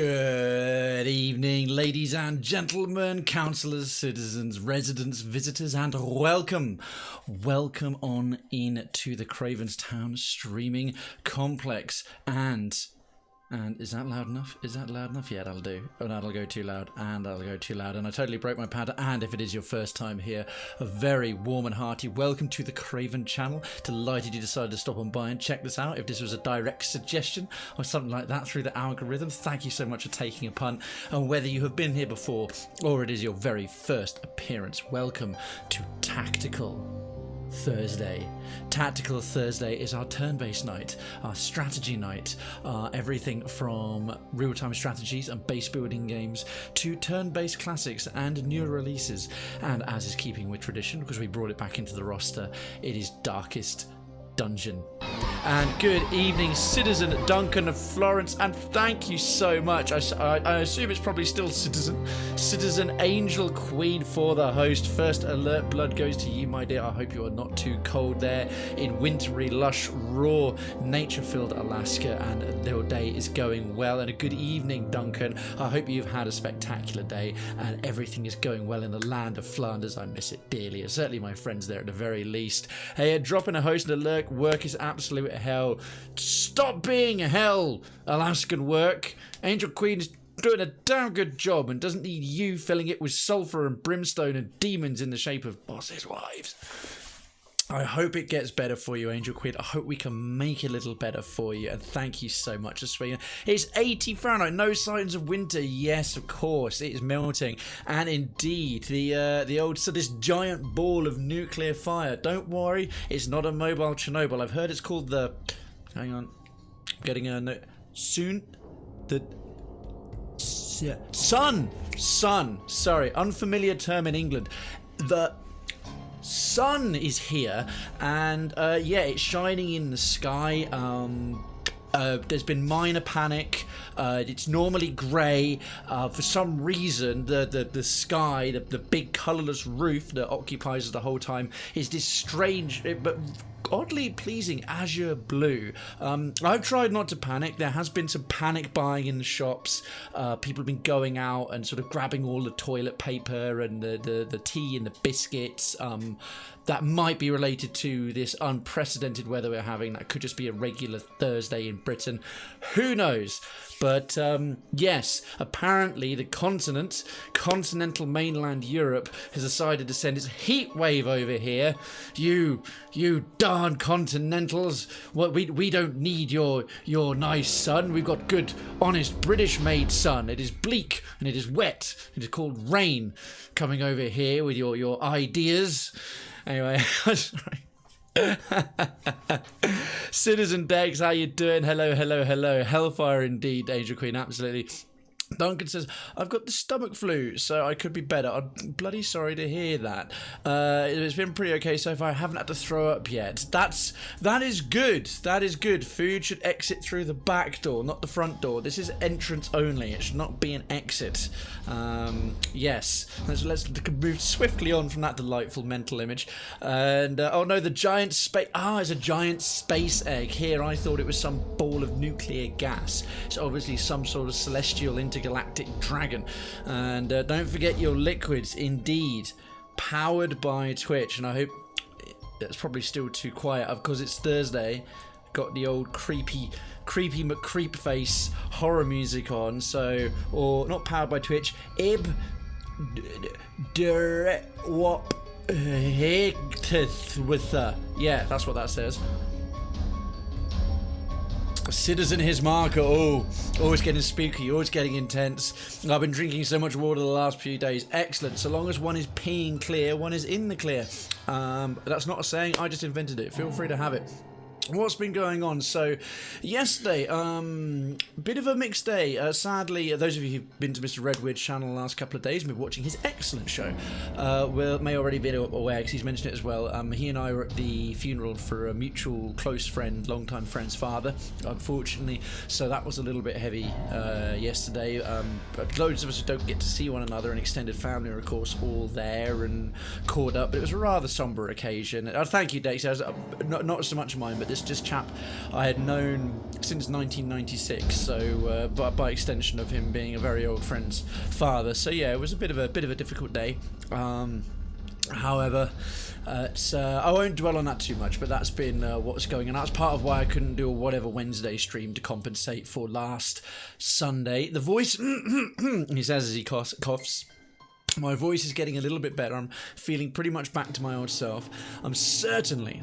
Good evening, ladies and gentlemen, councillors, citizens, residents, visitors, and welcome on in to the Krayven's Town streaming complex. And is that loud enough? Is that loud enough? Yeah, that'll do. Oh, that'll go too loud, and that'll go too loud. And I totally broke my pad. And if it is your first time here, a very warm and hearty welcome to the Krayven channel. Delighted you decided to stop on by and check this out. If this was a direct suggestion or something like that through the algorithm, thank you so much for taking a punt. And whether you have been here before or it is your very first appearance, welcome to Tactical Thursday. Tactical Thursday is our turn-based night, our strategy night, everything from real-time strategies and base building games to turn-based classics and new releases. And as is keeping with tradition, because we brought it back into the roster, it is Darkest Dungeon. And good evening, Citizen Duncan of Florence, and thank you so much. I assume it's probably still Citizen Angel Queen for the host. First alert, blood goes to you, my dear. I hope you are not too cold there in wintry, lush, raw, nature-filled Alaska, and your day is going well. And a good evening, Duncan. I hope you've had a spectacular day and everything is going well in the land of Flanders. I miss it dearly, and certainly my friends there at the very least. Hey, dropping a host and alert. Work is absolute hell. Stop being hell, Alaskan work. Angel Queen is doing a damn good job and doesn't need you filling it with sulfur and brimstone and demons in the shape of bosses' wives. I hope it gets better for you, Angel Queen. I hope we can make it a little better for you. And thank you so much for swinging. It's 80 Fahrenheit. No signs of winter. Yes, of course. It is melting. And indeed, this giant ball of nuclear fire. Don't worry. It's not a mobile Chernobyl. I've heard it's called the... Hang on. I'm getting a note. Soon. The... Sun. Sorry. Unfamiliar term in England. The... sun is here, and yeah, it's shining in the sky. There's been minor panic. It's normally grey. For some reason, the sky, the big colourless roof that occupies us the whole time, is this strange but oddly pleasing azure blue. I've tried not to panic. There has been some panic buying in the shops. People have been going out and sort of grabbing all the toilet paper and the tea and the biscuits. That might be related to this unprecedented weather we're having. That could just be a regular Thursday in Britain. Who knows? But yes, apparently the continental mainland Europe, has decided to send its heat wave over here. You darn continentals! Well, we don't need your nice sun. We've got good, honest British-made sun. It is bleak and it is wet. It is called rain. Coming over here with your ideas. Anyway, sorry. Citizen Dex, how you doing? Hello. Hellfire indeed, Angel Queen, absolutely. Duncan says, I've got the stomach flu, so I could be better. I'm bloody sorry to hear that. It's been pretty okay so far. I haven't had to throw up yet. That is good. That is good. Food should exit through the back door, not the front door. This is entrance only. It should not be an exit. Yes. Let's move swiftly on from that delightful mental image. And, oh no, the giant space... it's a giant space egg. Here, I thought it was some ball of nuclear gas. It's obviously some sort of celestial intergalactic dragon. And don't forget your liquids, indeed. Powered by Twitch. And I hope... It's probably still too quiet. Of course, it's Thursday. Got the old creepy McCreep face horror music on, so, or not powered by Twitch, wop with yeah, that's what that says. Citizen his marker. Oh, it's getting spooky, it's getting intense. I've been drinking so much water the last few days. Excellent. So long as one is peeing clear, one is in the clear. That's not a saying, I just invented it. Feel free to have it. What's been going on? So, yesterday, bit of a mixed day. Sadly, those of you who've been to Mr. Redwood's channel the last couple of days and been watching his excellent show may already be aware, because he's mentioned it as well. He and I were at the funeral for a mutual close friend, longtime friend's father, unfortunately. So that was a little bit heavy yesterday. Loads of us who don't get to see one another, and extended family are, of course, all there and caught up. But it was a rather sombre occasion. Thank you, Dex. Not so much mine, but this This chap I had known since 1996, so by extension of him being a very old friend's father. So yeah, it was a bit of a difficult day. However, I won't dwell on that too much, but that's been what's going on. That's part of why I couldn't do a whatever Wednesday stream to compensate for last Sunday. The voice, he says as he coughs. My voice is getting a little bit better. I'm feeling pretty much back to my old self. I'm certainly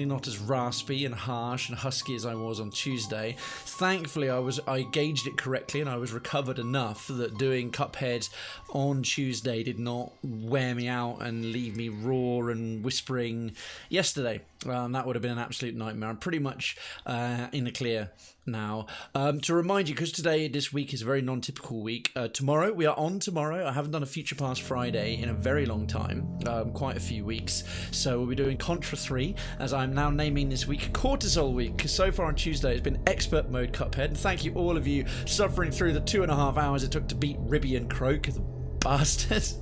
not as raspy and harsh and husky as I was on Tuesday. Thankfully, I gauged it correctly and I was recovered enough that doing Cuphead on Tuesday did not wear me out and leave me raw and whispering yesterday. That would have been an absolute nightmare. I'm pretty much in the clear now. To remind you, because this week is a very non-typical week. Tomorrow, we are on tomorrow. I haven't done a Future Past Friday in a very long time, quite a few weeks. So we'll be doing Contra 3, as I'm now naming this week Cortisol Week, because so far on Tuesday it's been Expert Mode Cuphead. And thank you all of you suffering through the 2.5 hours it took to beat Ribby and Croak, the bastards.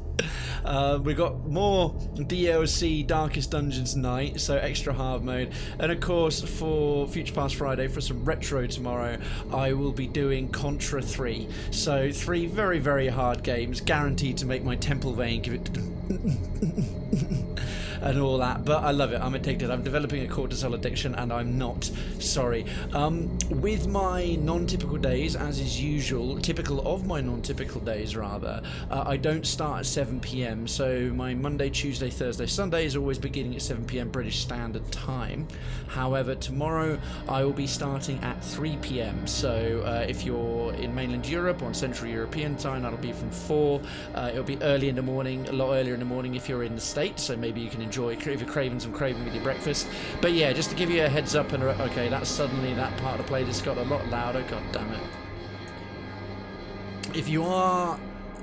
We got more DLC Darkest Dungeons Night, so extra hard mode, and of course for Future Past Friday, for some retro tomorrow, I will be doing Contra 3. So 3 very, very hard games, guaranteed to make my temple vein give it and all that, but I love it. I'm addicted. I'm developing a cortisol addiction, and I'm not sorry. With my non-typical days, as is usual, typical of my non-typical days rather, I don't start at 7 p.m, so my Monday, Tuesday, Thursday, Sunday is always beginning at 7 p.m. British Standard Time. However, tomorrow I will be starting at 3 p.m, so if you're in mainland Europe or on Central European time, that'll be from 4. It'll be early in the morning, a lot earlier in the morning if you're in the States, so maybe you can enjoy if you're craving some Krayven with your breakfast. But yeah, just to give you a heads up, and okay, that's suddenly that part of the playlist got a lot louder. God damn it. If you are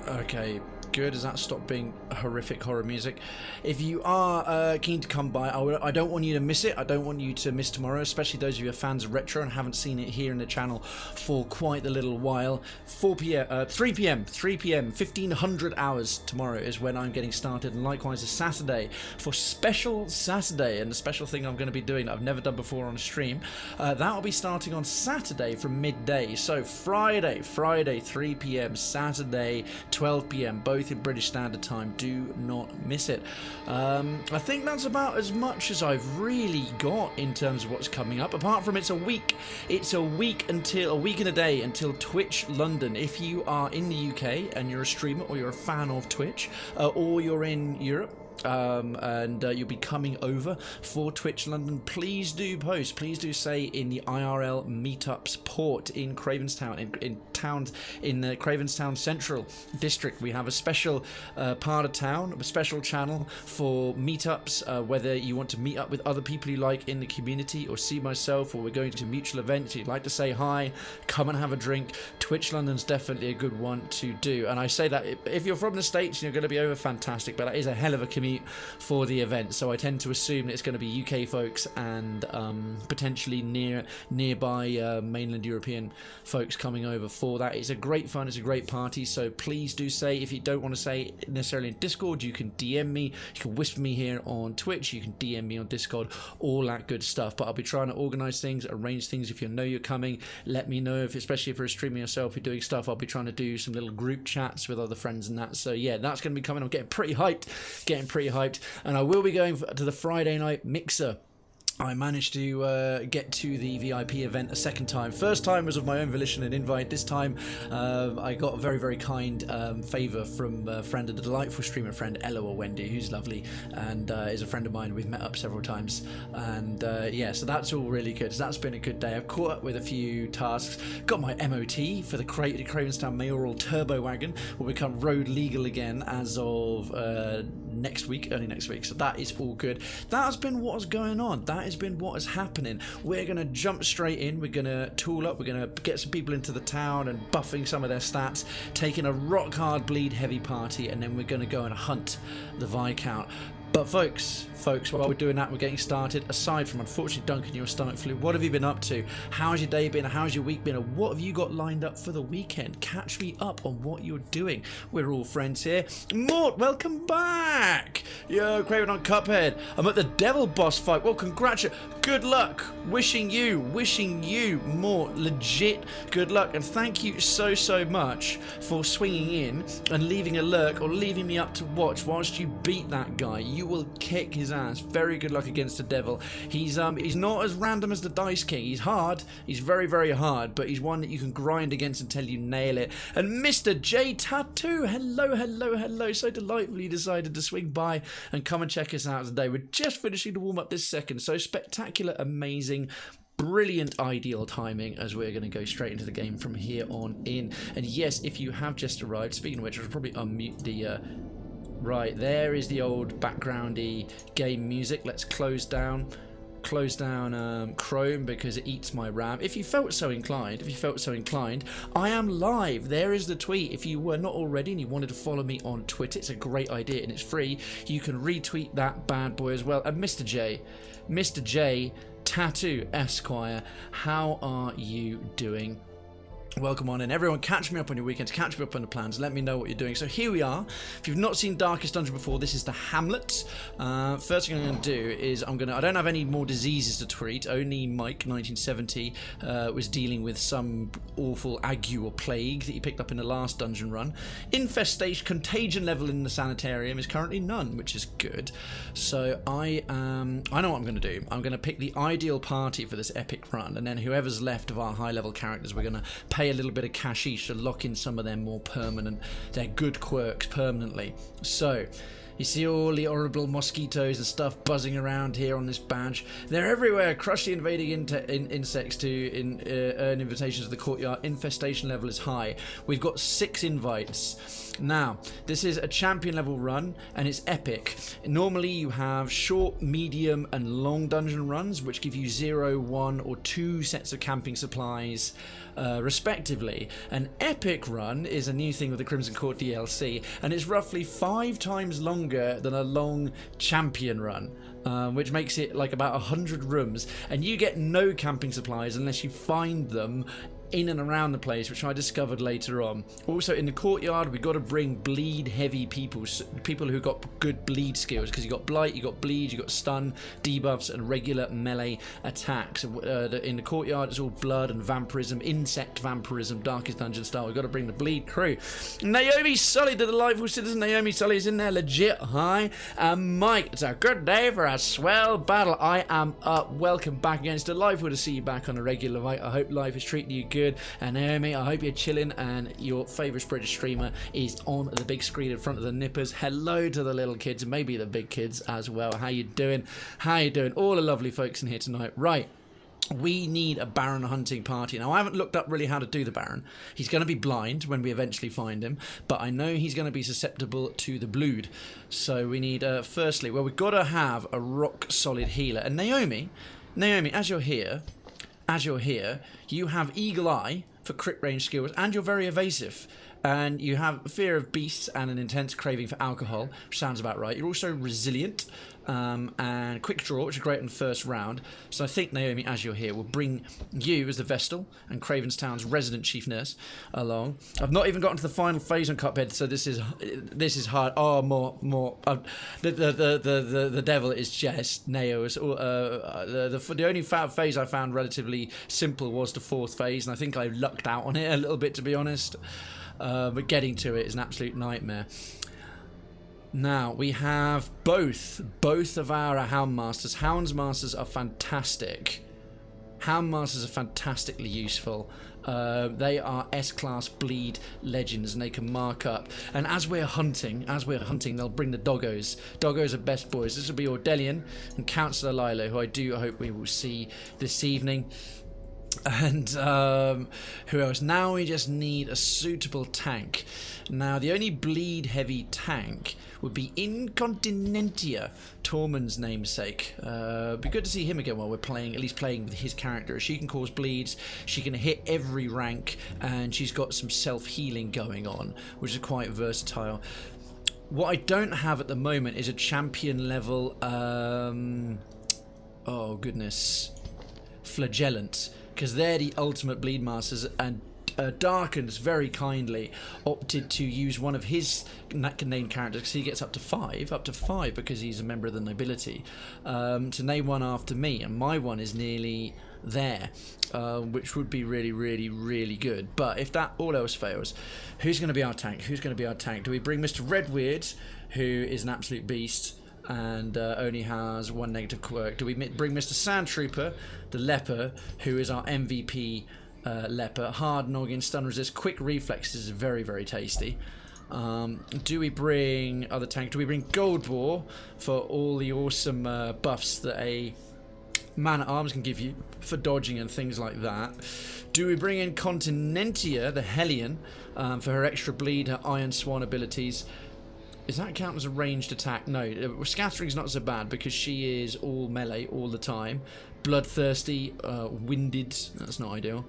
okay, good. Does that stop being horrific horror music? If you are keen to come by, I don't want you to miss it. I don't want you to miss tomorrow, especially those of you who are fans of retro and haven't seen it here in the channel for quite a little while. 3 p.m, 1500 hours tomorrow is when I'm getting started, and likewise a Saturday for Special Saturday. And the special thing I'm going to be doing that I've never done before on a stream, that'll be starting on Saturday from midday. So Friday 3 p.m, Saturday 12 p.m, both in British Standard Time. Do not miss it. I think that's about as much as I've really got in terms of what's coming up, apart from it's a week and a day until Twitch London. If you are in the UK and you're a streamer or you're a fan of Twitch, or you're in Europe, and you'll be coming over for Twitch London, please do post, please do say in the IRL meetups port in Cravenstown, in the Cravenstown Central District. We have a special part of town, a special channel for meetups, whether you want to meet up with other people you like in the community, or see myself, or we're going to mutual events, you'd like to say hi, come and have a drink. Twitch London's definitely a good one to do, and I say that if you're from the States and you're going to be over, fantastic, but that is a hell of a commute for the event, so I tend to assume that it's going to be UK folks and potentially nearby mainland European folks coming over for that. It's a great fun, it's a great party, so please do say, if you don't want to say necessarily in Discord, you can DM me, you can whisper me here on Twitch, you can DM me on Discord, all that good stuff. But I'll be trying to organise things, arrange things. If you know you're coming, let me know, especially if you're streaming yourself, you're doing stuff. I'll be trying to do some little group chats with other friends and that, so yeah, that's going to be coming. I'm getting pretty hyped, and I will be going to the Friday night mixer. I managed to get to the VIP event a second time. First time was of my own volition and invite. This time I got a very, very kind favour from a friend, a delightful streamer friend, Ella or Wendy, who's lovely and is a friend of mine. We've met up several times, and yeah, so that's all really good. So that's been a good day. I've caught up with a few tasks, got my MOT for the Cravenstown Mayoral Turbo Wagon, will become road legal again as of early next week, so that is all good. That has been what is going on. That has been what is happening. We're going to jump straight in. We're going to tool up. We're going to get some people into the town and buffing some of their stats, taking a rock hard bleed heavy party, and then we're going to go and hunt the Viscount. But folks, while we're doing that, we're getting started. Aside from, unfortunately, Duncan, your stomach flu, what have you been up to? How's your day been? How's your week been? And what have you got lined up for the weekend? Catch me up on what you're doing. We're all friends here. Mort, welcome back. Yo, Krayven on Cuphead. I'm at the Devil boss fight. Well, congratulations. Good luck. Wishing you, Mort, legit good luck. And thank you so much for swinging in and leaving a lurk or leaving me up to watch whilst you beat that guy. You will kick his ass. Very good luck against the Devil. He's not as random as the Dice King. He's hard. He's very hard, but he's one that you can grind against until you nail it. And Mr. J Tattoo, hello. So delightfully decided to swing by and come and check us out today. We're just finishing to warm up this second. So spectacular, amazing, brilliant, ideal timing as we're going to go straight into the game from here on in. And yes, if you have just arrived, speaking of which, I'll probably unmute the right, there is the old backgroundy game music. Let's close down Chrome because it eats my RAM. If you felt so inclined, I am live. There is the tweet. If you were not already and you wanted to follow me on Twitter, it's a great idea and it's free. You can retweet that bad boy as well. And Mr. J Tattoo Esquire, how are you doing? Welcome on in. Everyone, catch me up on your weekends, catch me up on the plans, let me know what you're doing. So here we are. If you've not seen Darkest Dungeon before, this is the Hamlet. First thing I'm going to do is I don't have any more diseases to treat. Only Mike, 1970, was dealing with some awful ague or plague that he picked up in the last dungeon run. Infestation, contagion level in the sanitarium is currently none, which is good. So I know what I'm going to do. I'm going to pick the ideal party for this epic run, and then whoever's left of our high-level characters, we're going to pay a little bit of cashish to lock in some of their more permanent, their good quirks permanently. So you see all the horrible mosquitoes and stuff buzzing around here on this badge. They're everywhere. Crush the invading insects to earn invitations to the courtyard. Infestation level is high. We've got 6 invites. Now, this is a champion level run and it's epic. Normally you have short, medium and long dungeon runs which give you 0, 1 or 2 sets of camping supplies respectively. An epic run is a new thing with the Crimson Court DLC and it's roughly 5 times longer than a long champion run. Which makes it like about 100 rooms and you get no camping supplies unless you find them in and around the place, which I discovered later on. Also in the courtyard we got to bring bleed heavy people who got good bleed skills, because you got blight, you got bleed, you got stun, debuffs and regular melee attacks. In the courtyard it's all blood and vampirism, insect vampirism, Darkest Dungeon style. We've got to bring the bleed crew. Naomi Sully, the delightful citizen Naomi Sully, is in there legit. Hi. Mike, it's a good day for a swell battle. I am up. Welcome back again. It's delightful to see you back on a regular, Mike. I hope life is treating you good. And Naomi, I hope you're chilling and your favourite British streamer is on the big screen in front of the nippers. Hello to the little kids and maybe the big kids as well. How you doing? All the lovely folks in here tonight. Right. We need a Baron hunting party. Now, I haven't looked up really how to do the Baron. He's going to be blind when we eventually find him, but I know he's going to be susceptible to the blood. So we need, firstly, well, we've got to have a rock-solid healer. And Naomi, as you're here, you have Eagle Eye for crit range skills, and you're very evasive. And you have fear of beasts and an intense craving for alcohol, which sounds about right. You're also resilient and quick draw, which is great in the first round. So I think, Naomi, as you're here, we'll bring you as the Vestal and Craven's Town's resident chief nurse along. I've not even gotten to the final phase on Cuphead, so this is hard. Oh, more. The devil is just nails. The only phase I found relatively simple was the 4th phase, and I think I lucked out on it a little bit, to be honest. But getting to it is an absolute nightmare. Now, we have both of our Houndmasters. Houndmasters are fantastic. Houndmasters are fantastically useful. They are S-class bleed legends and they can mark up. And as we're hunting, they'll bring the doggos. Doggos are best boys. This will be Ordelian and Councillor Lilo, who I do hope we will see this evening. And who else? Now we just need a suitable tank. Now the only bleed heavy tank would be Incontinentia, Tormund's namesake. Be good to see him again while we're playing, at least playing with his character. She can cause bleeds, she can hit every rank, and she's got some self-healing going on, which is quite versatile. What I don't have at the moment is a champion level, oh goodness, Flagellant, because they're the ultimate bleed masters, and Darkens very kindly opted to use one of his named characters, because he gets up to five because he's a member of the nobility, to name one after me, and my one is nearly there, which would be really, really, really good. But if that all else fails, who's going to be our tank? Do we bring Mr. Redweird, who is an absolute beast and only has one negative quirk? Do we bring Mr. Sandtrooper, the leper, who is our MVP leper? Hard noggin, stun resist, quick reflexes is very, very tasty. Do we bring other tank? Do we bring Gold War for all the awesome buffs that a man at arms can give you for dodging and things like that? Do we bring in Continentia, the Hellion, for her extra bleed, her Iron Swan abilities? Does that count as a ranged attack? No, Scattering's not so bad because she is all melee all the time. Bloodthirsty, winded, that's not ideal.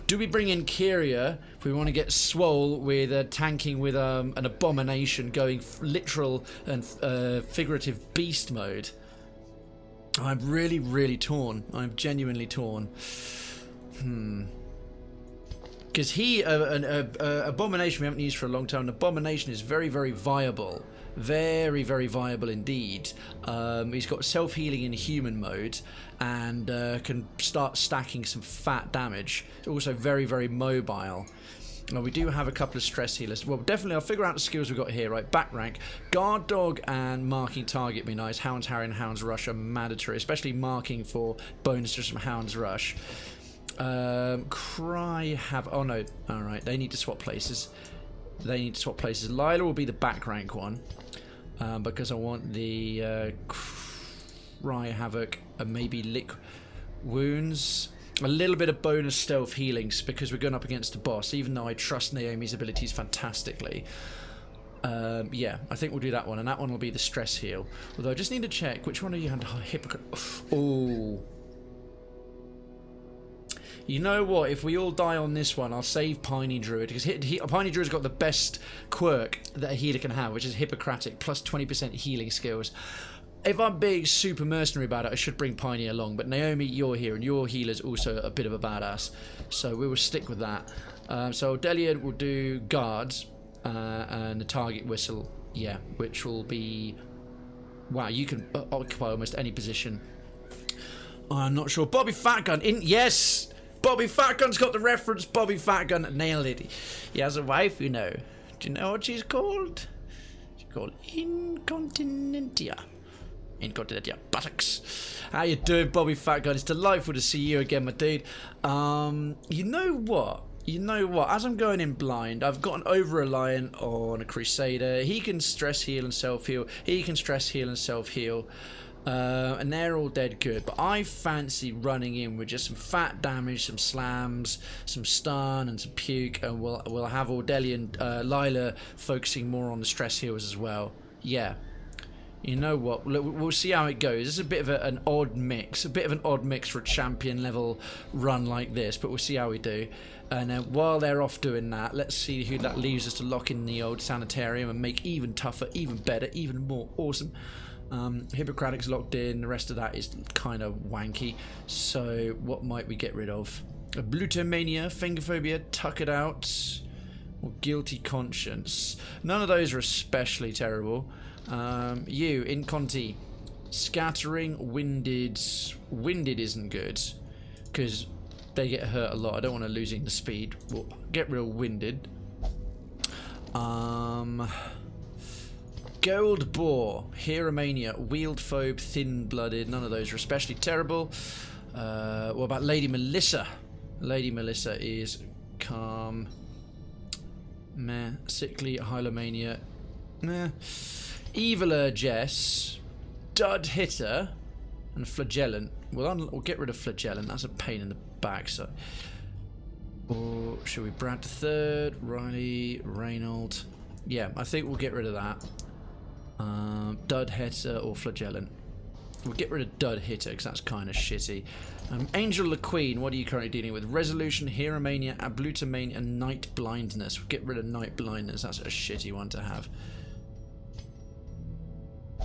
Do we bring in Kyria if we want to get swole with tanking with an abomination, going literal and figurative beast mode? I'm really, really torn. I'm genuinely torn. Because Abomination we haven't used for a long time. And Abomination is very, very viable. Very, very viable indeed. He's got self-healing in human mode and can start stacking some fat damage. Also very, very mobile. Well, we do have a couple of stress healers. Well, definitely, I'll figure out the skills we've got here, right? Back rank. Guard dog and marking target be nice. Hounds Harry and Hounds Rush are mandatory, especially marking for bonuses from Hounds Rush. Cry have... Oh, no. All right. They need to swap places. Lila will be the back rank one. Because I want the Cry Havoc and maybe Lick Wounds. A little bit of bonus stealth healings because we're going up against a boss, even though I trust Naomi's abilities fantastically. Yeah, I think we'll do that one, and that one will be the stress heal. Although I just need to check which one of you had hypocrite. Oh. You know what? If we all die on this one, I'll save Piney Druid, because Piney Druid's got the best quirk that a healer can have, which is Hippocratic, plus 20% healing skills. If I'm being super mercenary about it, I should bring Piney along, but Naomi, you're here, and your healer's also a bit of a badass, so we will stick with that. So Delia will do guards, and the target whistle, yeah, which will be... Wow, you can occupy almost any position. I'm not sure. Bobby Fatgun, yes! Bobby Fatgun's got the reference. Bobby Fatgun nailed it. He has a wife, you know. Do you know what she's called? She's called Incontinentia. Incontinentia buttocks. How you doing, Bobby Fatgun? It's delightful to see you again, my dude. You know what? As I'm going in blind, I've got an over-reliant on a Crusader. He can stress heal and self-heal. And they're all dead good, but I fancy running in with just some fat damage, some slams, some stun and some puke, and we'll have Audelia and Lila focusing more on the stress heals as well. Yeah, you know what, we'll see how it goes. It's a bit of an odd mix, for a champion level run like this, but we'll see how we do. And while they're off doing that, let's see who that leaves us to lock in the old sanitarium and make even tougher, even better, even more awesome. Hippocratic's locked in, the rest of that is kind of wanky. So what might we get rid of? A Blutomania, Fingerphobia, Tuck It Out, or Guilty Conscience. None of those are especially terrible. You, Inconti, Scattering, Winded. Winded isn't good, because they get hurt a lot. I don't want to losing the speed. We'll get real Winded. Gold Boar, Hieromania, Wield Phobe, Thin Blooded. None of those are especially terrible. What about Lady Melissa? Lady Melissa is calm. Meh. Sickly, Hylomania. Meh. Eviler Jess, Dud Hitter, and Flagellant. We'll get rid of Flagellant. That's a pain in the back. So, or should we Brad III, Riley, Reynold? Yeah, I think we'll get rid of that. Dud Hitter or Flagellant. We'll get rid of Dud Hitter because that's kind of shitty. Angel LaQueen, what are you currently dealing with? Resolution, Hieromania, Ablutomania, and Night Blindness. We'll get rid of Night Blindness. That's a shitty one to have.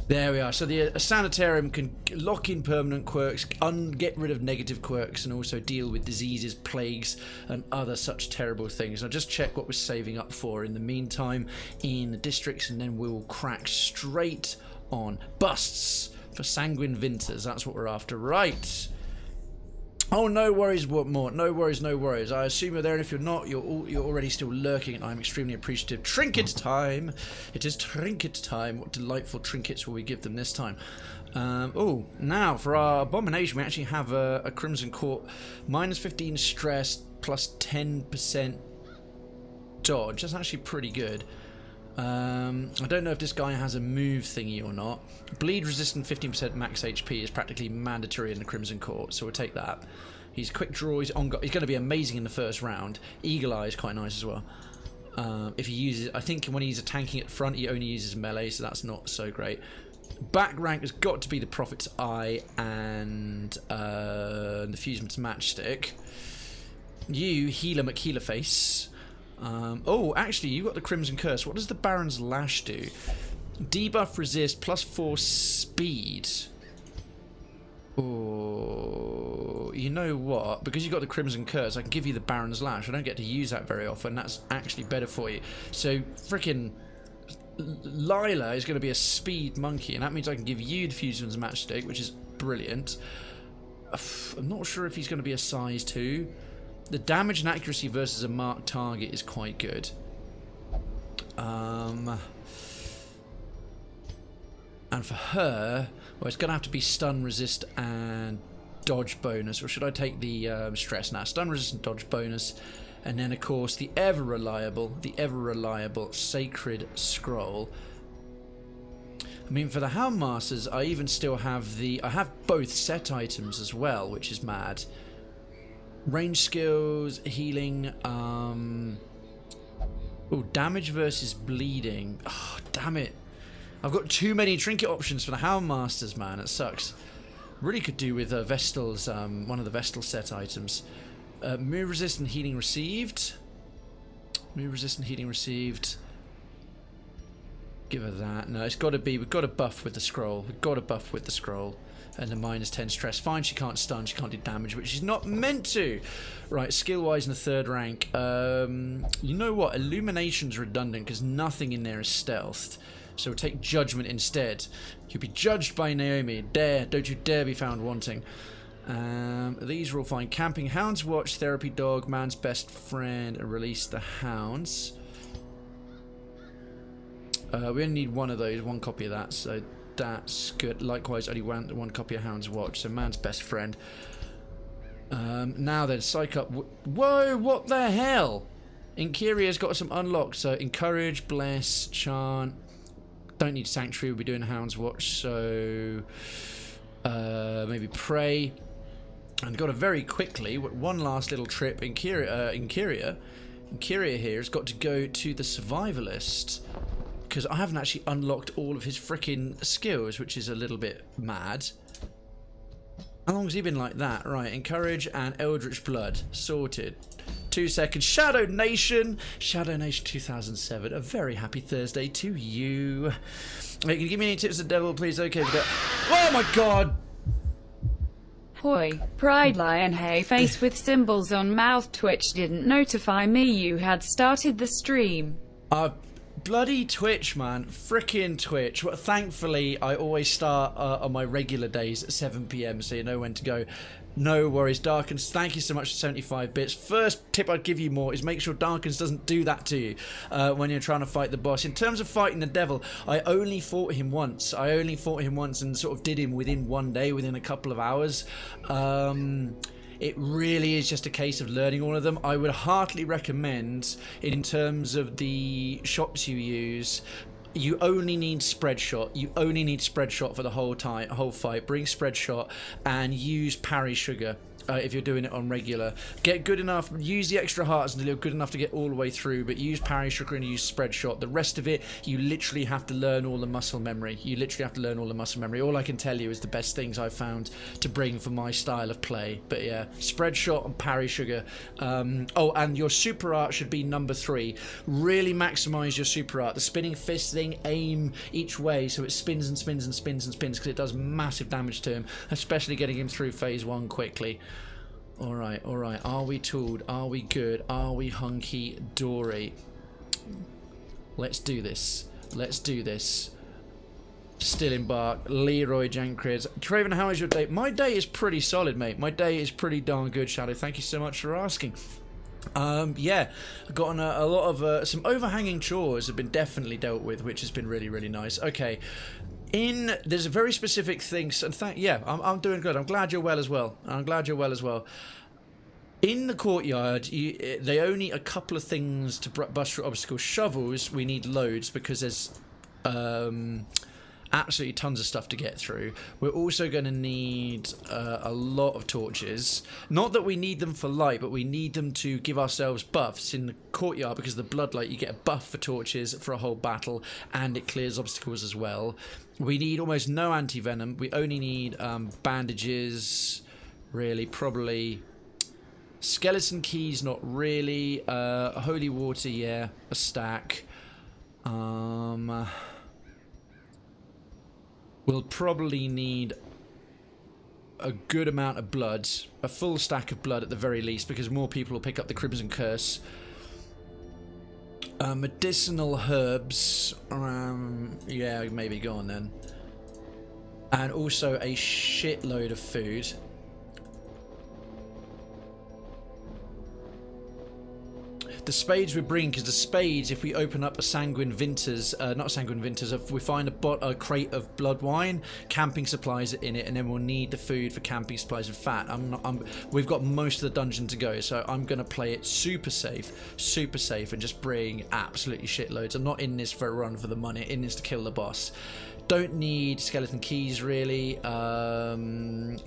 There we are. So the Sanitarium can lock in permanent quirks, get rid of negative quirks, and also deal with diseases, plagues, and other such terrible things. I'll just check what we're saving up for in the meantime in the districts, and then we'll crack straight on. Busts for Sanguine Vinters. That's what we're after. Right. Oh, no worries, what more? No worries, no worries. I assume you're there, and if you're not, you're already still lurking, and I'm extremely appreciative. Trinket time! It is trinket time. What delightful trinkets will we give them this time? Oh, now, for our Abomination, we actually have a Crimson Court. Minus 15 stress, plus 10% dodge. That's actually pretty good. I don't know if this guy has a move thingy or not. Bleed resistant 15% max HP is practically mandatory in the Crimson Court, so we'll take that. He's quick draw, he's going to be amazing in the first round. Eagle Eye is quite nice as well. If he uses, I think when he's tanking at front, he only uses melee, so that's not so great. Back rank has got to be the Prophet's Eye and the Fusement's Matchstick. You, Healer McHealerface. Oh, actually, you got the Crimson Curse. What does the Baron's Lash do? Debuff resist, plus 4 speed. Oh, you know what? Because you got the Crimson Curse, I can give you the Baron's Lash. I don't get to use that very often. That's actually better for you. So, frickin' Lila is going to be a speed monkey, and that means I can give you the Fusement's Matchstick, which is brilliant. I'm not sure if he's going to be a size 2. The damage and accuracy versus a marked target is quite good. And for her, well, it's going to have to be stun resist and dodge bonus. Or should I take the stress now? Stun resist and dodge bonus. And then, of course, the ever reliable Sacred Scroll. I mean, for the Houndmasters, I even still have I have both set items as well, which is mad. Range skills, healing, oh, damage versus bleeding. Oh, damn it. I've got too many trinket options for the Houndmasters, man. It sucks. Really could do with Vestal's, one of the Vestal set items. Move resistant healing received. Move resistant healing received. Give her that. No, it's got to be, we've got to buff with the scroll. We've got to buff with the scroll. And the minus 10 stress. Fine, she can't stun, she can't do damage, which she's not meant to. Right, skill-wise in the 3rd rank. You know what? Illumination's redundant because nothing in there is stealthed. So we'll take Judgment instead. You'll be judged by Naomi. Don't you dare be found wanting. These are all fine. Camping, Hound's Watch, Therapy Dog, Man's Best Friend, and Release the Hounds. We only need one of those, one copy of that, so that's good. Likewise, only one copy of Hound's Watch, so Man's Best Friend. Now then, Psych Up. Whoa, what the hell? Inkiria's got some unlocked, so Encourage, Bless, Chant. Don't need Sanctuary, we'll be doing Hound's Watch, so maybe Pray. And got to very quickly, one last little trip. Inkiria here has got to go to the Survivalist, because I haven't actually unlocked all of his freaking skills, which is a little bit mad. How long has he been like that? Right, Encourage and Eldritch Blood. Sorted. 2 seconds. Shadow Nation 2007. A very happy Thursday to you. Hey, can you give me any tips of the devil, please? Okay, for that. Oh my god! Hoi, Pride Lion, hey, face with symbols on mouth. Twitch didn't notify me you had started the stream. Bloody Twitch, man. Frickin' Twitch. Well, thankfully, I always start on my regular days at 7 PM, so you know when to go. No worries, Darkens. Thank you so much for 75 bits. First tip I'd give you more is make sure Darkens doesn't do that to you when you're trying to fight the boss. In terms of fighting the devil, I only fought him once. And sort of did him within one day, within a couple of hours. It really is just a case of learning all of them. I would heartily recommend, in terms of the shots you use, you only need spread shot. You only need spread shot for the whole fight. Bring spread shot and use parry sugar. if you're doing it on regular. Get good enough, use the extra hearts until you're good enough to get all the way through, but use parry sugar and use spread shot. The rest of it, you literally have to learn all the muscle memory. All I can tell you is the best things I've found to bring for my style of play. But yeah, spread shot and parry sugar. Oh, and your super art should be number 3. Really maximize your super art. The spinning fist thing, aim each way so it spins and spins and spins and spins, because it does massive damage to him, especially getting him through phase 1 quickly. Alright. Are we tooled? Are we good? Are we hunky-dory? Let's do this. Still embark. Leroy Jankrids. Krayven, how is your day? My day is pretty solid, mate. My day is pretty darn good, Shadow. Thank you so much for asking. Yeah, I've gotten a lot of some overhanging chores have been definitely dealt with, which has been really, really nice. Okay. There's a very specific thing, and I'm doing good. I'm glad you're well as well. In the courtyard, they only a couple of things to bust through obstacles. Shovels, we need loads because there's absolutely tons of stuff to get through. We're also going to need a lot of torches. Not that we need them for light, but we need them to give ourselves buffs in the courtyard, because of the bloodlight you get a buff for torches for a whole battle, and it clears obstacles as well. We need almost no anti-venom. We only need bandages, really, probably. Skeleton keys, not really. Holy water, yeah, a stack. We'll probably need a good amount of blood, a full stack of blood at the very least, because more people will pick up the Crimson Curse. Medicinal herbs, yeah, maybe go on then. And also a shitload of food. The spades we bring, because the spades, if we open up a Sanguine Vinters, if we find a crate of blood wine, camping supplies in it, and then we'll need the food for camping supplies and fat. We've got most of the dungeon to go, so I'm going to play it super safe, and just bring absolutely shitloads. I'm not in this for a run for the money, in this to kill the boss. Don't need skeleton keys really, or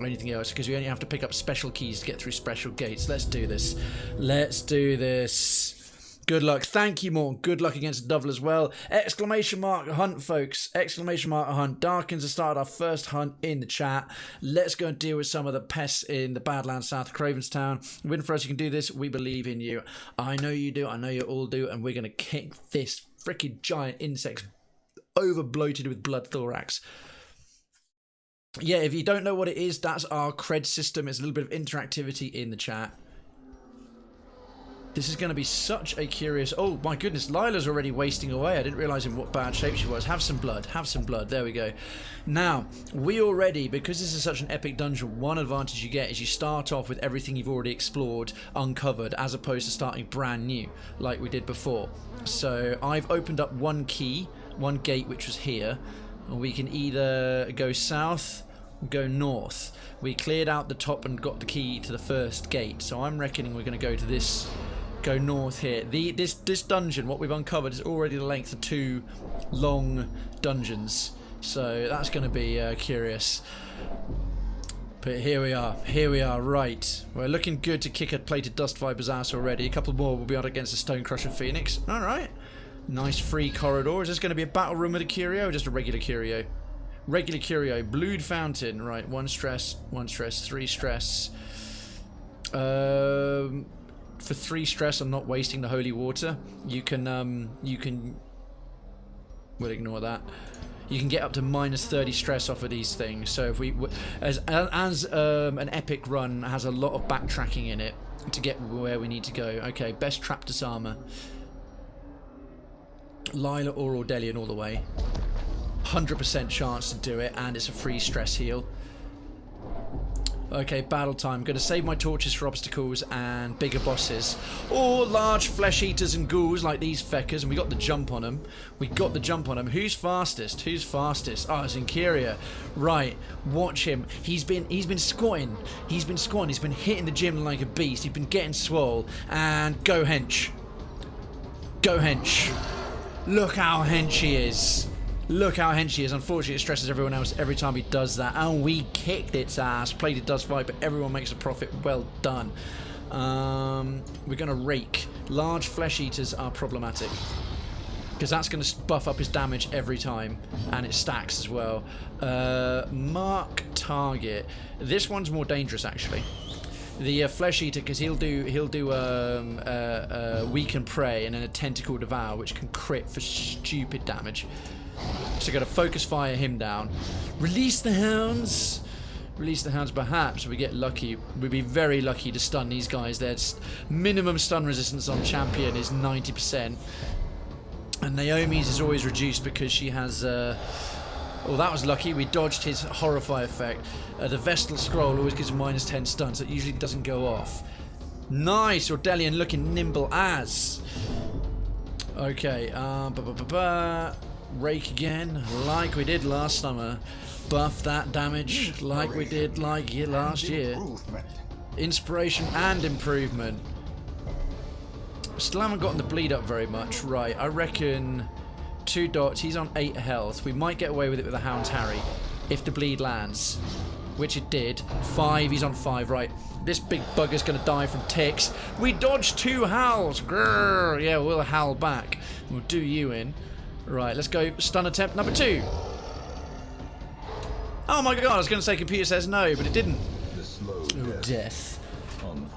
anything else, because we only have to pick up special keys to get through special gates. Let's do this. Good luck. Thank you, Morton. Good luck against Dovle as well. Exclamation mark hunt, folks. Exclamation mark hunt. Darkins has started our first hunt in the chat. Let's go and deal with some of the pests in the Badlands south of Cravenstown. Win for us, you can do this. We believe in you. I know you do. I know you all do. And we're going to kick this freaking giant insect over bloated with blood thorax. Yeah, if you don't know what it is, that's our cred system. It's a little bit of interactivity in the chat. This is going to be such a curious... Oh my goodness, Lila's already wasting away. I didn't realise in what bad shape she was. Have some blood. There we go. Now, we already, because this is such an epic dungeon, one advantage you get is you start off with everything you've already explored uncovered, as opposed to starting brand new like we did before. So I've opened up one gate, which was here. We can either go south or go north. We cleared out the top and got the key to the first gate, so I'm reckoning we're going to go north here. This dungeon, what we've uncovered, is already the length of 2 long dungeons, so that's going to be curious. But here we are, right. We're looking good to kick a plated dust viper's ass already. A couple more, we'll be out against the Stone Crusher Phoenix. Alright. Nice free corridor. Is this going to be a battle room with a curio or just a regular curio? Regular curio. Blued Fountain. Right, 1 stress, 3 stress. For 3 stress, I'm not wasting the holy water. You can, we'll ignore that. You can get up to minus 30 stress off of these things. So if as an epic run has a lot of backtracking in it to get where we need to go. Okay, best trap disarmor. Lila or Aurelian all the way. 100% chance to do it, and it's a free stress heal. Okay, battle time. Going to save my torches for obstacles and bigger bosses. Or large flesh eaters and ghouls like these feckers, and we got the jump on them. Who's fastest? Oh, it's Incuria. Right, watch him. He's been squatting. He's been hitting the gym like a beast. He's been getting swole. And go hench. Look how hench he is. Look how hench he is. Unfortunately, it stresses everyone else every time he does that. And we kicked its ass. Played it does fight, but everyone makes a profit. Well done. We're going to rake. Large flesh eaters are problematic, because that's going to buff up his damage every time, and it stacks as well. Mark target. This one's more dangerous, actually. The flesh eater, because he'll do weaken prey and then a tentacle devour, which can crit for stupid damage. So got to focus fire him down. Release the hounds. Release the hounds. Perhaps we get lucky. We'd be very lucky to stun these guys. Their minimum stun resistance on champion is 90%. And Naomi's is always reduced because she has... well, that was lucky. We dodged his Horrify effect. The Vestal Scroll always gives minus 10 stun, so it usually doesn't go off. Nice! Ordelian looking nimble as. Okay. Rake again, like we did last summer. Buff that damage like we did last year. Inspiration and improvement. Still haven't gotten the bleed up very much. Right, I reckon 2 dots. He's on 8 health. We might get away with it with a Hound's Harry if the bleed lands, which it did. 5, he's on 5. Right, this big bugger's going to die from ticks. We dodged 2 howls. Grrr. Yeah, we'll howl back. We'll do you in. Right, let's go stun attempt number 2. Oh my god, I was going to say computer says no, but it didn't. Oh, death.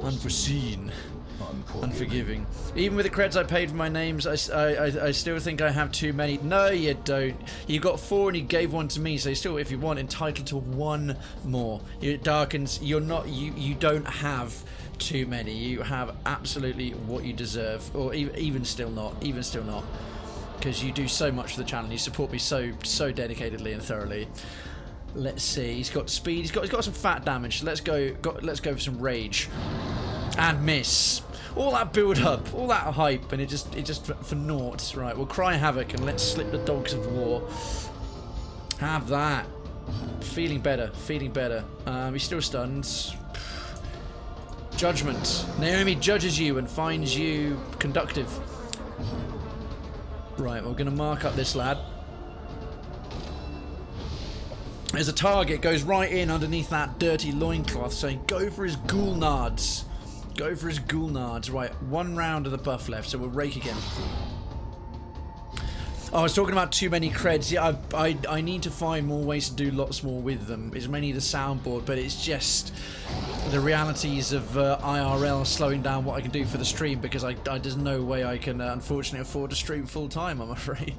Unforeseen. Unforgiving. Even with the creds I paid for my names, I still think I have too many. No, you don't. You got 4 and you gave 1 to me, so you're still, if you want, entitled to 1 more. You Darkens, you're not. You don't have too many. You have absolutely what you deserve, or even still not. Even still not. Because you do so much for the channel. You support me so dedicatedly and thoroughly. Let's see. He's got speed. He's got some fat damage. Let's go for some rage. And miss. All that build up, all that hype, and it just for naught. Right, we'll cry havoc and let's slip the dogs of war. Have that. Feeling better, feeling better. He's still stunned. Judgment. Naomi judges you and finds you conductive. Right, we're going to mark up this lad. There's a target, goes right in underneath that dirty loincloth, saying go for his ghoul nards. Go for his ghoul nards. Right, 1 round of the buff left, so we'll rake again. Oh, I was talking about too many creds. Yeah, I need to find more ways to do lots more with them. It's mainly the soundboard, but it's just the realities of IRL slowing down what I can do for the stream, because there's no way I can unfortunately afford to stream full time, I'm afraid.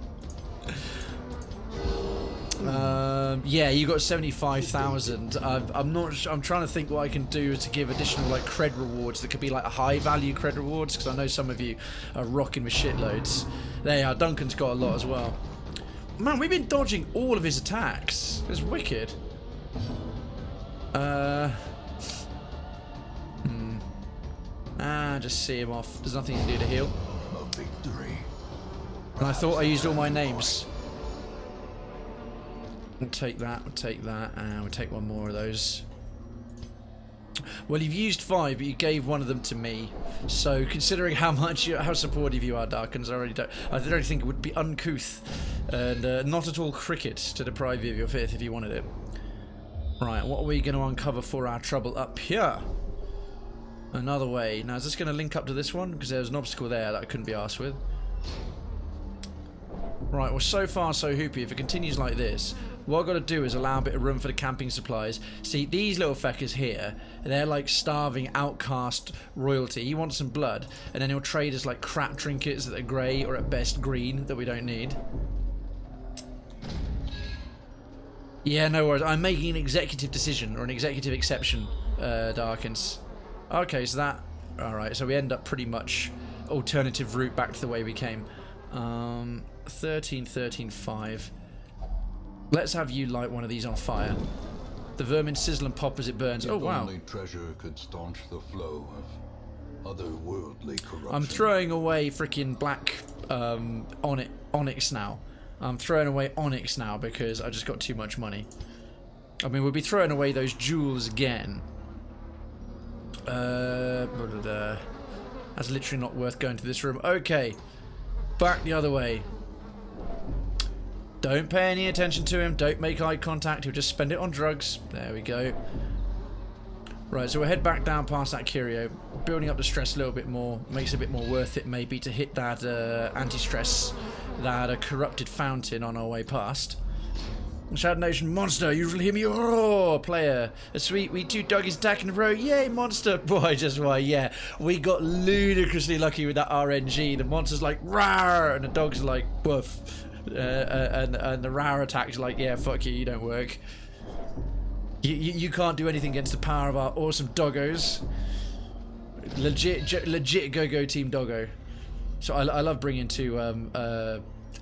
Yeah, you got 75,000. I'm trying to think what I can do to give additional like cred rewards that could be like a high value cred rewards, because I know some of you are rocking with shitloads. There you are. Duncan's got a lot as well. Man, we've been dodging all of his attacks. It's wicked. Just see him off. There's nothing to do to heal. A victory. And I thought I used all my names. We'll take that, and we'll take 1 more of those. Well, you've used 5, but you gave 1 of them to me. So, considering how supportive you are, Darkens, I don't think it would be uncouth and not at all cricket to deprive you of your 5th if you wanted it. Right, what are we going to uncover for our trouble up here? Another way. Now, is this going to link up to this one? Because there was an obstacle there that I couldn't be arsed with. Right, well, so far so hoopy. If it continues like this, what I've got to do is allow a bit of room for the camping supplies. See, these little feckers here, they're like starving outcast royalty. He wants some blood, and then he'll trade us like crap trinkets that are grey or at best green that we don't need. Yeah, no worries. I'm making an executive decision, or an executive exception, Darkens. Okay, so that... Alright, so we end up pretty much alternative route back to the way we came. 13, 13, 5. Let's have you light one of these on fire. The vermin sizzle and pop as it burns. Oh, wow. Only treasure could staunch the flow of otherworldly corruption. I'm throwing away freaking black onyx now. I'm throwing away onyx now because I just got too much money. I mean, we'll be throwing away those jewels again. That's literally not worth going to this room. Okay. Back the other way. Don't pay any attention to him. Don't make eye contact. He'll just spend it on drugs. There we go. Right, so we'll head back down past that curio, building up the stress a little bit more. Makes it a bit more worth it, maybe, to hit that anti-stress, that corrupted fountain on our way past. Shadow Nation monster, usually hear me roar, player. A sweet, we 2 doggies attacking in a row. Yay, monster. Boy, just why, yeah. We got ludicrously lucky with that RNG. The monster's like, rawr, and the dog's like, woof. And the rawr attack's like, yeah, fuck you, you don't work. You can't do anything against the power of our awesome doggos. Legit go-go team doggo. So I love bringing 2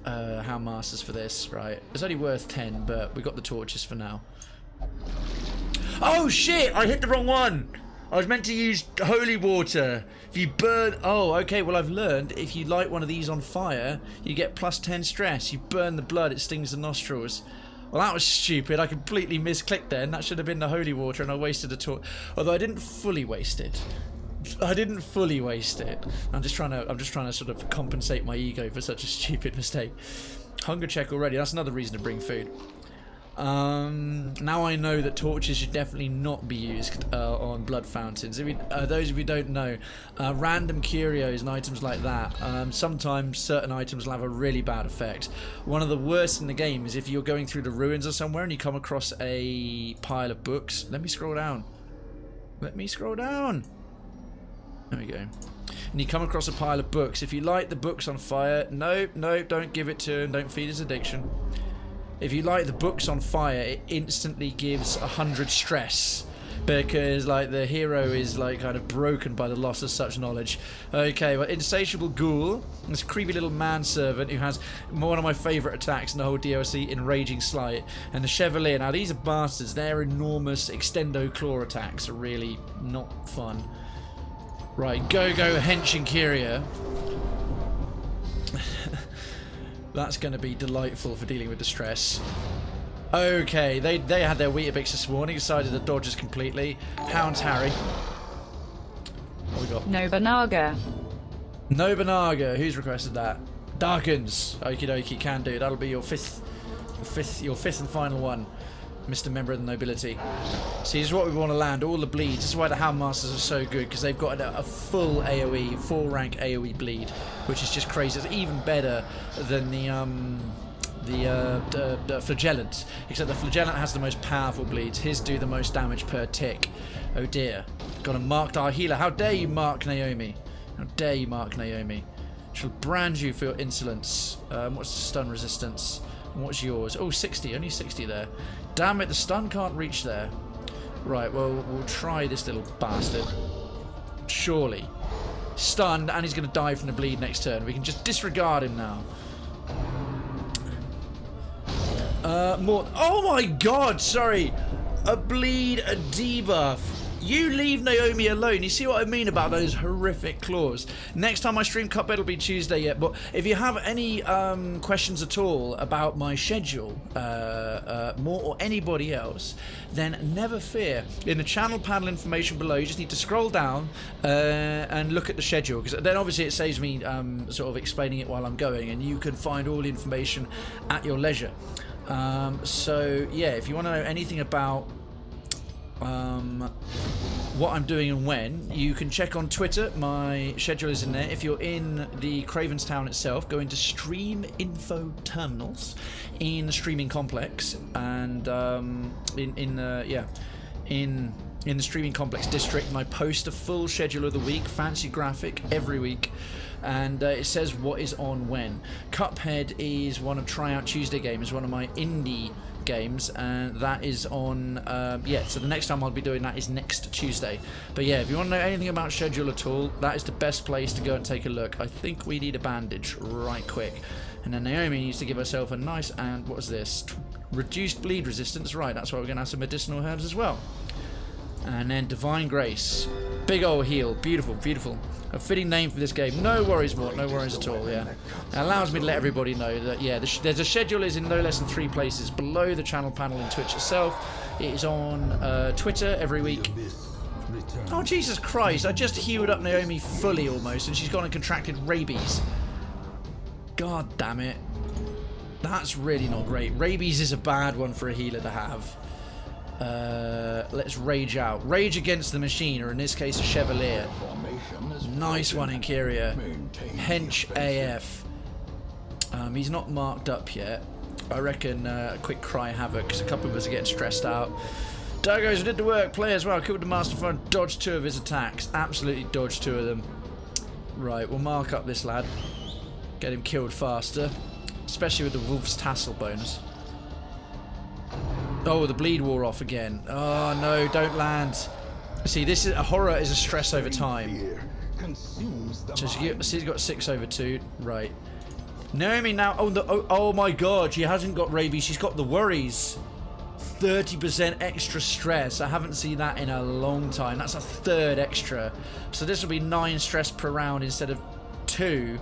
Hound Masters for this, right? It's only worth 10, but we got the torches for now. Oh shit! I hit the wrong one! I was meant to use holy water. If you burn... Oh, okay, well I've learned if you light one of these on fire, you get plus 10 stress. You burn the blood, it stings the nostrils. Well, that was stupid. I completely misclicked then. That should have been the holy water, and I wasted a torch. Although I didn't fully waste it. I didn't fully waste it. I'm just trying to sort of compensate my ego for such a stupid mistake. Hunger check already. That's another reason to bring food. Now I know that torches should definitely not be used on blood fountains. Those of you who don't know, random curios and items like that, sometimes certain items will have a really bad effect. One of the worst in the game is if you're going through the ruins or somewhere and you come across a pile of books. Let me scroll down. Let me scroll down. There we go. And you come across a pile of books. If you light the books on fire, no, don't give it to him. Don't feed his addiction. If you light the books on fire, it instantly gives 100 stress. Because, like, the hero is, like, kind of broken by the loss of such knowledge. Okay, well, Insatiable Ghoul, this creepy little manservant who has one of my favourite attacks in the whole DLC, Enraging Slight. And the Chevalier. Now, these are bastards. Their enormous extendo claw attacks are really not fun. Right, go Hench and Kyria. That's going to be delightful for dealing with the stress. Okay, they had their Weetabix this morning, decided to dodge us completely. Hounds Harry. What we got? Nobunaga. Nobunaga, who's requested that? Darkens. Okie dokie, can do. That'll be your fifth and final one, Mr. Member of the Nobility. See, this is what we want to land, all the bleeds. This is why the Hound Masters are so good, because they've got a full AoE, full rank AoE bleed, which is just crazy. It's even better than the Flagellant, except the Flagellant has the most powerful bleeds. His do the most damage per tick. Oh dear. Got to mark our healer. How dare you mark Naomi? How dare you mark Naomi? She'll brand you for your insolence. What's the stun resistance? And what's yours? Oh, 60. Only 60 there. Damn it, the stun can't reach there. Right, well, we'll try this little bastard. Surely. Stunned, and he's going to die from the bleed next turn. We can just disregard him now. More. Oh my god, sorry. A bleed, a debuff. You leave Naomi alone. You see what I mean about those horrific claws. Next time I stream Cuphead will be Tuesday yet, but if you have any questions at all about my schedule, more or anybody else, then never fear. In the channel panel information below, you just need to scroll down and look at the schedule, because then obviously it saves me sort of explaining it while I'm going, and you can find all the information at your leisure. So yeah, if you want to know anything about what I'm doing and when, you can check on Twitter. My schedule is in there. If you're in the Krayven's town itself, go into stream info terminals in the streaming complex, and in the streaming complex district, and I post a full schedule of the week, fancy graphic every week, and it says what is on when. Cuphead is one of Tryout Tuesday games, one of my indie games, and that is on so the next time I'll be doing that is next Tuesday. But yeah, if you want to know anything about schedule at all, that is the best place to go and take a look. I think we need a bandage right quick, and then Naomi needs to give herself a nice, and what is this, reduced bleed resistance, right? That's why we're gonna have some medicinal herbs as well. And then Divine Grace, big old heal, beautiful, beautiful. A fitting name for this game. No worries, Mort, no worries at all, yeah. It allows me to let everybody know that, yeah, there's a schedule is in no less than 3 places below the channel panel in Twitch itself. It is on Twitter every week. Oh, Jesus Christ, I just healed up Naomi fully almost, and she's gone and contracted rabies. God damn it. That's really not great. Rabies is a bad one for a healer to have. Let's rage out. Rage against the machine, or in this case a Chevalier. Nice one in Kyria. Hench AF. He's not marked up yet. I reckon a quick Cry Havoc, because a couple of us are getting stressed out. Doggos did the work. Play as well. Killed the Master Phone. Dodged 2 of his attacks. Absolutely dodged 2 of them. Right, we'll mark up this lad. Get him killed faster. Especially with the Wolf's Tassel bonus. Oh, the bleed wore off again. Oh no, don't land. See, this is a horror is a stress over time. So she's got 6 over 2. Right. Naomi now. Oh my god, she hasn't got rabies. She's got the worries. 30% extra stress. I haven't seen that in a long time. That's a third extra. So this will be 9 stress per round instead of 2.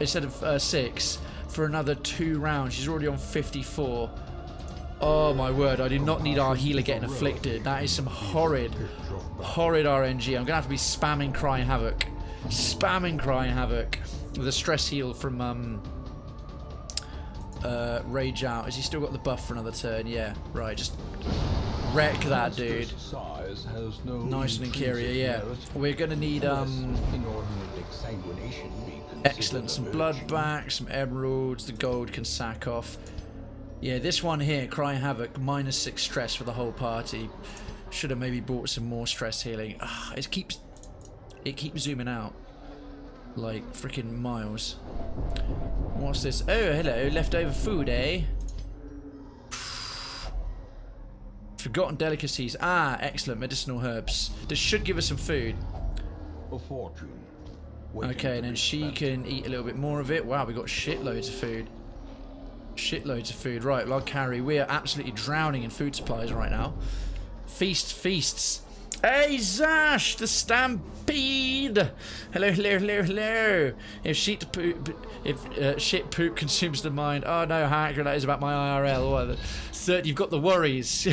Instead of 6 for another 2 rounds. She's already on 54. Oh my word, I do not need our healer getting afflicted. That is some horrid RNG. I'm going to have to be spamming Cry Havoc. Spamming Cry Havoc with a stress heal from Rage Out. Has he still got the buff for another turn? Yeah, right, just wreck that dude. Nice and Kyria, yeah. We're going to need excellent, some blood back, some emeralds, the gold can sack off. Yeah, this one here, Cry Havoc, -6 stress for the whole party. Should have maybe bought some more stress healing. It keeps zooming out like freaking miles. What's this? Oh, hello, leftover food, eh? Forgotten delicacies. Ah, excellent, medicinal herbs. This should give us some food. A fortune. Okay, and then she can eat a little bit more of it. Wow, we got shitloads of food. Shitloads of food. Right, well, I'll carry. We are absolutely drowning in food supplies right now. Feasts. Hey, Zash, the Stampede. Hello. If shit poop consumes the mind. Oh no, hacker, that is about my IRL. What, third, you've got the worries.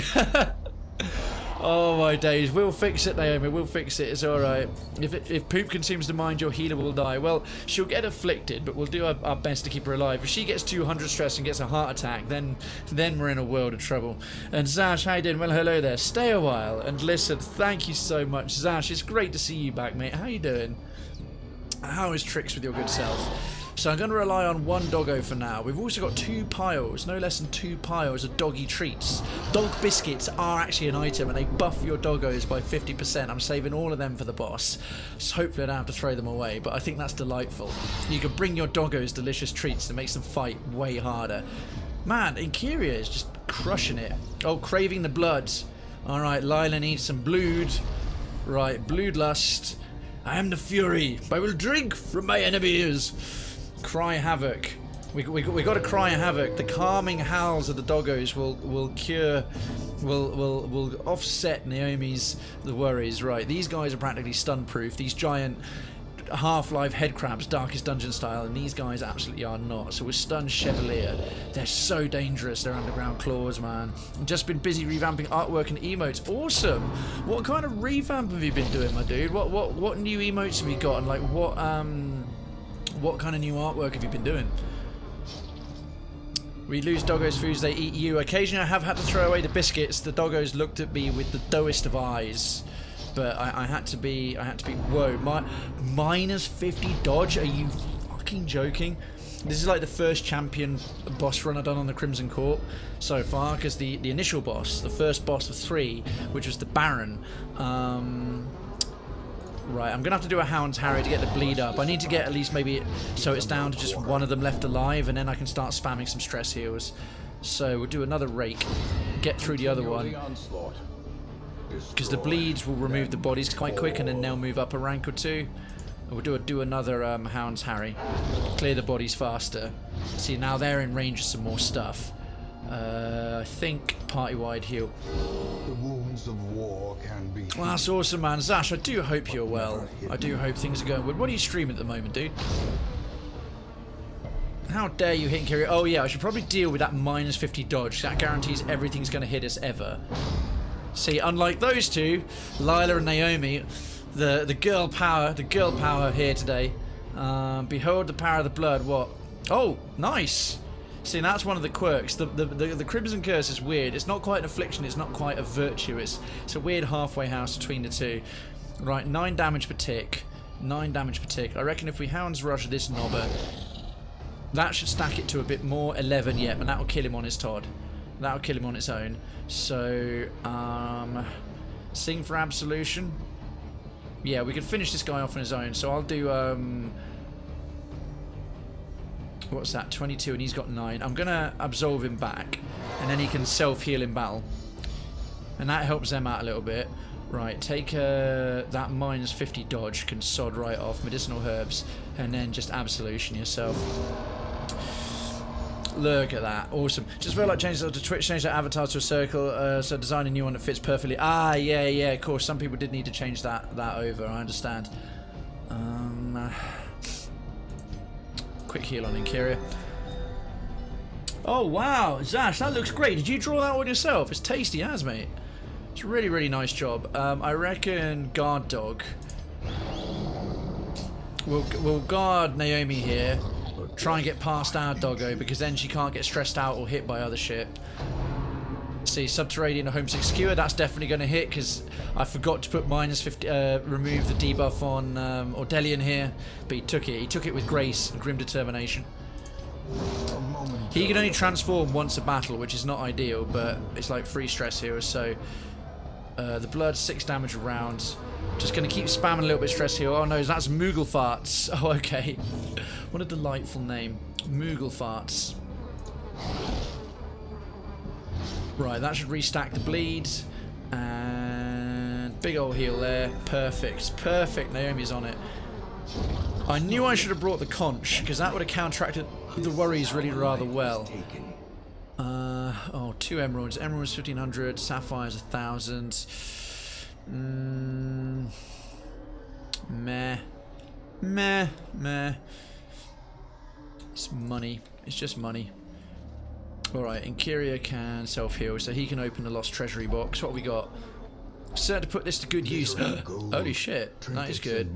Oh my days, we'll fix it, Naomi, we'll fix it, it's alright. If poop consumes the mind, your healer will die. Well, she'll get afflicted, but we'll do our best to keep her alive. If she gets 200 stress and gets a heart attack, then we're in a world of trouble. And Zash, how you doing? Well, hello there. Stay a while and listen. Thank you so much, Zash. It's great to see you back, mate. How you doing? How is Tricks with your good self? So I'm going to rely on 1 doggo for now. We've also got 2 piles, no less than 2 piles of doggy treats. Dog biscuits are actually an item and they buff your doggos by 50%. I'm saving all of them for the boss. So hopefully I don't have to throw them away, but I think that's delightful. You can bring your doggos delicious treats that makes them fight way harder. Man, Kyria is just crushing it. Oh, craving the blood. Alright, Lila needs some blood. Right, bloodlust. I am the fury. I will drink from my enemies. Cry Havoc. We got to Cry Havoc. The calming howls of the doggos will offset Naomi's worries. Right, these guys are practically stun proof. These giant Half-Life head crabs, Darkest Dungeon style, and these guys absolutely are not. So we're stun Chevalier. They're so dangerous, their underground claws, man. I've just been busy revamping artwork and emotes. Awesome. What kind of revamp have you been doing, my dude? What new emotes have you got, and like what kind of new artwork have you been doing? We lose doggos' foods, they eat you. Occasionally I have had to throw away the biscuits. The doggos looked at me with the doest of eyes. But I had to be, whoa, minus 50 dodge? Are you fucking joking? This is like the first champion boss run I've done on the Crimson Court so far, because the initial boss, the first boss of 3, which was the Baron, right, I'm going to have to do a Hound's Harry to get the bleed up. I need to get at least maybe so it's down to just 1 of them left alive, and then I can start spamming some stress heals. So we'll do another rake, get through the other one, because the bleeds will remove the bodies quite quick, and then they'll move up a rank or 2. And we'll do another Hound's Harry, clear the bodies faster. See, now they're in range of some more stuff. I think party-wide heal. The wounds of war can be. Well, that's awesome, man. Zash, I do hope you're well. I do hope things are going well. What are you streaming at the moment, dude? How dare you hit Kyria? Oh yeah, I should probably deal with that minus 50 dodge. That guarantees everything's going to hit us ever. See, unlike those two, Lila and Naomi, the girl power here today. Behold the power of the blood. What? Oh, nice. See, that's one of the quirks. The Crimson Curse is weird. It's not quite an affliction. It's not quite a virtue. It's a weird halfway house between the two. Right, 9 damage per tick. 9 damage per tick. I reckon if we Hound's Rush this knobber, that should stack it to a bit more. 11 yet, but that'll kill him on his Todd. That'll kill him on its own. So, Sing for Absolution. Yeah, we could finish this guy off on his own. So I'll do, what's that? 22, and he's got 9. I'm going to absolve him back, and then he can self-heal in battle. And that helps them out a little bit. Right, take that minus 50 dodge, can sod right off, medicinal herbs, and then just absolution yourself. Look at that, awesome. Just feel like changing it to Twitch, change that avatar to a circle, so design a new one that fits perfectly. Ah, yeah, of course, some people did need to change that over, I understand. Quick heal on Incuria. Oh wow, Zash, that looks great. Did you draw that one yourself? It's tasty as, mate. It's a really, really nice job. I reckon guard dog. We'll guard Naomi here. Try and get past our doggo, because then she can't get stressed out or hit by other shit. See, Subterranean or Homesick Skewer, that's definitely going to hit, because I forgot to put minus 50, remove the debuff on Ordelian here, but he took it. He took it with grace and grim determination. He can only transform once a battle, which is not ideal, but it's like free stress here, so the blood, 6 damage a round. Just going to keep spamming a little bit stress here. Oh no, that's Moogle Farts. Oh, okay. What a delightful name. Moogle Farts. Right, that should restack the bleed. And big old heal there. Perfect. Perfect. Naomi's on it. I knew I should have brought the conch, because that would have counteracted the worries really rather well. Oh, 2 emeralds. Emeralds 1500, sapphires 1000. Meh. It's money. It's just money. Alright, Incuria can self-heal, so he can open the Lost Treasury box. What have we got? Certain to put this to good use. Holy shit, that is good.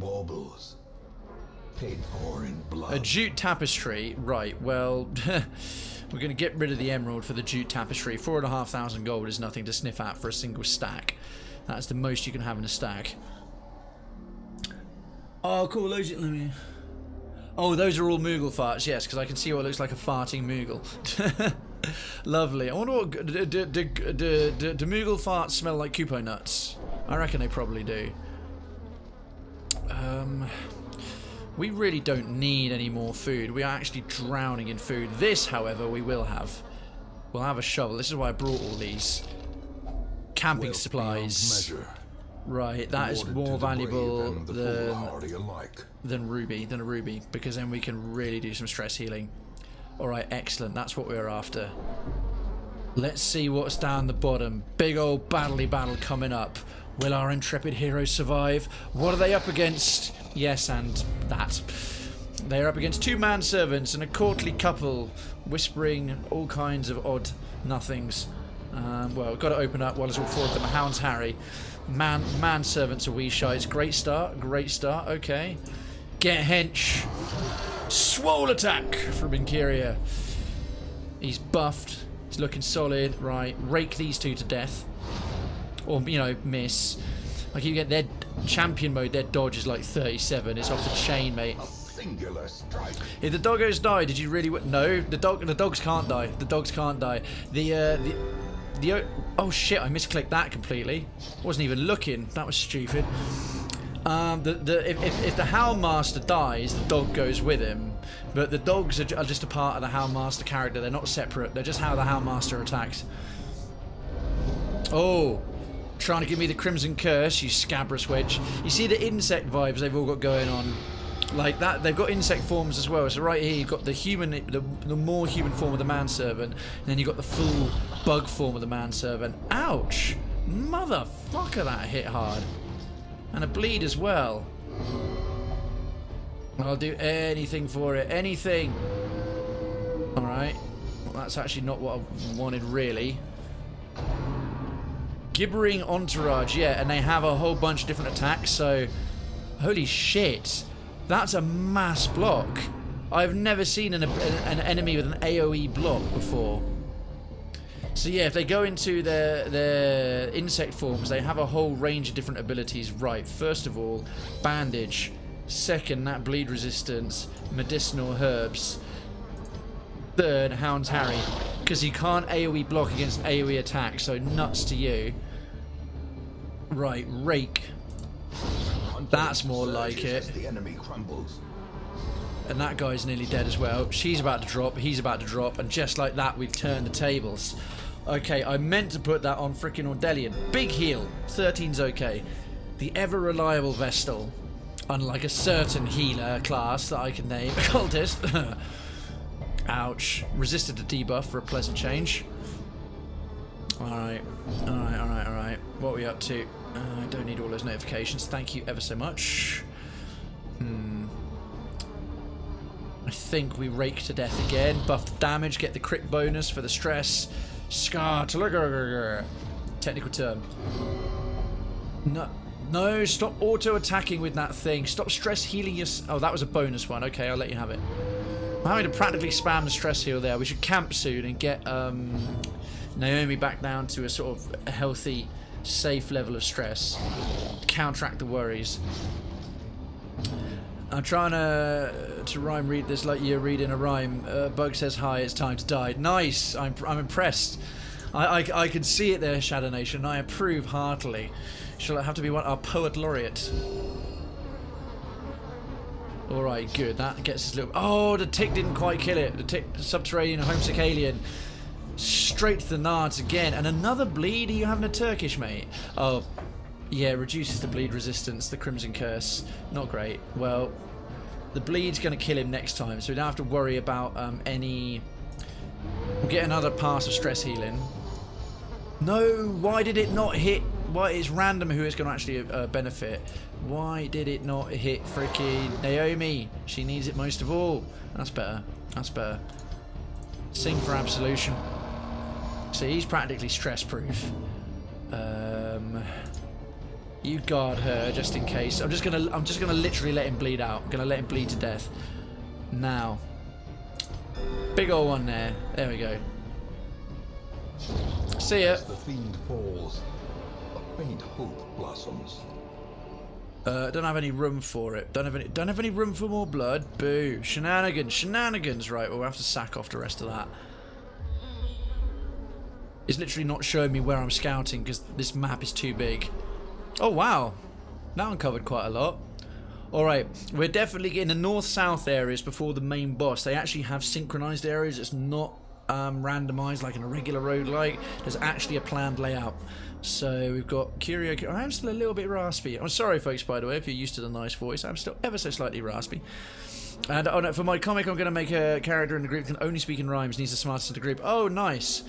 Paid for in blood. A jute tapestry. Right, well, we're going to get rid of the emerald for the jute tapestry. 4,500 gold is nothing to sniff at for a single stack. That's the most you can have in a stack. Oh, cool. Let me... Oh, those are all Moogle farts, yes, because I can see what looks like a farting Moogle. Lovely. I wonder what... Do Moogle farts smell like Kupo nuts? I reckon they probably do. We really don't need any more food. We are actually drowning in food. This, however, we will have. We'll have a shovel. This is why I brought all these. Camping supplies. Right, that is more valuable than a ruby, because then we can really do some stress healing. Alright, excellent, that's what we're after. Let's see what's down the bottom. Big old battle coming up. Will our intrepid heroes survive? What are they up against? Yes, and that. They are up against 2 manservants and a courtly couple, whispering all kinds of odd nothings. Well, we've got to open up while there's all 4 of them. A Hound's Harry. Manservants are wee shites. Great start, okay. Get hench. Swole attack from Incuria. He's buffed. He's looking solid. Right, rake these 2 to death. Or, you know, miss. Like, you get their champion mode, their dodge is like 37. It's off the chain, mate. Singular strike. If the doggos die, did you really... No, the dogs can't die. The dogs can't die. Oh shit, I misclicked that completely. Wasn't even looking. That was stupid. If the Houndmaster dies, the dog goes with him. But the dogs are just a part of the Houndmaster character. They're not separate. They're just how the Houndmaster attacks. Oh, trying to give me the Crimson Curse, you scabrous witch. You see the insect vibes they've all got going on. Like that, they've got insect forms as well. So right here you've got the human, the more human form of the manservant, and then you've got the full bug form of the manservant. Ouch! Motherfucker, that hit hard. And a bleed as well. I'll do anything for it. Anything! Alright. Well, that's actually not what I wanted, really. Gibbering Entourage, yeah, and they have a whole bunch of different attacks, so... Holy shit! That's a mass block. I've never seen an enemy with an AoE block before. So yeah, if they go into their insect forms, they have a whole range of different abilities. Right, first of all, bandage. Second, that bleed resistance, medicinal herbs. Third, Hound's Harry, because you can't AoE block against an AoE attack, so nuts to you. Right, Rake. That's more like it. The enemy crumbles. And that guy's nearly dead as well. She's about to drop, he's about to drop, and just like that, we've turned the tables. Okay, I meant to put that on frickin' Ordelian. Big heal. 13's okay. The ever-reliable Vestal. Unlike a certain healer class that I can name. Cultist. Ouch. Resisted a debuff for a pleasant change. Alright. Alright. What are we up to? I don't need all those notifications. Thank you ever so much. I think we rake to death again. Buff the damage, get the crit bonus for the stress. Scar to technical term. No, stop auto-attacking with that thing. Stop stress healing your... Oh, that was a bonus one. Okay, I'll let you have it. I'm having to practically spam the stress heal there. We should camp soon and get Naomi back down to a sort of healthy, safe level of stress. Counteract the worries. I'm trying to rhyme read this like you're reading a rhyme. Bug says hi, it's time to die. Nice! I'm impressed. I can see it there, Shadow Nation. I approve heartily. Shall it have to be our poet laureate? Alright, good. That gets us a little... Oh, the tick didn't quite kill it. The tick, subterranean, homesick alien. Straight to the nards again. And another bleed? Are you having a Turkish, mate? Oh, yeah, reduces the bleed resistance. The Crimson Curse. Not great. Well, the bleed's going to kill him next time, so we don't have to worry about any... We'll get another pass of stress healing. No, why did it not hit? Why, it's random who it's going to actually benefit. Why did it not hit freaking Naomi? She needs it most of all. That's better. That's better. Sing for Absolution. See, he's practically stress-proof. You guard her just in case. I'm just gonna literally let him bleed out. I'm gonna let him bleed to death. Now. Big ol' one there. There we go. See ya. As the fiend falls, a faint hope blossoms. Don't have any room for it. Don't have any room for more blood. Boo. Shenanigans. Right, we'll have to sack off the rest of that. It's literally not showing me where I'm scouting because this map is too big. Oh wow, that uncovered quite a lot. Alright, we're definitely in the north-south areas before the main boss. They actually have synchronized areas. It's not randomized like in a regular roguelike. There's actually a planned layout. So we've got Curio. I'm still a little bit raspy. I'm sorry folks, by the way, if you're used to the nice voice. I'm still ever so slightly raspy. And oh no, for my comic I'm going to make a character in the group that can only speak in rhymes, needs the smartest in the group. Oh nice.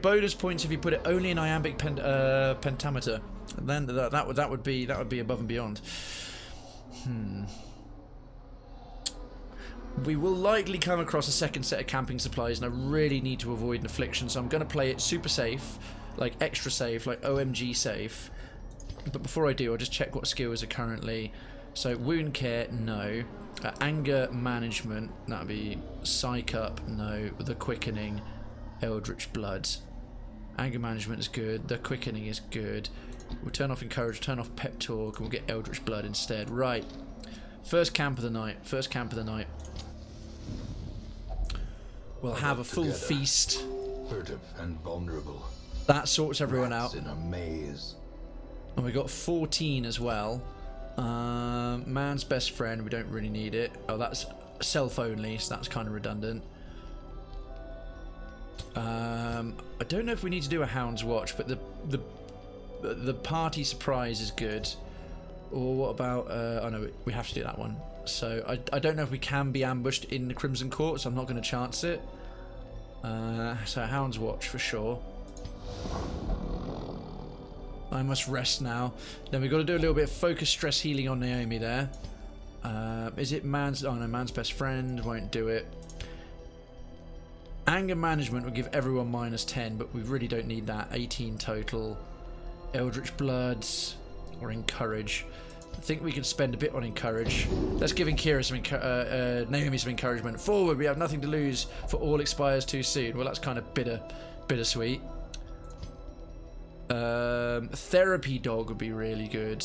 Bonus points if you put it only in iambic pentameter. Then that would be above and beyond. We will likely come across a second set of camping supplies, and I really need to avoid an affliction, so I'm going to play it super safe, like extra safe, like OMG safe. But before I do, I'll just check what skills are currently. So wound care, no. Anger management, that would be psych up, no. The quickening, eldritch blood. Anger management is good. The quickening is good. We'll turn off encourage, turn off pep talk, and we'll get eldritch blood instead. Right. First camp of the night. First camp of the night. We'll have a full feast. Furtive and vulnerable. That sorts everyone out. In a maze. And we got 14 as well. Man's best friend, we don't really need it. Oh, that's self only, so that's kind of redundant. I don't know if we need to do a Hound's Watch, but the party surprise is good. Or what about oh no, we have to do that one. So I don't know if we can be ambushed in the Crimson Court, so I'm not going to chance it. So Hound's Watch for sure. I must rest now. Then we've got to do a little bit of focus stress healing on Naomi there. Is it man's... Oh no, man's best friend. Won't do it. Anger management will give everyone -10, but we really don't need that. 18 total. Eldritch Bloods or Encourage. I think we can spend a bit on encourage. Let's give Kira some Naomi some encouragement. Forward, we have nothing to lose, for all expires too soon. Well, that's kind of bittersweet. Therapy dog would be really good.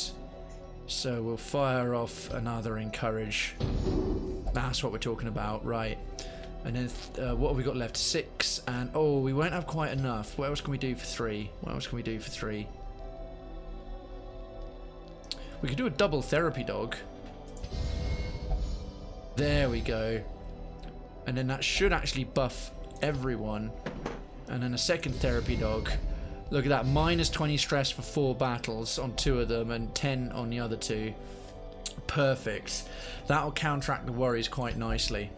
So we'll fire off another encourage. That's what we're talking about, right? And then what have we got left? 6, and oh, we won't have quite enough. What else can we do for 3? What else can we do for 3? We could do a double therapy dog. There we go. And then that should actually buff everyone. And then a second therapy dog. Look at that, minus 20 stress for 4 battles on 2 of them and 10 on the other 2. Perfect. That'll counteract the worries quite nicely.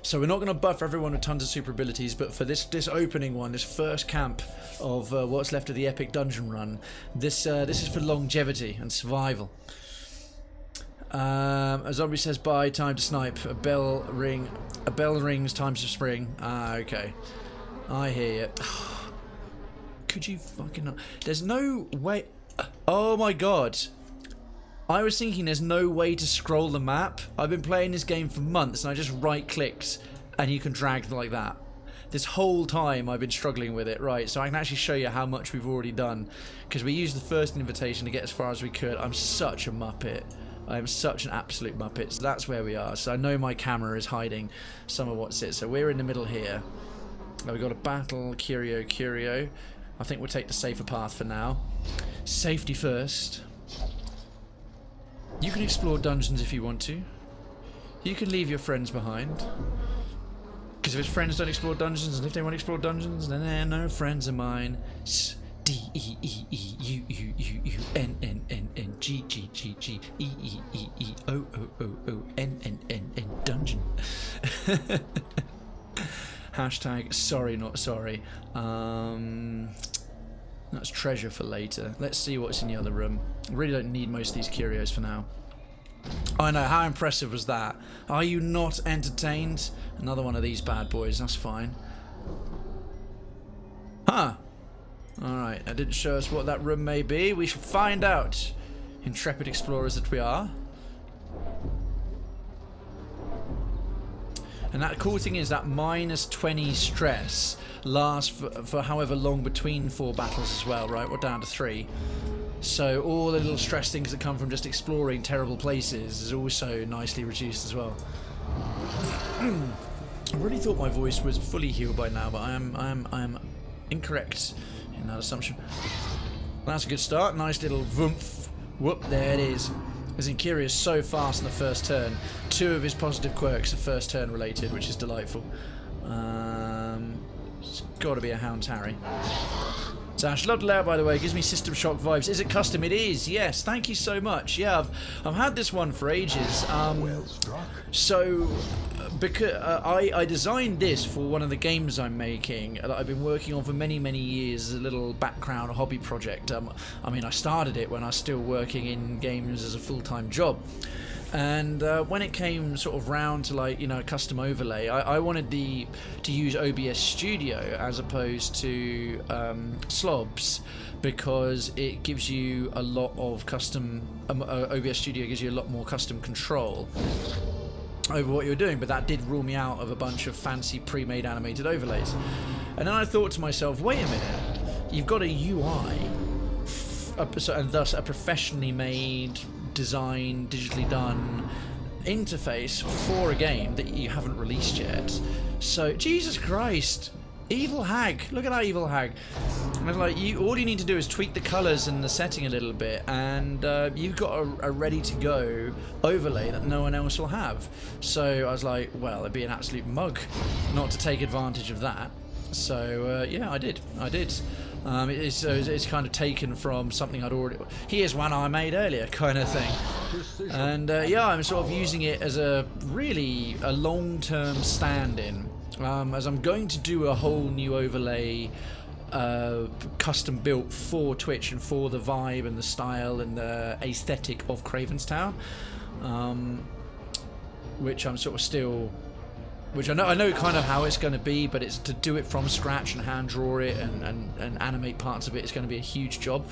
So we're not going to buff everyone with tons of super abilities, but for this opening one, this first camp of what's left of the epic dungeon run, this is for longevity and survival. A zombie says bye, time to snipe. A bell rings, time to spring. Ah, okay. I hear you. Could you fucking not? There's no way. Oh my god. I was thinking there's no way to scroll the map. I've been playing this game for months and I just right clicked and you can drag like that. This whole time I've been struggling with it. Right, so I can actually show you how much we've already done, because we used the first invitation to get as far as we could. I'm such a muppet. I am such an absolute muppet. So that's where we are. So I know my camera is hiding some of what's it. So we're in the middle here. We've got a battle, Curio. I think we'll take the safer path for now. Safety first. You can explore dungeons if you want to. You can leave your friends behind. Because if his friends don't explore dungeons, and if they want to explore dungeons, then they're no friends of mine. D-E-E-E-U-U-U-N-N-N-N-G-G-G-E-E-E-O-O-O-O-N-N-N-N dungeon. Hashtag sorry not sorry. That's treasure for later. Let's see what's in the other room. I really don't need most of these curios for now. I know, how impressive was that? Are you not entertained? Another one of these bad boys, that's fine. Huh. Alright, that didn't show us what that room may be. We shall find out, intrepid explorers that we are. And that cool thing is that minus 20 stress lasts for however long between 4 battles as well, right? We're down to 3. So all the little stress things that come from just exploring terrible places is also nicely reduced as well. I really thought my voice was fully healed by now, but I am incorrect in that assumption. That's a good start. Nice little whoomp. Whoop, there it is. Zinkiri is so fast in the first turn. 2 of his positive quirks are first turn related, which is delightful. It's got to be a Hound's Harry. Sash, loved the layout, by the way. It gives me System Shock vibes. Is it custom? It is. Yes. Thank you so much. Yeah, I've had this one for ages. Well struck. So, because I designed this for one of the games I'm making that I've been working on for many years as a little background hobby project. I mean, I started it when I was still working in games as a full-time job. And when it came sort of round to, like, you know, custom overlay, I wanted to use OBS Studio as opposed to Slobs, because it gives you a lot of custom. OBS Studio gives you a lot more custom control over what you're doing, but that did rule me out of a bunch of fancy pre-made animated overlays. And then I thought to myself, wait a minute, you've got a UI and thus a professionally made, designed, digitally done interface for a game that you haven't released yet. So, Jesus Christ, evil hag, look at that evil hag. And I was like, all you need to do is tweak the colours and the setting a little bit, and you've got a ready to go overlay that no one else will have. So I was like, well, it'd be an absolute mug not to take advantage of that. So yeah, I did. It's kind of taken from something I'd already. Here's one I made earlier, kind of thing. And yeah, I'm sort of using it as a long-term stand-in. As I'm going to do a whole new overlay, custom built for Twitch and for the vibe and the style and the aesthetic of Krayven's Town, which I'm sort of still which I know kind of how it's going to be, but it's to do it from scratch and hand draw it and animate parts of it is going to be a huge job.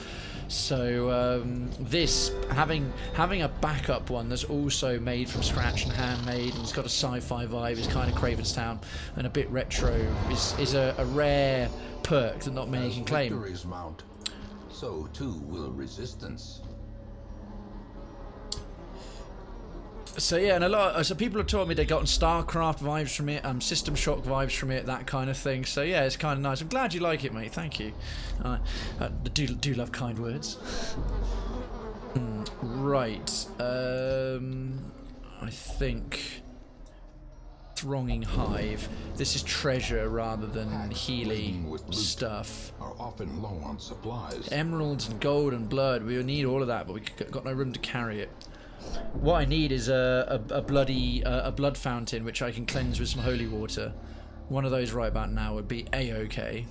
So this having a backup one that's also made from scratch and handmade and it's got a sci-fi vibe, is kind of Krayven's Town and a bit retro, is a rare perk that not many can claim. Victories mount, so too will resistance. So yeah, and so people have told me they got StarCraft vibes from it, System Shock vibes from it, that kind of thing. So yeah, it's kind of nice. I'm glad you like it, mate. Thank you. I do love kind words. Right. I think Thronging Hive. This is treasure rather than Healy stuff. Are often low on supplies. Emeralds and gold and blood. We need all of that, but we got no room to carry it. What I need is a blood fountain which I can cleanse with some holy water. One of those right about now would be a-okay.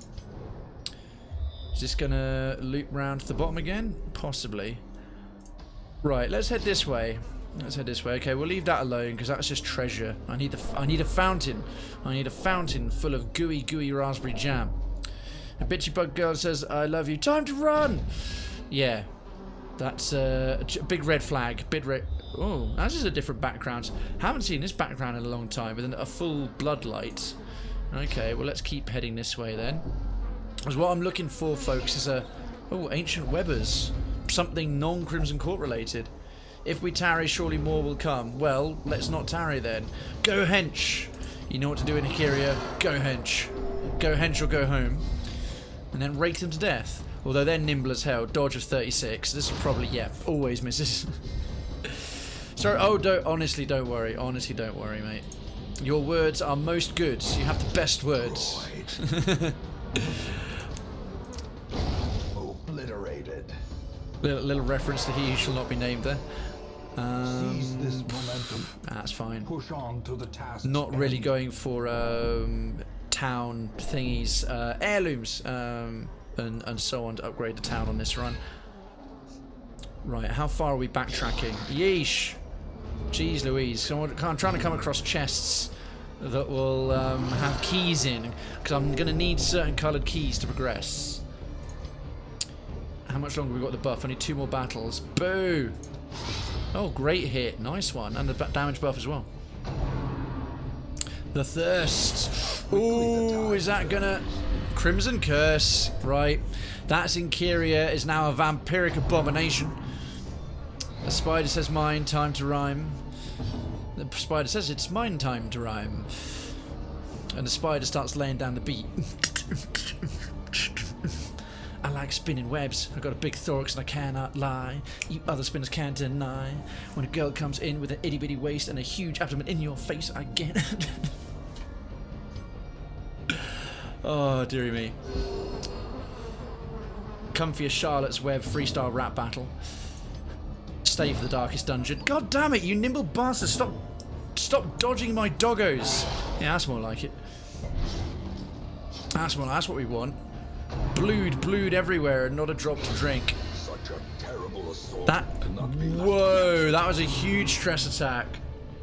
Is this gonna loop round to the bottom again? Possibly. Right, let's head this way. Okay, we'll leave that alone because that's just treasure. I need a fountain. I need a fountain full of gooey raspberry jam. A bitchy bug girl says, "I love you. Time to run." Yeah. That's a big red flag. Oh, that's just a different background. Haven't seen this background in a long time with a full bloodlight. Okay, well let's keep heading this way then. Because what I'm looking for, folks, is ancient webbers. Something non-Crimson Court related. If we tarry, surely more will come. Well, let's not tarry then. Go hench. You know what to do in Hysteria. Go hench. Go hench or go home. And then rake them to death. Although they're nimble as hell. Dodge of 36. This is probably, yeah, always misses. Sorry, honestly, don't worry. Honestly, don't worry, mate. Your words are most good. You have the best words. Obliterated. Little reference to he who shall not be named there. Seize this momentum. That's fine. Push on to the task. Not really going for town thingies. Heirlooms. And so on to upgrade the town on this run. Right, how far are we backtracking? Yeesh! Jeez Louise. So I'm trying to come across chests that will have keys in, because I'm going to need certain coloured keys to progress. How much longer have we got the buff? Only 2 more battles. Boo! Oh, great hit. Nice one. And the damage buff as well. The Thirst. Ooh, is that gonna... Crimson Curse, right. That's Inkyria is now a vampiric abomination. The spider says mine, time to rhyme. The spider says it's mine time to rhyme. And the spider starts laying down the beat. I like spinning webs. I've got a big thorax and I cannot lie. You other spinners can't deny. When a girl comes in with an itty bitty waist and a huge abdomen in your face, I get it. Oh, dearie me. Come for your Charlotte's Web freestyle rap battle. Stay for the darkest dungeon. God damn it, you nimble bastard. Stop dodging my doggos. Yeah, that's more like it. That's what we want. Blood everywhere and not a drop to drink. Such a terrible assault. Whoa, that was a huge stress attack.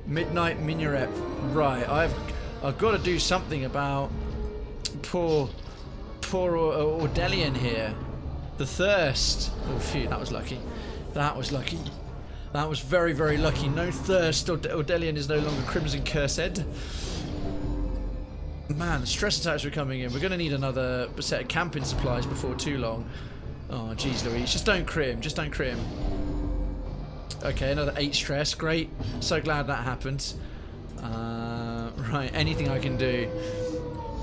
Midnight Minaret. Right, I've got to do something about poor Ordelian here. The Thirst. Oh phew, that was lucky. That was lucky. That was very, very lucky. No Thirst. Ordelian is no longer Crimson Cursed. Man, the stress attacks are coming in. We're going to need another set of camping supplies before too long. Oh, jeez Louise. Just don't crit him. Just don't crit him. Okay, another 8 stress. Great. So glad that happened. Right, anything I can do.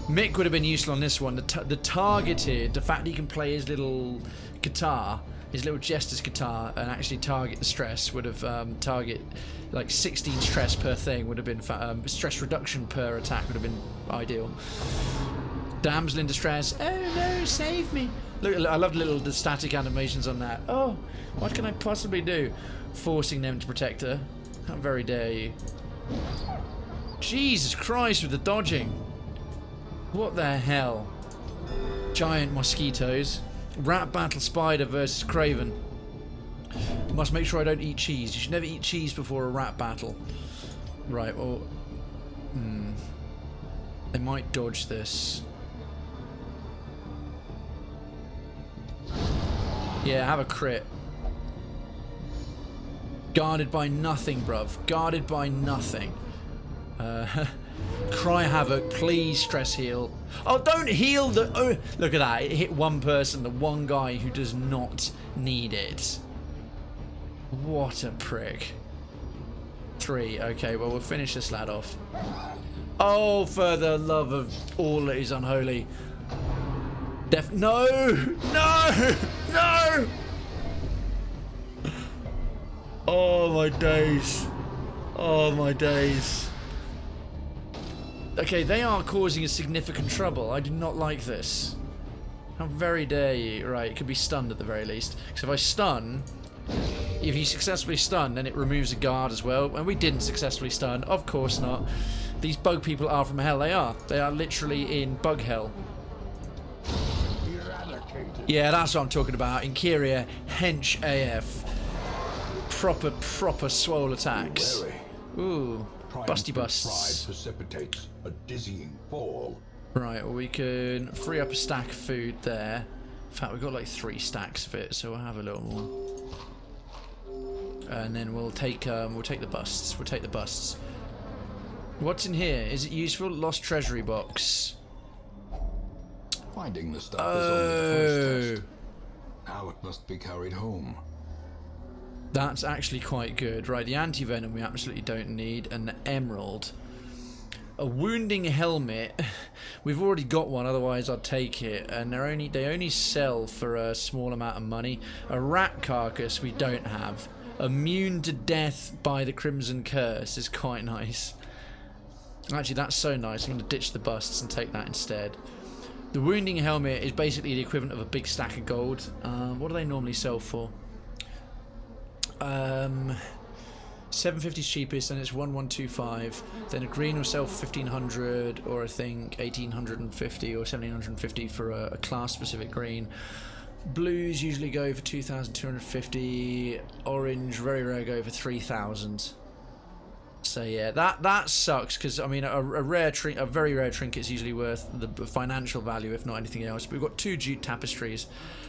Mick would have been useful on this one. The targeted, the fact that he can play his little guitar, his little jester's guitar, and actually target the stress would have target like 16 stress per thing would have been stress reduction per attack would have been ideal. Damsel in distress. Oh no, save me! Look, I love the static animations on that. Oh, what can I possibly do? Forcing them to protect her. How very dare you? Jesus Christ with the dodging. What the hell? Giant mosquitoes. Rat battle spider versus Krayven. Must make sure I don't eat cheese. You should never eat cheese before a rat battle. Right, well... They might dodge this. Yeah, have a crit. Guarded by nothing, bruv. Guarded by nothing. Cry Havoc, please stress heal. Oh, don't heal the... Oh, look at that. It hit one person, the one guy who does not need it. What a prick. 3. Okay, well, we'll finish this lad off. Oh, for the love of all that is unholy. No! No! No! Oh, my days. Oh, my days. Okay, they are causing a significant trouble. I do not like this. How very dare you. Right, it could be stunned at the very least. Because if I stun... If you successfully stun, then it removes a guard as well. And we didn't successfully stun. Of course not. These bug people are from hell. They are. They are literally in bug hell. Yeah, that's what I'm talking about. Interior hench AF. Proper swole attacks. Ooh. Busty busts. Precipitates a dizzying fall. Right, well, we can free up a stack of food there. In fact, we've got like 3 stacks of it, so we'll have a little more. And then we'll take the busts. We'll take the busts. What's in here? Is it useful? Lost treasury box. Finding the stuff is only the first test. Now it must be carried home. That's actually quite good. Right, the anti-venom we absolutely don't need, and the emerald. A wounding helmet. We've already got one, otherwise I'd take it. And they only sell for a small amount of money. A rat carcass we don't have. Immune to death by the Crimson Curse is quite nice. Actually, that's so nice. I'm going to ditch the busts and take that instead. The wounding helmet is basically the equivalent of a big stack of gold. What do they normally sell for? 750 is cheapest, and it's 1125. Then a green will sell for 1500, or I think 1850 or 1750 for a class-specific green. Blues usually go for 2250. Orange, very rare, go for 3000. So yeah, that sucks, because I mean a very rare trinket is usually worth the financial value, if not anything else. But we've got 2 jute tapestries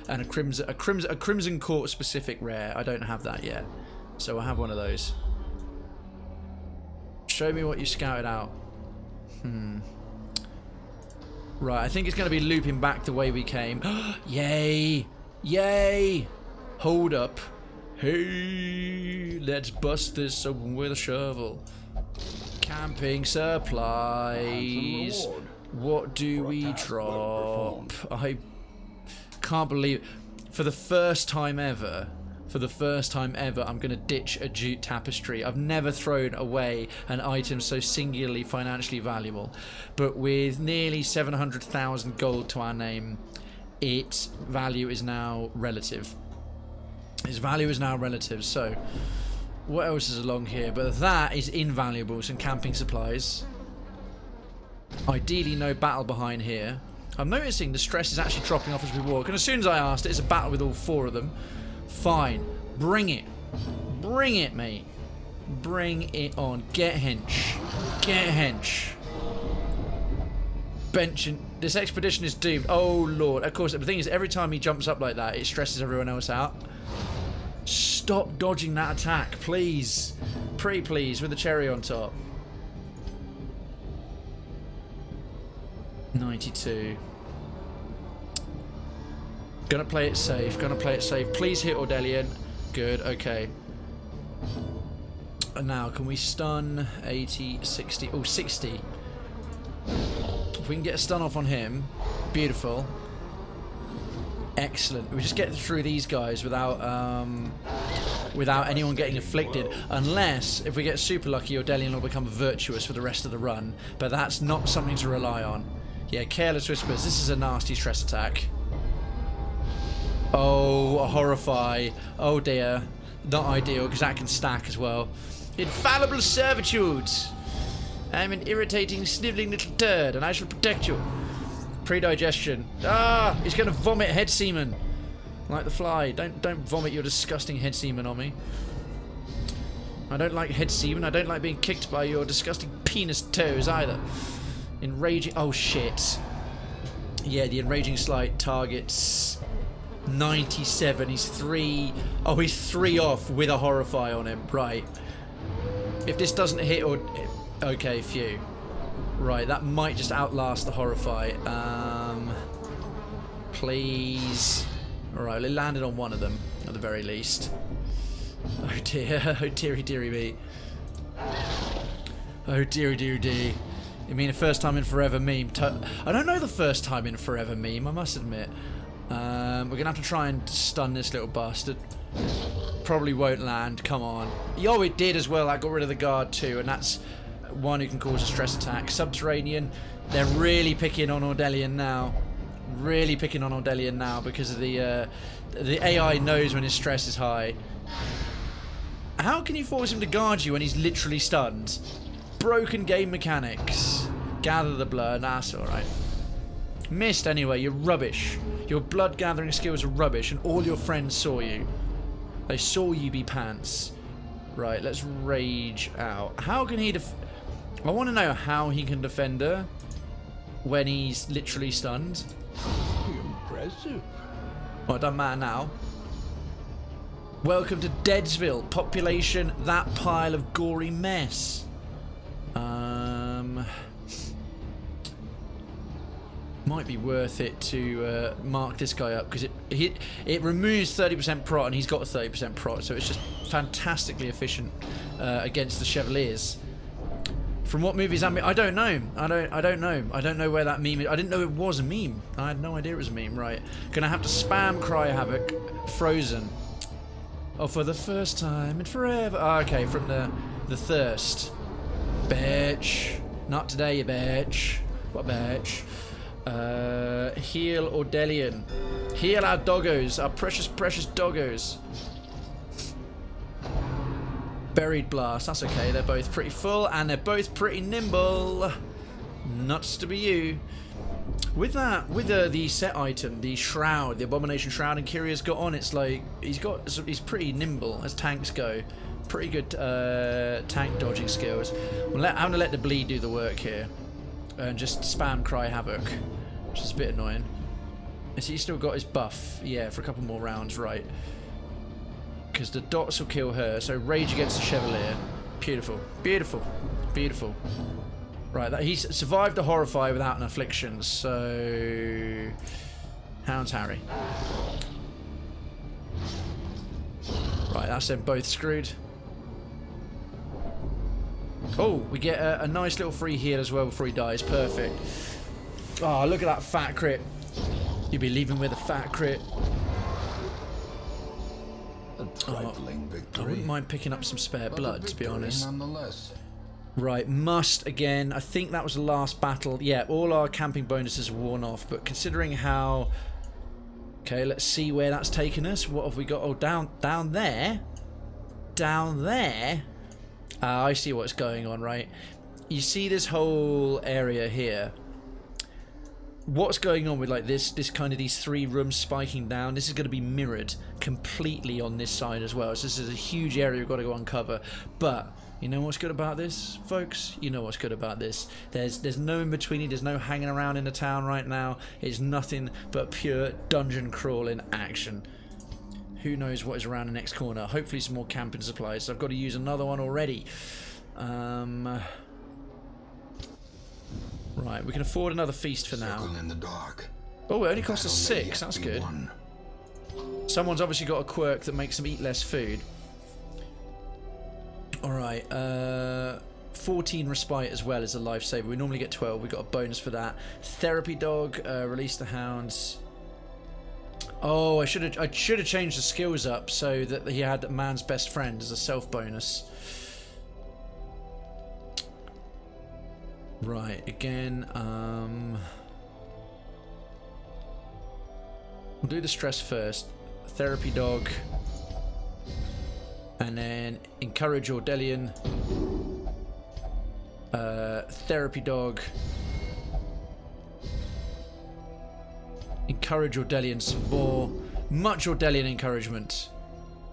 and a crimson court specific rare. I don't have that yet, so I'll have one of those. Show me what you scouted out. Right, I think it's going to be looping back the way we came. Yay! Yay! Hold up. Hey, let's bust this open with a shovel. Camping supplies. What do we drop? I can't believe it. For the first time ever, I'm going to ditch a jute tapestry. I've never thrown away an item so singularly financially valuable. But with nearly 700,000 gold to our name, its value is now relative. Its value is now relative, so what else is along here? But that is invaluable. Some camping supplies. Ideally no battle behind here. I'm noticing the stress is actually dropping off as we walk, and as soon as I asked, it's a battle with all 4 of them. Fine. Bring it. Bring it, mate. Bring it on. Get hench. Get hench. Bench. This expedition is doomed. Oh, Lord. Of course, the thing is, every time he jumps up like that, it stresses everyone else out. Stop dodging that attack, please. Pretty please, with the cherry on top. 92. Gonna play it safe. Gonna play it safe. Please hit Ordelian. Good, okay. And now, can we stun 80, 60? Oh, 60. If we can get a stun off on him, beautiful. Excellent. We just get through these guys without anyone getting afflicted, unless if we get super lucky, Ordelian will become virtuous for the rest of the run. But that's not something to rely on. Yeah, Careless Whispers. This is a nasty stress attack. Oh, a horrify. Oh dear. Not ideal, because that can stack as well. Infallible Servitude. I'm an irritating, snivelling little turd, and I shall protect you. Predigestion. Ah, he's going to vomit head semen. Like the fly. Don't vomit your disgusting head semen on me. I don't like head semen. I don't like being kicked by your disgusting penis toes either. Enraging. Oh shit. Yeah, the enraging slight targets 97. He's 3. Oh, he's 3 off with a horrify on him. Right. If this doesn't hit or... Okay, phew. Right, that might just outlast the horrify. Please. Alright, it landed on one of them, at the very least. Oh dear. Oh dearie dearie me. Oh dearie dearie dee. You mean a first time in forever meme? I don't know the first time in forever meme, I must admit. We're going to have to try and stun this little bastard. Probably won't land, come on. Yo, it did as well, I got rid of the guard too, and that's one who can cause a stress attack. Subterranean, they're really picking on Ordelian now. Really picking on Ordelian now because of the AI knows when his stress is high. How can you force him to guard you when he's literally stunned? Broken game mechanics. Gather the blood, that's alright. Missed anyway, you're rubbish. Your blood gathering skills are rubbish and all your friends saw you. They saw you be pants. Right, let's rage out. How can he I want to know how he can defend her when he's literally stunned. Impressive. Well, it doesn't matter now. Welcome to Deadsville. Population, that pile of gory mess. Might be worth it to mark this guy up because it removes 30% prot and he's got a 30% prot, so it's just fantastically efficient against the Chevaliers. From what movies I don't know. I don't know. I don't know where that meme is. I didn't know it was a meme. I had no idea it was a meme. Right. Gonna have to spam Cry Havoc. Frozen. Oh, for the first time in forever. Oh, okay, from the thirst. Bitch. Not today, you bitch. What bitch? Heal Ordelian. Heal our doggos. Our precious, precious doggos. Buried Blast, that's okay, they're both pretty full and they're both pretty nimble. Nuts to be you. With that, with the set item, the Shroud, the Abomination Shroud, and Kyrie's got on, it's like, he's pretty nimble as tanks go. Pretty good tank dodging skills. I'm going to let the bleed do the work here. And just spam Cry Havoc, which is a bit annoying. Has he still got his buff? Yeah, for a couple more rounds, right. Because the dots will kill her, so rage against the Chevalier. Beautiful, beautiful, beautiful. Right, he's survived the horrify without an affliction, so Hound's Harry. Right, that's them both screwed. Oh, we get a nice little free heal as well before he dies. Perfect. Oh, look at that fat crit. You'll be leaving with a fat crit. Trifling victory. I wouldn't mind picking up some spare blood, to be honest. Nonetheless. Right, must again. I think that was the last battle. Yeah, all our camping bonuses are worn off, but considering how... Okay, let's see where that's taken us. What have we got? Oh, down there? Down there? I see what's going on, right? You see this whole area here? What's going on with like this kind of these 3 rooms spiking down? This is going to be mirrored completely on this side as well. So this is a huge area we've got to go uncover. But you know what's good about this, folks? You know what's good about this. There's no in-between. There's no hanging around in the town right now. It's nothing but pure dungeon crawling action. Who knows what is around the next corner? Hopefully some more camping supplies. So I've got to use another one already. Right, we can afford another feast for now. In the dark. Oh, it only costs us 6. That's good. Someone's obviously got a quirk that makes them eat less food. Alright, 14 respite as well as a lifesaver. We normally get 12. We got a bonus for that. Therapy dog, release the hounds. Oh, I should have changed the skills up so that he had man's best friend as a self bonus. Right, again, we'll do the stress first. Therapy dog. And then encourage Ordelian. Therapy dog. Encourage Ordelian some more. Much Ordelian encouragement.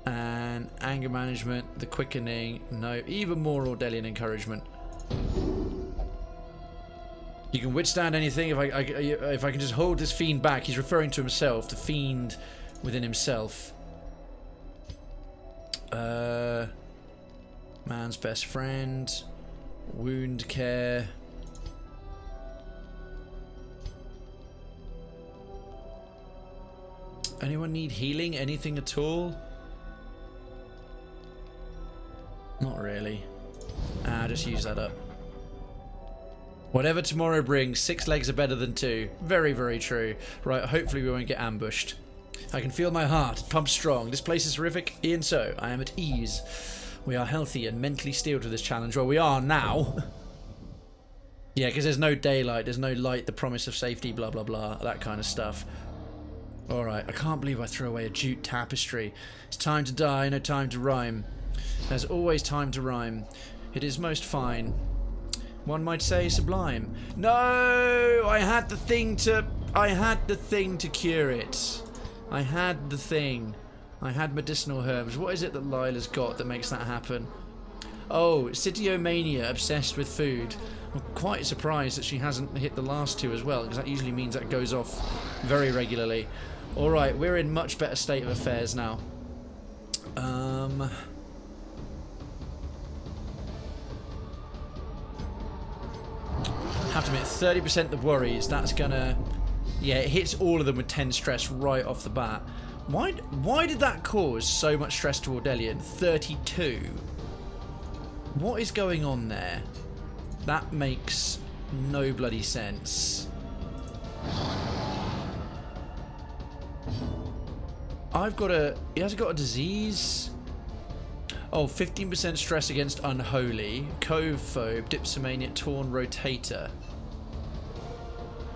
And anger management, the quickening. No, even more Ordelian encouragement. You can withstand anything if I can just hold this fiend back. He's referring to himself, the fiend within himself. Man's best friend. Wound care. Anyone need healing? Anything at all? Not really. Just use that up. Whatever tomorrow brings, 6 legs are better than 2. Very, very true. Right, hopefully we won't get ambushed. I can feel my heart. It pumps strong. This place is horrific. Even so, I am at ease. We are healthy and mentally steeled to this challenge. Well, we are now. Yeah, because there's no daylight. There's no light. The promise of safety, blah, blah, blah. That kind of stuff. Alright, I can't believe I threw away a jute tapestry. It's time to die, no time to rhyme. There's always time to rhyme. It is most fine. One might say sublime. No! I had the thing to cure it. I had the thing. I had medicinal herbs. What is it that Lila's got that makes that happen? Oh, Cytiomania, obsessed with food. I'm quite surprised that she hasn't hit the last 2 as well, because that usually means that goes off very regularly. Alright, we're in much better state of affairs now. Have to admit, 30% the worries, that's gonna... Yeah, it hits all of them with 10 stress right off the bat. Why did that cause so much stress to Aurelian? 32. What is going on there? That makes no bloody sense. He has got a disease. Oh, 15% stress against Unholy, Cove-phobe, Dipsomaniac, Torn, Rotator.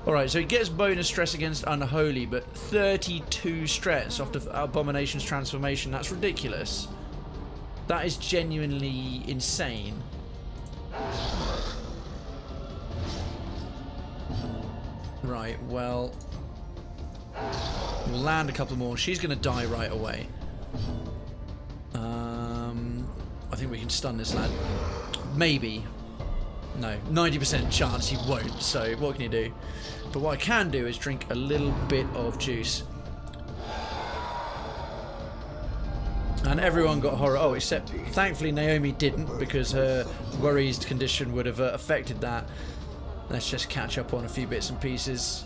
Alright, so he gets bonus stress against Unholy, but 32 stress after Abomination's transformation. That's ridiculous. That is genuinely insane. Right, well... We'll land a couple more. She's going to die right away. I think we can stun this lad. Maybe. No, 90% chance he won't, so what can you do? But what I can do is drink a little bit of juice. And everyone got horror. Oh, except thankfully Naomi didn't, because her worries condition would have affected that. Let's just catch up on a few bits and pieces.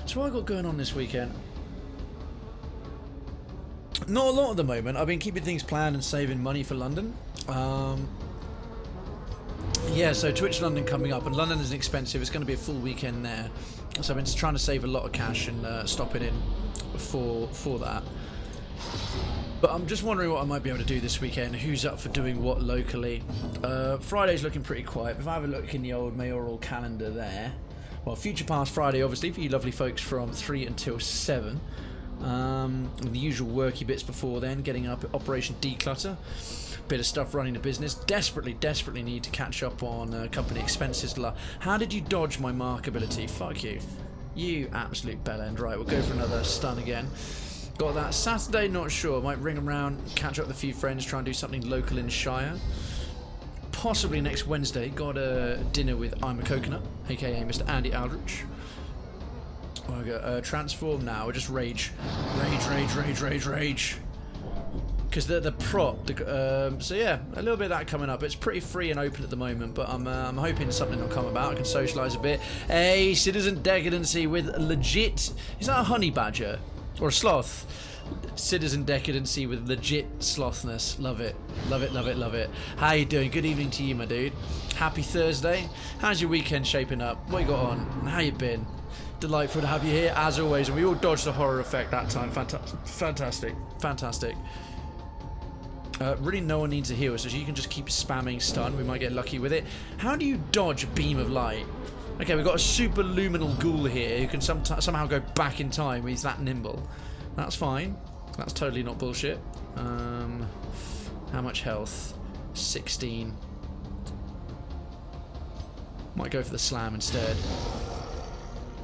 So what I got going on this weekend? Not a lot at the moment. I've been keeping things planned and saving money for London. Yeah, so Twitch London coming up, and London is expensive. It's going to be a full weekend there, so I've been trying to save a lot of cash and stop it in for that. But I'm just wondering what I might be able to do this weekend. Who's up for doing what locally? Friday's looking pretty quiet. If I have a look in the old mayoral calendar there, well, Future Past Friday, obviously, for you lovely folks from 3 until 7. The usual worky bits before then, getting up Operation Declutter. Bit of stuff running the business. Desperately need to catch up on company expenses. How did you dodge my mark ability? Fuck you. You absolute bellend. Right, we'll go for another stun again. Got that. Saturday, not sure. Might ring around, catch up with a few friends, try and do something local in Shire. Possibly next Wednesday. Got a dinner with I'm a Coconut, aka Mr. Andy Aldrich. I'll go transform now. Just rage. Rage. Because the prop. So yeah, a little bit of that coming up. It's pretty free and open at the moment, but I'm hoping something will come about. I can socialise a bit. Hey, Citizen Decadency with legit. Is that a honey badger or a sloth? Citizen Decadency with legit slothness. Love it. Love it. How you doing? Good evening to you, my dude. Happy Thursday. How's your weekend shaping up? What you got on? How you been? Delightful to have you here as always, and we all dodged the horror effect that time. Fantastic. Really no one needs a heal, so you can just keep spamming stun. We might get lucky with it. How do you dodge a beam of light? Okay, we've got a super luminal ghoul here who can somehow go back in time. He's that nimble. That's fine. That's totally not bullshit. How much health? 16. Might go for the slam instead.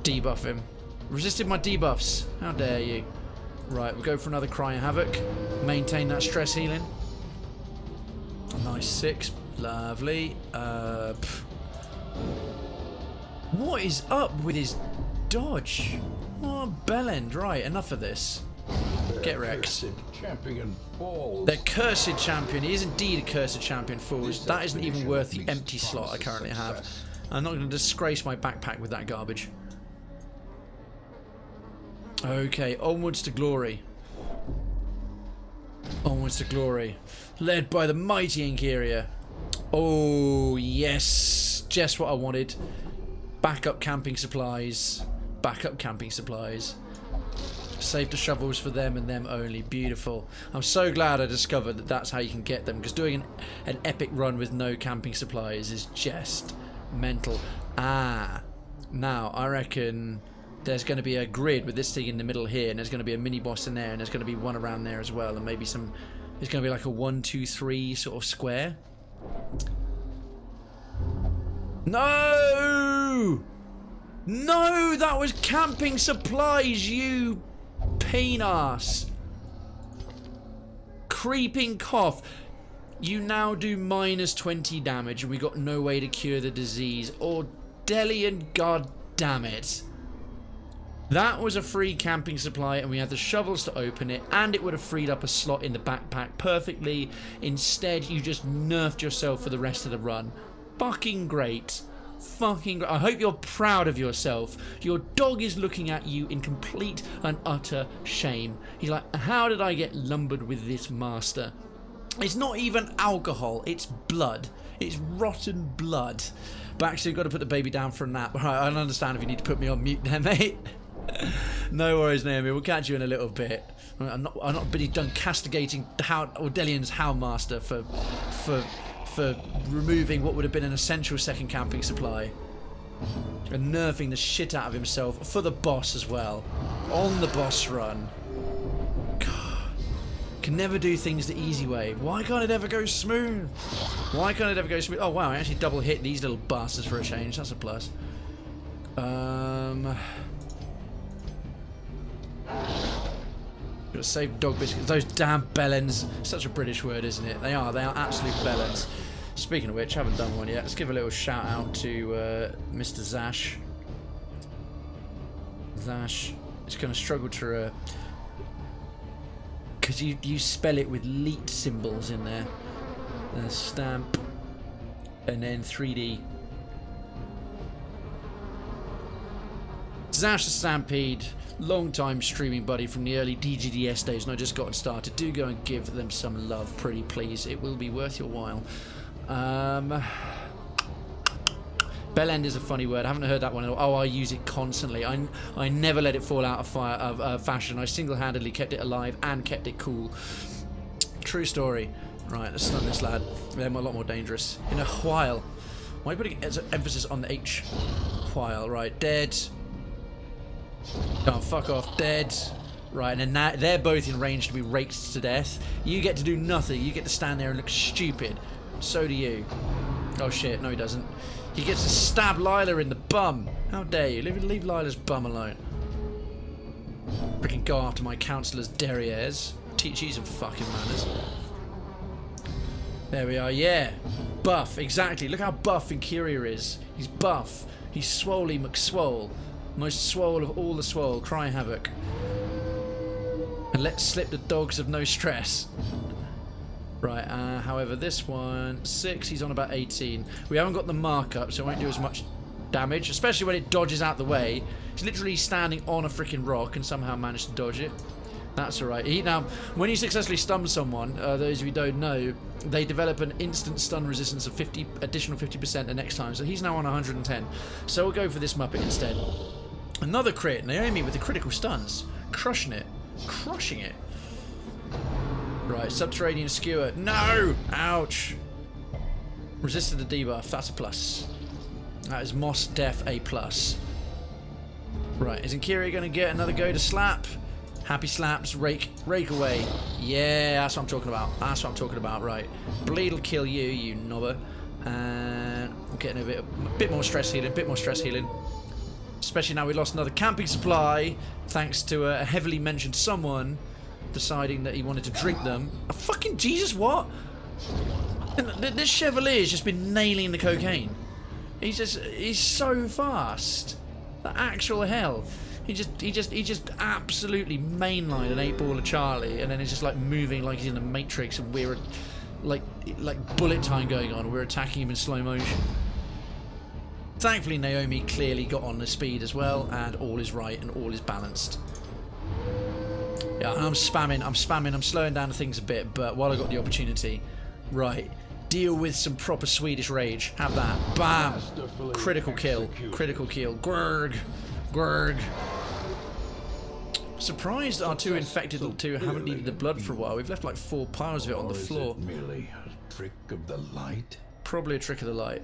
Debuff him. Resisted my debuffs. How dare you? Right, we'll go for another Crying Havoc. Maintain that stress healing. Nice 6. Lovely. What is up with his dodge? Oh, Bellend. Right, enough of this. Get wrecked. Champion falls. The cursed champion. He is indeed a cursed champion, fools. That isn't even worth the empty slot I currently have. I'm not going to disgrace my backpack with that garbage. Okay, onwards to glory. Onwards to glory. Led by the mighty Interior. Oh, yes. Just what I wanted. Backup camping supplies. Backup camping supplies. Save the shovels for them and them only. Beautiful. I'm so glad I discovered that that's how you can get them, because doing an epic run with no camping supplies is just mental. Ah. Now, I reckon there's going to be a grid with this thing in the middle here, and there's going to be a mini boss in there, and there's going to be one around there as well, and maybe some... It's going to be like a 1, 2, 3 sort of square. No! No! That was camping supplies, you peenass. Creeping cough. You now do minus 20 damage, and we got no way to cure the disease. Ordelian, god damn it. That was a free camping supply, and we had the shovels to open it, and it would have freed up a slot in the backpack perfectly. Instead, you just nerfed yourself for the rest of the run. Fucking great. Fucking great. I hope you're proud of yourself. Your dog is looking at you in complete and utter shame. He's like, how did I get lumbered with this master? It's not even alcohol, it's blood. It's rotten blood. But actually, I've got to put the baby down for a nap. Right, I don't understand if you need to put me on mute there, mate. No worries, Naomi. We'll catch you in a little bit. I'm not busy done castigating Ordelian's Houndmaster for removing what would have been an essential second camping supply, and nerfing the shit out of himself for the boss as well. On the boss run. God. Can never do things the easy way. Why can't it ever go smooth? Why can't it ever go smooth? Oh wow, I actually double hit these little bastards for a change. That's a plus. Gotta save dog biscuits. Those damn bellends. Such a British word, isn't it? They are absolute bellends. Speaking of which, haven't done one yet. Let's give a little shout out to Mr. Zash. Zash is going to struggle to... because you spell it with leet symbols in there. Stamp. And then 3D. Zash the Stampede. Long-time streaming buddy from the early DGDS days, and I just got started. Do go and give them some love, pretty please. It will be worth your while. Bellend is a funny word. I haven't heard that one at all. Oh, I use it constantly. I never let it fall out of fashion. I single-handedly kept it alive and kept it cool. True story. Right, let's stun this lad. They're a lot more dangerous. In a while. Why are you putting emphasis on the H? While. Right, dead. Oh, fuck off. Dead. Right, and then they're both in range to be raked to death. You get to do nothing. You get to stand there and look stupid. So do you. Oh shit, no he doesn't. He gets to stab Lila in the bum. How dare you? Leave Lila's bum alone. Freaking go after my counsellor's derrieres. Teach you some fucking manners. There we are, yeah. Buff, exactly. Look how buff Interior is. He's buff. He's Swoly McSwole. Most swole of all the swole. Cry havoc. And let's slip the dogs of no stress. Right, however, this one, 6, he's on about 18. We haven't got the markup, so it won't do as much damage, especially when it dodges out the way. He's literally standing on a freaking rock and somehow managed to dodge it. That's alright. Now, when you successfully stun someone, those of you who don't know, they develop an instant stun resistance of additional 50% the next time, so he's now on 110. So we'll go for this Muppet instead. Another crit, Naomi with the critical stuns. Crushing it. Crushing it. Right, Subterranean Skewer. No! Ouch! Resisted the debuff. That's a plus. That is Moss Def a plus. Right, is Interior going to get another go to slap? Happy slaps. Rake away. Yeah, that's what I'm talking about. That's what I'm talking about. Right. Bleed will kill you, you knobber. And I'm getting a bit more stress healing. Bit more stress healing. Especially now we lost another camping supply, thanks to a heavily mentioned someone deciding that he wanted to drink them. Oh, fucking Jesus, what? This Chevalier has just been nailing the cocaine. He's so fast. The actual hell. He just absolutely mainlined an 8-baller Charlie, and then it's just like moving like he's in the Matrix, and we're like bullet time going on. We're attacking him in slow motion. Thankfully, Naomi clearly got on the speed as well, and all is right and all is balanced. Yeah, and I'm slowing down things a bit, but while I got the opportunity, right, deal with some proper Swedish rage. Have that. Bam! Critical kill. Critical kill. Grrg. Grrg. Surprised our two infected little two haven't needed the blood for a while. We've left like 4 piles of it on the floor. Is it merely a trick of the light? Probably a trick of the light.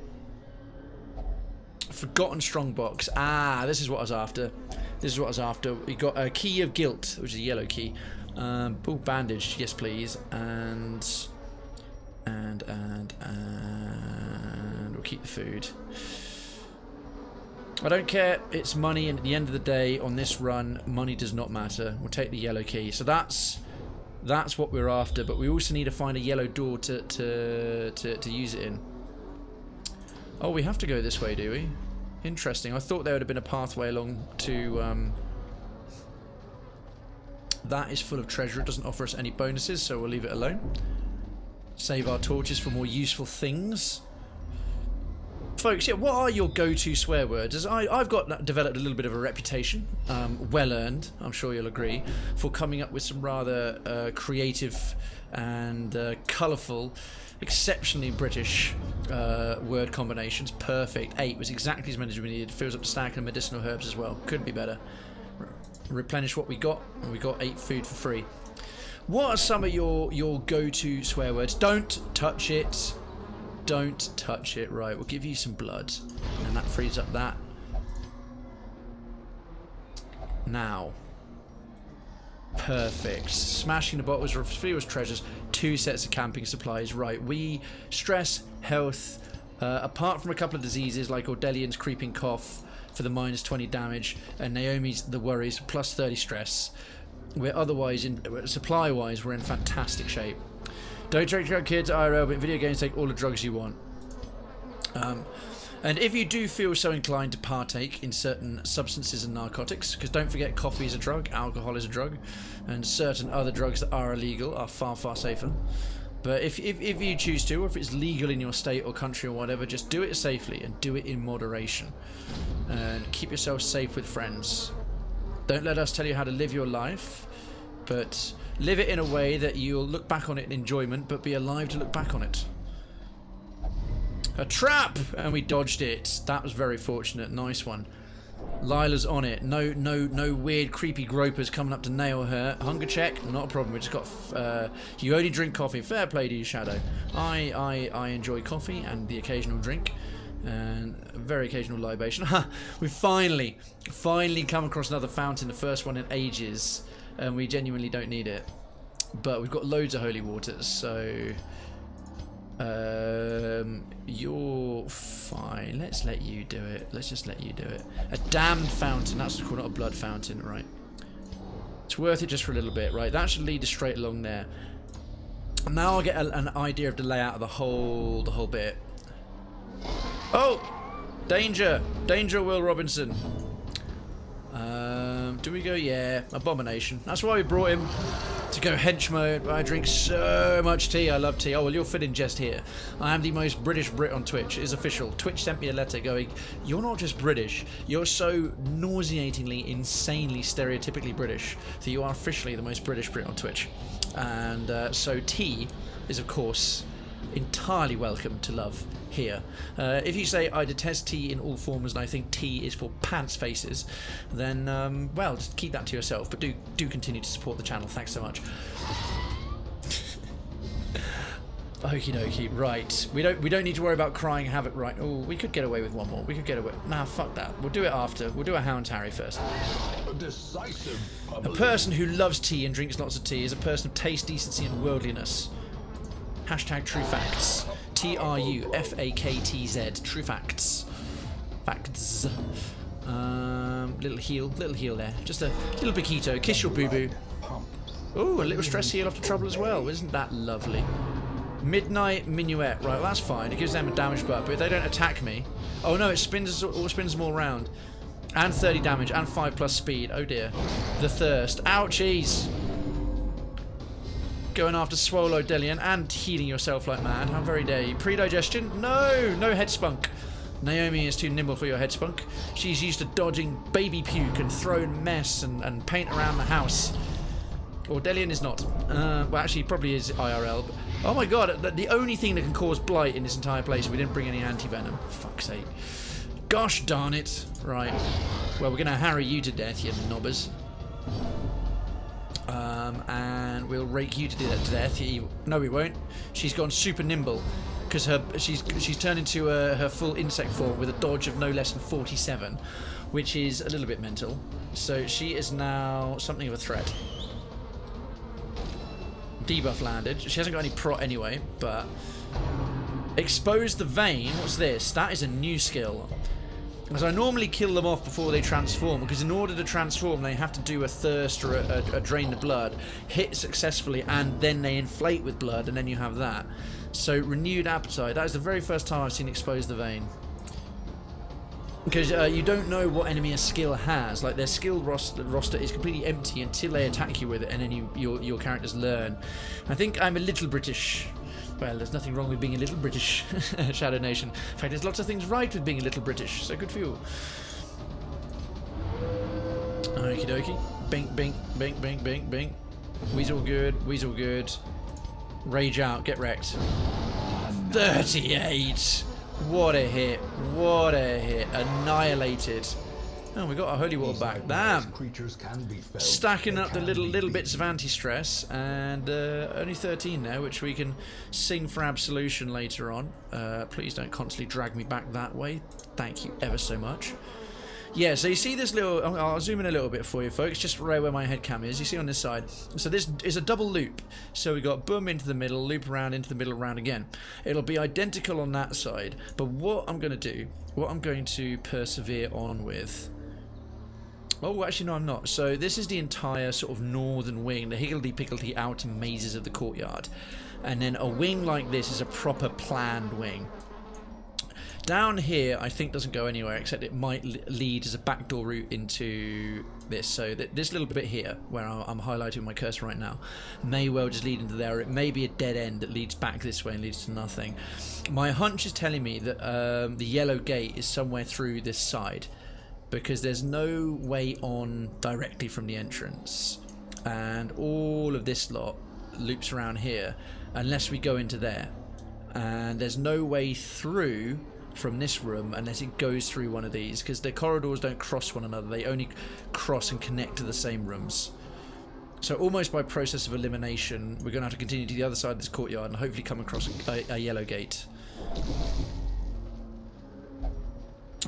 Forgotten strongbox. Ah, this is what I was after. This is what I was after. We got a key of guilt, which is a yellow key. Bull bandage, yes please. And we'll keep the food. I don't care. It's money, and at the end of the day, on this run, money does not matter. We'll take the yellow key. So that's what we're after. But we also need to find a yellow door to use it in. Oh, we have to go this way, do we? Interesting. I thought there would have been a pathway along to... That is full of treasure. It doesn't offer us any bonuses, so we'll leave it alone. Save our torches for more useful things. Folks, yeah, what are your go-to swear words? As I've developed a little bit of a reputation, well-earned, I'm sure you'll agree, for coming up with some rather creative and colourful, exceptionally British word combinations. Perfect. 8 was exactly as many as we needed. Fills up the stack of medicinal herbs as well. Couldn't be better. Replenish what we got, and we got 8 food for free. What are some of your go-to swear words? Don't touch it. Don't touch it. Right, we'll give you some blood, and that frees up that. Now. Perfect. Smashing the bottles reveals treasures. 2 sets of camping supplies. Right, we stress, health, apart from a couple of diseases like Ordelian's creeping cough for the -20 damage, and Naomi's the worries plus 30 stress. We're otherwise, supply-wise, we're in fantastic shape. Don't take drug kids IRL, but in video games take all the drugs you want. And if you do feel so inclined to partake in certain substances and narcotics, because don't forget coffee is a drug, alcohol is a drug, and certain other drugs that are illegal are far, far safer. But if you choose to, or if it's legal in your state or country or whatever, just do it safely and do it in moderation. And keep yourself safe with friends. Don't let us tell you how to live your life, but live it in a way that you'll look back on it in enjoyment, but be alive to look back on it. A trap! And we dodged it. That was very fortunate. Nice one. Lila's on it. No weird creepy gropers coming up to nail her. Hunger check, not a problem. We just got you only drink coffee. Fair play to you, Shadow. I enjoy coffee and the occasional drink, and a very occasional libation. We finally come across another fountain, the first one in ages, and we genuinely don't need it, but we've got loads of holy waters, so you're fine. Let's let you do it. Let's just let you do it. A damned fountain. That's called, not a blood fountain, right? It's worth it just for a little bit, right? That should lead us straight along there. Now I'll get an idea of the layout of the whole bit. Oh, danger, danger, Will Robinson. Do we go? Yeah, abomination. That's why we brought him, to go hench mode. I drink so much tea. I love tea. Oh well, you'll fit in just here. I am the most British Brit on Twitch. It is official. Twitch sent me a letter going, "You're not just British. You're so nauseatingly, insanely, stereotypically British that you are officially the most British Brit on Twitch." And so tea is, of course, entirely welcome to love here. If you say I detest tea in all forms and I think tea is for pants faces, then well, just keep that to yourself, but do continue to support the channel. Thanks so much. Okie dokie. Right, we don't need to worry about crying havoc. Right. Oh, we could get away with one more. We could get away. Nah, fuck that. We'll do it after. We'll do a Hound Harry first. A person who loves tea and drinks lots of tea is a person of taste, decency, and worldliness. Hashtag true facts. TRUFAKTZ. True facts. Facts. Little heal there. Just a little Paquito. Kiss your boo boo. Oh, a little stress heal after trouble as well. Isn't that lovely? Midnight Minuet. Right, well, that's fine. It gives them a damage buff, but if they don't attack me... Oh, no, it spins them all around. And 30 damage, and 5+ speed. Oh, dear. The Thirst. Ouchies! Going after Swallow Delian and healing yourself like mad. How very dare you. Predigestion? No! No head spunk. Naomi is too nimble for your head spunk. She's used to dodging baby puke and throwing mess and paint around the house. Or Delian is not. Well, actually, he probably is IRL. But, oh my god, the only thing that can cause blight in this entire place, we didn't bring any anti-venom. Fuck's sake. Gosh darn it. Right. Well, we're going to harry you to death, you knobbers. And we'll rake you to death. No, we won't. She's gone super nimble. Because she's turned into her full insect form with a dodge of no less than 47. Which is a little bit mental. So she is now something of a threat. Debuff landed. She hasn't got any prot anyway, but... Expose the Vein. What's this? That is a new skill. As I normally kill them off before they transform, because in order to transform they have to do a thirst or a drain the blood, hit successfully, and then they inflate with blood, and then you have that. So renewed appetite. That is the very first time I've seen Expose the Vein. Because you don't know what enemy a skill has. Like their skill roster is completely empty until they attack you with it, and then your characters learn. I think I'm a little British. Well, there's nothing wrong with being a little British, Shadow Nation. In fact, there's lots of things right with being a little British, so good for you. Okie dokie. Bink, bink, bink, bink, bink, bink. Weasel good, weasel good. Rage out, get wrecked. 38! What a hit, what a hit. Annihilated. Oh, we got our holy water back. Damn! Stacking up the little bits of anti-stress, and only 13 now, which we can sing for absolution later on. Please don't constantly drag me back that way. Thank you ever so much. Yeah, so you see this little... I'll zoom in a little bit for you, folks, just right where my head cam is. You see on this side. So this is a double loop. So we got boom into the middle, loop around into the middle, around again. It'll be identical on that side. But what I'm going to do, what I'm going to persevere on with... Oh, actually, no, I'm not. So this is the entire sort of northern wing, the higgledy-piggledy outer mazes of the courtyard. And then a wing like this is a proper planned wing. Down here, I think doesn't go anywhere, except it might lead as a backdoor route into this. So this little bit here, where I'm highlighting my cursor right now, may well just lead into there. It may be a dead end that leads back this way and leads to nothing. My hunch is telling me that the yellow gate is somewhere through this side, because there's no way on directly from the entrance. And all of this lot loops around here, unless we go into there. And there's no way through... from this room unless it goes through one of these, because the corridors don't cross one another, they only cross and connect to the same rooms. So almost by process of elimination we're going to have to continue to the other side of this courtyard and hopefully come across a yellow gate.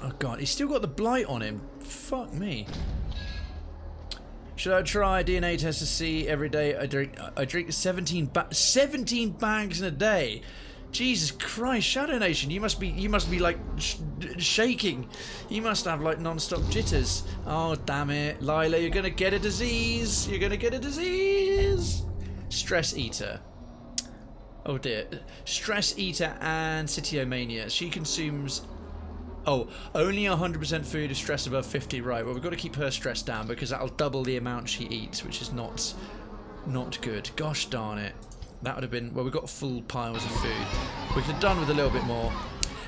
Oh god, he's still got the blight on him. Fuck me. Should I try DNA test to see every day I drink 17 bags in a day? Jesus Christ, Shadow Nation, you must be like shaking. You must have like non-stop jitters. Oh damn it, Lila, you're gonna get a disease. You're gonna get a disease. Stress Eater. Oh dear. Stress Eater and Citiomania. She consumes... Oh, only 100% food is stress above 50. Right, well we've got to keep her stress down because that'll double the amount she eats, which is not good. Gosh darn it. That would have been... Well, we've got full piles of food. We could have done with a little bit more.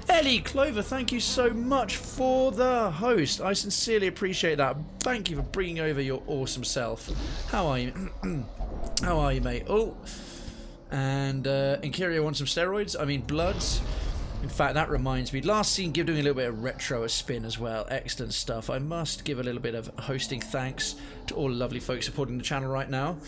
Ellie Clover, thank you so much for the host. I sincerely appreciate that. Thank you for bringing over your awesome self. How are you? How are you, mate? Oh. And Inkirio wants some steroids. I mean, bloods. In fact, that reminds me. Last seen Give doing a little bit of retro a spin as well. Excellent stuff. I must give a little bit of hosting thanks to all the lovely folks supporting the channel right now.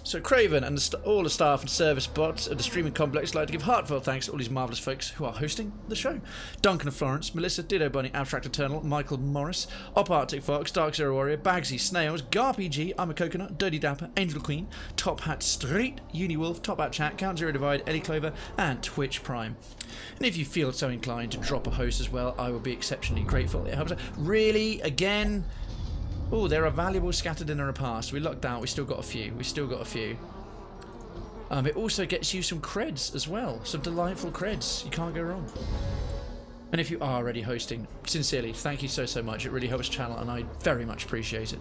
So Krayven and all the staff and service bots at the streaming complex would like to give heartfelt thanks to all these marvellous folks who are hosting the show. Duncan and Florence, Melissa, Ditto Bunny, Abstract Eternal, Michael Morris, Op Arctic Fox, Dark Zero Warrior, Bagsy, Snails, GarPG, I'm a Coconut, Dirty Dapper, Angel Queen, Top Hat Street, Uniwolf, Top Hat Chat, Count Zero Divide, Ellie Clover, and Twitch Prime. And if you feel so inclined to drop a host as well, I will be exceptionally grateful. It helps. Really? Again? Oh, there are valuables scattered in the repast. We lucked out. We still got a few. It also gets you some creds as well, some delightful creds. You can't go wrong. And if you are already hosting, sincerely, thank you so much. It really helps the channel, and I very much appreciate it.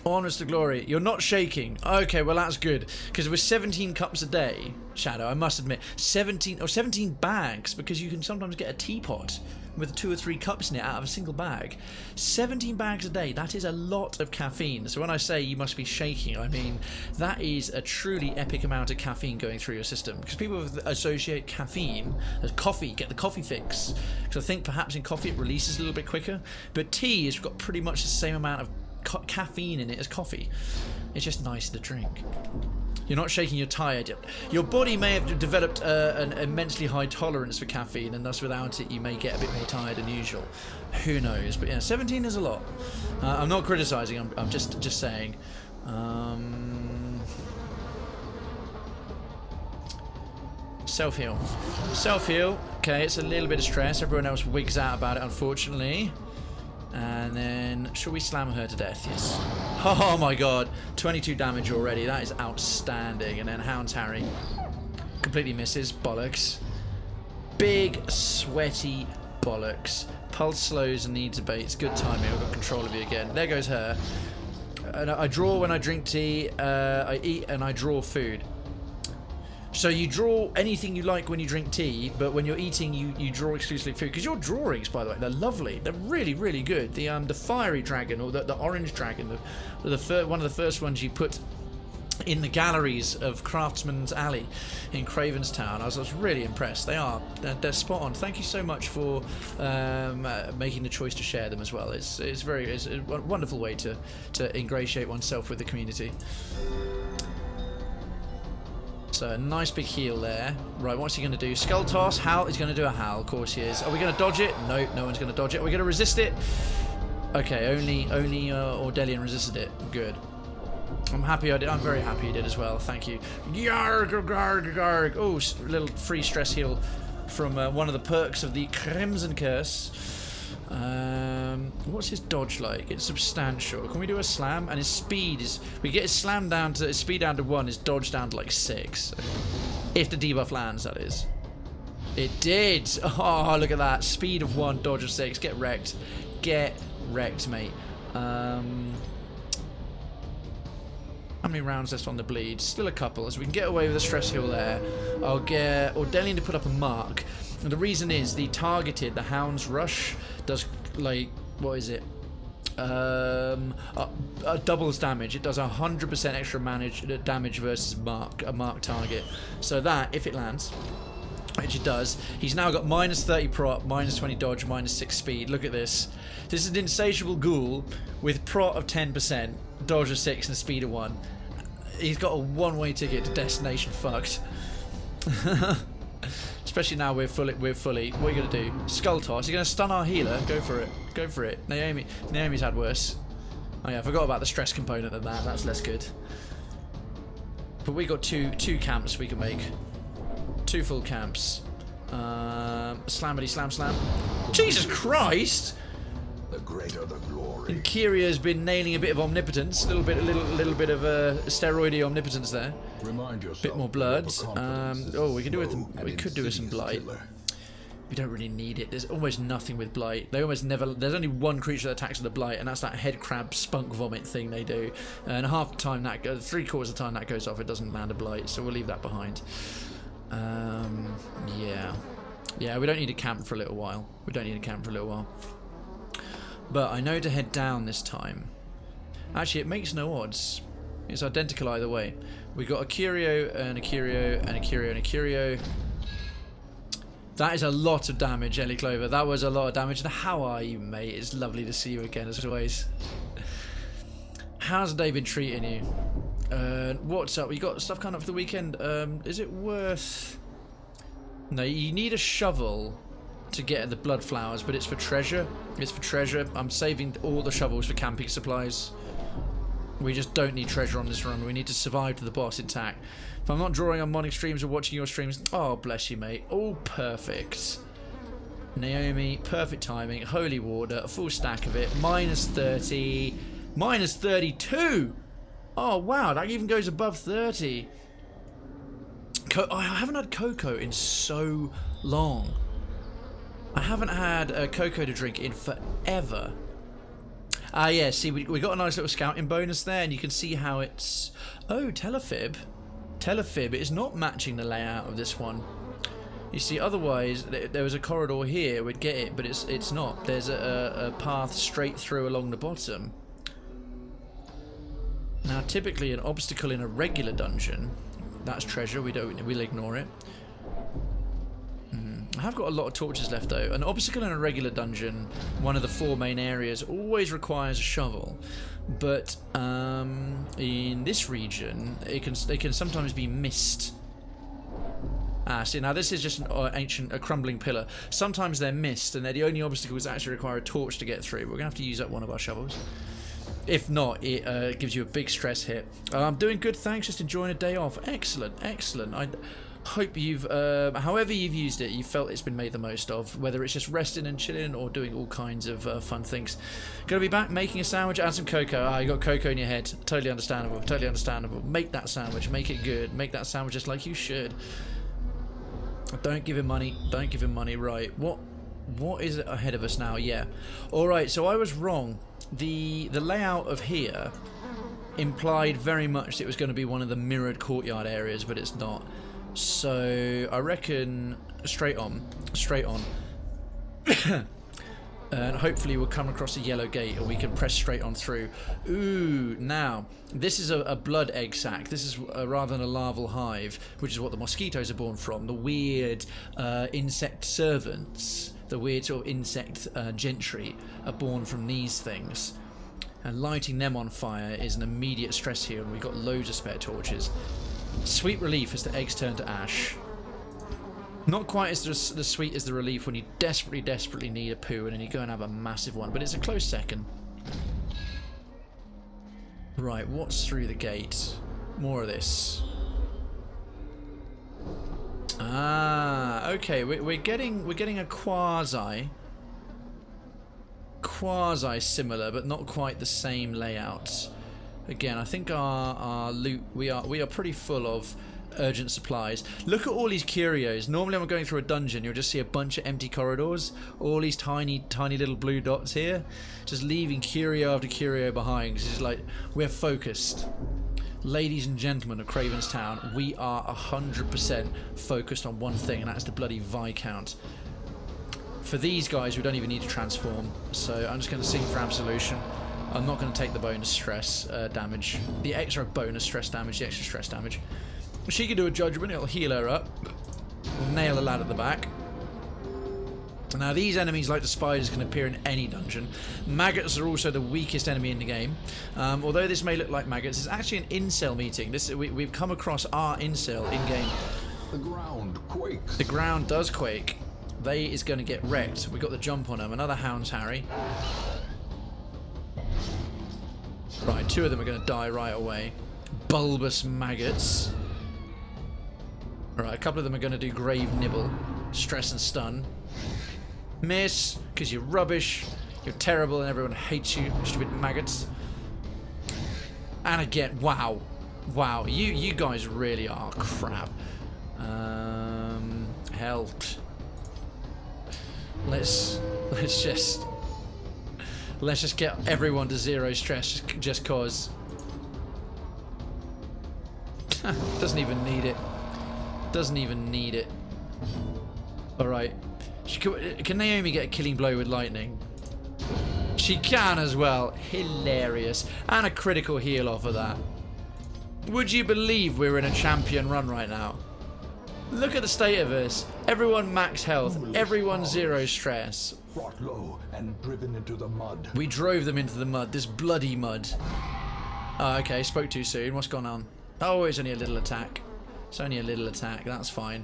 Honest to glory. You're not shaking. Okay, well that's good. Because with 17 cups a day, Shadow, I must admit, 17 bags, because you can sometimes get a teapot with 2 or 3 cups in it out of a single bag. 17 bags a day, that is a lot of caffeine. So when I say you must be shaking, I mean that is a truly epic amount of caffeine going through your system. Because people associate caffeine as coffee, get the coffee fix. Because I think perhaps in coffee it releases a little bit quicker. But tea has got pretty much the same amount of caffeine in it as coffee. It's just nice to drink. You're not shaking, you're tired. Your body may have developed an immensely high tolerance for caffeine, and thus without it you may get a bit more tired than usual. Who knows? But yeah, 17 is a lot. I'm not criticizing, I'm just saying. Self-heal. Self-heal. Okay, it's a little bit of stress. Everyone else wigs out about it, unfortunately. And then, shall we slam her to death? Yes. Oh my god. 22 damage already. That is outstanding. And then Hound's Harry. Completely misses. Bollocks. Big, sweaty bollocks. Pulse slows and needs abates. Good timing. I've got control of you again. There goes her. And I draw when I drink tea. I eat and I draw food. So you draw anything you like when you drink tea, but when you're eating, you draw exclusively food. Because your drawings, by the way, they're lovely. They're really, really good. The fiery dragon, or the orange dragon, one of the first ones you put in the galleries of Craftsman's Alley in Krayven's Town. I was really impressed. They're spot on. Thank you so much for making the choice to share them as well. It's a wonderful way to ingratiate oneself with the community. So a nice big heal there. Right, what's he going to do? Skull toss. Howl. He's going to do a howl. Of course he is. Are we going to dodge it? No, no one's going to dodge it. Are we going to resist it? Okay, only Ordelian resisted it. Good. I'm happy I did. I'm very happy you did as well. Thank you. Yarg, garg, garg. Oh, a little free stress heal from one of the perks of the Crimson Curse. What's his dodge like? It's substantial. Can we do a slam? And his speed is... We get his slam down to... His speed down to 1, his dodge down to like 6. If the debuff lands, that is. It did! Oh, look at that. Speed of 1, dodge of 6. Get wrecked. Get wrecked, mate. How many rounds left on the bleed? Still a couple, so we can get away with a stress heal there. I'll get Ordelian to put up a mark. And the reason is the Hound's Rush does, like, what is it? Doubles damage. It does 100% extra damage versus a mark target. So that, if it lands, which it does, he's now got minus 30 prot, minus 20 dodge, minus 6 speed. Look at this. This is an insatiable ghoul with prot of 10%, dodge of 6, and speed of 1. He's got a one-way ticket to destination fucked. Especially now we're fully. What are you gonna do? Skull toss. You're gonna stun our healer. Go for it. Go for it. Naomi's had worse. Oh yeah, I forgot about the stress component of that. That's less good. But we got two camps we can make. 2 full camps. Slammity slam slam. Jesus Christ! The greater the glory. And Kyrio's been nailing a bit of omnipotence, a little bit of steroidy omnipotence there. Remind yourself. Bit more blood. Oh, we could do with some blight. We don't really need it. There's almost nothing with blight. They almost never. There's only one creature that attacks with a blight, and that's that head crab spunk vomit thing they do. And half the time that goes, 3/4 of the time that goes off, it doesn't land a blight. So we'll leave that behind. Yeah. We don't need a camp for a little while. But I know to head down this time. Actually, it makes no odds. It's identical either way. We got a Kyrio and a Kyrio and a Kyrio and a Kyrio. That is a lot of damage, Ellie Clover. That was a lot of damage. And how are you, mate? It's lovely to see you again, as always. How's David treating you? What's up? You got stuff coming up for the weekend? Is it worth... No, you need a shovel to get the blood flowers, but it's for treasure. I'm saving all the shovels for camping supplies. We just don't need treasure on this run. We need to survive to the boss intact. If I'm not drawing on morning streams or watching your streams, oh bless you, mate. All perfect. Naomi, perfect timing. Holy water, a full stack of it. Minus 30, minus 32. Oh, wow, that even goes above 30. I haven't had cocoa in so long. I haven't had cocoa to drink in forever. Ah, yeah, see, we got a nice little scouting bonus there, and you can see how it's... Oh, Telefib. Telefib is not matching the layout of this one. You see, otherwise, there was a corridor here, we'd get it, but it's not. There's a path straight through along the bottom. Now, typically, an obstacle in a regular dungeon, that's treasure, we'll ignore it. I have got a lot of torches left though. An obstacle in a regular dungeon, one of the 4 main areas, always requires a shovel. But in this region, they can sometimes be missed. Ah, see, now this is just a crumbling pillar. Sometimes they're missed, and they're the only obstacles that actually require a torch to get through. We're gonna have to use up one of our shovels. If not, it gives you a big stress hit. I'm doing good, thanks. Just enjoying a day off. Excellent, excellent. I hope you've, however you've used it, you felt it's been made the most of. Whether it's just resting and chilling or doing all kinds of fun things. Gonna be back making a sandwich, add some cocoa. Ah, you got cocoa in your head. Totally understandable, totally understandable. Make that sandwich, make it good. Make that sandwich just like you should. Don't give him money, don't give him money. Right, what is ahead of us now? Yeah. Alright, so I was wrong. The layout of here implied very much that it was going to be one of the mirrored courtyard areas, but it's not. So I reckon straight on. And hopefully we'll come across a yellow gate and we can press straight on through. Ooh, now, this is a blood egg sac. This is rather than a larval hive, which is what the mosquitoes are born from. The weird insect servants, the weird sort of insect gentry are born from these things. And lighting them on fire is an immediate stress here, and we've got loads of spare torches. Sweet relief as the eggs turn to ash. Not quite as sweet as the relief when you desperately need a poo and then you go and have a massive one, but it's a close second. Right, what's through the gate? More of this. Ah, okay, we're getting a quasi similar, but not quite the same layout. Again, I think our loot, we are pretty full of urgent supplies. Look at all these curios. Normally when I'm going through a dungeon, you'll just see a bunch of empty corridors, all these tiny little blue dots here, just leaving curio after curio behind. It's just like, we're focused. Ladies and gentlemen of Krayven's Town, we are 100% focused on one thing, and that's the bloody Viscount. For these guys, we don't even need to transform, so I'm just going to sing for absolution. I'm not going to take the bonus stress damage, the extra bonus stress damage, the extra stress damage. She can do a judgment, it'll heal her up. We'll nail the lad at the back. Now these enemies, like the spiders, can appear in any dungeon. Maggots are also the weakest enemy in the game. Although this may look like maggots, it's actually an incel meeting. We've come across our incel in-game. The ground quakes. The ground does quake. They is going to get wrecked. We got the jump on them. Another Hound's Harry. Right, 2 of them are going to die right away. Bulbous maggots. Alright, a couple of them are going to do grave nibble, stress and stun. Miss, because you're rubbish, you're terrible and everyone hates you, stupid maggots. And again, wow. Wow, you guys really are crap. Help. Let's just get everyone to 0 stress just cause. Doesn't even need it. Doesn't even need it. Alright. Can Naomi get a killing blow with lightning? She can as well. Hilarious. And a critical heal off of that. Would you believe we're in a champion run right now? Look at the state of us. Everyone max health. Everyone 0 stress. Brought low and driven into the mud. We drove them into the mud. This bloody mud. Oh, okay. Spoke too soon. What's gone on? Oh, it's only a little attack. It's only a little attack, that's fine.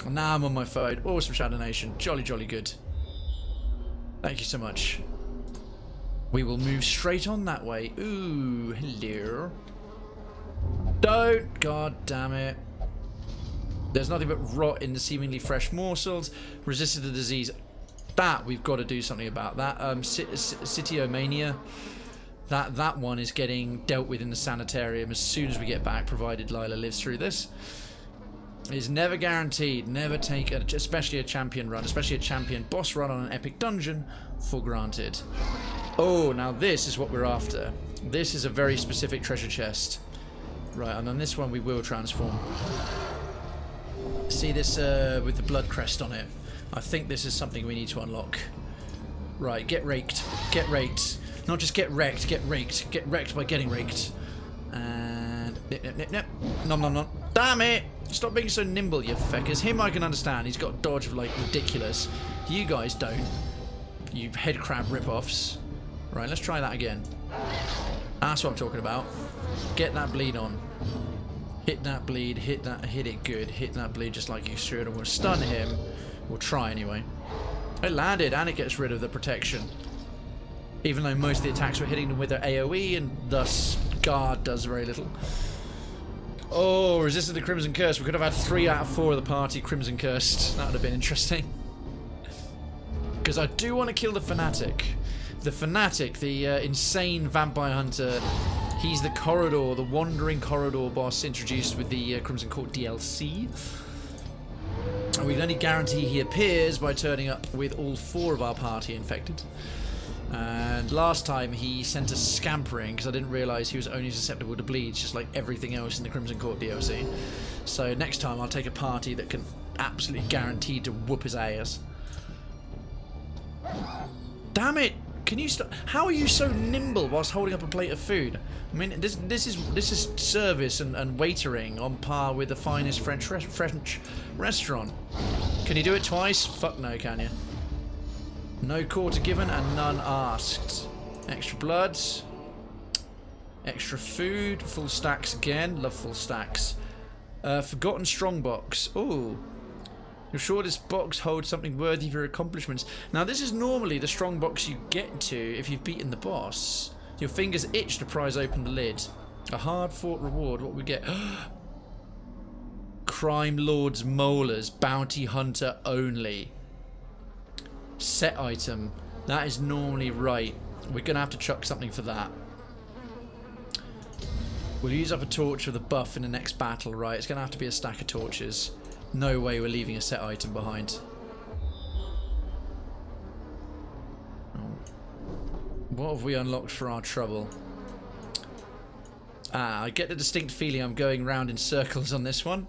Now I'm on my phone. Awesome Shadow Nation. Jolly good. Thank you so much. We will move straight on that way. Ooh, hello. Don't! God damn it. There's nothing but rot in the seemingly fresh morsels. Resisted the disease. That, we've got to do something about that. Cytiomania. That one is getting dealt with in the sanitarium as soon as we get back, provided Lila lives through this. It's never guaranteed. Never take, especially a champion run, especially a champion boss run on an epic dungeon, for granted. Oh, now this is what we're after. This is a very specific treasure chest. Right, and on this one we will transform. See this with the blood crest on it? I think this is something we need to unlock. Right, get raked. Get raked. Not just get wrecked, get raked. Get wrecked by getting raked. And... Nip. Nom nom nom. Damn it! Stop being so nimble, you feckers. Him I can understand. He's got dodge of, like, ridiculous. You guys don't. You head crab rip-offs. Right, let's try that again. That's what I'm talking about. Get that bleed on. Hit that bleed. Hit it good. Hit that bleed just like you should. And we'll stun him. We'll try anyway. It landed, and it gets rid of the protection. Even though most of the attacks were hitting them with their AoE, and thus guard does very little. Oh, resisted the Crimson Curse. We could have had 3 out of 4 of the party Crimson Cursed. That would have been interesting. Because I do want to kill the Fanatic. The Fanatic, the insane vampire hunter. He's the corridor, the wandering corridor boss introduced with the Crimson Court DLC. And we can only guarantee he appears by turning up with all 4 of our party infected. And last time he sent us scampering because I didn't realise he was only susceptible to bleeds, just like everything else in the Crimson Court DLC. So next time I'll take a party that can absolutely guarantee to whoop his ass. Damn it! Can you stop? How are you so nimble whilst holding up a plate of food? I mean, this is service and waitering on par with the finest French restaurant. Can you do it twice? Fuck no, can you? No quarter given and none asked. Extra blood. Extra food. Full stacks again. Love full stacks. Forgotten strongbox. Ooh. You're sure this box holds something worthy of your accomplishments. Now this is normally the strongbox you get to if you've beaten the boss. Your fingers itch to prise open the lid. A hard fought reward. What we get? Crime Lord's Molars. Bounty Hunter only. Set item. That is normally right. We're going to have to chuck something for that. We'll use up a torch for the buff in the next battle, right? It's going to have to be a stack of torches. No way we're leaving a set item behind. What have we unlocked for our trouble? I get the distinct feeling I'm going round in circles on this one.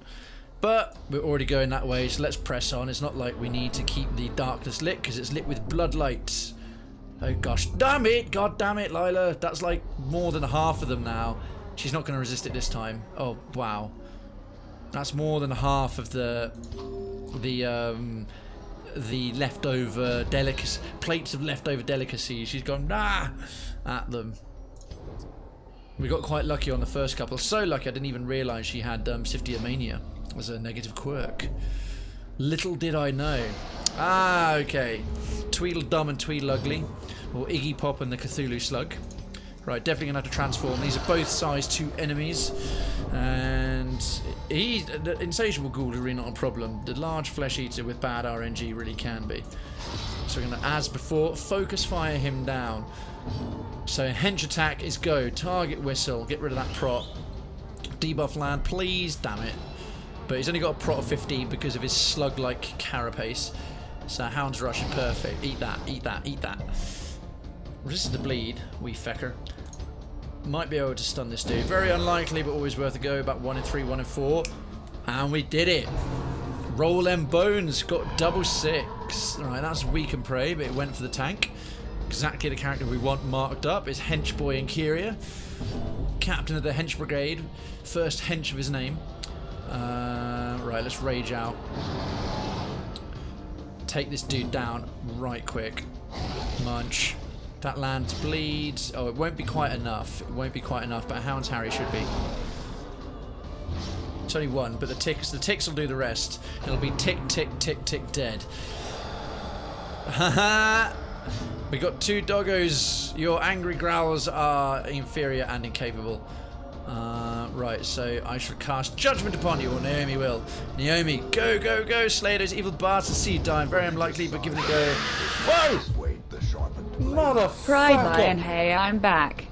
But we're already going that way, so let's press on. It's not like we need to keep the darkness lit, because it's lit with bloodlight. Oh gosh. Damn it! God damn it, Lila. That's like more than half of them now. She's not going to resist it this time. Oh, wow. That's more than half of the leftover delicacy, plates of leftover delicacies. She's gone, nah, at them. We got quite lucky on the first couple. So lucky I didn't even realise she had Siftiomania as a negative quirk. Little did I know. Ah, okay. Tweedledum and Tweedleugly, or Iggy Pop and the Cthulhu Slug. Right, definitely gonna have to transform. These are both size 2 enemies, and the insatiable ghoul is really not a problem. The large flesh eater with bad RNG really can be. So we're gonna, as before, focus fire him down. So hench attack is go. Target whistle. Get rid of that prot. Debuff land, please. Damn it. But he's only got a prot of 15 because of his slug-like carapace. So Hound's Rush is perfect. Eat that. Eat that. Eat that. Resisted the bleed. Wee fecker. Might be able to stun this dude. Very unlikely, but always worth a go. About 1 in 3, 1 in 4. And we did it. Roll them bones. Got double 6. Alright, that's weak and pray, but it went for the tank. Exactly the character we want marked up is Hench Boy and Kyria. Captain of the Hench Brigade. First hench of his name. Right, let's rage out. Take this dude down right quick. Munch. That lands bleeds. Oh, it won't be quite enough. It won't be quite enough, but Hound's Harry should be. It's only 1, but the ticks will do the rest. It'll be tick, tick, tick, tick, dead. Haha! We got 2 doggos. Your angry growls are inferior and incapable. Right, so I shall cast Judgment upon you, or Naomi will. Naomi, go, go, go, slay those evil bastards, seed time. Very unlikely, but give it a go. Whoa! Wait, the sharpened blade. Pride Motherfucker! Lion, hey, I'm back.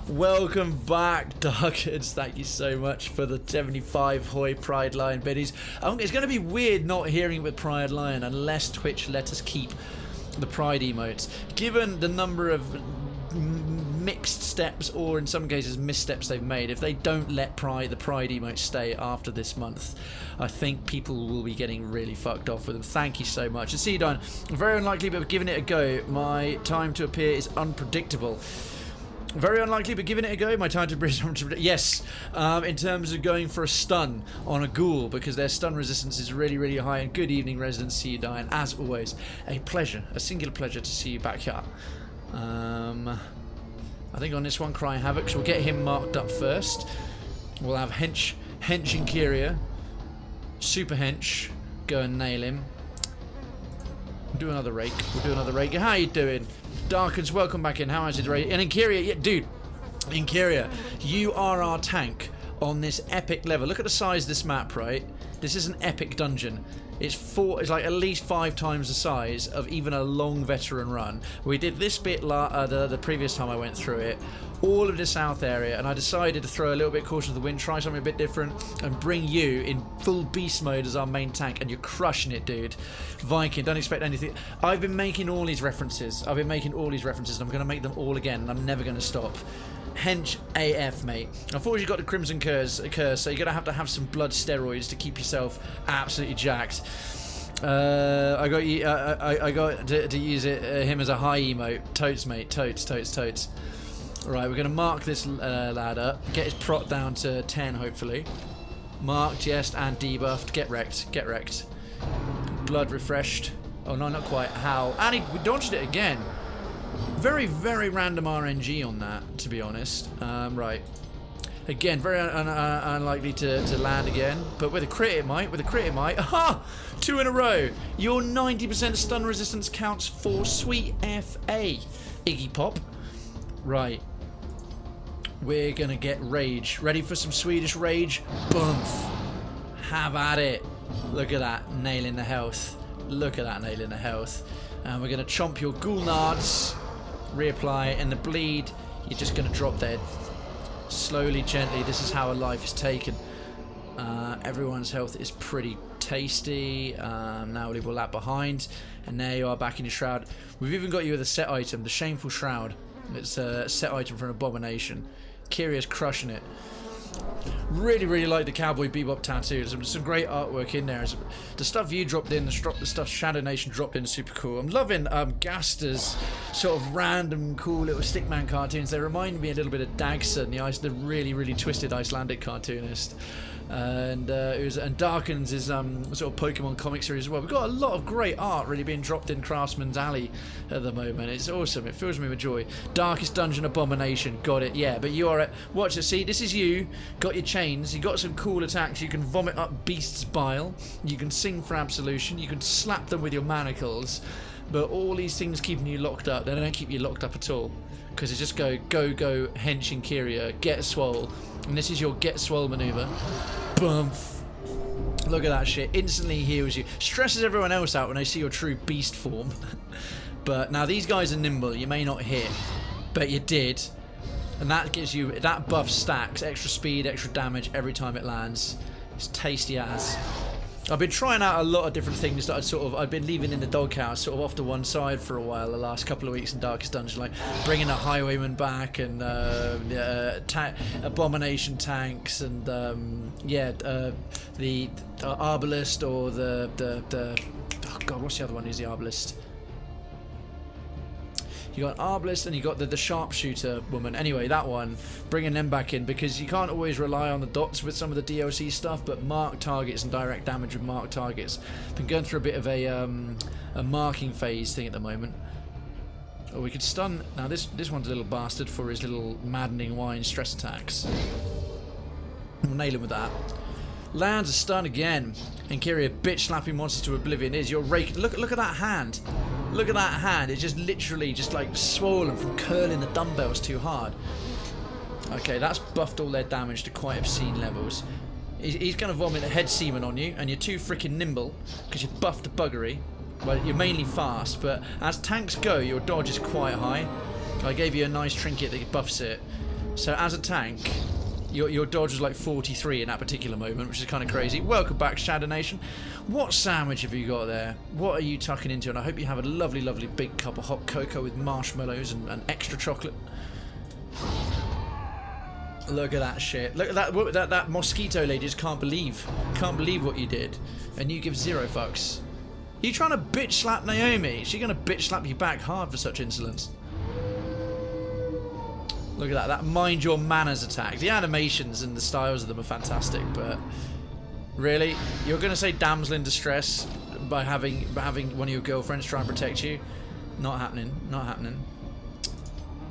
Welcome back, Darkers. Thank you so much for the 75 Hoi Pride Lion biddies. It's going to be weird not hearing with Pride Lion unless Twitch let us keep the Pride emotes. Given the number of mixed steps, or in some cases missteps they've made, if they don't let the Pride emotes stay after this month, I think people will be getting really fucked off with them. Thank you so much. And see you, Don. Very unlikely, but giving it a go. My time to appear is unpredictable. Very unlikely, but giving it a go. My time to bridge. Yes, in terms of going for a stun on a ghoul, because their stun resistance is really, really high. And good evening, residents. See you, Diane. As always, a pleasure, a singular pleasure to see you back here. I think on this one, Crying Havoc, so we'll get him marked up first. We'll have Hench and Kyria, Super Hench, go and nail him. We'll do another rake. How you doing? Darkens, welcome back in. How is it, Ray? And Inkyria, yeah, dude, Inkyria, you are our tank on this epic level. Look at the size of this map, right? This is an epic dungeon. It's like at least 5 times the size of even a long veteran run. We did this bit the previous time I went through it, all of the south area, and I decided to throw a little bit caution to the wind, try something a bit different, and bring you in full beast mode as our main tank, and you're crushing it, dude. Viking, don't expect anything. I've been making all these references. and I'm going to make them all again, and I'm never going to stop. Hench AF, mate. Unfortunately, you got the Crimson Curse, so you're going to have some blood steroids to keep yourself absolutely jacked. I got to use him as a high emote. Totes, mate. Totes. Right, we're going to mark this lad up. Get his prot down to 10, hopefully. Marked, yes, and debuffed. Get wrecked. Blood refreshed. Oh, no, not quite. How? And we dodged it again. Very, very random RNG on that, to be honest. Right. Again, very unlikely to land again. But with a crit it might. Aha! 2 in a row. Your 90% stun resistance counts for sweet FA. Iggy Pop. Right. We're going to get rage. Ready for some Swedish rage? Boomf. Have at it. Look at that. Nailing the health. And we're going to chomp your ghoul nards. Reapply, and the bleed, you're just going to drop dead. Slowly, gently, this is how a life is taken. Everyone's health is pretty tasty. Now we'll leave all that behind. And there you are, back in your shroud. We've even got you with a set item, the Shameful Shroud. It's a set item for an abomination. Kyria's crushing it. Really, really like the Cowboy Bebop tattoo. There's some great artwork in there. The stuff you dropped in, the stuff Shadow Nation dropped in is super cool. I'm loving Gaster's sort of random, cool little stickman cartoons. They remind me a little bit of Dagson, the really, really twisted Icelandic cartoonist. And Darkens is sort of Pokemon comic series as well. We've got a lot of great art really being dropped in Craftsman's Alley at the moment. It's awesome. It fills me with joy. Darkest Dungeon Abomination. Got it. Yeah, but you are at... Watch it. See, this is you. Got your chains. You got some cool attacks. You can vomit up beast's bile. You can sing for absolution. You can slap them with your manacles. But all these things keeping you locked up, they don't keep you locked up at all. Because it's just go, Hench and Kyria, get swole. And this is your get swole maneuver. Bumf. Look at that shit. Instantly heals you. Stresses everyone else out when they see your true beast form. But now these guys are nimble. You may not hit, but you did. And that gives you, that buff stacks. Extra speed, extra damage every time it lands. It's tasty as. I've been trying out a lot of different things that I've been leaving in the doghouse, sort of off to one side for a while the last couple of weeks in Darkest Dungeon, like bringing a Highwayman back and Abomination tanks and the Arbalist or the oh god, what's the other one? Who's the Arbalist? You got Arbalist and you got the sharpshooter woman. Anyway, that one, bringing them back in because you can't always rely on the dots with some of the DLC stuff, but marked targets and direct damage with marked targets. Been going through a bit of a marking phase thing at the moment. Or we could stun. Now this one's a little bastard for his little maddening wine stress attacks. We'll nail him with that. Lands a stun again. And Kyria bitch slapping monsters to oblivion is your rake. Look at that hand. Look at that hand. It's just literally just like swollen from curling the dumbbells too hard. Okay, that's buffed all their damage to quite obscene levels. He's going to vomit a head semen on you, and you're too freaking nimble because you buffed the buggery. Well, you're mainly fast, but as tanks go, your dodge is quite high. I gave you a nice trinket that buffs it. So as a tank, your dodge was like 43 in that particular moment, which is kind of crazy. Welcome back, Shadow Nation. What sandwich have you got there? What are you tucking into? And I hope you have a lovely, lovely big cup of hot cocoa with marshmallows and extra chocolate. Look at that shit. Look at that mosquito lady just can't believe what you did. And you give zero fucks. You trying to bitch slap Naomi? She's gonna bitch slap you back hard for such insolence. Look at that mind your manners attack. The animations and the styles of them are fantastic, but really? You're gonna say damsel in distress by having one of your girlfriends try and protect you? Not happening. Not happening.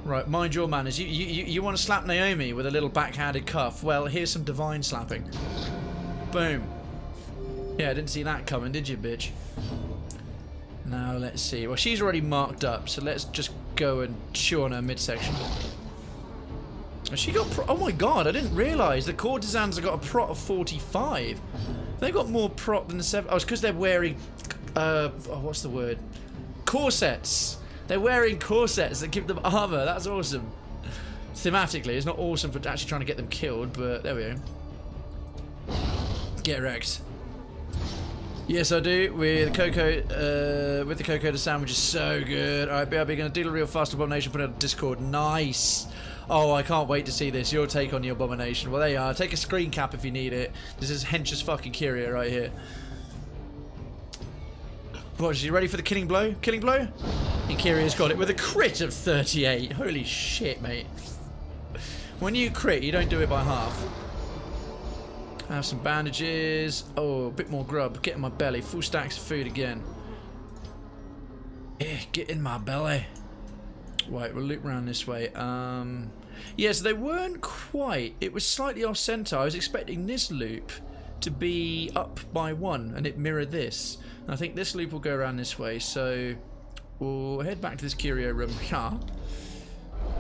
Right, mind your manners. You want to slap Naomi with a little backhanded cuff? Well, here's some divine slapping. Boom. Yeah, I didn't see that coming, did you, bitch? Now, let's see. Well, she's already marked up, so let's just go and chew on her midsection. She got oh my god, I didn't realise the courtesans have got a prot of 45. They've got more prot than the 7. Oh, it's because they're wearing what's the word? Corsets. They're wearing corsets that give them armour. That's awesome. Thematically, it's not awesome for actually trying to get them killed, but there we go. Get wrecked. Yes, I do. With cocoa, the sandwich is so good. Alright, BRB, gonna deal a real fast abomination, put it on Discord. Nice. Oh, I can't wait to see this. Your take on the abomination. Well, there you are. Take a screen cap if you need it. This is hench's fucking Kyria right here. What, is he ready for the killing blow? Killing blow? And Kyria's got it with a crit of 38. Holy shit, mate. When you crit, you don't do it by half. Have some bandages. Oh, a bit more grub. Get in my belly. Full stacks of food again. Yeah, get in my belly. Right, we'll loop around this way. Yeah, so they weren't quite. It was slightly off center. I was expecting this loop to be up by 1, and it mirrored this. And I think this loop will go around this way, so we'll head back to this curio room here.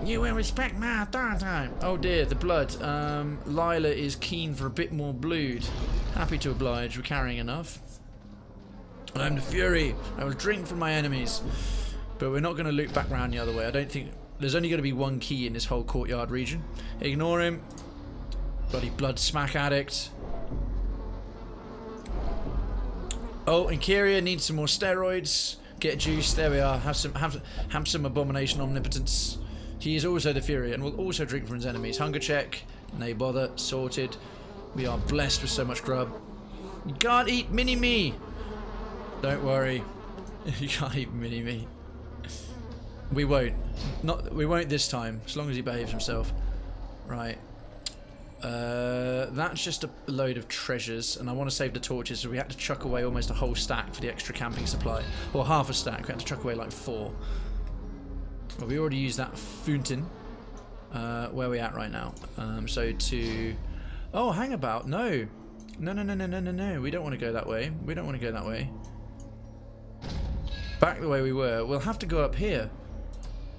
You will respect my time. Oh dear, the blood. Lila is keen for a bit more blood. Happy to oblige, we're carrying enough. I'm the Fury. I will drink from my enemies. But we're not going to loop back round the other way. I don't think... There's only going to be one key in this whole courtyard region. Ignore him. Bloody blood smack addict. Oh, and Kyria needs some more steroids. Get juice. There we are. Have some abomination omnipotence. He is also the Fury and will also drink from his enemies. Hunger check. No bother. Sorted. We are blessed with so much grub. You can't eat mini-me. Don't worry. You can't eat mini-me. We won't. We won't this time, as long as he behaves himself. Right. That's just a load of treasures, and I want to save the torches, so we had to chuck away almost a whole stack for the extra camping supply. Or half a stack. We had to chuck away like 4. Well, we already used that fountain. Where are we at right now? So to... Oh, hang about. No. No. We don't want to go that way. We don't want to go that way. Back the way we were. We'll have to go up here.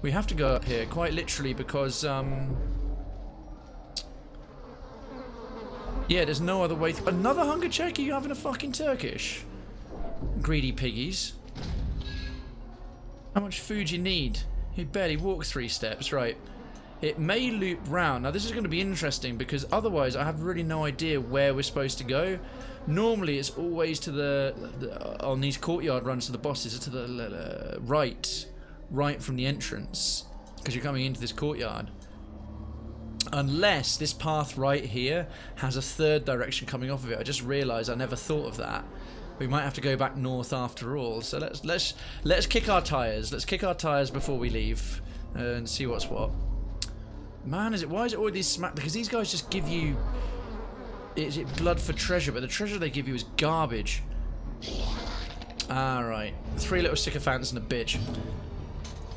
We have to go up here, quite literally, because, yeah, there's no other way. Another hunger check? Are you having a fucking Turkish? Greedy piggies. How much food you need? You barely walk 3 steps, right. It may loop round. Now, this is going to be interesting, because otherwise I have really no idea where we're supposed to go. Normally, it's always to the on these courtyard runs to the bosses, it's to the right from the entrance, because you're coming into this courtyard. Unless this path right here has a 3rd direction coming off of it. I just realised I never thought of that. We might have to go back north after all. So let's kick our tyres. Let's kick our tyres before we leave and see what's what. Man, why is it always these smack? Because these guys just give you. Is it blood for treasure? But the treasure they give you is garbage. Alright. 3 little sycophants and a bitch.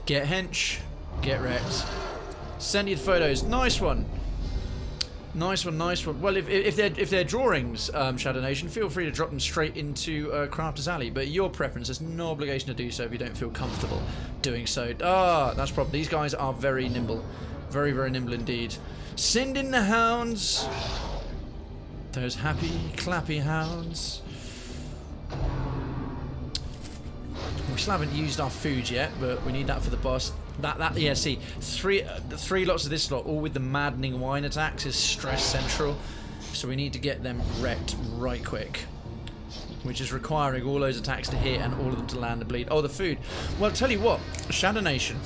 Get hench. Get wrecked. Send you the photos. Nice one. Nice one. Well, if they're drawings, Shadow Nation, feel free to drop them straight into Crafter's Alley. But your preference, there's no obligation to do so if you don't feel comfortable doing so. That's the problem. These guys are very nimble. Very, very nimble indeed. Send in the hounds. Those happy, clappy hounds. We still haven't used our food yet, but we need that for the boss. Yeah, see, three lots of this lot, all with the maddening wine attacks, is stress central. So we need to get them wrecked right quick. Which is requiring all those attacks to hit and all of them to land and bleed. Oh, the food. Well, tell you what, Shadow Nation,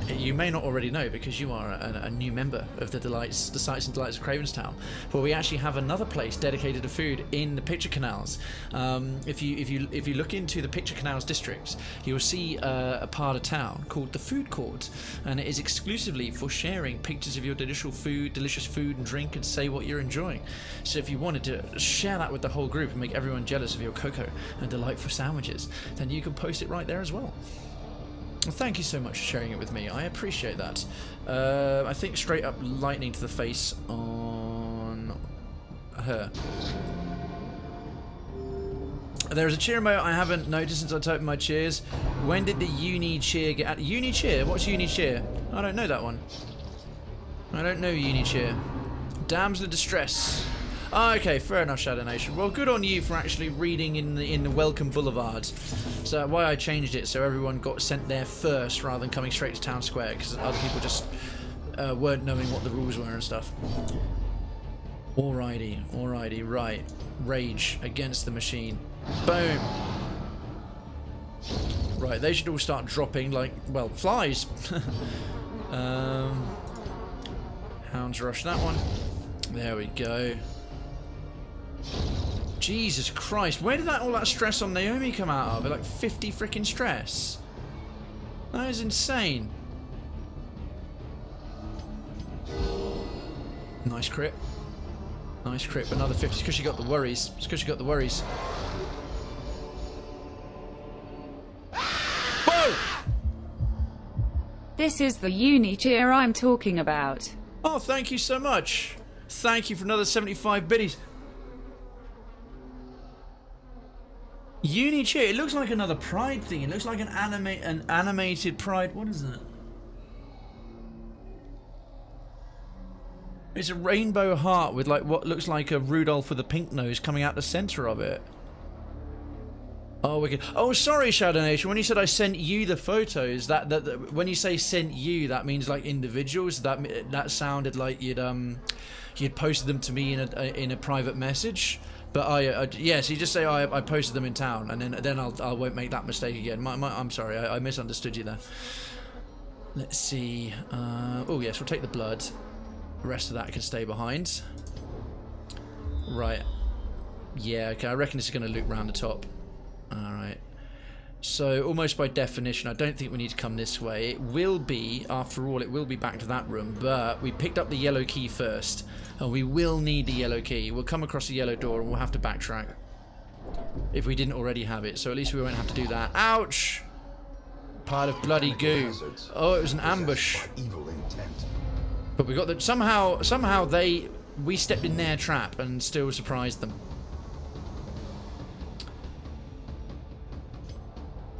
you may not already know because you are a new member of the Sights and Delights of Krayven's Town, but we actually have another place dedicated to food in the picture canals. If you look into the picture canals districts, you'll see a part of town called the Food Court, and it is exclusively for sharing pictures of your delicious food and drink, and say what you're enjoying. So if you wanted to share that with the whole group and make everyone jealous of your cocoa and delightful sandwiches, then you can post it right there as well. Well, thank you so much for sharing it with me. I appreciate that. I think straight up lightning to the face on her. There's a cheer emote I haven't noticed since I typed my cheers. When did the uni cheer get at? Uni cheer? What's uni cheer? I don't know that one. I don't know uni cheer. Damsel in distress. Oh, okay, fair enough, Shadow Nation. Well, good on you for actually reading in the Welcome Boulevards. So why I changed it so everyone got sent there first rather than coming straight to Town Square, because other people just weren't knowing what the rules were and stuff. Alrighty, right. Rage against the machine. Boom. Right, they should all start dropping like, well, flies. Hounds rush that one. There we go. Jesus Christ, where did all that stress on Naomi come out of? Like 50 freaking stress. That is insane. Nice crit. Nice crit, but another 50. It's because she got the worries. It's because she got the worries. Whoa! This is the uni cheer I'm talking about. Oh, thank you so much. Thank you for another 75 biddies. Uni cheer. It looks like another Pride thing. It looks like an animated Pride. What is it? It's a rainbow heart with like what looks like a Rudolph with a pink nose coming out the center of it. Oh, wicked. Oh, sorry, Shadow Nation. When you said I sent you the photos, that when you say sent you, that means like individuals. That sounded like you'd posted them to me in a private message. But yes, you just say I posted them in town, and then I won't make that mistake again. I'm sorry, I misunderstood you there. Let's see. Oh yes, we'll take the blood. The rest of that can stay behind. Right. Yeah. Okay. I reckon this is going to loop round the top. Alright, so almost by definition I don't think we need to come this way. It will be, after all, it will be back to that room, but we picked up the yellow key first and we will need the yellow key. We'll come across the yellow door and we'll have to backtrack if we didn't already have it, so at least we won't have to do that. Ouch! Pile of bloody goo. Oh, it was an ambush. But we got the somehow we stepped in their trap and still surprised them.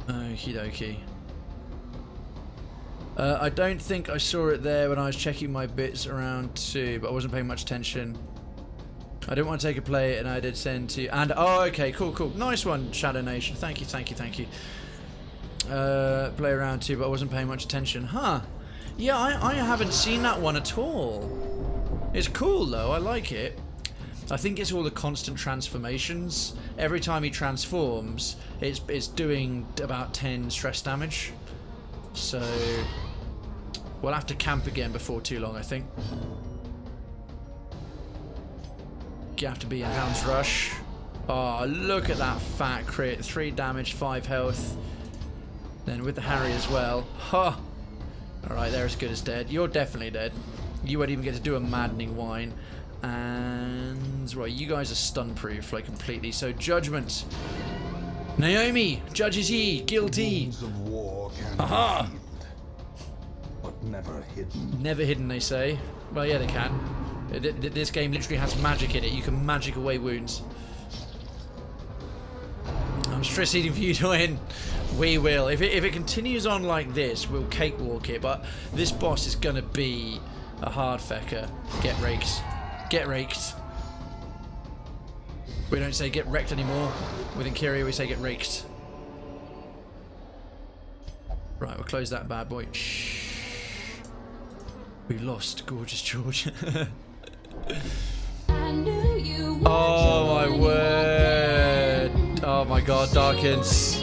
Okie dokie. I don't think I saw it there when I was checking my bits around too, but I wasn't paying much attention. I didn't want to take a play, and I did send to... And, oh, okay, cool. Nice one, Shadow Nation. Thank you. Play around too, but I wasn't paying much attention. Huh. Yeah, I haven't seen that one at all. It's cool, though. I like it. I think it's all the constant transformations. Every time he transforms, it's doing about 10 stress damage. So we'll have to camp again before too long, I think. You have to be a Hound's Rush. Oh, look at that fat crit. 3 damage, 5 health. Then with the Harry as well. Ha! Huh. Alright, they're as good as dead. You're definitely dead. You won't even get to do a maddening whine. And right, you guys are stun proof like completely. So judgment. Naomi, judges ye, guilty. Wounds of war can Aha! be healed, but never hidden. Never hidden, they say. Well, yeah, they can. This game literally has magic in it. You can magic away wounds. I'm stress eating for you to win. We will. If it continues on like this, we'll cakewalk it. But this boss is gonna be a hard fecker. Get raked. Get raked. We don't say get wrecked anymore. With Inkyria we say get raked. Right, we'll close that bad boy. Shh. We lost Gorgeous George. Oh my word. Oh my god, Darkins.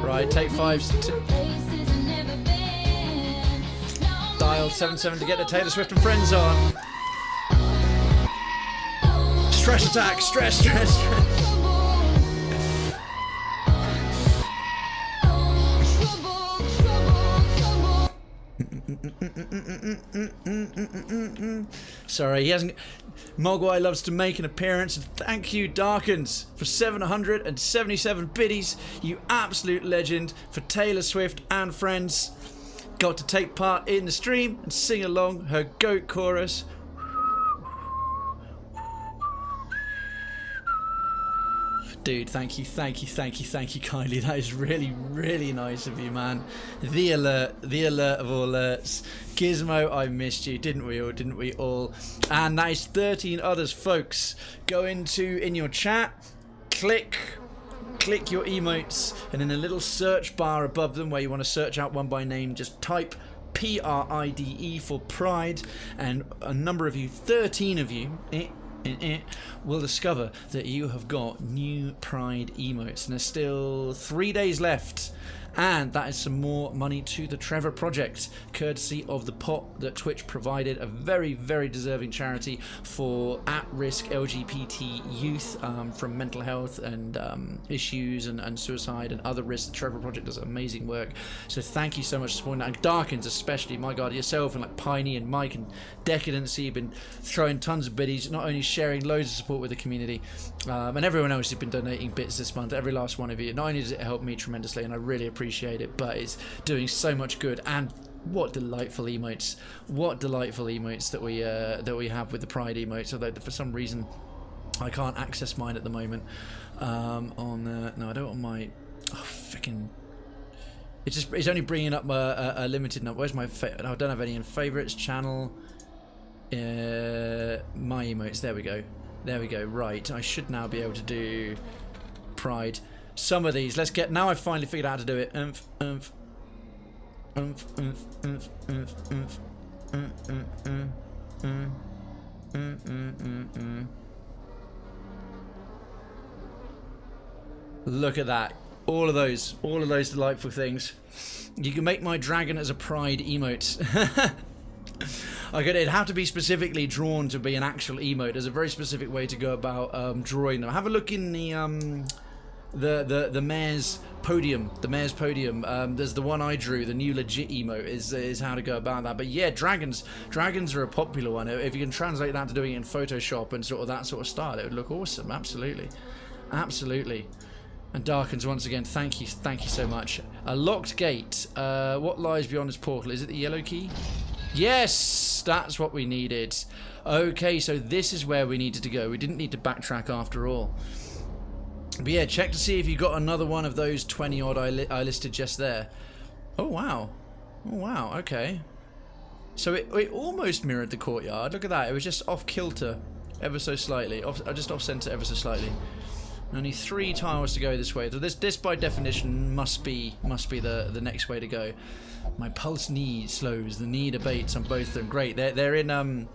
Right, take 5. Dial 77 to get the Taylor Swift and Friends on. Stress attack, stress. Sorry, he hasn't. Mogwai loves to make an appearance, and thank you, Darkins, for 777 biddies. You absolute legend. For Taylor Swift and Friends, got to take part in the stream and sing along her goat chorus. Dude, thank you kindly. That is really, really nice of you, man. The alert of all alerts. Gizmo, I missed you, didn't we all? And that is 13 others, folks. Go in your chat, click your emotes, and in a little search bar above them where you want to search out one by name, just type PRIDE for Pride, and a number of you, 13 of you, will discover that you have got new Pride emotes, and there's still 3 days left, and that is some more money to the Trevor Project, courtesy of the pot that Twitch provided, a very, very deserving charity for at-risk LGBT youth from mental health and issues and suicide and other risks. The Trevor Project does amazing work, so thank you so much for supporting that. And Darkins especially, my god, yourself and like Piney and Mike and Decadency have been throwing tons of biddies, not only sharing loads of support with the community, and everyone else who's been donating bits this month, every last one of you. Not only does it help me tremendously, and I really appreciate it, but it's doing so much good. And what delightful emotes that we have with the Pride emotes, although for some reason I can't access mine at the moment. No, I don't want my freaking. It's only bringing up a limited number. Where's my I don't have any in favorites, channel, my emotes. There we go. Right, I should now be able to do Pride. Some of these, let's get. Now I've finally figured out how to do it. Look at that. All of those delightful things. You can make my dragon as a Pride emote. It'd have to be specifically drawn to be an actual emote. There's a very specific way to go about drawing them. Have a look in the mayor's podium. There's the one I drew. The new legit emote is how to go about that. But yeah, dragons are a popular one. If you can translate that to doing it in Photoshop and sort of that sort of style, it would look awesome. Absolutely. And Darkins, once again, thank you so much. A locked gate. What lies beyond this portal? Is it the yellow key? Yes, that's what we needed. Okay, so this is where we needed to go. We didn't need to backtrack after all. But yeah, check to see if you got another one of those 20 odd I listed just there. Oh wow, okay. So it almost mirrored the courtyard. Look at that. It was just off kilter, ever so slightly. Just off center, ever so slightly. Only 3 tiles to go this way. So this by definition must be the next way to go. My pulse knee slows. The need abates on both of them. Great. They're in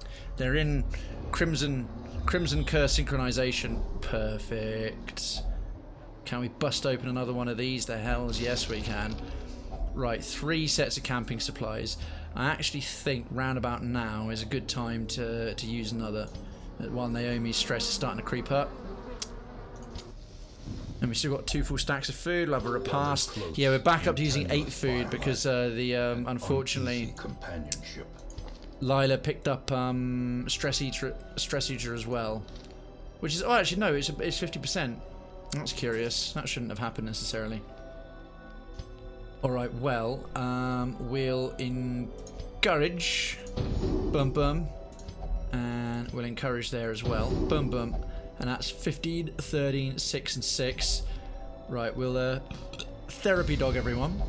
crimson curse synchronization. Perfect. Can we bust open another one of these? The hells yes we can. Right, 3 sets of camping supplies. I actually think round about now is a good time to use another. While Naomi's stress is starting to creep up. And we still got 2 full stacks of food. We'll have a repast. Yeah, we're back up to using 8 food because unfortunately Lila picked up stress eater as well, which is actually no, it's 50%. That's curious. That shouldn't have happened necessarily. All right, well, we'll encourage bum, and we'll encourage there as well. Bum. And that's 15, 13, 6 and 6. Right, we'll therapy dog everyone.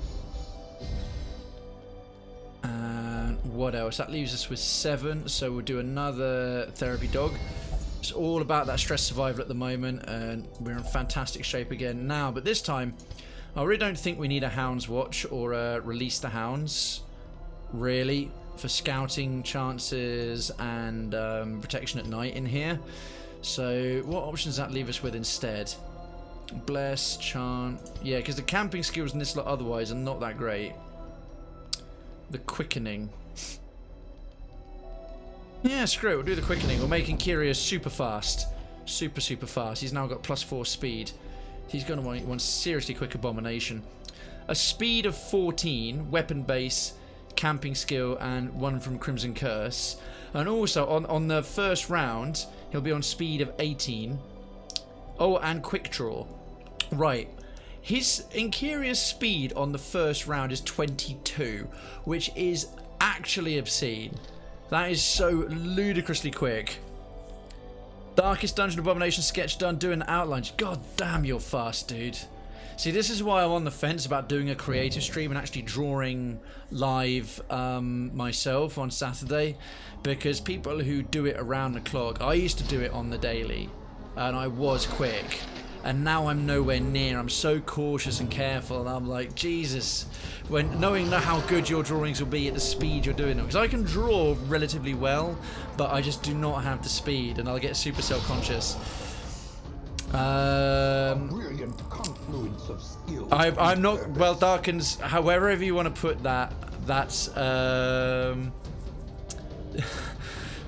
And what else? That leaves us with 7, so we'll do another therapy dog. It's all about that stress survival at the moment, and we're in fantastic shape again now, but this time I really don't think we need a Hound's Watch or release the Hounds, really, for scouting chances and protection at night in here. So what options does that leave us with instead? Bless, Chant. Yeah, because the camping skills in this lot otherwise are not that great. The Quickening. Yeah, screw it, we'll do the Quickening. We're making Kyria super fast. Super fast. He's now got +4 speed. He's going to want one seriously quick abomination. A speed of 14, weapon base, camping skill, and one from Crimson Curse. And also, on the first round, he'll be on speed of 18. Oh, and quick draw. Right. His Inkyria's speed on the first round is 22, which is actually obscene. That is so ludicrously quick. Darkest Dungeon Abomination sketch done, doing the outlines. God damn, you're fast, dude. See, this is why I'm on the fence about doing a creative stream and actually drawing live myself on Saturday, because people who do it around the clock, I used to do it on the daily, and I was quick, and now I'm nowhere near. I'm so cautious and careful, and I'm like, Jesus, when knowing how good your drawings will be at the speed you're doing them, because I can draw relatively well, but I just do not have the speed, and I'll get super self-conscious. Brilliant confluence of skills. I'm not, well, Darkens, however you want to put that, that's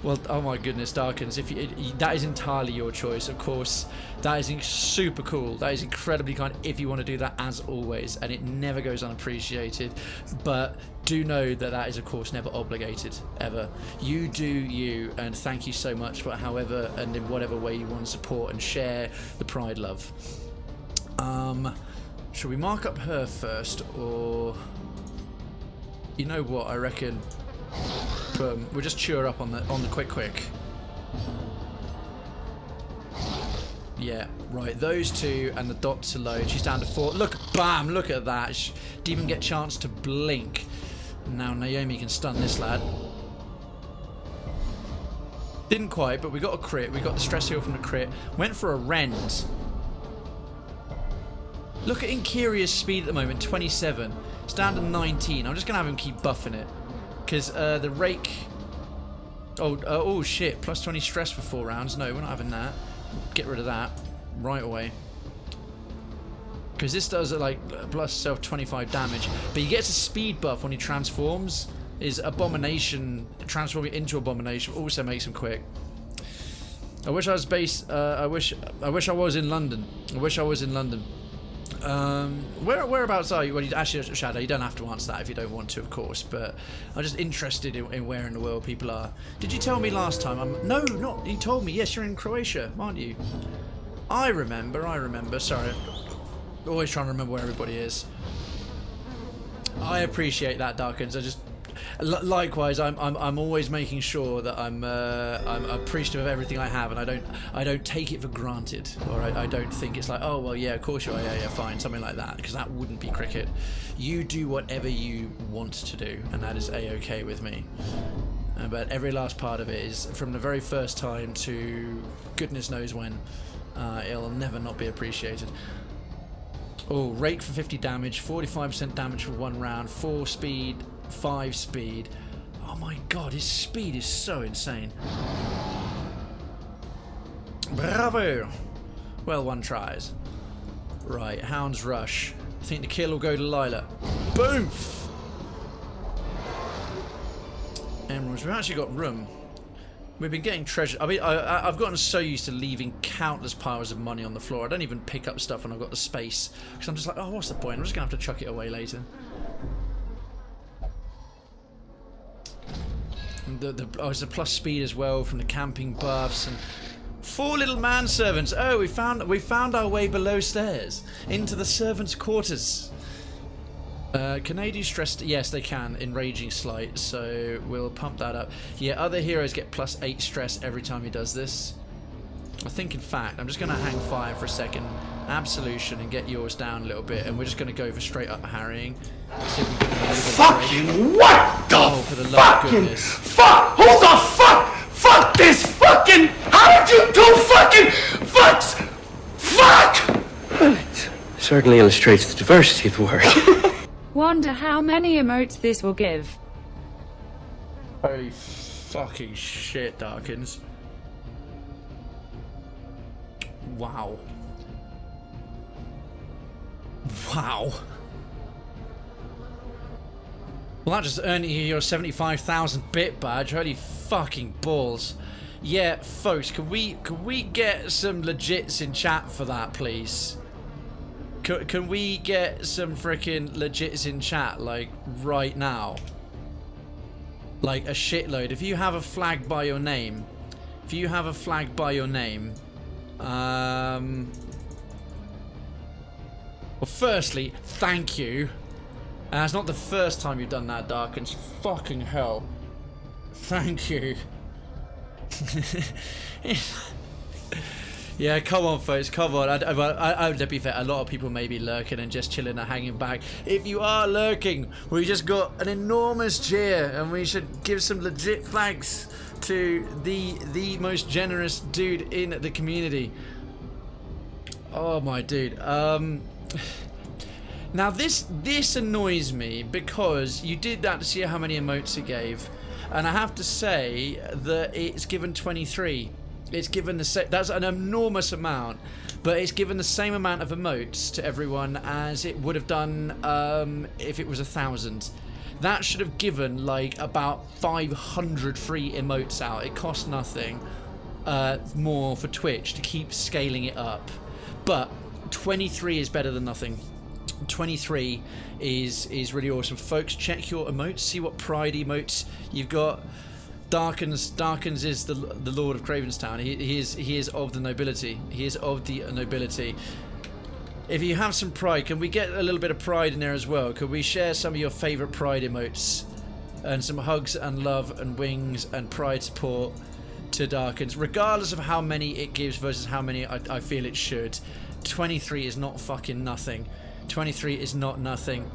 well, oh my goodness, Darkens, if you, that is entirely your choice, of course. That is super cool. That is incredibly kind if you want to do that, as always, and it never goes unappreciated. But do know that that is, of course, never obligated, ever. You do you, and thank you so much for however and in whatever way you want to support and share the Pride love. Should we mark up her first, or you know what? I reckon. Boom. We'll just chew her up on the quick. Yeah, right. Those two and the dots alone. She's down to 4. Look, bam! Look at that. She didn't even get a chance to blink. Now Naomi can stun this lad. Didn't quite, but we got a crit. We got the stress heal from the crit. Went for a rend. Look at Inkyria's speed at the moment, 27. It's down to 19. I'm just gonna have him keep buffing it. Because the rake... Oh shit, plus 20 stress for 4 rounds. No, we're not having that. Get rid of that right away. Because this does like plus self 25 damage. But he gets a speed buff when he transforms. His abomination, transforming into abomination, also makes him quick. I wish I was based... I wish I was in London. Whereabouts are you? Well, actually, Shadow, you don't have to answer that if you don't want to, of course, but I'm just interested in where in the world people are. Did you tell me last time? No, not, you told me. Yes, you're in Croatia, aren't you? I remember, sorry. Always trying to remember where everybody is. I appreciate that, Darkens. I just... Likewise, I'm always making sure that I'm appreciative of everything I have, and I don't take it for granted, or I don't think it's like, oh well, yeah, of course you are, yeah, fine, something like that, because that wouldn't be cricket. You do whatever you want to do, and that is a-okay with me. But every last part of it is, from the very first time to goodness knows when, it'll never not be appreciated. Oh, rake for 50 damage, 45% damage for 1 round, 4 speed. 5 speed. Oh my god, his speed is so insane. Bravo! Well, one tries. Right, Hound's Rush. I think the kill will go to Lila. Boom! Emeralds. We've actually got room. We've been getting treasure. I mean, I've gotten so used to leaving countless piles of money on the floor. I don't even pick up stuff when I've got the space. Because I'm just like, oh, what's the point? I'm just going to have to chuck it away later. It's a plus speed as well from the camping buffs, and 4 little manservants. Oh, we found our way below stairs into the servants' quarters. Can they do stress? Yes, they can in Raging Slight. So we'll pump that up. Yeah, other heroes get plus 8 stress every time he does this. I think, in fact, I'm just going to hang fire for a second, Absolution, and get yours down a little bit, and we're just going to go for straight up harrying. See if we can fucking what the for the love of goodness. Fuck! Who the fuck? Fuck this fucking... How did you do fucking... Fucks? Fuck! Bullet. certainly illustrates the diversity of the word. Wonder how many emotes this will give. Holy fucking shit, Darkins. Wow. Wow. Well, that just earned you your 75,000 bit badge. Holy fucking balls. Yeah, folks, can we get some legits in chat for that, please? Can we get some freaking legits in chat, like, right now? Like, a shitload. If you have a flag by your name, well, firstly, thank you. And it's not the first time you've done that, Darkins. Fucking hell. Thank you. Yeah, come on, folks, come on. To be fair, a lot of people may be lurking and just chilling and hanging back. If you are lurking, we just got an enormous cheer, and we should give some legit thanks to the most generous dude in the community. Oh my dude. Now this annoys me because you did that to see how many emotes it gave, and I have to say that it's given 23. It's given the same. That's an enormous amount, but it's given the same amount of emotes to everyone as it would have done if it was 1,000. That should have given like about 500 free emotes out. It cost nothing more for Twitch to keep scaling it up, but 23 is better than nothing. 23 is really awesome, folks. Check your emotes, see what pride emotes you've got. Darkins is the Lord of Krayvenstown. He is of the nobility. He is of the nobility. If you have some pride, can we get a little bit of pride in there as well? Could we share some of your favourite pride emotes and some hugs and love and wings and pride support to Darkins, regardless of how many it gives versus how many I feel it should. 23 is not fucking nothing. 23 is not nothing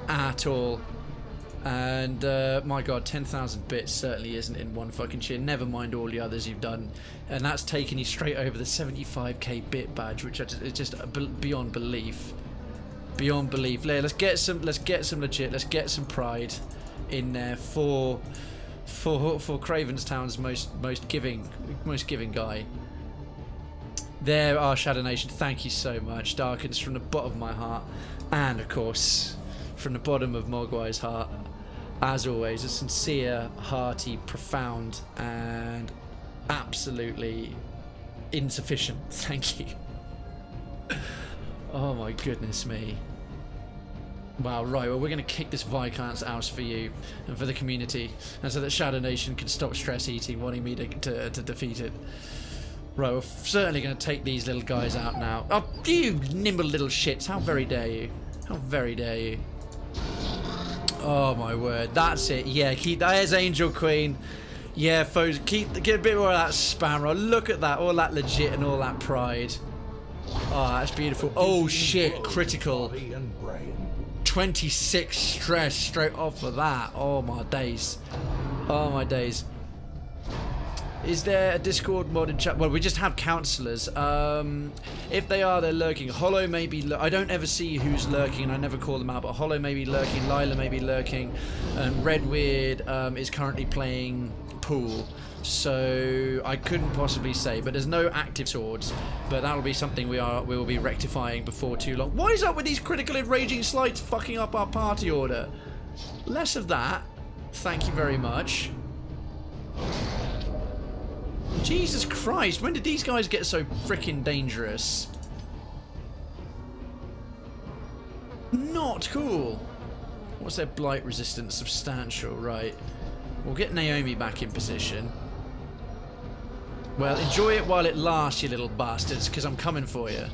at all. And my god, 10,000 bits certainly isn't in one fucking cheer. Never mind all the others you've done, and that's taken you straight over the 75k bit badge, which is just beyond belief. Beyond belief. Let's get some legit. Let's get some pride in there for Krayvenstown's most giving guy. There are Shadow Nation. Thank you so much, Darkins, from the bottom of my heart, and of course from the bottom of Mogwai's heart. As always, a sincere, hearty, profound, and absolutely insufficient thank you. Oh my goodness me. Wow, right, well, we're going to kick this Viscount's house for you and for the community, and so that Shadow Nation can stop stress eating, wanting me to defeat it. Right, we're certainly going to take these little guys out now. Oh, you nimble little shits, how very dare you. How very dare you. Oh my word, that's it. Yeah, keep that. There's Angel Queen. Yeah, folks, get a bit more of that spam roll. Look at that, all that legit and all that pride. Oh, that's beautiful. Oh shit, critical. 26 stress straight off of that. Oh my days. Oh my days. Is there a Discord mod in chat? Well, we just have counsellors. If they are, they're lurking. Hollow may be... I don't ever see who's lurking, and I never call them out, but Hollow may be lurking, Lila may be lurking, and Redweird is currently playing pool. So I couldn't possibly say, but there's no active swords. But that'll be something we will be rectifying before too long. What is up with these critical enraging slides fucking up our party order? Less of that. Thank you very much. Jesus Christ, when did these guys get so freaking dangerous? Not cool. What's their blight resistance? Substantial, right. We'll get Naomi back in position. Well, enjoy it while it lasts, you little bastards, because I'm coming for you.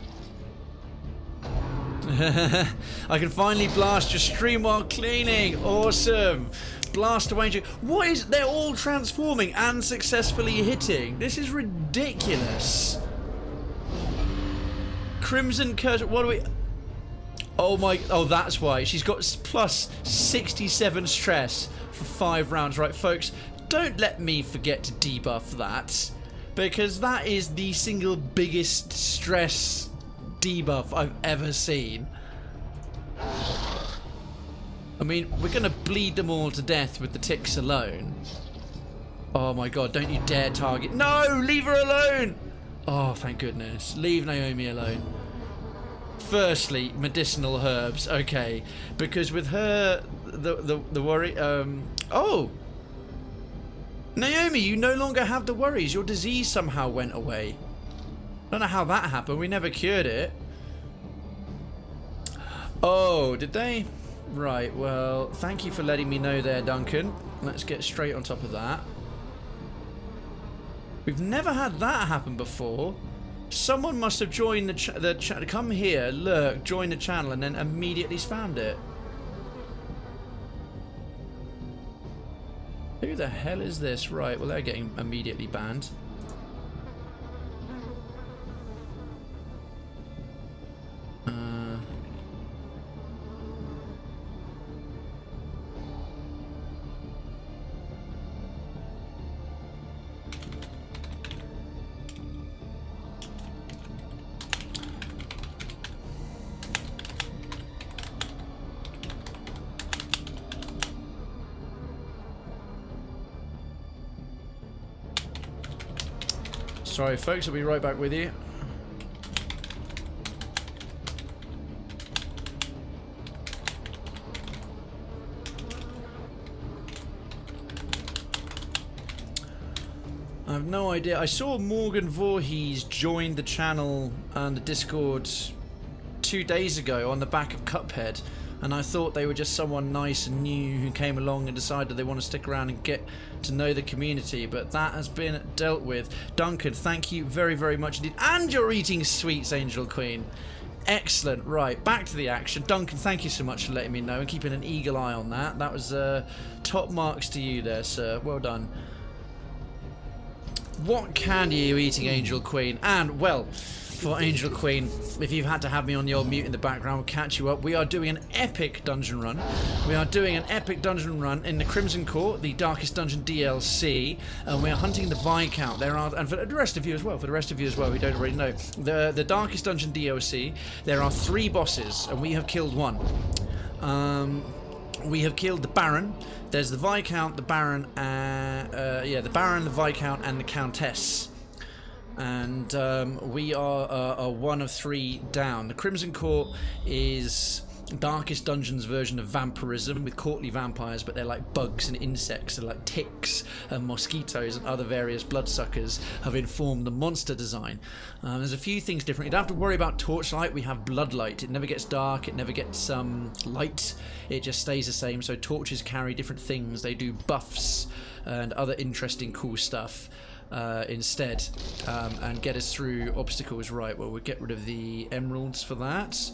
I can finally blast your stream while cleaning. Awesome. Blast away. What is... They're all transforming and successfully hitting. This is ridiculous. Crimson Curtain. What do we... Oh my... Oh, that's why. She's got plus 67 stress for 5 rounds. Right, folks. Don't let me forget to debuff that. Because that is the single biggest stress debuff I've ever seen. I mean, we're going to bleed them all to death with the ticks alone. Oh my god, don't you dare target. No, leave her alone. Oh, thank goodness. Leave Naomi alone. Firstly, medicinal herbs. Okay, because with her, the worry. Oh, Naomi, you no longer have the worries. Your disease somehow went away. I don't know how that happened. We never cured it. Oh, did they? Right. Well, thank you for letting me know there, Duncan. Let's get straight on top of that. We've never had that happen before. Someone must have joined the chat. Come here, lurk, join the channel, and then immediately spammed it. Who the hell is this? Right, well, they're getting immediately banned. Sorry, folks, I'll be right back with you. I have no idea. I saw Morgan Voorhees joined the channel and the Discord 2 days ago on the back of Cuphead, and I thought they were just someone nice and new who came along and decided they want to stick around and get to know the community, but that has been dealt with. Duncan, thank you very, very much indeed. And you're eating sweets, Angel Queen. Excellent. Right, back to the action. Duncan, thank you so much for letting me know and keeping an eagle eye on that. That was top marks to you there, sir. Well done. What candy are you eating, Angel Queen? And, well, for Angel Queen, if you've had to have me on the old mute in the background, we'll catch you up. We are doing an epic dungeon run. We are doing an epic dungeon run in the Crimson Court, the Darkest Dungeon DLC, and we are hunting the Viscount. There are, and for the rest of you as well, who don't already know, the Darkest Dungeon DLC, there are 3 bosses, and we have killed 1. We have killed the Baron. There's the Viscount, the Baron, the Baron, the Viscount, and the Countess. And we are 1 of 3 down. The Crimson Court is Darkest Dungeon's version of vampirism with courtly vampires, but they're like bugs and insects. They're like ticks and mosquitoes and other various bloodsuckers have informed the monster design. There's a few things different. You don't have to worry about torchlight. We have bloodlight. It never gets dark. It never gets light. It just stays the same. So torches carry different things. They do buffs and other interesting cool stuff. Instead, and get us through obstacles. Right, well, we'll get rid of the emeralds for that.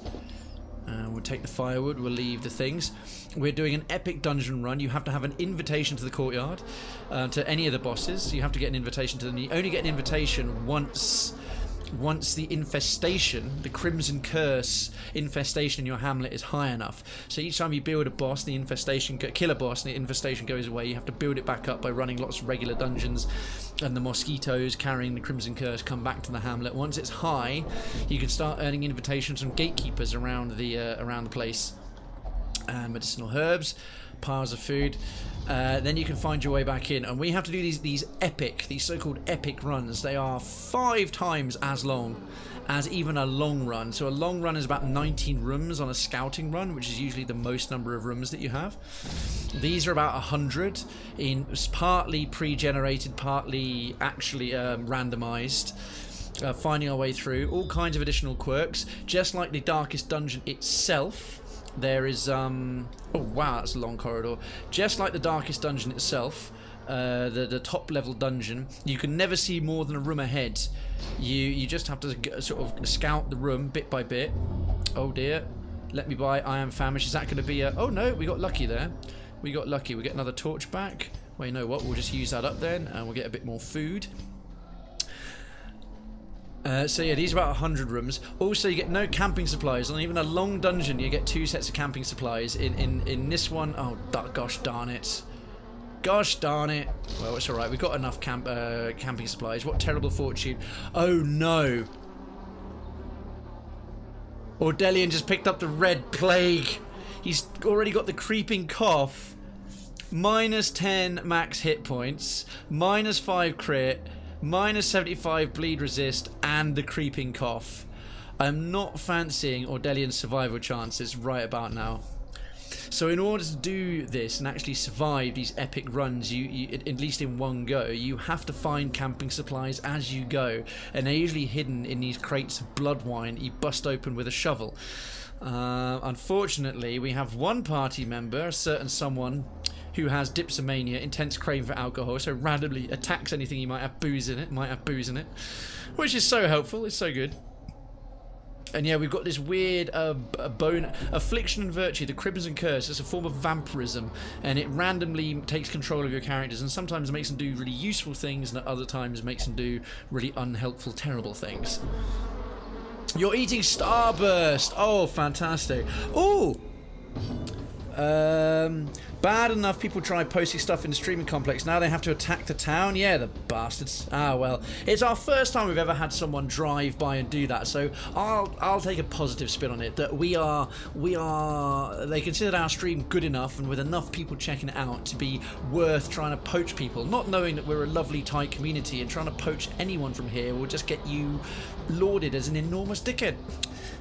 We'll take the firewood, we'll leave the things. We're doing an epic dungeon run. You have to have an invitation to the courtyard, to any of the bosses. You have to get an invitation to them. You only get an invitation once the infestation, the Crimson Curse infestation in your hamlet is high enough. So each time you build a boss, the infestation, kill a boss, and the infestation goes away. You have to build it back up by running lots of regular dungeons, and the mosquitoes carrying the Crimson Curse come back to the hamlet. Once it's high, you can start earning invitations from gatekeepers around the place. Medicinal herbs, piles of food. Then you can find your way back in, and we have to do these so-called epic runs. They are 5 times as long as even a long run. So a long run is about 19 rooms on a scouting run, which is usually the most number of rooms that you have. These are about 100, in partly pre-generated, partly actually randomized. Finding our way through all kinds of additional quirks, just like the Darkest Dungeon itself. There is oh wow, that's a long corridor. Just like the Darkest Dungeon itself, the top level dungeon, you can never see more than a room ahead. You just have to sort of scout the room bit by bit. Oh dear, let me buy I am famished. Is that going to be a... Oh no, we got lucky there. We got lucky. We get another torch back. Well, you know what, we'll just use that up then, and we'll get a bit more food. So yeah, these are about 100 rooms. Also, you get no camping supplies. On even a long dungeon, you get 2 sets of camping supplies. In this one, oh gosh darn it. Gosh darn it. Well, it's alright. We've got enough camping supplies. What terrible fortune. Oh no. Ordelian just picked up the red plague. He's already got the creeping cough. Minus 10 max hit points. Minus 5 crit. Minus 75 bleed resist. And the creeping cough. I'm not fancying Ordelian's survival chances right about now. So in order to do this and actually survive these epic runs, you at least in one go, you have to find camping supplies as you go, and they're usually hidden in these crates of blood wine you bust open with a shovel. Unfortunately, we have one party member, a certain someone, who has dipsomania, intense craving for alcohol, so randomly attacks anything you might have booze in it, which is so helpful. It's so good. And yeah, we've got this weird bone affliction and virtue, the crimson curse. It's a form of vampirism, and it randomly takes control of your characters, and sometimes makes them do really useful things, and at other times makes them do really unhelpful, terrible things. You're eating Starburst. Oh, fantastic. Oh. Bad enough people try posting stuff in the streaming complex. Now they have to attack the town. Yeah, the bastards. Ah, well, it's our first time we've ever had someone drive by and do that. So I'll take a positive spin on it. That they considered our stream good enough and with enough people checking it out to be worth trying to poach people. Not knowing that we're a lovely tight community, and trying to poach anyone from here will just get you lauded as an enormous dickhead.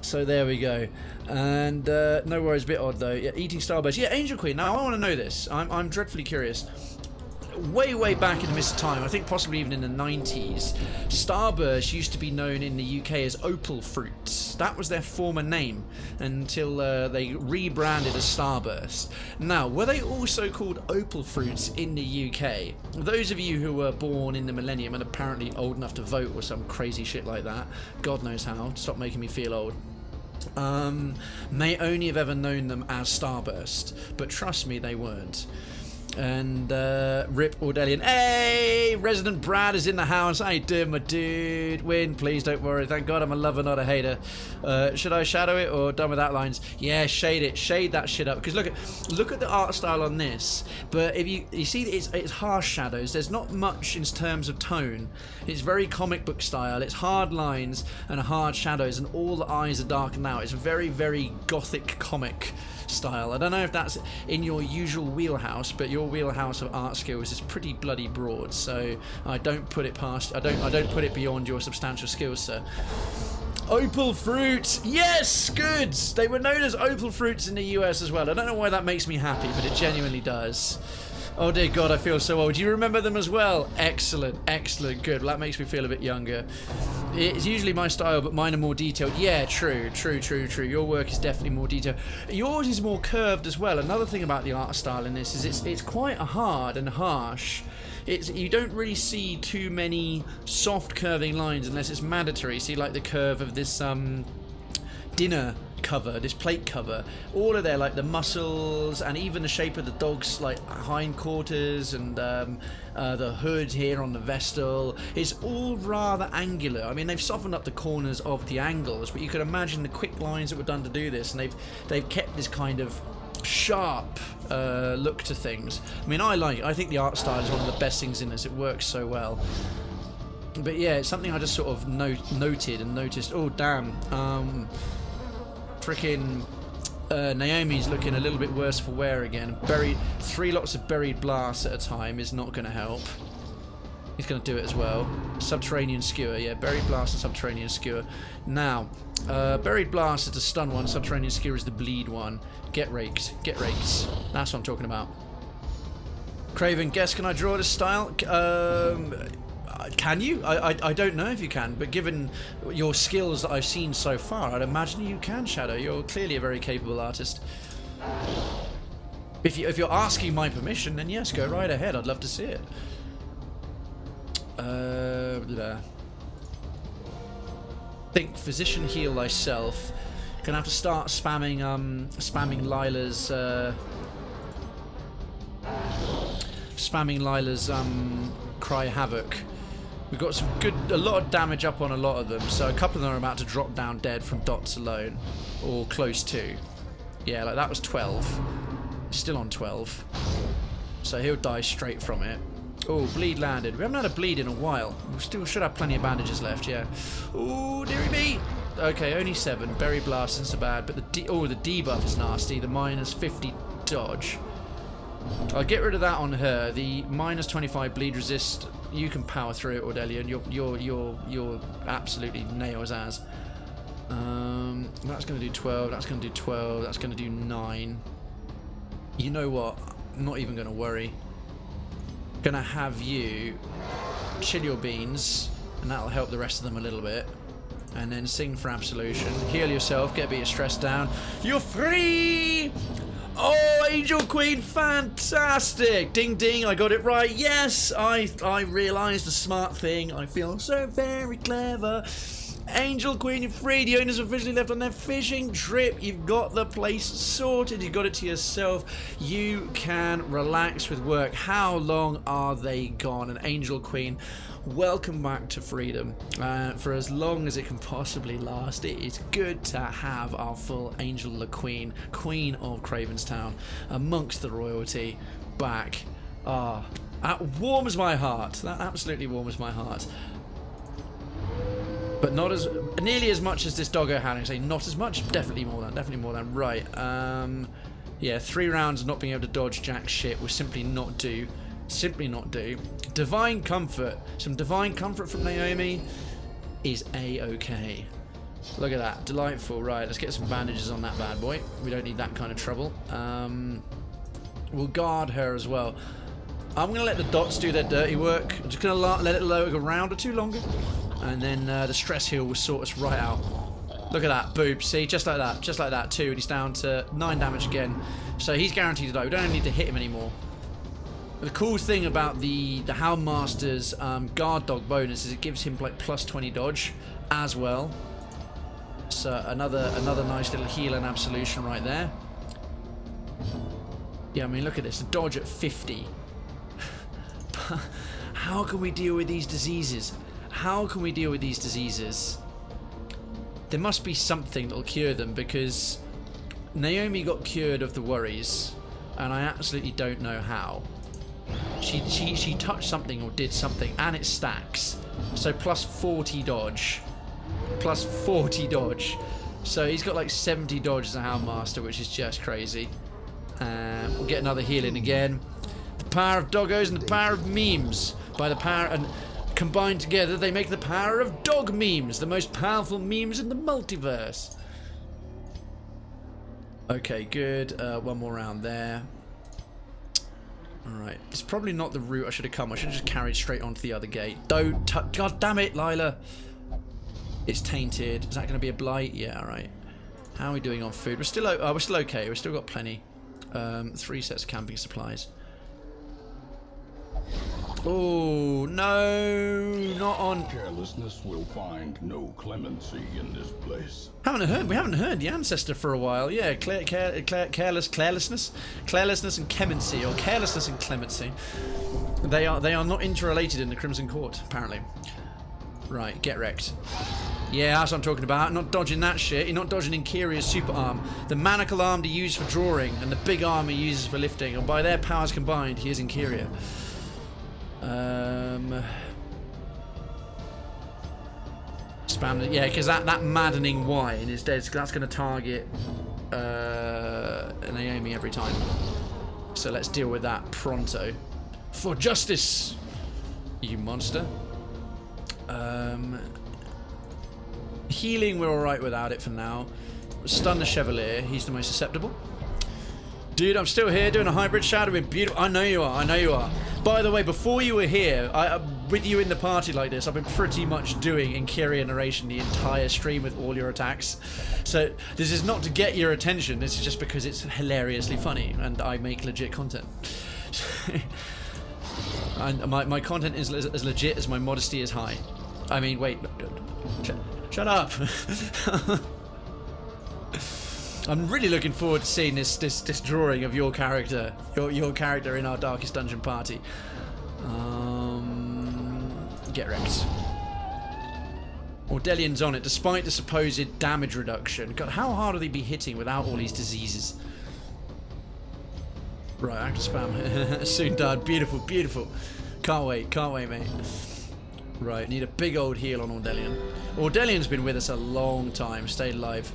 So there we go. And no worries, a bit odd though. Yeah, eating Starburst. Yeah, Angel Queen. Now I want to know this. I'm dreadfully curious. Way back in the mist of time, I think possibly even in the 90s, Starburst used to be known in the UK as Opal Fruits. That was their former name until they rebranded as Starburst. Now, were they also called Opal Fruits in the UK? Those of you who were born in the millennium and apparently old enough to vote or some crazy shit like that, God knows how, stop making me feel old, may only have ever known them as Starburst, but trust me, they weren't. And rip Ordelian. Hey, Resident Brad is in the house. How you doing, my dude? Win, please, don't worry. Thank God I'm a lover, not a hater. Should I shadow it or done with outlines? Yeah, shade it. Shade that shit up. Because look at the art style on this. But if you see, it's harsh shadows. There's not much in terms of tone. It's very comic book style. It's hard lines and hard shadows, and all the eyes are darkened out. It's very, very gothic comic style. I don't know if that's in your usual wheelhouse, but your wheelhouse of art skills is pretty bloody broad, so I don't put it past, I don't put it beyond your substantial skills, sir. Opal Fruits, yes, good. They were known as Opal Fruits in the US as well. I don't know why that makes me happy, but it genuinely does. Oh dear God, I feel so old. Do you remember them as well? Excellent, excellent, good. Well, that makes me feel a bit younger. It's usually my style, but mine are more detailed. Yeah, true. Your work is definitely more detailed. Yours is more curved as well. Another thing about the art style in this is it's quite hard and harsh. You don't really see too many soft curving lines unless it's mandatory. See, like the curve of this dinner cover, this plate cover, all of their, like the muscles and even the shape of the dog's like hindquarters and the hood here on the vestal is all rather angular. I mean, they've softened up the corners of the angles, but you could imagine the quick lines that were done to do this, and they've kept this kind of sharp look to things. I mean, I think the art style is one of the best things in this. It works so well. But yeah, it's something I just sort of noted and noticed. Oh damn, frickin' Naomi's looking a little bit worse for wear again. 3 lots of buried blasts at a time is not going to help. He's going to do it as well. Subterranean skewer, yeah, buried blast and subterranean skewer. Now, buried blast is the stun one, subterranean skewer is the bleed one. Get raked, get raked. That's what I'm talking about. Krayven, guess, can I draw this style? Can you? I don't know if you can, but given your skills that I've seen so far, I'd imagine you can, Shadow. You're clearly a very capable artist. If you're asking my permission, then yes, go right ahead. I'd love to see it. Think physician heal thyself. Gonna have to start spamming Lila's Cry Havoc. We've got a lot of damage up on a lot of them, so a couple of them are about to drop down dead from dots alone, or close to. Yeah, like that was 12. Still on 12. So he'll die straight from it. Oh, bleed landed. We haven't had a bleed in a while. We still should have plenty of bandages left, yeah. Oh, dearie me. Okay, only 7. Berry Blast isn't so bad, but the debuff is nasty. The minus 50 dodge. I'll get rid of that on her. The minus 25 bleed resist. You can power through it, Aurelian. You're absolutely nails as. That's going to do 12. That's going to do 12. That's going to do 9. You know what? I'm not even going to worry. Gonna have you chill your beans, and that'll help the rest of them a little bit. And then sing for absolution. Heal yourself, get a bit of stress down. You're free! Oh, Angel Queen, fantastic! Ding ding, I got it right. Yes, I realised a smart thing. I feel so very clever. Angel Queen, you're free. The owners officially left on their fishing trip. You've got the place sorted. You got it to yourself. You can relax with work. How long are they gone? And Angel Queen, welcome back to freedom. For as long as it can possibly last, it is good to have our full Angel La Queen, Queen of Krayven's Town, amongst the royalty, back. That warms my heart. That absolutely warms my heart. But not as nearly as much as this doggo hounding. Say not as much. Definitely more than. Right. Yeah. 3 rounds of not being able to dodge jack shit will simply not do. Simply not do. Divine comfort. Some divine comfort from Naomi is a-okay. Look at that. Delightful. Right. Let's get some bandages on that bad boy. We don't need that kind of trouble. We'll guard her as well. I'm gonna let the dots do their dirty work. I'm just gonna let it lurk a round or 2 longer. And then the stress heal will sort us right out. Look at that, boop. See, just like that, 2, and he's down to 9 damage again. So he's guaranteed to die. We don't need to hit him anymore. The cool thing about the Houndmaster's guard dog bonus is it gives him like plus 20 dodge as well. So another nice little heal and absolution right there. Yeah, I mean, look at this. The dodge at 50. How can we deal with these diseases? How can we deal with these diseases? There must be something that'll cure them, because Naomi got cured of the worries, and I absolutely don't know how. She touched something or did something, and it stacks. So plus 40 dodge. Plus 40 dodge. So he's got like 70 dodge as a Houndmaster, which is just crazy. We'll get another healing again. The power of doggos and the power of memes. By the power... and combined together, they make the power of dog memes, the most powerful memes in the multiverse. Okay, good. One more round there. Alright. It's probably not the route I should have come. I should have just carried straight onto the other gate. Don't touch. God damn it, Lila. It's tainted. Is that going to be a blight? Yeah, alright. How are we doing on food? We're still okay. We've still got plenty. 3 sets of camping supplies. Oh, no, not on. Carelessness will find no clemency in this place. We haven't heard the ancestor for a while. Yeah, carelessness and clemency, or carelessness and clemency. They are not interrelated in the Crimson Court, apparently. Right, get wrecked. Yeah, that's what I'm talking about. Not dodging that shit. You're not dodging Inkiria's super arm. The manacle arm he used for drawing, and the big arm he uses for lifting. And by their powers combined, he is Inkiria. Spam, yeah, because that maddening whine is dead. That's going to target Naomi every time. So let's deal with that pronto. For justice, you monster. Healing, we're alright without it for now. Stun the Chevalier, he's the most susceptible. Dude, I'm still here doing a hybrid shadow with beautiful... I know you are, I know you are. By the way, before you were here, with you in the party like this, I've been pretty much doing Inkiria narration the entire stream with all your attacks. So this is not to get your attention, this is just because it's hilariously funny and I make legit content. And my content is as legit as my modesty is high. I mean, wait, shut up. I'm really looking forward to seeing this drawing of your character, your character in our Darkest Dungeon party. Get wrecked. Ordelian's on it, despite the supposed damage reduction. God, how hard will they be hitting without all these diseases? Right, active spam. Soon done. Beautiful, beautiful. Can't wait, mate. Right, need a big old heal on Ordelian. Ordelian's been with us a long time, stayed alive.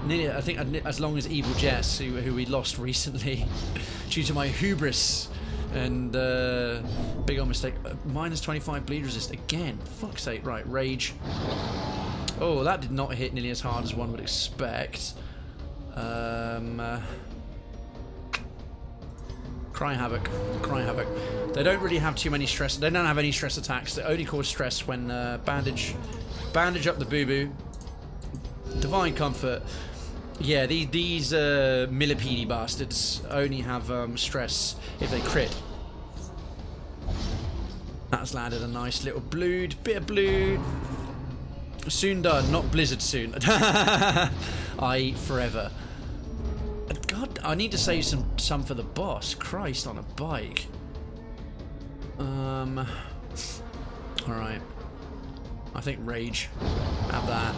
Nearly, I think as long as Evil Jess, who we lost recently due to my hubris and big old mistake. Minus 25 bleed resist again. Fuck's sake. Right, rage. Oh, that did not hit nearly as hard as one would expect. Cry Havoc. Cry Havoc. They don't really have too many stress. They don't have any stress attacks. They only cause stress when bandage up the boo-boo. Divine Comfort. Yeah, these millipede bastards only have stress if they crit. That's landed a nice little blood. Bit of blood. Soon done, not Blizzard soon. I eat forever. God, I need to save some for the boss. Christ on a bike. Alright. I think Rage. Have that.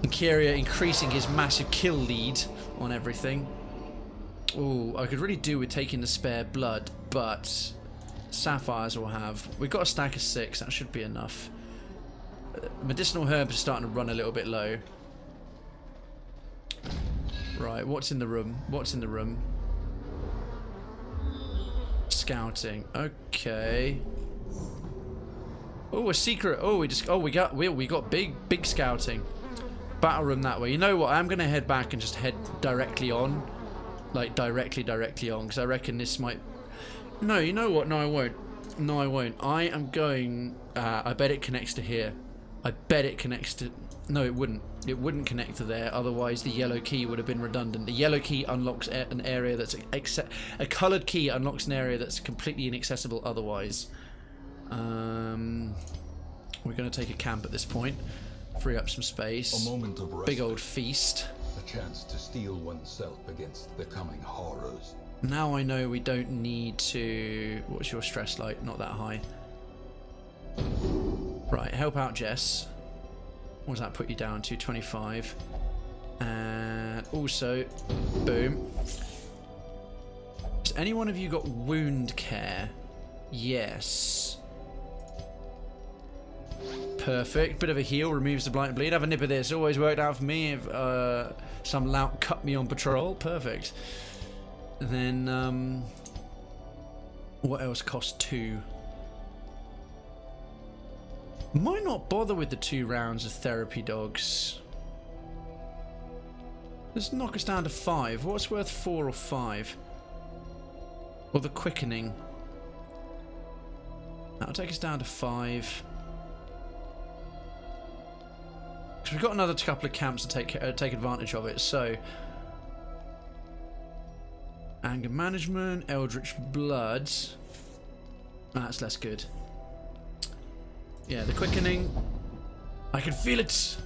And Kyria increasing his massive kill lead on everything. Ooh, I could really do with taking the spare blood, but Sapphires will have. We've got a stack of 6, that should be enough. Medicinal herbs are starting to run a little bit low. Right, what's in the room? What's in the room? Scouting. Okay. Oh, a secret. Oh, we got big scouting. Battle room that way. You know what? I'm gonna head back and just head directly on, like directly on, because I reckon this might. No, you know what? No, I won't. No, I won't. I am going. I bet it connects to here. I bet it connects to. No, it wouldn't. It wouldn't connect to there. Otherwise, the yellow key would have been redundant. The yellow key unlocks an area that's a coloured key unlocks an area that's completely inaccessible. Otherwise, we're going to take a camp at this point. Free up some space. A moment of big respite. old feast. A chance to steel oneself against the coming horrors. Now I know we don't need to. What's your stress like? Not that high. Right, help out Jess. What does that put you down to? 25. And also, boom. Has any one of you got wound care? Yes. Perfect. Bit of a heal, removes the blight and bleed. Have a nip of this. Always worked out for me if some lout cut me on patrol. Perfect. And then, what else costs 2? Might not bother with the 2 rounds of therapy dogs. Let's knock us down to 5. What's worth 4 or 5? Or the quickening. That'll take us down to 5. Because we've got another couple of camps to take advantage of it. So, anger management, Eldritch Blood. That's less good. Yeah, the quickening. I can feel it.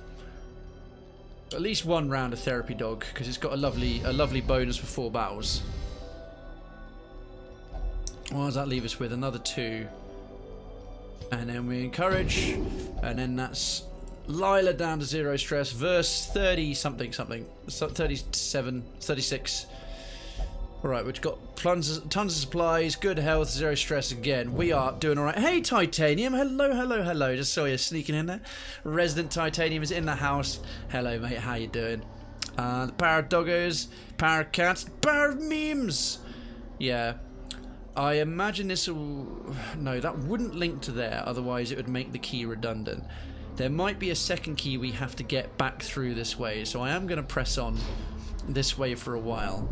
At least 1 round of therapy dog because it's got a lovely bonus for 4 battles. What does that leave us with? Another 2. And then we encourage, and then that's Lila down to 0 stress. Verse 30 something. 37, 36. Alright, we've got tons of supplies, good health, 0 stress again. We are doing alright. Hey, Titanium. Hello. Just saw you sneaking in there. Resident Titanium is in the house. Hello, mate. How you doing? The power of doggos, power of cats, power of memes. Yeah. I imagine this will... No, that wouldn't link to there. Otherwise, it would make the key redundant. There might be a second key we have to get back through this way. So I am going to press on this way for a while.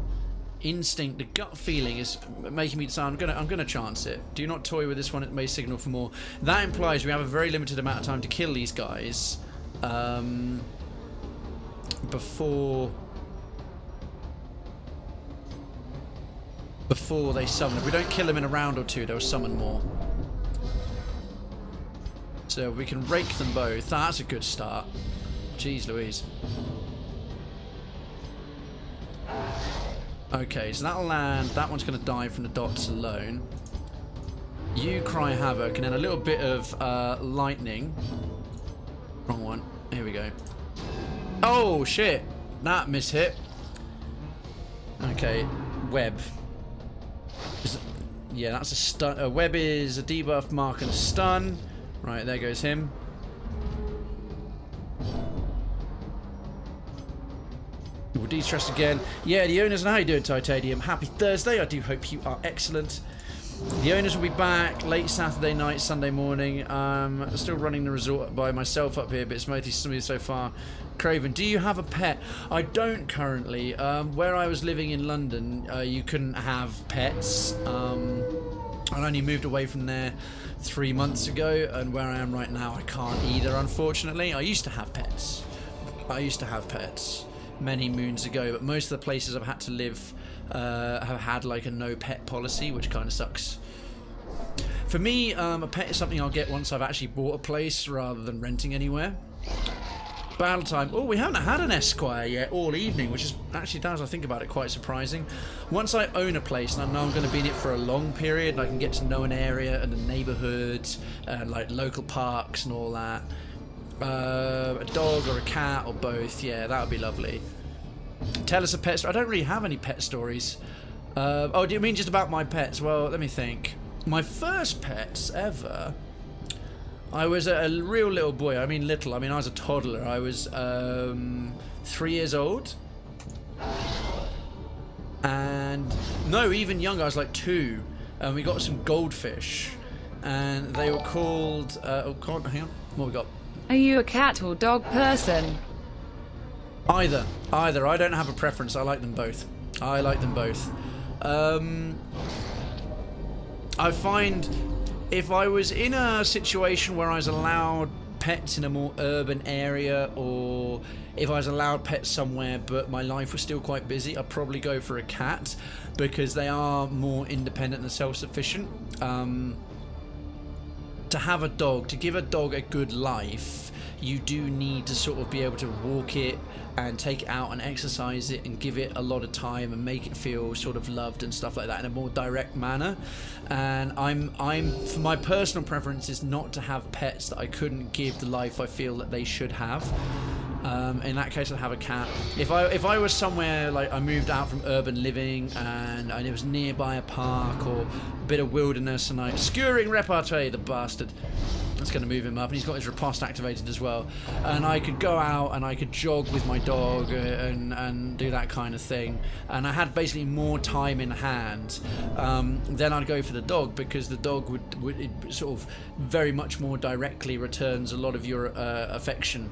Instinct, the gut feeling is making me decide I'm gonna chance it. Do not toy with this one, it may signal for more. That implies we have a very limited amount of time to kill these guys before they summon. If we don't kill them in a round or 2, they'll summon more. So we can rake them both. That's a good start. Jeez Louise. Okay, so that'll land. That one's going to die from the dots alone. You cry havoc, and then a little bit of lightning. Wrong one. Here we go. Oh, shit. That mishit. Okay, web. Yeah, that's a stun. A web is a debuff, mark, and a stun. Right, there goes him. We'll de-stress again. Yeah, the owners, and how you doing, Titanium? Happy Thursday. I do hope you are excellent. The owners will be back late Saturday night, Sunday morning. Still running the resort by myself up here, but it's mostly smooth so far. Krayven, do you have a pet? I don't currently. Where I was living in London, you couldn't have pets. I only moved away from there 3 months ago, and where I am right now, I can't either, unfortunately. I used to have pets. Many moons ago, but most of the places I've had to live have had like a no pet policy, which kind of sucks. For me, a pet is something I'll get once I've actually bought a place rather than renting anywhere. Battle time. Oh, we haven't had an Esquire yet all evening, which is actually, as I think about it, quite surprising. Once I own a place and I know I'm going to be in it for a long period, and I can get to know an area and the neighbourhoods and like local parks and all that. A dog or a cat or both, yeah, that would be lovely. Tell us a pet story. I don't really have any pet stories. Oh, do you mean just about my pets? Well, let me think. My first pets ever, I was a real little boy. I mean little, I was a toddler. I was 3 years old. And no, even younger, I was like 2. And we got some goldfish. And they were called, oh god, hang on, what we got? Are you a cat or dog person? Either. I don't have a preference. I like them both. I find if I was in a situation where I was allowed pets in a more urban area, or if I was allowed pets somewhere but my life was still quite busy, I'd probably go for a cat because they are more independent and self-sufficient. To have a dog, to give a dog a good life, you do need to sort of be able to walk it and take it out and exercise it and give it a lot of time and make it feel sort of loved and stuff like that in a more direct manner. And I'm for my personal preference is not to have pets that I couldn't give the life I feel that they should have. In that case, I'd have a cat. If I was somewhere like I moved out from urban living and it was nearby a park or a bit of wilderness, and skewering repartee, the bastard. That's going to move him up, and he's got his riposte activated as well. And I could go out and I could jog with my dog and do that kind of thing. And I had basically more time in hand. Then I'd go for the dog, because the dog would it sort of very much more directly returns a lot of your affection.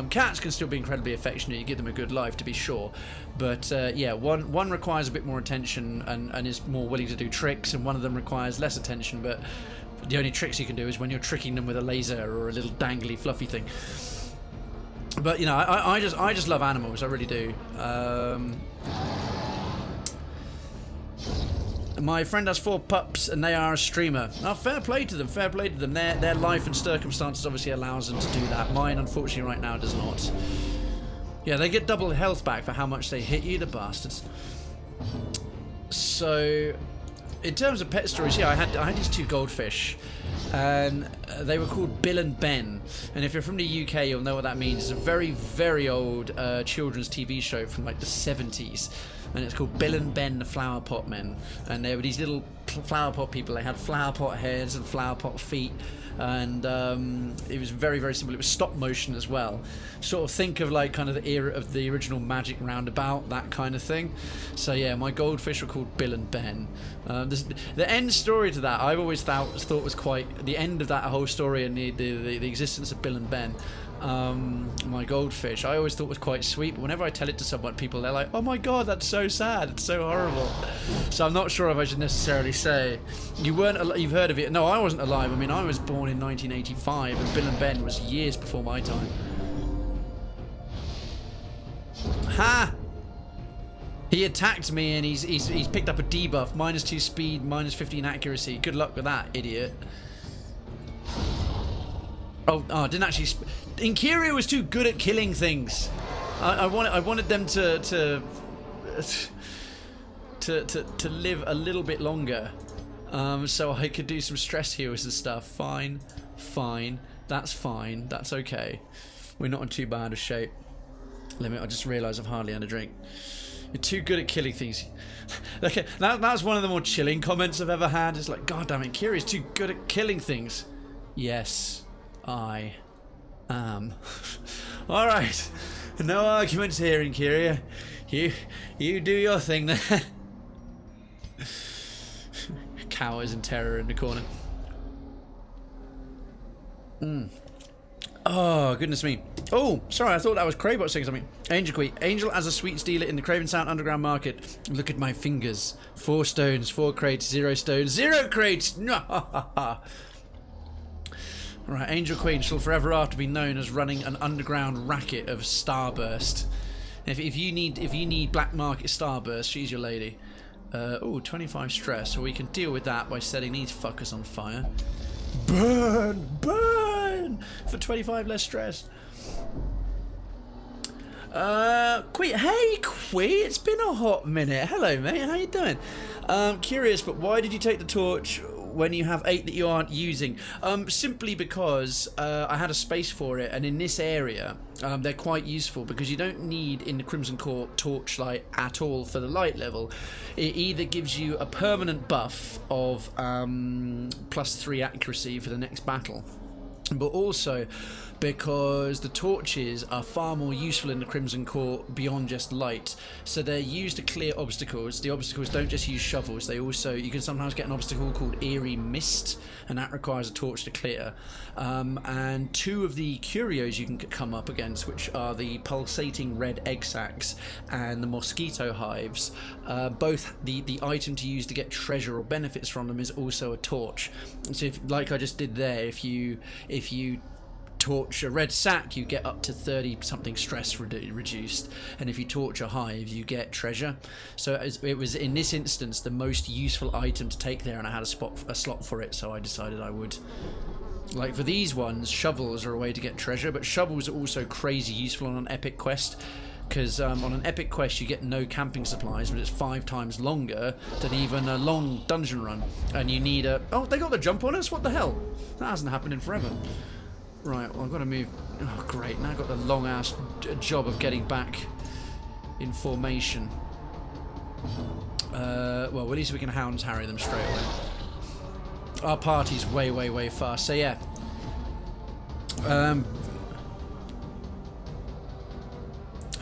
Cats can still be incredibly affectionate. You give them a good life, to be sure. But yeah, one requires a bit more attention and is more willing to do tricks, and one of them requires less attention, but the only tricks you can do is when you're tricking them with a laser or a little dangly fluffy thing. But you know, I just love animals, I really do. My friend has 4 pups and they are a streamer. Now, fair play to them, fair play to them. Their life and circumstances obviously allows them to do that. Mine, unfortunately, right now does not. Yeah, they get double health back for how much they hit you, the bastards. So, in terms of pet stories, yeah, I had these 2 goldfish, and they were called Bill and Ben. And if you're from the UK, you'll know what that means. It's a very, very old children's TV show from like the 70s, and it's called Bill and Ben the Flower Pot Men. And they were these little flower pot people. They had flower pot heads and flower pot feet, and it was very, very simple. It was stop motion as well. Sort of think of like kind of the era of the original Magic Roundabout, that kind of thing. So yeah, my goldfish were called Bill and Ben. The end story to that, I've always thought was quite, the end of that whole story and the existence of Bill and Ben, my goldfish, I always thought was quite sweet. But whenever I tell it to someone, people, they're like, oh my god, that's so sad, it's so horrible. So I'm not sure if I should necessarily say. You've heard of it? No, I wasn't alive. I mean, I was born in 1985, and Bill and Ben was years before my time. Ha! He attacked me, and he's picked up a debuff, -2 speed, -15 accuracy. Good luck with that, idiot. Oh, I didn't actually. Inkiria was too good at killing things. I wanted them to live a little bit longer, so I could do some stress heals and stuff. Fine, that's fine. That's okay. We're not in too bad a shape. I just realised I've hardly had a drink. You're too good at killing things. Okay, that's one of the more chilling comments I've ever had. It's like, god damn it, Kiri's too good at killing things. Yes, I am. All right, no arguments here, Incuria. You do your thing there. Cowers in terror in the corner. Oh, goodness me. Oh, sorry, I thought that was Kraybot saying something. Angel Queen. Angel as a sweets dealer in the Krayven underground market. Look at my fingers. 4 stones, 4 crates, 0 stones, 0 crates. Right, Angel Queen shall forever after be known as running an underground racket of Starburst. If you need black market Starburst, she's your lady. Oh, 25 stress, so we can deal with that by setting these fuckers on fire. Burn! Burn! For 25 less stress. Quee, hey Quee, it's been a hot minute. Hello mate, how you doing? Curious, but why did you take the torch when you have 8 that you aren't using? Simply because I had a space for it, and in this area they're quite useful because you don't need in the Crimson Court torchlight at all for the light level. It either gives you a permanent buff of +3 accuracy for the next battle, but also because the torches are far more useful in the Crimson Court beyond just light. So they're used to clear obstacles. The obstacles don't just use shovels, they also, you can sometimes get an obstacle called Eerie Mist, and that requires a torch to clear. And 2 of the curios you can come up against, which are the pulsating red egg sacs and the mosquito hives, both the item to use to get treasure or benefits from them is also a torch. So if, like I just did there, if you torch a red sack, you get up to 30 something stress reduced, and if you torch a hive you get treasure. So it was in this instance the most useful item to take there, and I had a slot for it, so I decided I would. Like for these ones, shovels are a way to get treasure, but shovels are also crazy useful on an epic quest, because on an epic quest you get no camping supplies, but it's 5 times longer than even a long dungeon run, and you need a... Oh, they got the jump on us? What the hell? That hasn't happened in forever. Right, well I've got to move... Oh great, now I've got the long ass job of getting back in formation. Well at least we can hounds harry them straight away. Our party's way fast, so yeah.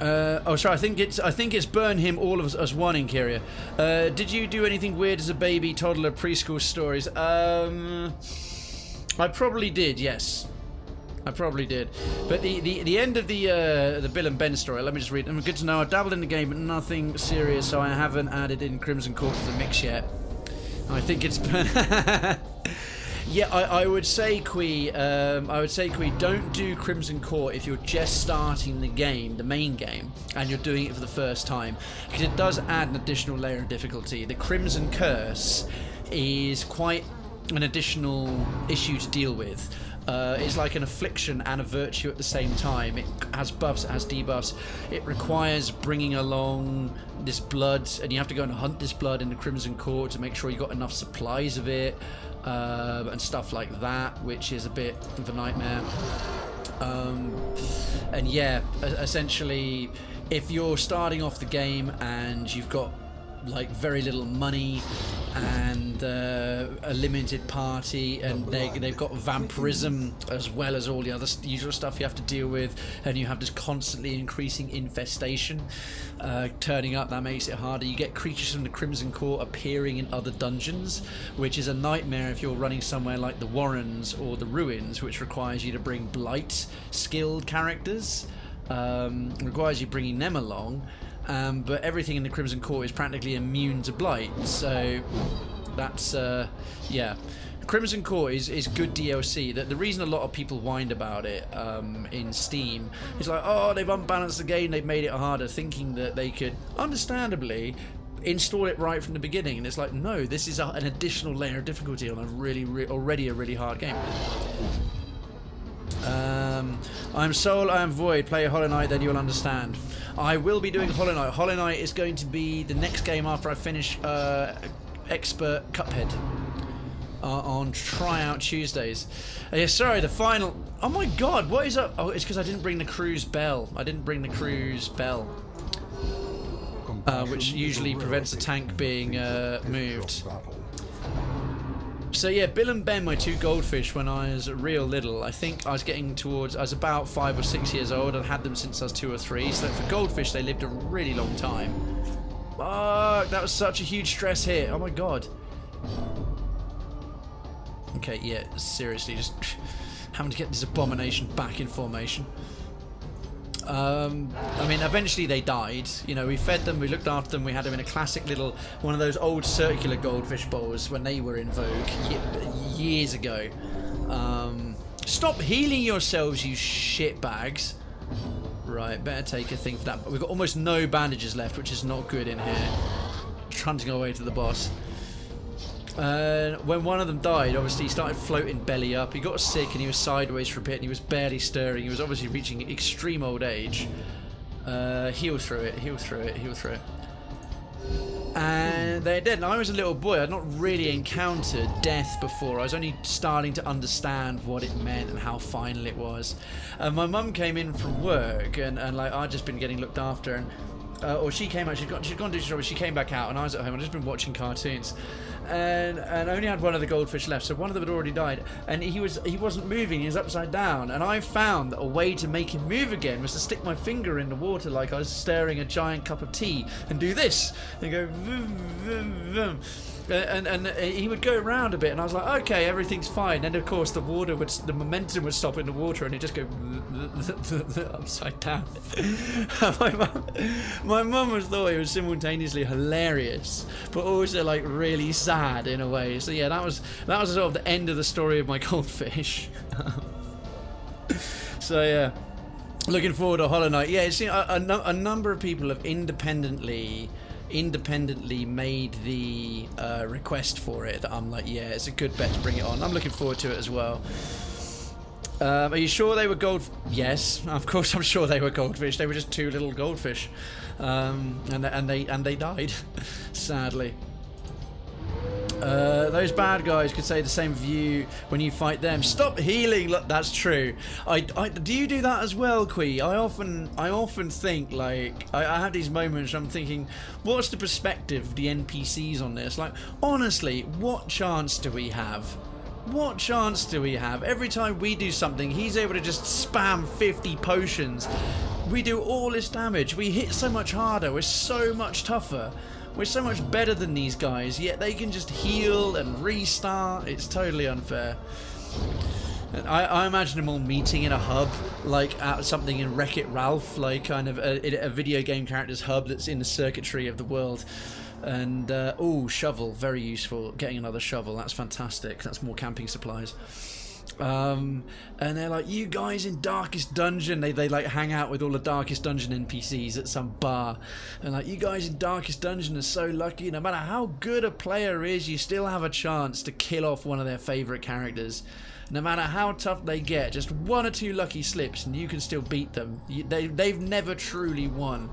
Oh sorry, I think it's burn him all of us one, Incuria. Did you do anything weird as a baby, toddler, preschool stories? I probably did, yes. I probably did, but the end of the Bill and Ben story. Let me just read. Good to know. I dabbled in the game, but nothing serious, so I haven't added in Crimson Court to the mix yet. I think it's. Yeah, I would say, Quee. Don't do Crimson Court if you're just starting the game, the main game, and you're doing it for the first time, because it does add an additional layer of difficulty. The Crimson Curse is quite an additional issue to deal with. It's like an affliction and a virtue at the same time. It has buffs, it has debuffs. It requires bringing along this blood, and you have to go and hunt this blood in the Crimson Court to make sure you got enough supplies of it, and stuff like that, which is a bit of a nightmare. And yeah, essentially, if you're starting off the game and you've got like very little money and a limited party, and they've got vampirism as well as all the other usual stuff you have to deal with, and you have this constantly increasing infestation turning up, that makes it harder. You get creatures from the Crimson Court appearing in other dungeons, which is a nightmare if you're running somewhere like the Warrens or the Ruins, which requires you to bring blight skilled characters, requires you bringing them along. But everything in the Crimson Court is practically immune to blight, so that's yeah. Crimson Court is good DLC. The reason a lot of people whined about it in Steam is like, oh, they've unbalanced the game, they've made it harder, thinking that they could, understandably, install it right from the beginning. And it's like, no, this is an additional layer of difficulty on a already a really hard game. I'm Soul, I am Void. Play Hollow Knight, then you'll understand. I will be doing Hollow Knight. Hollow Knight is going to be the next game after I finish Expert Cuphead on Tryout Tuesdays. Yeah, sorry, the final... Oh my god, what is up? Oh, it's because I didn't bring the cruise bell. Which usually prevents the tank being moved. So yeah, Bill and Ben, my two goldfish, when I was real little. I think I was getting towards, I was about 5 or 6 years old. I'd had them since I was 2 or 3. So for goldfish, they lived a really long time. Fuck, that was such a huge stress hit. Oh my god. Okay, yeah, seriously, just having to get this abomination back in formation. I mean, eventually they died. You know, we fed them, we looked after them, we had them in a classic little, one of those old circular goldfish bowls when they were in vogue years ago. Stop healing yourselves, you shitbags. Right, better take a thing for that. But we've got almost no bandages left, which is not good in here. Trunting our way to the boss. When one of them died, obviously he started floating belly up. He got sick and he was sideways for a bit and he was barely stirring. He was obviously reaching extreme old age. Heal through it, heal through it, heal through it. And they're dead. And I was a little boy. I'd not really encountered death before. I was only starting to understand what it meant and how final it was. My mum came in from work and like I'd just been getting looked after and or she came out, she'd gone to do the job, she came back out and I was at home, I'd just been watching cartoons and I only had one of the goldfish left, so one of them had already died and he wasn't moving, he was upside down, and I found that a way to make him move again was to stick my finger in the water like I was stirring a giant cup of tea and do this and go vroom, vroom, vroom. And he would go around a bit and I was like, okay, everything's fine. And of course the momentum would stop in the water and it'd just go upside down. My mum was thought it was simultaneously hilarious but also like really sad in a way. So yeah, that was sort of the end of the story of my goldfish. So yeah, looking forward to Hollow Knight. Yeah, it's, a number of people have independently made the request for it that I'm like, yeah, it's a good bet to bring it on. I'm looking forward to it as well. Are you sure they were gold? Yes, of course I'm sure they were goldfish. They were just 2 little goldfish, and they died, sadly. Those bad guys could say the same of you when you fight them. Stop healing. Look, that's true. Do you do that as well, Quee? I often think, like, I have these moments where I'm thinking, what's the perspective of the NPCs on this? Like, honestly, what chance do we have? What chance do we have? Every time we do something, he's able to just spam 50 potions. We do all this damage. We hit so much harder. We're so much tougher. We're so much better than these guys, yet they can just heal and restart. It's totally unfair. I imagine them all meeting in a hub, like at something in Wreck-It Ralph, like kind of a video game character's hub that's in the circuitry of the world. And, oh, shovel, very useful. Getting another shovel, that's fantastic. That's more camping supplies. And they're like, you guys in Darkest Dungeon, they like hang out with all the Darkest Dungeon NPCs at some bar, and like, you guys in Darkest Dungeon are so lucky. No matter how good a player is, you still have a chance to kill off one of their favourite characters. No matter how tough they get, just 1 or 2 lucky slips and you can still beat them. They've never truly won.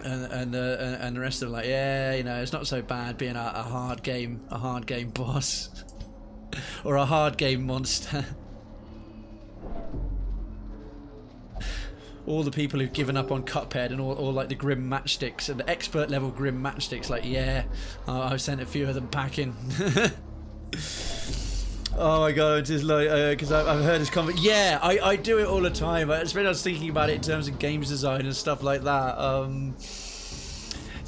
And the rest of them like, yeah, you know, it's not so bad being a hard game boss. Or a hard game monster. All the people who've given up on Cuphead and all like the grim matchsticks and the expert level grim matchsticks, like, yeah, I've sent a few of them packing. Oh my god, it's just like, because I've heard this comment. Yeah, I do it all the time. I was thinking about it in terms of games design and stuff like that.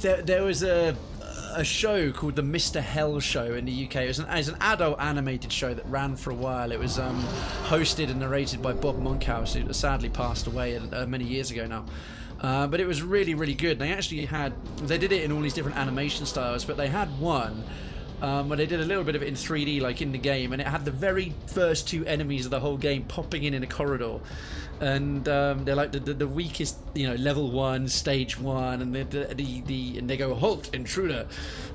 There was a show called the Mr. Hell Show in the UK. It was an adult animated show that ran for a while. It was hosted and narrated by Bob Monkhouse, who sadly passed away many years ago now. But it was really, really good. They actually they did it in all these different animation styles, but they had one where they did a little bit of it in 3D, like in the game, and it had the very first 2 enemies of the whole game popping in a corridor. And they're like the weakest, you know, level 1, stage 1, and and they go, halt, intruder,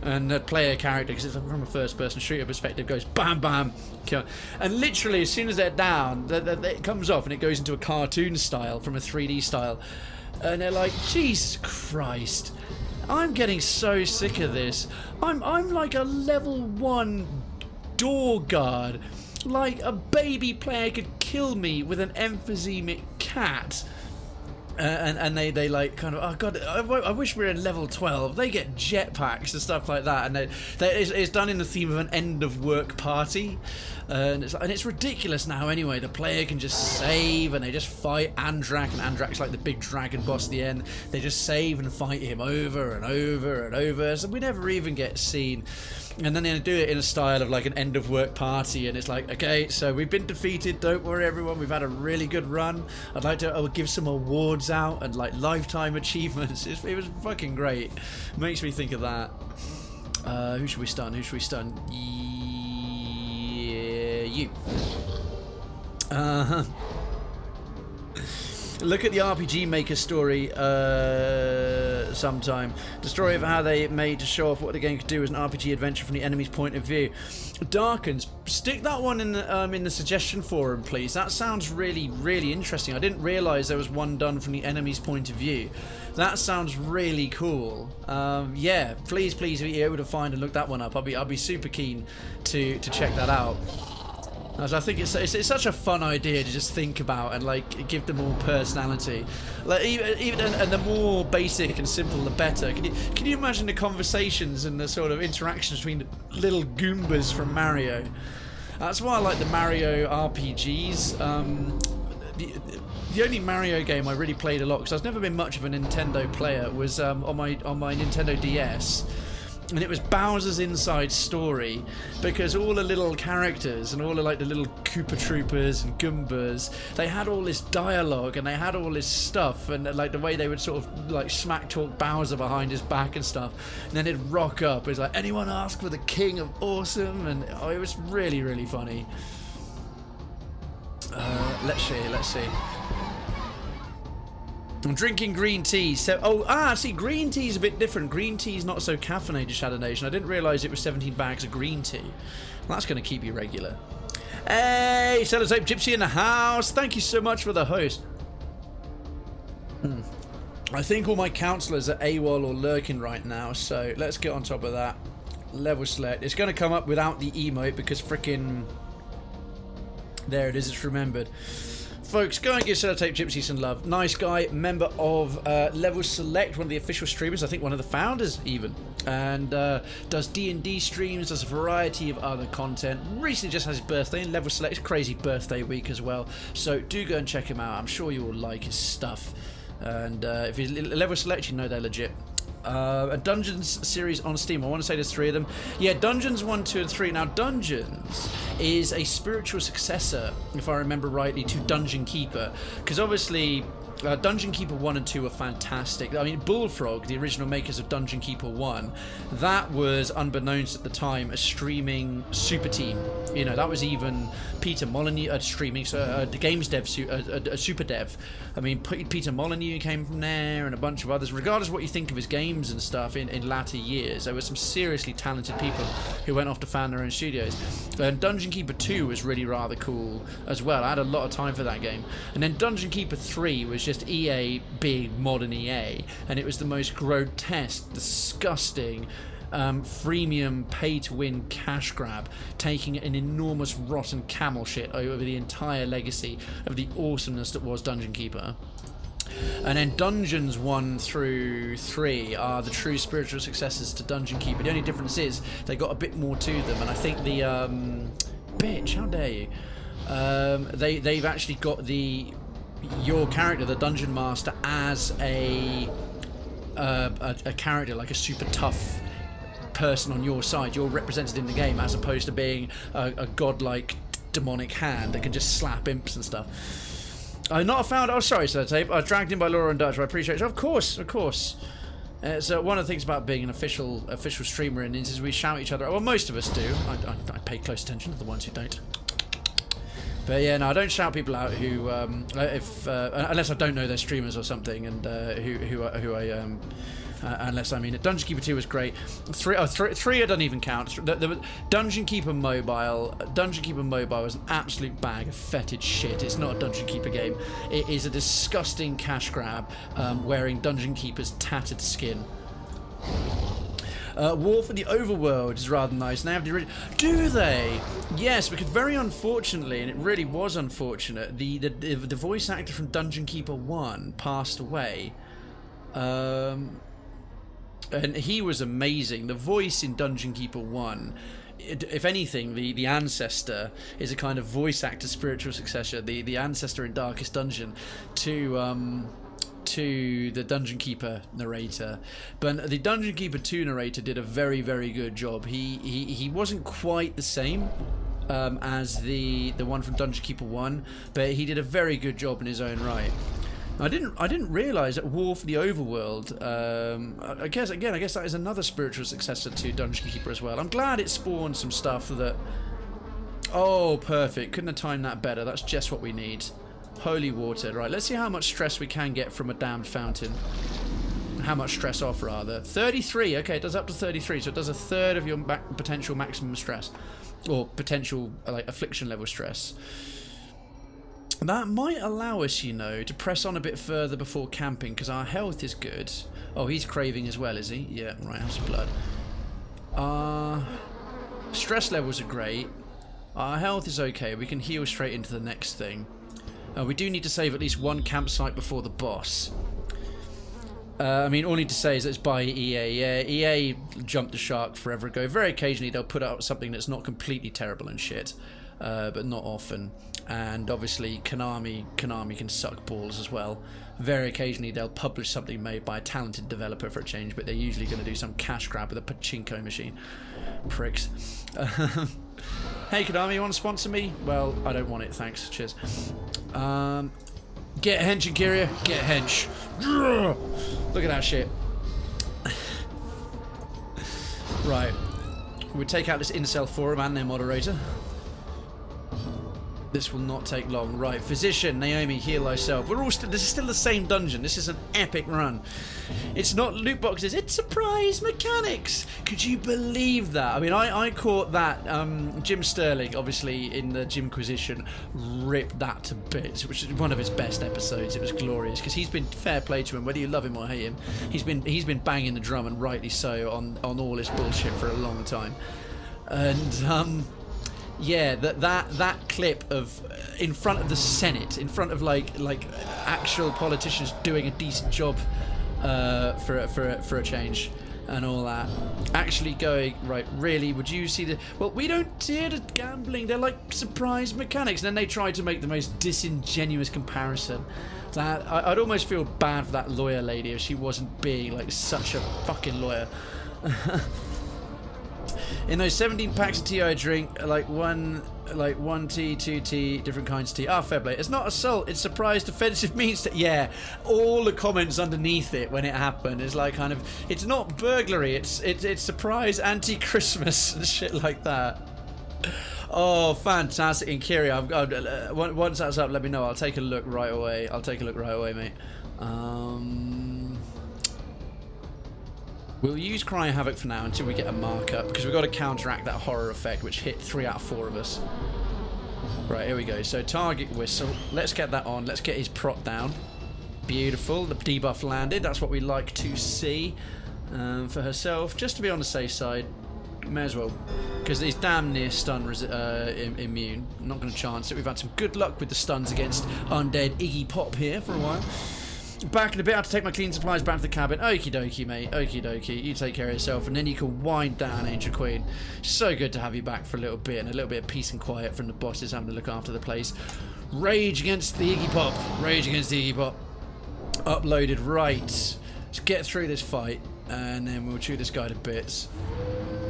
and the player character, because it's from a first-person shooter perspective, goes bam, bam, kill. And literally as soon as they're down, it comes off and it goes into a cartoon style from a 3D style, and they're like, Jesus Christ, I'm getting so sick of this. I'm like a level 1 door guard. Like, a baby player could kill me with an emphysemic cat. and they like kind of, oh god, I wish we were in level 12. They get jetpacks and stuff like that, and it's done in the theme of an end of work party, and it's ridiculous now. Anyway, the player can just save and they just fight Andrak, and Andrak's like the big dragon boss at the end. They just save and fight him over and over and over, so we never even get seen. And then they do it in a style of like an end of work party, and it's like, okay, so we've been defeated, don't worry everyone, we've had a really good run. I would give some awards out and like lifetime achievements. It was fucking great. Makes me think of that. Who should we stun? Yeah, you. Look at the RPG Maker story sometime. The story of how they made to show off what the game could do as an RPG adventure from the enemy's point of view. Darkens, stick that one in the suggestion forum, please. That sounds really, really interesting. I didn't realise there was one done from the enemy's point of view. That sounds really cool. Yeah, please be able to find and look that one up. I'll be super keen to check that out. As I think it's such a fun idea to just think about and like give them all personality. Like even and the more basic and simple, the better. Can you imagine the conversations and the sort of interactions between the little Goombas from Mario? That's why I like the Mario RPGs. The only Mario game I really played a lot, because I've never been much of a Nintendo player, was on my Nintendo DS. And it was Bowser's Inside Story, because all the little characters and all the like the little Koopa Troopers and Goombas, they had all this dialogue and they had all this stuff, and like the way they would sort of like smack talk Bowser behind his back and stuff, and then it'd rock up. It's like, anyone ask for the King of Awesome, and oh, it was really, really funny. Let's see. I'm drinking green tea. So, see, green tea's a bit different. Green tea's not so caffeinated, Shadow Nation. I didn't realise it was 17 bags of green tea. Well, that's going to keep you regular. Hey, Sellotape Gypsy in the house. Thank you so much for the host. I think all my counsellors are AWOL or lurking right now, so let's get on top of that. Level select. It's going to come up without the emote because frickin'... There it is, it's remembered. Folks, go and give Sellotape Gypsy some love. Nice guy, member of Level Select, one of the official streamers, I think one of the founders even, and does D&D streams, does a variety of other content. Recently just has his birthday, and Level Select's crazy birthday week as well, so do go and check him out. I'm sure you will like his stuff, and if he's Level Select, you know they're legit. A Dungeons series on Steam. I want to say there's 3 of them. Yeah, Dungeons 1, 2, and 3. Now, Dungeons is a spiritual successor, if I remember rightly, to Dungeon Keeper. Because obviously, Dungeon Keeper 1 and 2 are fantastic. I mean, Bullfrog, the original makers of Dungeon Keeper 1, that was, unbeknownst at the time, a streaming super team. You know, that was even Peter Molyneux streaming, so the games dev, a super dev. I mean, Peter Molyneux came from there, and a bunch of others. Regardless of what you think of his games and stuff in latter years, there were some seriously talented people who went off to found their own studios. And Dungeon Keeper 2 was really rather cool as well. I had a lot of time for that game. And then Dungeon Keeper 3 was just EA being modern EA, and it was the most grotesque, disgusting, freemium pay-to-win cash grab, taking an enormous rotten camel shit over the entire legacy of the awesomeness that was Dungeon Keeper. And then Dungeons 1 through 3 are the true spiritual successors to Dungeon Keeper. The only difference is they got a bit more to them, and I think the bitch, how dare you, they've actually got your character, the Dungeon Master, as a character, like a super tough person on your side. You're represented in the game, as opposed to being a godlike demonic hand that can just slap imps and stuff. I'm not a founder. Oh, sorry, Sellotape. I was dragged in by Laura and Dutch. I appreciate it. Of course. So one of the things about being an official streamer is we shout at each other. Well, most of us do. I pay close attention to the ones who don't. But yeah, no, I don't shout people out who, unless I don't know they're streamers or something, and who I unless I mean it. Dungeon Keeper 2 was great. 3 I don't even count. The Dungeon Keeper Mobile was an absolute bag of fetid shit. It's not a Dungeon Keeper game. It is a disgusting cash grab, wearing Dungeon Keeper's tattered skin. War for the Overworld is rather nice. And they have the original. Do they? Yes, because very unfortunately, and it really was unfortunate, the voice actor from Dungeon Keeper 1 passed away. And he was amazing. The voice in Dungeon Keeper 1, if anything, the ancestor is a kind of voice actor spiritual successor, the ancestor in Darkest Dungeon to the Dungeon Keeper narrator. But the Dungeon Keeper 2 narrator did a very, very good job. He wasn't quite the same as the one from Dungeon Keeper 1, but he did a very good job in his own right. I didn't realise that War for the Overworld. I guess that is another spiritual successor to Dungeon Keeper as well. I'm glad it spawned some stuff that. Oh, perfect! Couldn't have timed that better. That's just what we need. Holy water. Right. Let's see how much stress we can get from a damned fountain. How much stress off, rather. 33. Okay, it does up to 33, so it does a third of your potential maximum stress, or potential like affliction level stress. That might allow us, you know, to press on a bit further before camping, because our health is good. Oh, he's craving as well, is he? Yeah, right, have some blood. Stress levels are great. Our health is okay. We can heal straight into the next thing. We do need to save at least one campsite before the boss. I mean, all I need to say is that it's by EA. Yeah, EA jumped the shark forever ago. Very occasionally they'll put out something that's not completely terrible and shit, but not often. And obviously Konami can suck balls as well. Very occasionally they'll publish something made by a talented developer for a change, but they're usually going to do some cash grab with a pachinko machine. Pricks. Hey Konami, you want to sponsor me? Well, I don't want it, thanks. Cheers. Get hench, Inkyria. Get hench. Look at that shit. Right. We take out this incel forum and their moderator. This will not take long. Right, physician, Naomi, heal thyself. We're all still. This is still the same dungeon. This is an epic run. It's not loot boxes. It's surprise mechanics. Could you believe that? I mean, I caught that. Jim Sterling, obviously in the Jimquisition, ripped that to bits, which is one of his best episodes. It was glorious because he's been fair play to him, whether you love him or hate him. He's been banging the drum, and rightly so, on all this bullshit for a long time. And yeah, that clip of in front of the Senate, in front of like actual politicians doing a decent job for a change and all that, actually going right. Really, would you see the? Well, we don't do the gambling. They're like surprise mechanics. And then they try to make the most disingenuous comparison. That I'd almost feel bad for that lawyer lady if she wasn't being like such a fucking lawyer. In those 17 packs of tea I drink, like one tea, 2 tea, different kinds of tea. Ah, fair play. It's not assault, it's surprise defensive means. Yeah, all the comments underneath it when it happened is like kind of, it's not burglary, it's surprise anti-Christmas and shit like that. Oh, fantastic. In Kyria, once that's up, let me know. I'll take a look right away. Mate. We'll use Cry Havoc for now until we get a markup, because we've got to counteract that horror effect, which hit 3 out of 4 of us. Right, here we go. So target whistle. Let's get that on. Let's get his prot down. Beautiful. The debuff landed. That's what we like to see for herself. Just to be on the safe side. May as well, because he's damn near stun immune. I'm not going to chance it. We've had some good luck with the stuns against undead Iggy Pop here for a while. Back in a bit, I have to take my clean supplies back to the cabin. Okie dokie, mate. Okie dokie. You take care of yourself, and then you can wind down, Ancient Queen. So good to have you back for a little bit, and a little bit of peace and quiet from the bosses having to look after the place. Rage against the Iggy Pop. Rage against the Iggy Pop. Uploaded. Right. Let's get through this fight, and then we'll chew this guy to bits.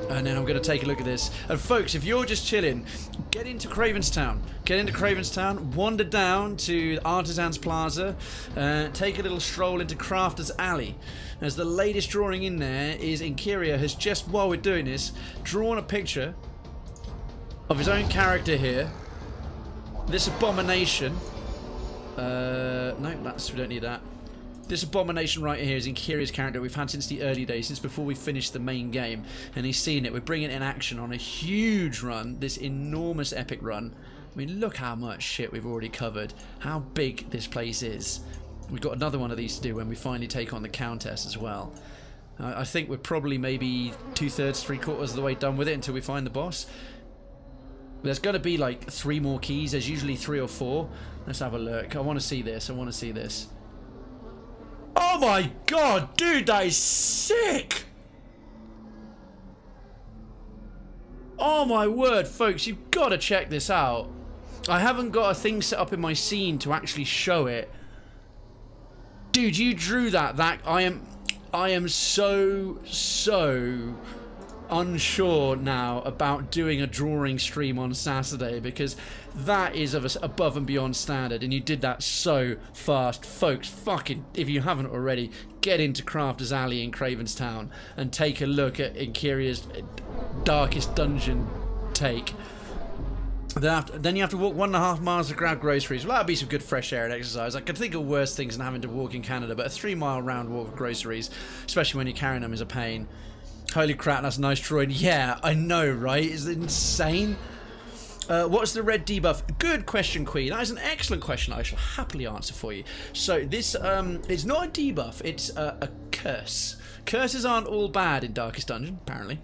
And then I'm going to take a look at this. And folks, if you're just chilling, get into Krayven's Town. Get into Krayven's Town, wander down to Artisan's Plaza, take a little stroll into Crafter's Alley. As the latest drawing in there is Inkyria has just, while we're doing this, drawn a picture of his own character here. This abomination. No, we don't need that. This abomination right here is Inkyria's character we've had since the early days, since before we finished the main game, and he's seen it. We're bringing it in action on a huge run, this enormous epic run. I mean, look how much shit we've already covered, how big this place is. We've got another one of these to do when we finally take on the Countess as well. I think we're probably maybe 2/3, 3/4 of the way done with it until we find the boss. There's going to be like 3 more keys. There's usually 3 or 4. Let's have a look. I want to see this. I want to see this. Oh my god, dude, that is sick! Oh my word, folks, you've got to check this out. I haven't got a thing set up in my scene to actually show it. Dude, you drew that. I am so unsure now about doing a drawing stream on Saturday, because that is of above and beyond standard, and you did that so fast. Folks, fucking, if you haven't already, get into Crafter's Alley in Krayven's Town and take a look at Inkiria's darkest dungeon take. Then you have to walk 1.5 miles to grab groceries. Well, that'd be some good fresh air and exercise. I could think of worse things than having to walk in Canada, but a 3-mile round walk of groceries, especially when you're carrying them, is a pain. Holy crap, that's nice, Troy. Yeah, I know, right? Is it insane? What's the red debuff? Good question, Queen. That is an excellent question I shall happily answer for you. So this, it's not a debuff, it's a curse. Curses aren't all bad in Darkest Dungeon, apparently.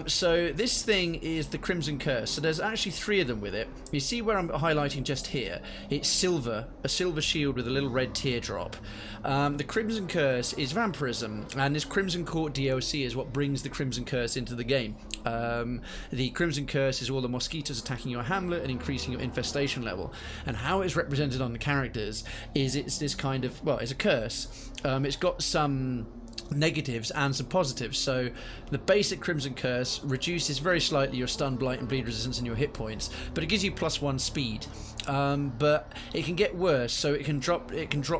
So this thing is the Crimson Curse. So there's actually 3 of them with it. You see where I'm highlighting just here? It's silver, a silver shield with a little red teardrop. The Crimson Curse is vampirism, and this Crimson Court DLC is what brings the Crimson Curse into the game. The Crimson Curse is all the mosquitoes attacking your hamlet and increasing your infestation level. And how it's represented on the characters is it's this kind of, well, it's a curse. It's got some negatives and some positives. So the basic Crimson Curse reduces very slightly your stun, blight and bleed resistance and your hit points, but it gives you +1 speed. But it can get worse, so it can drop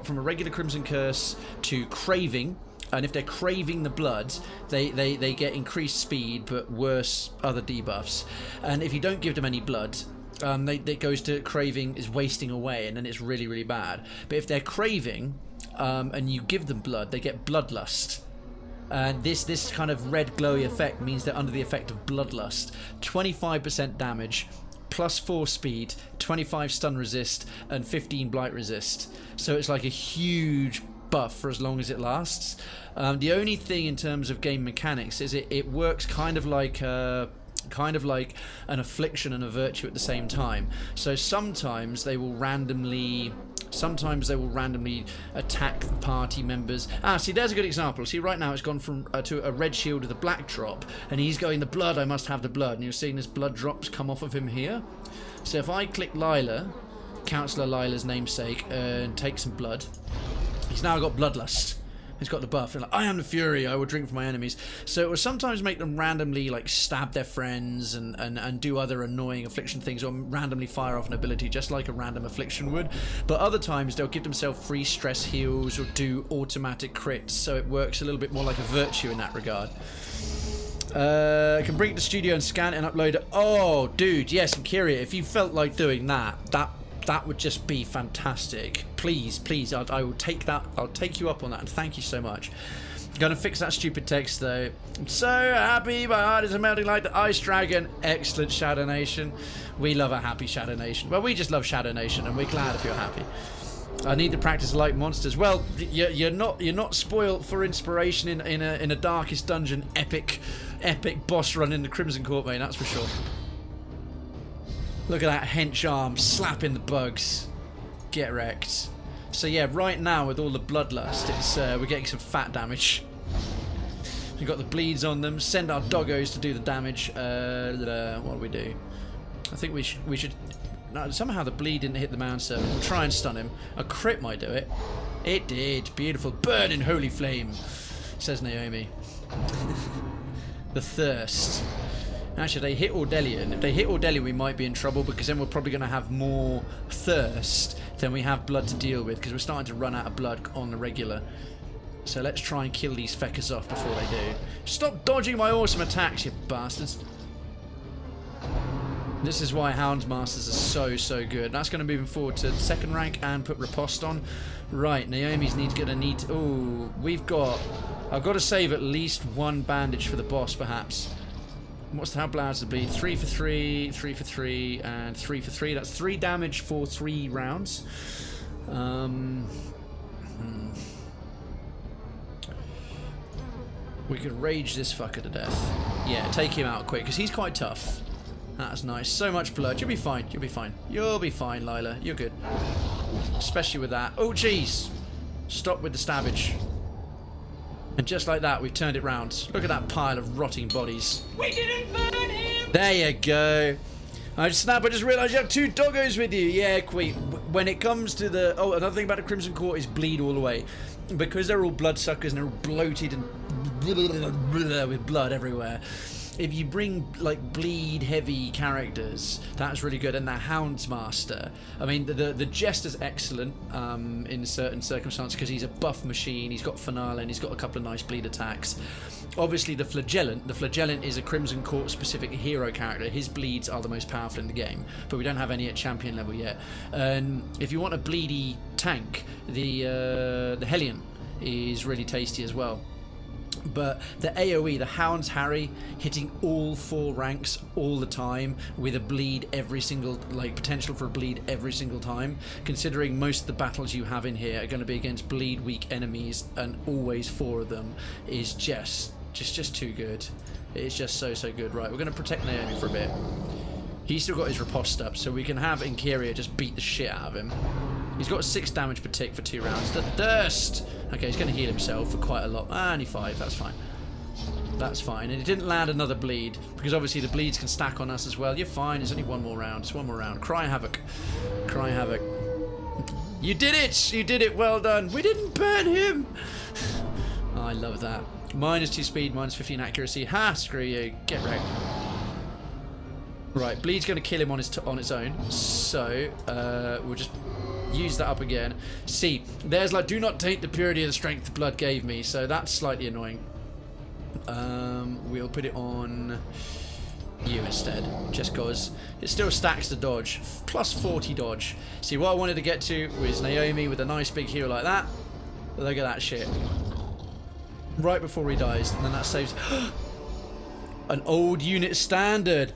from a regular Crimson Curse to craving, and if they're craving the blood, they get increased speed but worse other debuffs. And if you don't give them any blood, it goes to craving is wasting away, and then it's really, really bad. But if they're craving and you give them blood, they get bloodlust. And this kind of red glowy effect means they're under the effect of bloodlust. 25% damage, +4 speed, 25 stun resist, and 15 blight resist. So it's like a huge buff for as long as it lasts. The only thing in terms of game mechanics is it works kind of like an affliction and a virtue at the same time. So sometimes they will randomly attack the party members. See, there's a good example. See, right now it's gone from to a red shield with a black drop, and he's going, the blood, I must have the blood, and you're seeing this blood drops come off of him here. So if I click Lila, Councillor Lila's namesake, and take some blood, he's now got bloodlust. He's got the buff, and like, I am the Fury, I will drink for my enemies. So it will sometimes make them randomly like stab their friends and do other annoying affliction things, or randomly fire off an ability just like a random affliction would. But other times they'll give themselves free stress heals or do automatic crits, so it works a little bit more like a virtue in that regard. Can bring it to the studio and scan it and upload it. Oh, dude, yes, I'm curious. If you felt like doing that would just be fantastic. Please, I will take that. I'll take you up on that, and thank you so much. Gonna fix that stupid text though. I'm so happy, my heart is melting like the ice dragon. Excellent, Shadow Nation. We love a happy Shadow Nation. Well, we just love Shadow Nation, and we're glad if you're happy. I need to practice like monsters. Well, you're not spoilt for inspiration in a Darkest Dungeon epic boss run in the Crimson Court, mate. That's for sure. Look at that hench arm slapping the bugs. Get wrecked. So yeah, right now with all the bloodlust, it's we're getting some fat damage. We've got the bleeds on them. Send our doggos to do the damage. What do we do? I think we should. No, somehow the bleed didn't hit the man servant. We'll try and stun him. A crit might do it. It did. Beautiful. Burn in holy flame, says Naomi. The thirst. Actually, they hit Ordelian. If they hit Ordelian, we might be in trouble, because then we're probably going to have more thirst than we have blood to deal with, because we're starting to run out of blood on the regular. So let's try and kill these feckers off before they do. Stop dodging my awesome attacks, you bastards. This is why Houndmasters are so good. That's going to move him forward to second rank and put Riposte on. Right, Naomi's gonna need to... Ooh, I've got to save at least 1 bandage for the boss, perhaps. How blad's the bleed? 3 for 3, 3 for 3, and 3 for 3. That's 3 damage for 3 rounds. We could rage this fucker to death. Yeah, take him out quick, because he's quite tough. That's nice. So much blood. You'll be fine. You'll be fine. You'll be fine, Lila. You're good. Especially with that. Oh, jeez. Stop with the stabbage. And just like that, we've turned it round. Look at that pile of rotting bodies. We didn't burn him! There you go. I just realised you have 2 doggos with you. Yeah, Queen. When it comes to the... Oh, another thing about the Crimson Court is bleed all the way. Because they're all bloodsuckers and they're all bloated and with blood everywhere. If you bring like bleed heavy characters, that's really good. And the Houndsmaster, I mean, the Jester's excellent in certain circumstances because he's a buff machine. He's got finale and he's got a couple of nice bleed attacks. Obviously, the Flagellant is a Crimson Court specific hero character. His bleeds are the most powerful in the game, but we don't have any at champion level yet. And if you want a bleedy tank, the Hellion is really tasty as well. But the AoE, the Hound's Harry, hitting all 4 ranks all the time with a bleed every single, like potential for a bleed every single time, considering most of the battles you have in here are going to be against bleed weak enemies and always 4 of them, is just too good. It's just so good. Right, we're going to protect Naomi for a bit. He's still got his riposte up, so we can have Inkyria just beat the shit out of him. He's got 6 damage per tick for 2 rounds. The Durst! Okay, he's going to heal himself for quite a lot. Only 5, that's fine. That's fine. And he didn't land another bleed, because obviously the bleeds can stack on us as well. You're fine, it's only 1 more round. It's 1 more round. Cry Havoc. Cry Havoc. You did it! You did it, well done. We didn't burn him! Oh, I love that. -2 speed, -15 accuracy. Ha! Screw you. Get wrecked. Right, bleed's going to kill him on its own, so we'll just use that up again. See, there's like, do not taint the purity of the strength the blood gave me, so that's slightly annoying. We'll put it on you instead, just cause it still stacks the dodge. Plus 40 dodge. See, what I wanted to get to was Naomi with a nice big heal like that. Look at that shit. Right before he dies, and then that saves an old unit standard.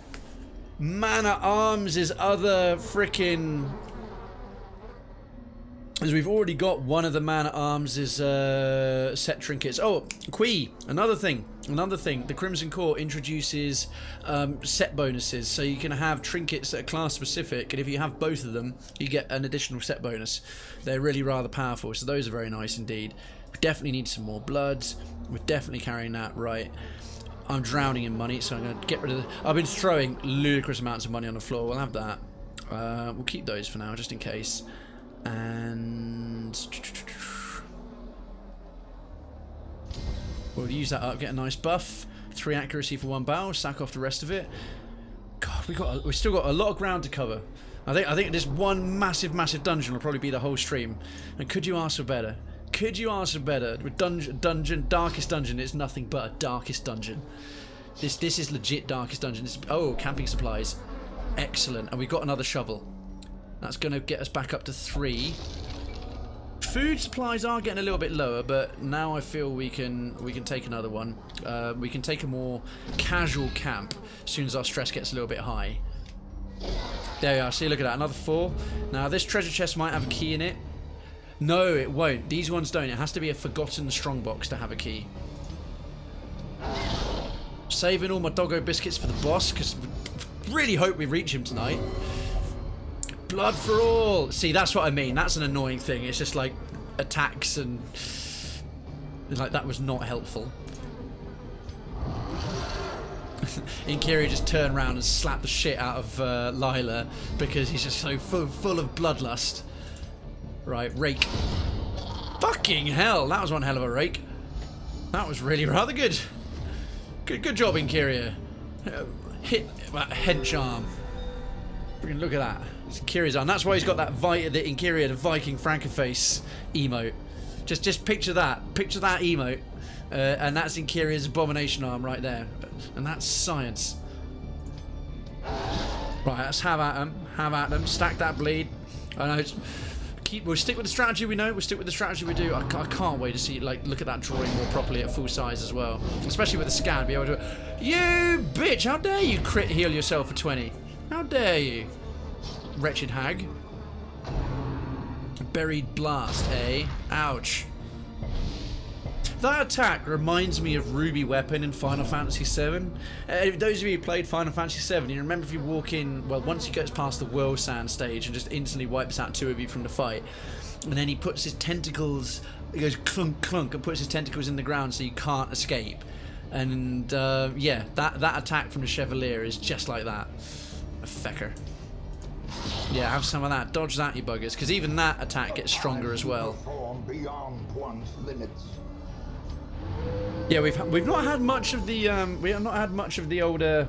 Man-at-Arms is other frickin'... As we've already got one of the Man-at-Arms is set trinkets. Oh, Quee, another thing. The Crimson Court introduces set bonuses, so you can have trinkets that are class specific, and if you have both of them, you get an additional set bonus. They're really rather powerful, so those are very nice indeed. We definitely need some more bloods. We're definitely carrying that right. I'm drowning in money, so I'm going to get rid of the... I've been throwing ludicrous amounts of money on the floor. We'll have that. We'll keep those for now, just in case. And... we'll use that up, get a nice buff. 3 accuracy for 1 barrel, sack off the rest of it. God, we've still got a lot of ground to cover. I think this one massive dungeon will probably be the whole stream. And could you ask for better? Could you ask for better? With darkest dungeon, it's nothing but a darkest dungeon. This is legit darkest dungeon. Oh, camping supplies. Excellent. And we've got another shovel. That's going to get us back up to 3. Food supplies are getting a little bit lower, but now I feel we can take another one. We can take a more casual camp as soon as our stress gets a little bit high. There we are. See, look at that. Another 4. Now, this treasure chest might have a key in it. No, it won't. These ones don't. It has to be a forgotten strongbox to have a key. Saving all my doggo biscuits for the boss, because really hope we reach him tonight. Blood for all. See, that's what I mean. That's an annoying thing. It's just like attacks and... like, that was not helpful. Inkyria just turned around and slapped the shit out of Lila because he's just so full of bloodlust. Right, rake. Fucking hell, that was one hell of a rake. That was really rather good. Good job, Inkyria. Hit that hench arm. Freaking look at that. It's Inkyria's arm. That's why he's got that Inkyria, the Viking Frankenface emote. Just picture that. Picture that emote. And that's Inkyria's abomination arm right there. And that's science. Right, let's have at them. Have at them. Stack that bleed. I know. We'll stick with the strategy we know. We'll stick with the strategy we do. I can't wait to see, like, look at that drawing more properly at full size as well. Especially with the scan. Be able to... You bitch! How dare you crit heal yourself for 20? How dare you? Wretched hag. Buried blast, eh? Ouch. That attack reminds me of Ruby Weapon in Final Fantasy VII. Those of you who played Final Fantasy VII, you remember if you walk in, well, once he gets past the Whirl Sand stage and just instantly wipes out 2 of you from the fight, and then he puts his tentacles, he goes clunk clunk and puts his tentacles in the ground so you can't escape. And yeah, that attack from the Chevalier is just like that. A fecker. Yeah, have some of that. Dodge that, you buggers, because even that attack gets stronger as well. Beyond one's limits. Yeah, we've not had much of the older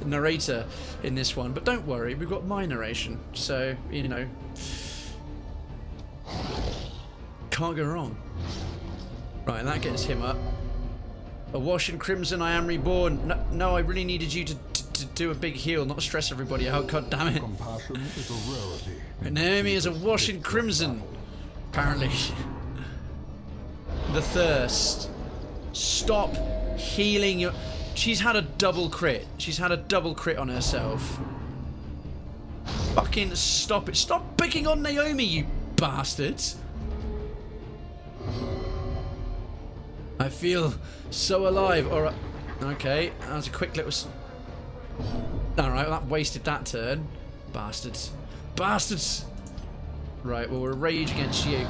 narrator in this one, but don't worry, we've got my narration, so you know, can't go wrong. Right, and that gets him up. Awash in crimson, I am reborn. No, I really needed you to do a big heal, not stress everybody out. God damn it. Compassion is a rarity. Naomi is awash in crimson, apparently. The thirst. Stop healing your... She's had a double crit. She's had a double crit on herself. Fucking stop it. Stop picking on Naomi, you bastards. I feel so alive. Alright. Okay, that was a quick little... Alright, well, that wasted that turn. Bastards. Bastards! Right, well, we're rage against you.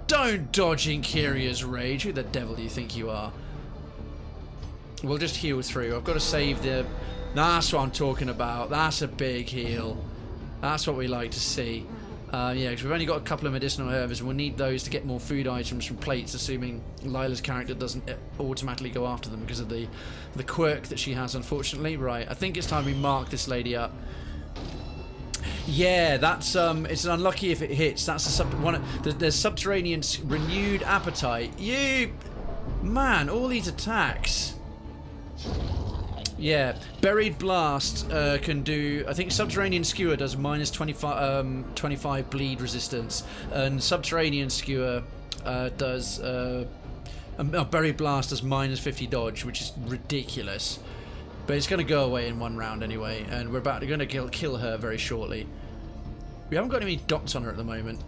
Don't dodge Inkiria's rage. Who the devil do you think you are? We'll just heal through. I've got to save the... That's what I'm talking about. That's a big heal. That's what we like to see. Yeah, because we've only got a couple of medicinal herbs, and we'll need those to get more food items from plates, assuming Lila's character doesn't automatically go after them because of the quirk that she has, unfortunately. Right, I think it's time we mark this lady up. Yeah, that's it's unlucky if it hits. That's there's Subterranean's renewed appetite. You man, all these attacks. Yeah, Buried Blast can do... I think Subterranean Skewer does minus 25 bleed resistance, and Subterranean Skewer does... Buried Blast does minus 50 dodge, which is ridiculous. But it's going to go away in one round anyway, and we're about to going to kill her very shortly. We haven't got any dots on her at the moment.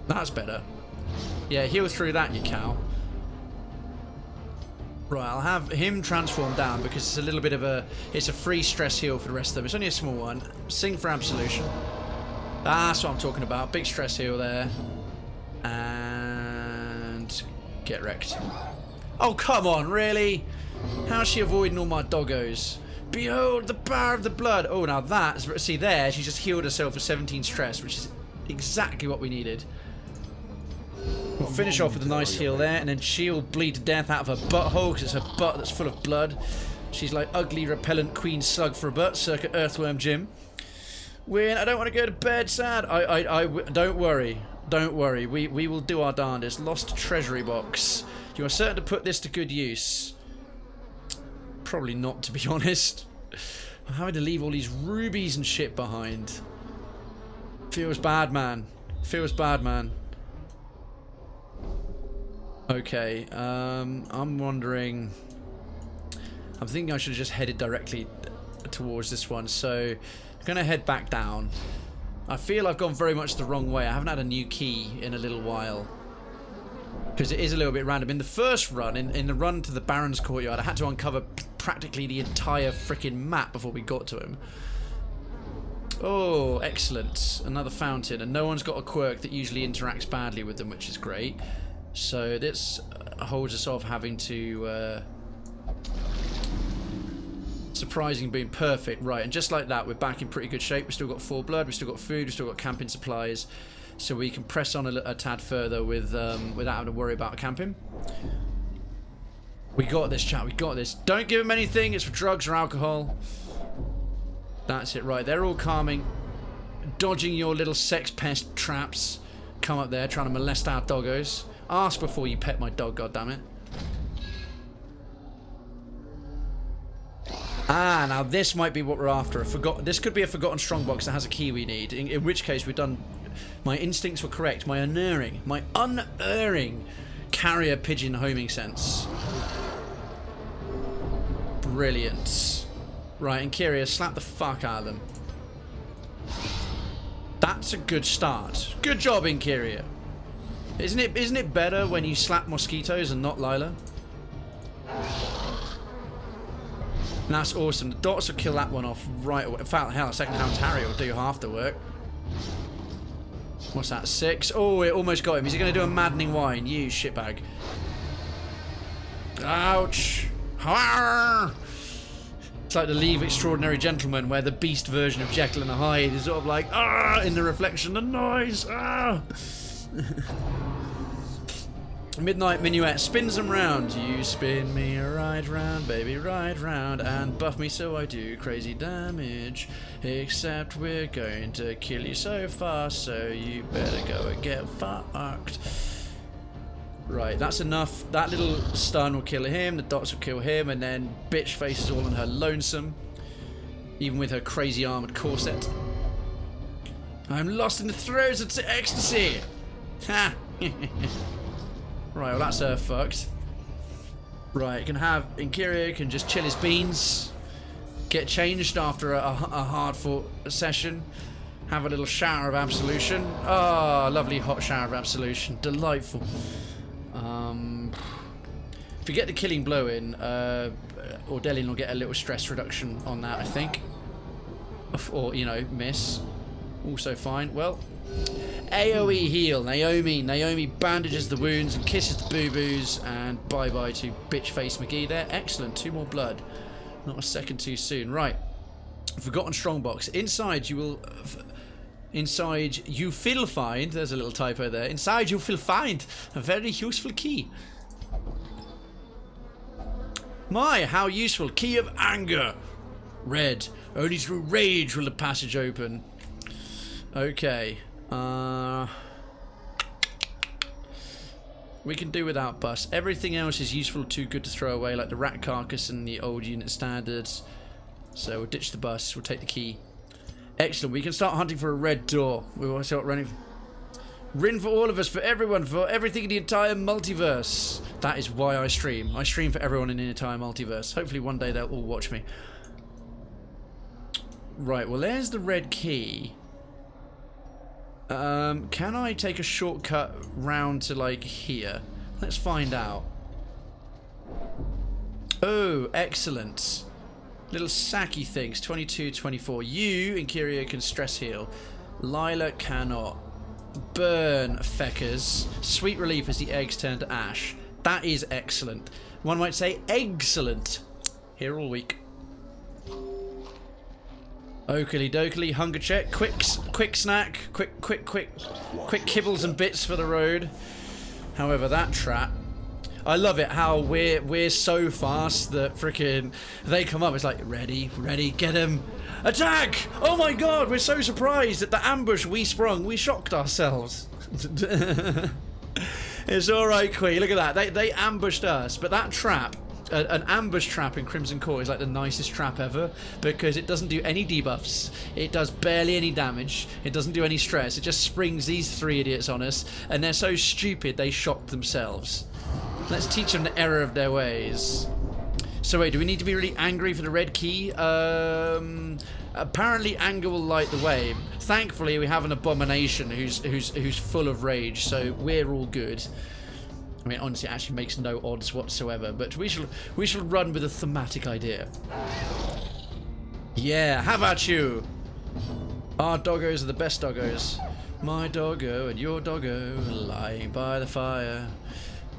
That's better. Yeah, heal through that, you cow. Right, I'll have him transform down because it's a little bit of a... It's a free stress heal for the rest of them. It's only a small one. Sing for Absolution. That's what I'm talking about. Big stress heal there. And... Get wrecked. Oh, come on, really? How's she avoiding all my doggos? Behold the power of the blood. Oh, now that's... See there, she just healed herself for 17 stress, which is exactly what we needed. We'll finish off with a nice heal there, and then she'll bleed to death out of her butthole because it's her butt that's full of blood. She's like ugly, repellent queen slug for a butt, circa Earthworm Jim. Win, I don't want to go to bed, sad. Don't worry. Don't worry. We will do our darndest. Lost treasury box. You are certain to put this to good use. Probably not, to be honest. I'm having to leave all these rubies and shit behind. Feels bad, man. Feels bad, man. Okay, I'm wondering... I'm thinking I should have just headed directly towards this one, so I'm going to head back down. I feel I've gone very much the wrong way. I haven't had a new key in a little while. Because it is a little bit random. In the first run, in the run to the Baron's Courtyard, I had to uncover practically the entire freaking map before we got to him. Oh, excellent. Another fountain, and no one's got a quirk that usually interacts badly with them, which is great. So this holds us off having to... surprising being perfect. Right, and just like that, we're back in pretty good shape. We've still got 4 blood, we've still got food, we've still got camping supplies. So we can press on a tad further with without having to worry about camping. We got this, chat, we got this. Don't give them anything, it's for drugs or alcohol. That's it, right. They're all calming. Dodging your little sex pest traps. Come up there trying to molest our doggos. Ask before you pet my dog, goddammit. Ah, now this might be what we're after. This could be a forgotten strongbox that has a key we need. In which case we've done... My instincts were correct. My unerring carrier pigeon homing sense. Brilliant. Right, and Kyria, slap the fuck out of them. That's a good start. Good job, Inkyria. Isn't it better when you slap mosquitoes and not Lila? That's awesome. The dots will kill that one off right away. In fact, hell, second Hound's Harry will do half the work. What's that? 6? Oh, it almost got him. Is he going to do a maddening whine? You shitbag. Ouch. It's like the Leave Extraordinary Gentleman, where the beast version of Jekyll and Hyde is sort of like, in the reflection, the noise, Midnight Minuet spins them round. You spin me right round, baby, right round, and buff me so I do crazy damage. Except we're going to kill you so fast, so you better go and get fucked. Right, that's enough. That little stun will kill him, the dots will kill him, and then bitch face is all on her lonesome. Even with her crazy armoured corset. I'm lost in the throes of ecstasy! Ha! Right, well that's fucked. Right, can have Inkirio can just chill his beans, get changed after a hard-fought session, have a little shower of absolution. Oh, lovely hot shower of absolution, delightful. If you get the killing blow in, Ordelian will get a little stress reduction on that, I think, or you know, miss. Also fine. Well. AoE heal. Naomi bandages the wounds and kisses the boo-boos, and bye-bye to bitch-face McGee there. Excellent. 2 more blood. Not a second too soon. Right. Forgotten Strongbox. Inside you will... Inside you will find... There's a little typo there. Inside you will find a very useful key. My, how useful. Key of anger. Red. Only through rage will the passage open. Okay. We can do without bus. Everything else is useful, too good to throw away, like the rat carcass and the old unit standards. So we'll ditch the bus. We'll take the key. Excellent. We can start hunting for a red door. We will start running. Rin for all of us, for everyone, for everything in the entire multiverse. That is why I stream. I stream for everyone in the entire multiverse. Hopefully one day they'll all watch me. Right, well there's the red key. Can I take a shortcut round to like here? Let's find out. Oh, excellent. Little sacky things. 22, 24. You, Inkirio, can stress heal. Lila cannot. Burn, feckers. Sweet relief as the eggs turn to ash. That is excellent. One might say excellent. Here all week. Oakley dokley, hunger check, quick snack, quick kibbles and bits for the road. However, that trap, I love it how we're so fast that frickin' they come up. It's like ready, get him, attack! Oh my god, we're so surprised at the ambush we sprung. We shocked ourselves. It's all right, Queen. Look at that. They ambushed us, but that trap. An ambush trap in Crimson Core is like the nicest trap ever, because it doesn't do any debuffs, it does barely any damage, it doesn't do any stress, it just springs these 3 idiots on us, and they're so stupid they shocked themselves. Let's teach them the error of their ways. So wait, do we need to be really angry for the red key? Apparently anger will light the way. Thankfully we have an abomination who's full of rage, so we're all good. I mean, honestly, it actually makes no odds whatsoever, but we shall run with a thematic idea. Yeah, how about you? Our doggos are the best doggos. My doggo and your doggo lying by the fire.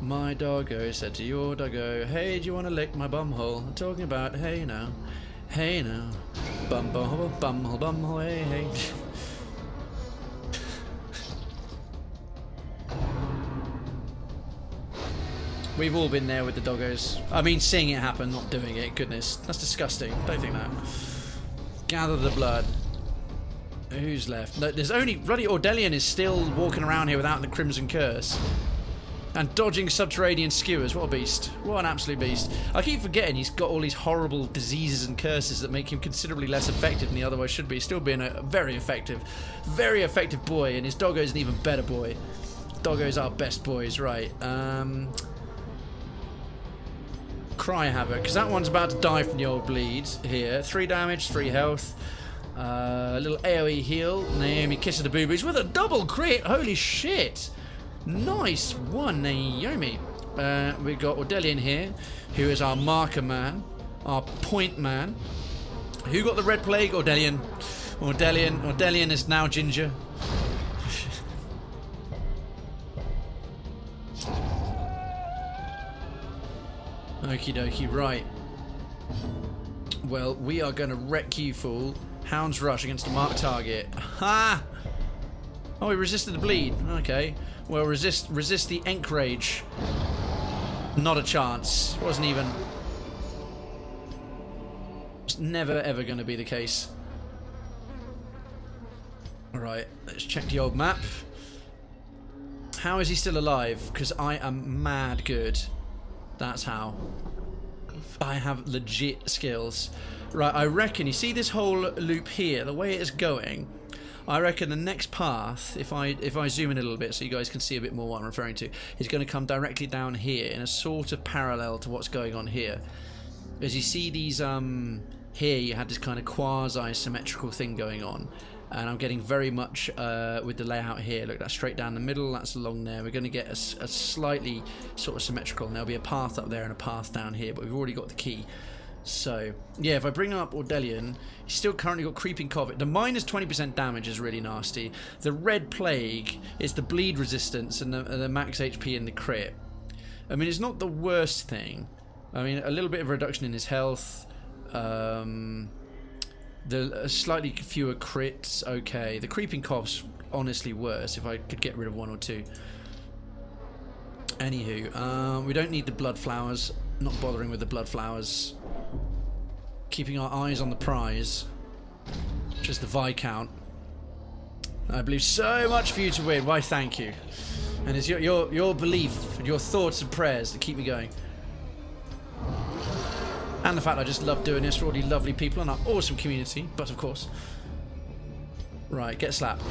My doggo said to your doggo, hey, do you want to lick my bumhole? I'm talking about hey now, bumhole, hey. We've all been there with the doggos. I mean, seeing it happen, not doing it. Goodness, that's disgusting. Don't think that. Gather the blood. Who's left? No, there's only... Bloody Ordelian is still walking around here without the Crimson Curse. And dodging subterranean skewers. What a beast. What an absolute beast. I keep forgetting he's got all these horrible diseases and curses that make him considerably less effective than he otherwise should be. Still being a very effective boy. And his doggo's an even better boy. Doggo's our best boys, right. Cry Havoc, because that one's about to die from the old bleed here. 3 damage, 3 health. A little AoE heal. Naomi kisses the boobies with a double crit. Holy shit. Nice one, Naomi. We've got Ordelian here, who is our marker man, our point man. Who got the red plague? Ordelian. Ordelian is now ginger. Okie dokie, right. Well, we are going to wreck you, fool. Hound's Rush against a marked target. Ha! Oh, he resisted the bleed. Okay. Well, resist the Enk Rage. Not a chance. Wasn't even. It's never ever going to be the case. Alright, let's check the old map. How is he still alive? Because I am mad good. That's how. I have legit skills. Right, I reckon, you see this whole loop here, the way it is going, I reckon the next path, if I zoom in a little bit so you guys can see a bit more what I'm referring to, is going to come directly down here in a sort of parallel to what's going on here. As you see these, here you had this kind of quasi-symmetrical thing going on. And I'm getting very much with the layout here. Look, that's straight down the middle, that's along there. We're going to get a slightly sort of symmetrical. And there'll be a path up there and a path down here, but we've already got the key. So, yeah, if I bring up Ordelian, he's still currently got Creeping Covet. The minus 20% damage is really nasty. The Red Plague is the bleed resistance and the max HP and the crit. I mean, it's not the worst thing. I mean, a little bit of a reduction in his health. The slightly fewer crits, okay. The Creeping Cough's honestly worse if I could get rid of one or two. Anywho, we don't need the Blood Flowers. Not bothering with the Blood Flowers. Keeping our eyes on the prize, which is the Viscount. I believe so much for you to win. Why, thank you. And it's your belief and your thoughts and prayers that keep me going. And the fact I just love doing this for all these lovely people and our awesome community, but of course. Right, get slapped.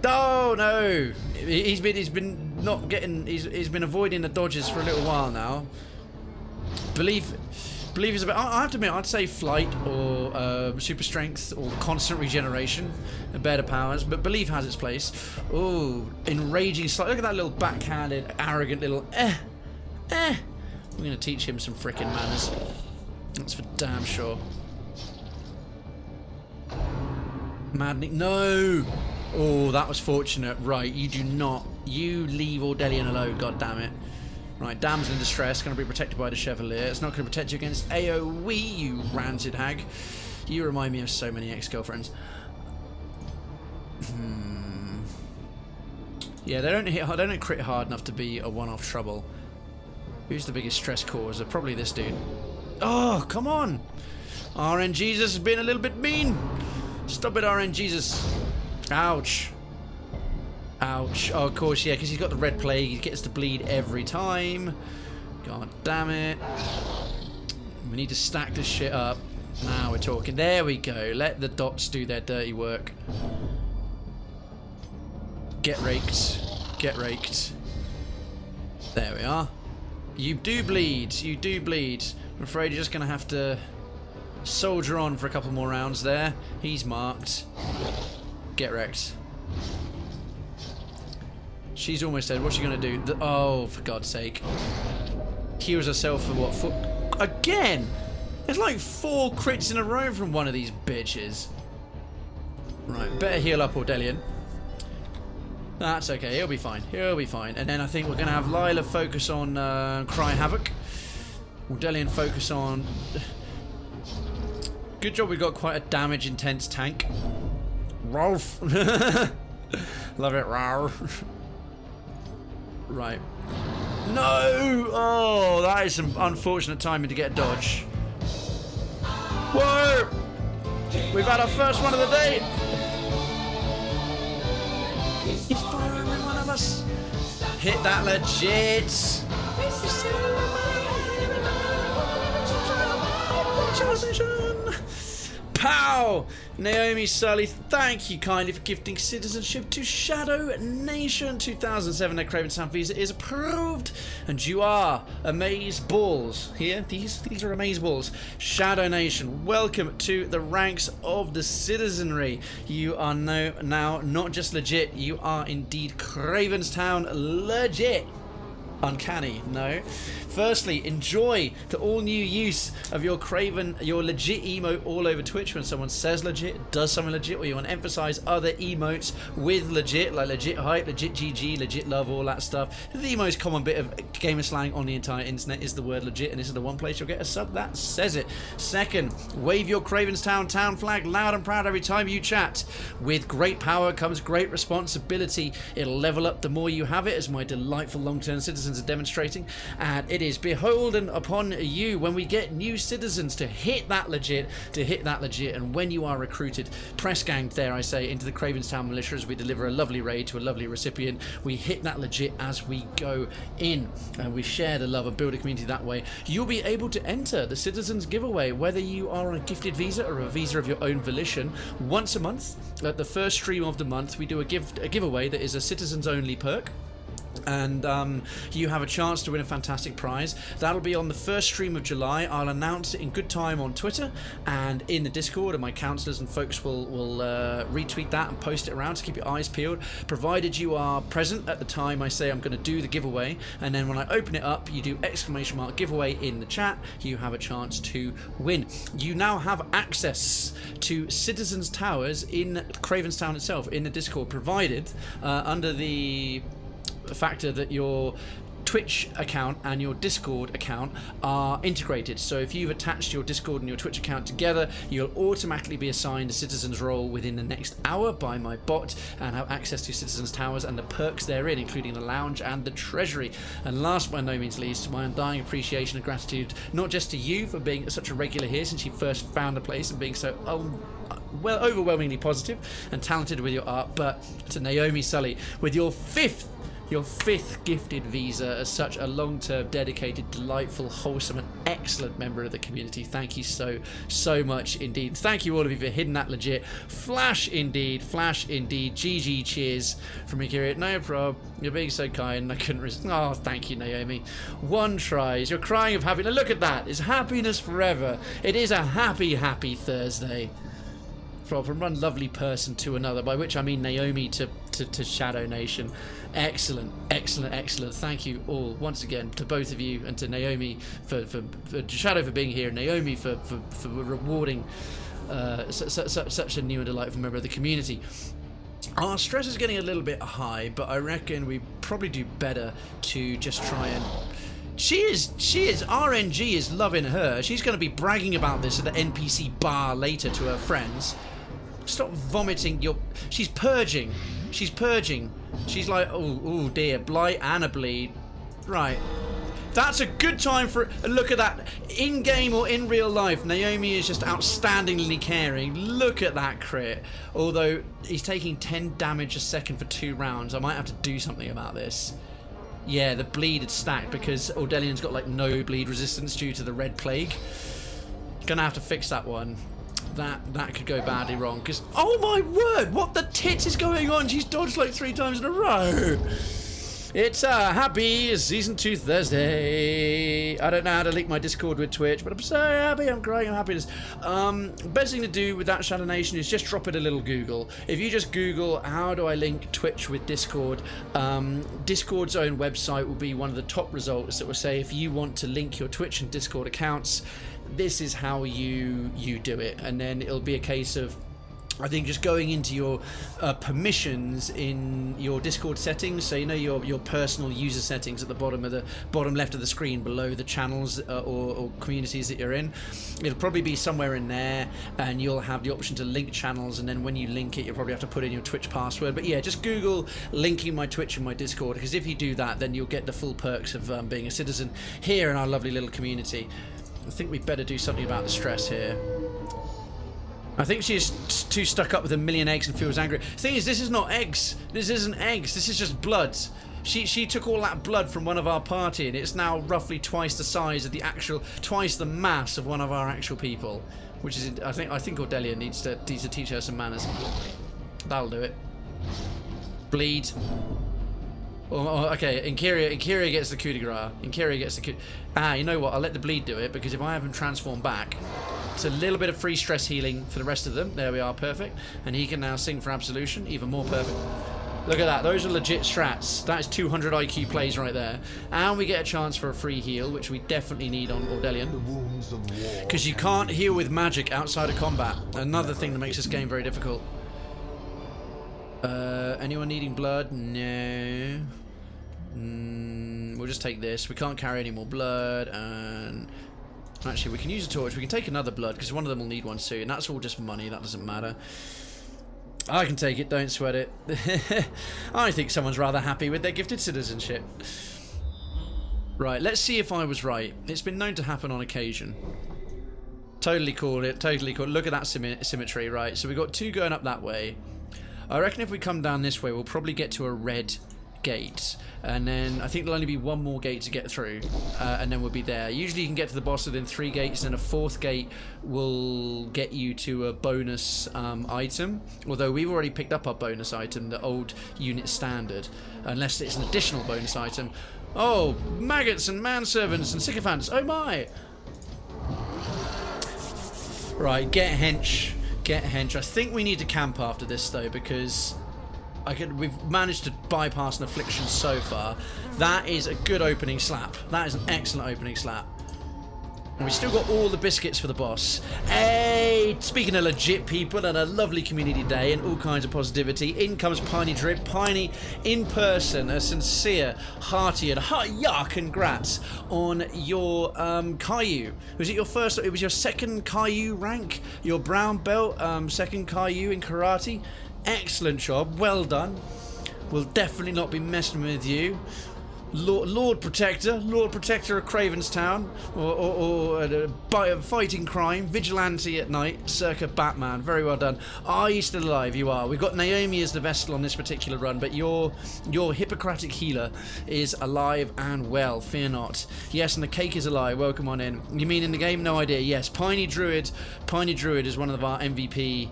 Oh no! He's been not getting. He's been avoiding the dodges for a little while now. Believe is about. I have to admit, I'd say flight or super strength or constant regeneration are better powers, but belief has its place. Oh, enraging slide! Look at that little backhanded, arrogant little. We're gonna teach him some frickin' manners. That's for damn sure. Maddening. No! Oh, that was fortunate. Right, you do not. You leave Ordelian alone, god damn it. Right, damsel in distress, going to be protected by the Chevalier. It's not going to protect you against AoE, you rancid hag. You remind me of so many ex-girlfriends. Yeah, they don't crit hard enough to be a one-off trouble. Who's the biggest stress causer? Probably this dude. Oh, come on! RN Jesus has been a little bit mean. Stop it, RN Jesus. Ouch. Ouch. Oh, of course, yeah, because he's got the red plague. He gets to bleed every time. God damn it. We need to stack this shit up. Now we're talking. There we go. Let the dots do their dirty work. Get raked. Get raked. There we are. You do bleed. You do bleed. I'm afraid you're just going to have to soldier on for a couple more rounds there. He's marked. Get wrecked. She's almost dead. What's she going to do? Oh, for God's sake. Heals herself for what? Again? There's like 4 crits in a row from one of these bitches. Right, better heal up Ordelian. That's okay. He'll be fine. He'll be fine. And then I think we're going to have Lila focus on Cry Havoc. Ordelian focus on... Good job we got quite a damage intense tank. Rolf. Love it, Rolf. Right. No! Oh, that is some unfortunate timing to get a dodge. Whoa! We've had our first one of the day! He's firing one of us! Hit that legit! Pow! Wow! Naomi Sully, thank you kindly for gifting citizenship to Shadow Nation. 2007 at Krayven Sound visa is approved, and you are amaze balls. Here, these are amaze balls. Shadow Nation, welcome to the ranks of the citizenry. You are now not just legit, you are indeed Cravenstown legit. Uncanny, no. Firstly, enjoy the all-new use of your Krayven, your legit emote all over Twitch when someone says legit, does something legit, or you want to emphasize other emotes with legit, like legit hype, legit GG, legit love, all that stuff. The most common bit of gamer slang on the entire internet is the word legit, and this is the one place you'll get a sub that says it. Second, wave your Cravenstown town flag loud and proud every time you chat. With great power comes great responsibility. It'll level up the more you have it, as my delightful long-term citizens are demonstrating, and it is beholden upon you when we get new citizens to hit that legit, and when you are recruited, press ganged, dare I say, into the Cravenstown militia as we deliver a lovely raid to a lovely recipient, we hit that legit as we go in, and we share the love and build a community that way. You'll be able to enter the citizens giveaway, whether you are on a gifted visa or a visa of your own volition. Once a month, at the first stream of the month, we do a giveaway that is a citizens only perk, and you have a chance to win a fantastic prize. That'll be on the first stream of July. I'll announce it in good time on Twitter and in the Discord, and my counsellors and folks will retweet that and post it around, so keep your eyes peeled, provided you are present at the time I say I'm going to do the giveaway. And then when I open it up, you do ! giveaway in the chat, you have a chance to win. You now have access to Citizens Towers in Cravenstown itself in the Discord, provided under the factor that your Twitch account and your Discord account are integrated. So if you've attached your Discord and your Twitch account together, you'll automatically be assigned a citizen's role within the next hour by my bot and have access to Citizens Towers and the perks therein, including the lounge and the treasury. And last but by no means least, my undying appreciation and gratitude, not just to you for being such a regular here since you first found the place and being so well overwhelmingly positive and talented with your art, but to Naomi Sully with your fifth gifted visa as such a long-term, dedicated, delightful, wholesome and excellent member of the community. Thank you so much indeed. Thank you all of you for hitting that legit. Flash indeed. GG cheers from Akira. No prob. You're being so kind. I couldn't resist. Oh, thank you, Naomi. One tries. You're crying of happiness. Look at that. It's happiness forever. It is a happy Thursday. From one lovely person to another, by which I mean Naomi to Shadow Nation. Excellent. Thank you all once again to both of you, and to Naomi for Shadow for being here, and Naomi for rewarding such a new and delightful member of the community. Our stress is getting a little bit high, but I reckon we probably do better to just try and... She is. RNG is loving her. She's going to be bragging about this at the NPC bar later to her friends. Stop vomiting your... She's purging. She's like, oh dear, blight and a bleed. Right. That's a good time for... Look at that. In-game or in real life, Naomi is just outstandingly caring. Look at that crit. Although he's taking 10 damage a second for 2 rounds. I might have to do something about this. Yeah, the bleed had stacked because Ordelian's got like no bleed resistance due to the red plague. Gonna have to fix that one. That could go badly wrong because... Oh my word! What the tits is going on? She's dodged like 3 times in a row. It's a happy Season 2 Thursday. I don't know how to link my Discord with Twitch, but I'm so happy. I'm crying of happiness. Best thing to do with that, Shadow Nation, is just drop it a little Google. If you just Google, how do I link Twitch with Discord? Discord's own website will be one of the top results that will say if you want to link your Twitch and Discord accounts, this is how you do it. And then it'll be a case of, I think, just going into your permissions in your Discord settings, so you know your personal user settings at the bottom left of the screen below the channels or communities that you're in. It'll probably be somewhere in there, and you'll have the option to link channels, and then when you link it, you'll probably have to put in your Twitch password. But yeah, just Google linking my Twitch and my Discord, because if you do that, then you'll get the full perks of being a citizen here in our lovely little community. I think we'd better do something about the stress here. I think she's too stuck up with a million eggs and feels angry. The thing is, this is not eggs. This isn't eggs. This is just blood. She took all that blood from one of our party, and it's now roughly twice the size of the actual, twice the mass of one of our actual people. Which is, I think Cordelia needs to teach her some manners. That'll do it. Bleed. Oh, okay, Inkyria gets the coup de grace. Inkyria gets the coup. You know what? I'll let the bleed do it, because if I have him transform back, it's a little bit of free stress healing for the rest of them. There we are, perfect. And he can now sing for absolution, even more perfect. Look at that, those are legit strats. That is 200 IQ plays right there. And we get a chance for a free heal, which we definitely need on Ordelian. Because you can't heal with magic outside of combat. Another thing that makes this game very difficult. Anyone needing blood? No. We'll just take this. We can't carry any more blood, and actually we can use a torch. We can take another blood, because one of them will need one soon. That's all just money, that doesn't matter. I can take it, don't sweat it. I think someone's rather happy with their gifted citizenship. Right, let's see if I was right. It's been known to happen on occasion. Totally called it, totally called it. Look at that symmetry, right? So we've got two going up that way. I reckon if we come down this way, we'll probably get to a red gate. And then I think there'll only be one more gate to get through. And then we'll be there. Usually you can get to the boss within 3 gates, and a 4th gate will get you to a bonus item. Although we've already picked up our bonus item, the old unit standard. Unless it's an additional bonus item. Oh, maggots and manservants and sycophants. Oh my! Right, get hench. Get hench. I think we need to camp after this though, because we've managed to bypass an affliction so far. That is a good opening slap. That is an excellent opening slap. And we still got all the biscuits for the boss. Hey, speaking of legit people and a lovely community day and all kinds of positivity, in comes Piney Drip. Piney, in person, a sincere, hearty, and congrats on your Caillou. Was it your first? It was your second Caillou rank, your brown belt, second Caillou in karate. Excellent job, well done. We'll definitely not be messing with you. Lord Protector of Krayven's Town, or fighting crime, vigilante at night, circa Batman. Very well done. Are you still alive? You are. We've got Naomi as the Vestal on this particular run, but your Hippocratic healer is alive and well. Fear not. Yes, and the cake is alive. Welcome on in. You mean in the game? No idea. Yes, Piney Druid is one of our MVP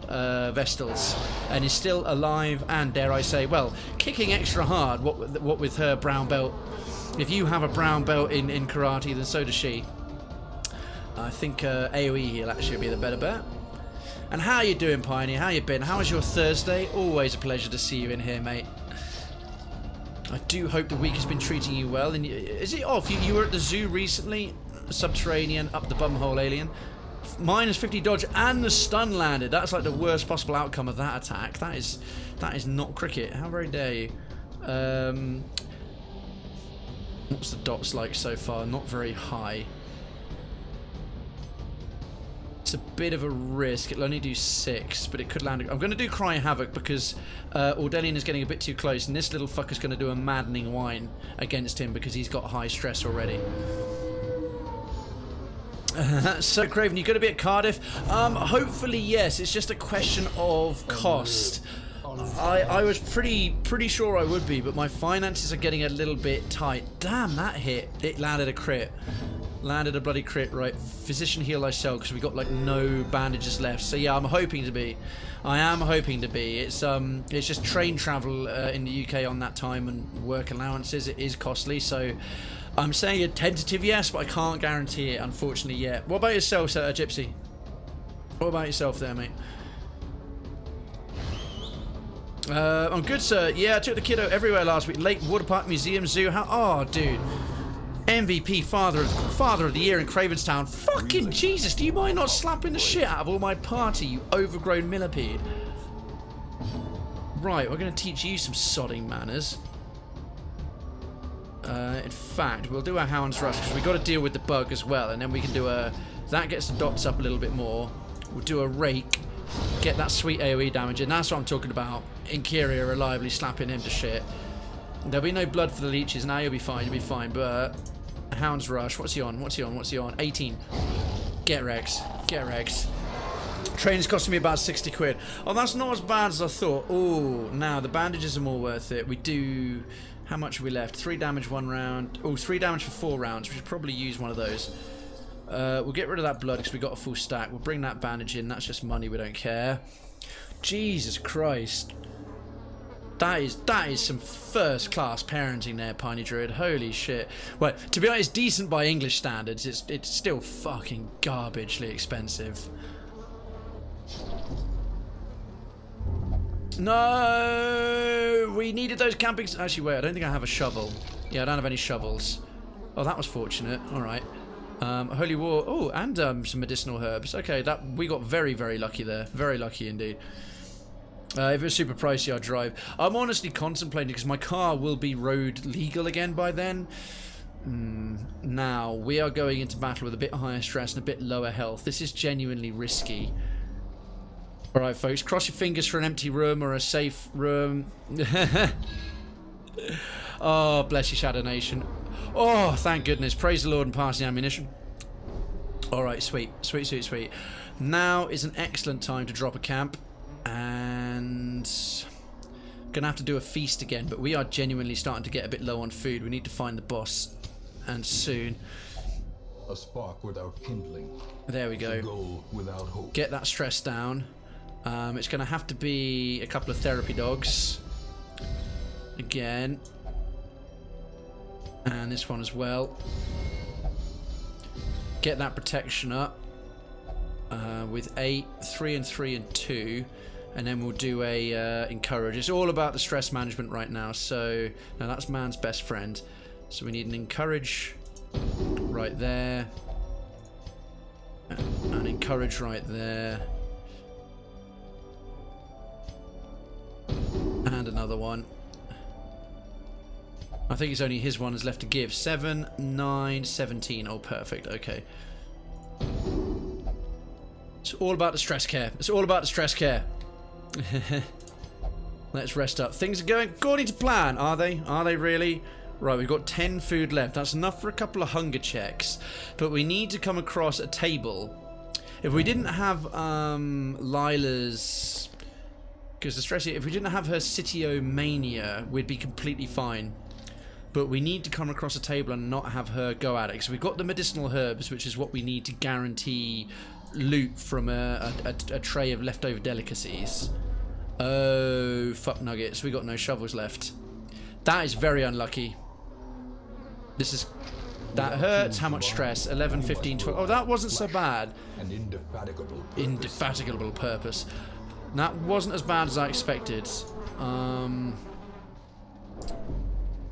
Vestals, and is still alive and, dare I say, well, kicking extra hard. What with her brown belt. If you have a brown belt in karate, then so does she. I think AoE he'll actually be the better bet. And how you doing, Piney? How you been? How was your Thursday? Always a pleasure to see you in here, mate. I do hope the week has been treating you well. And is it off? You were at the zoo recently? Subterranean, up the bumhole alien. Minus 50 dodge and the stun landed. That's like the worst possible outcome of that attack. That is not cricket. How very dare you? What's the dots like so far? Not very high. It's a bit of a risk. It'll only do 6, but it could land. I'm going to do Cry Havoc because Ordelian is getting a bit too close, and this little fucker's going to do a maddening whine against him because he's got high stress already. So, Krayven, you going to be at Cardiff? Hopefully, yes. It's just a question of cost. I was pretty sure I would be, but my finances are getting a little bit tight. Damn, that hit. It landed a crit. Landed a bloody crit, right. Physician heal thyself, because we got like no bandages left. So yeah, I'm hoping to be. I am hoping to be. It's just train travel in the UK on that time, and work allowances. It is costly, so I'm saying a tentative yes, but I can't guarantee it, unfortunately, yet. What about yourself, Sir Gypsy? What about yourself there, mate? I'm good, sir. Yeah, I took the kiddo everywhere last week. Lake, water park, museum, zoo. Oh, dude. MVP, father of the year in Krayven's Town. Fucking Jesus, do you mind not slapping the shit out of all my party, you overgrown millipede? Right, we're going to teach you some sodding manners. In fact, we'll do our Hound's Rush, because we've got to deal with the bug as well, and then we can do a... That gets the dots up a little bit more. We'll do a Rake. Get that sweet AoE damage in. That's what I'm talking about. Inkyria reliably slapping him to shit. There'll be no blood for the leeches. Now you'll be fine. You'll be fine. But Hound's Rush. What's he on? What's he on? What's he on? 18. Get Rex. Get Rex. Train's costing me about 60 quid. Oh, that's not as bad as I thought. Oh, now the bandages are more worth it. We do How much have we left? 3 damage 1 round. Oh, 3 damage for 4 rounds. We should probably use one of those. We'll get rid of that blood because we got a full stack. We'll bring that bandage in. That's just money. We don't care. Jesus Christ. That is some first class parenting there, Piney Druid. Holy shit. Well, to be honest, decent by English standards. It's still fucking garbagely expensive. No, we needed those camping. Actually, wait. I don't think I have a shovel. Yeah, I don't have any shovels. Oh, that was fortunate. All right. Holy War. Oh, and some medicinal herbs. Okay, that we got very, very lucky there. Very lucky indeed. If it was super pricey, I'd drive. I'm honestly contemplating because my car will be road legal again by then. Now, we are going into battle with a bit higher stress and a bit lower health. This is genuinely risky. Alright, folks, cross your fingers for an empty room or a safe room. Oh, bless you, Shadow Nation. Oh, thank goodness. Praise the Lord and pass the ammunition. Alright, sweet. Sweet, sweet, sweet. Now is an excellent time to drop a camp. And gonna have to do a feast again, but we are genuinely starting to get a bit low on food. We need to find the boss, and soon. A spark without kindling. There we go. A goal without hope. Get that stress down. It's gonna have to be a couple of therapy dogs again, and this one as well. Get that protection up with 8, 3 and 3 and 2. And then we'll do a encourage. It's all about the stress management right now. So now that's man's best friend. So we need an encourage right there. An encourage right there. And another one. I think it's only his one is left to give. 7, 9, 17. Oh, perfect. Okay. It's all about the stress care. It's all about the stress care. Let's rest up. Things are going according to plan, are they? Are they really? Right, we've got 10 food left. That's enough for a couple of hunger checks. But we need to come across a table. If we didn't have Lila's... Because the stress... If we didn't have her Citiomania, we'd be completely fine. But we need to come across a table and not have her go at it. So we've got the medicinal herbs, which is what we need to guarantee loot from a tray of leftover delicacies. Oh, fuck nuggets. We got no shovels left. That is very unlucky. This is... That hurts. How much stress? 11, 15, 12... Oh, that wasn't so bad. An indefatigable purpose. Indefatigable purpose. That wasn't as bad as I expected.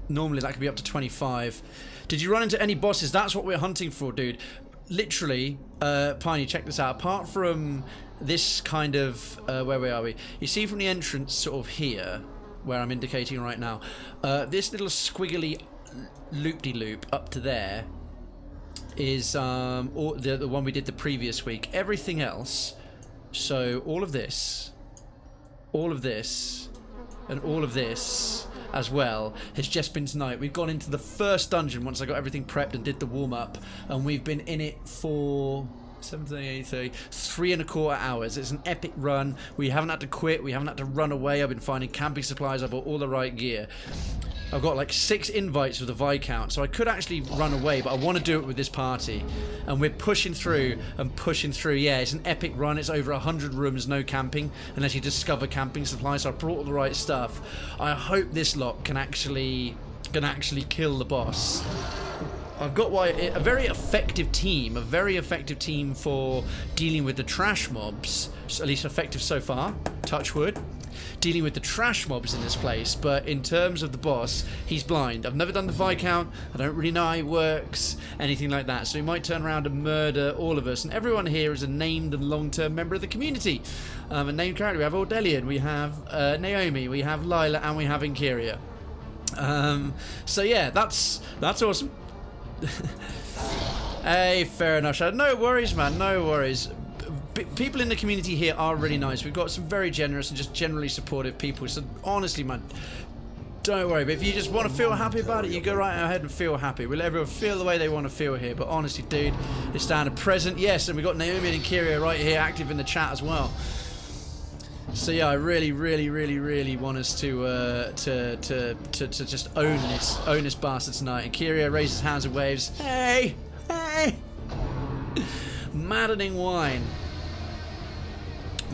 Normally that could be up to 25. Did you run into any bosses? That's what we're hunting for, dude. Literally, Piney, check this out. Apart from this kind of... where are we? You see from the entrance sort of here, where I'm indicating right now, this little squiggly loop-de-loop up to there is the one we did the previous week. Everything else, so all of this, and all of this as well has just been tonight. We've gone into the first dungeon once I got everything prepped and did the warm-up, and we've been in it for 7:30, 8:30, 3¼ hours. It's an epic run. We haven't had to quit. We haven't had to run away. I've been finding camping supplies. I bought all the right gear. I've got like 6 invites for the Viscount, so I could actually run away, but I want to do it with this party. And we're pushing through and pushing through. Yeah, it's an epic run. It's over 100 rooms, no camping, unless you discover camping supplies. So I brought all the right stuff. I hope this lot can actually kill the boss. I've got a very effective team for dealing with the trash mobs. At least effective so far. Touch wood. Dealing with the trash mobs in this place, but in terms of the boss, he's blind. I've never done the Viscount. I don't really know how he works, anything like that. So he might turn around and murder all of us. And everyone here is a named and long-term member of the community. A named character. We have Audelian, we have Naomi, we have Lila, and we have Inkyria. So yeah, that's awesome. Hey, fair enough. No worries, man. No worries. People in the community here are really nice. We've got some very generous and just generally supportive people. So honestly, man, don't worry. But if you just want to feel happy about it, you go right ahead and feel happy. We'll let everyone feel the way they want to feel here. But honestly, dude, it's down to present. Yes, and we've got Naomi and Kyria right here active in the chat as well. So yeah, I really want us to just own this bastard tonight. And Kirio raises hands and waves. Hey, hey! Maddening wine.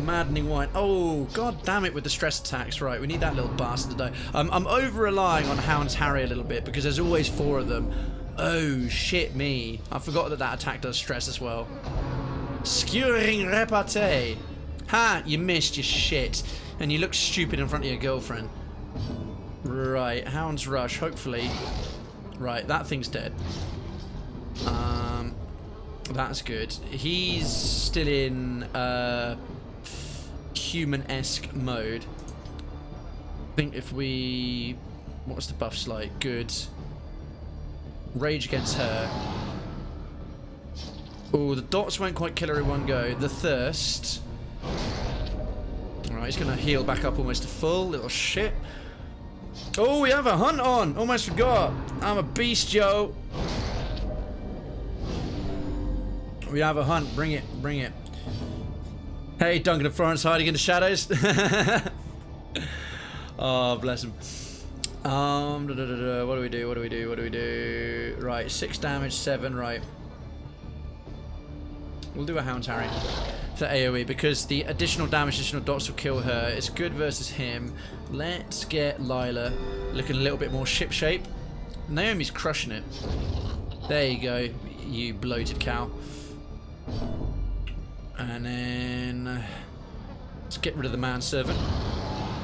Maddening wine. Oh, god damn it with the stress attacks. Right, we need that little bastard to die. I'm over-relying on Hound's Harry a little bit because there's always 4 of them. Oh, shit me. I forgot that that attack does stress as well. Skewering repartee. Ha! You missed, you shit. And you look stupid in front of your girlfriend. Right, Hound's Rush, hopefully. Right, that thing's dead. That's good. He's still in human-esque mode. I think if we... What's the buffs like? Good. Rage against her. Oh, the dots won't quite kill her in one go. The thirst. Alright, he's going to heal back up almost to full. Little shit. Oh, we have a hunt on. Almost forgot. I'm a beast, Joe. We have a hunt. Bring it. Bring it. Hey, Duncan and Florence hiding in the shadows. Oh, bless him. What do we do? What do we do? What do we do? Right, 6 damage, 7. Right. We'll do a Hound's Harry for AoE because the additional damage, additional dots will kill her. It's good versus him. Let's get Lila looking a little bit more shipshape. Naomi's crushing it. There you go, you bloated cow. And then let's get rid of the manservant.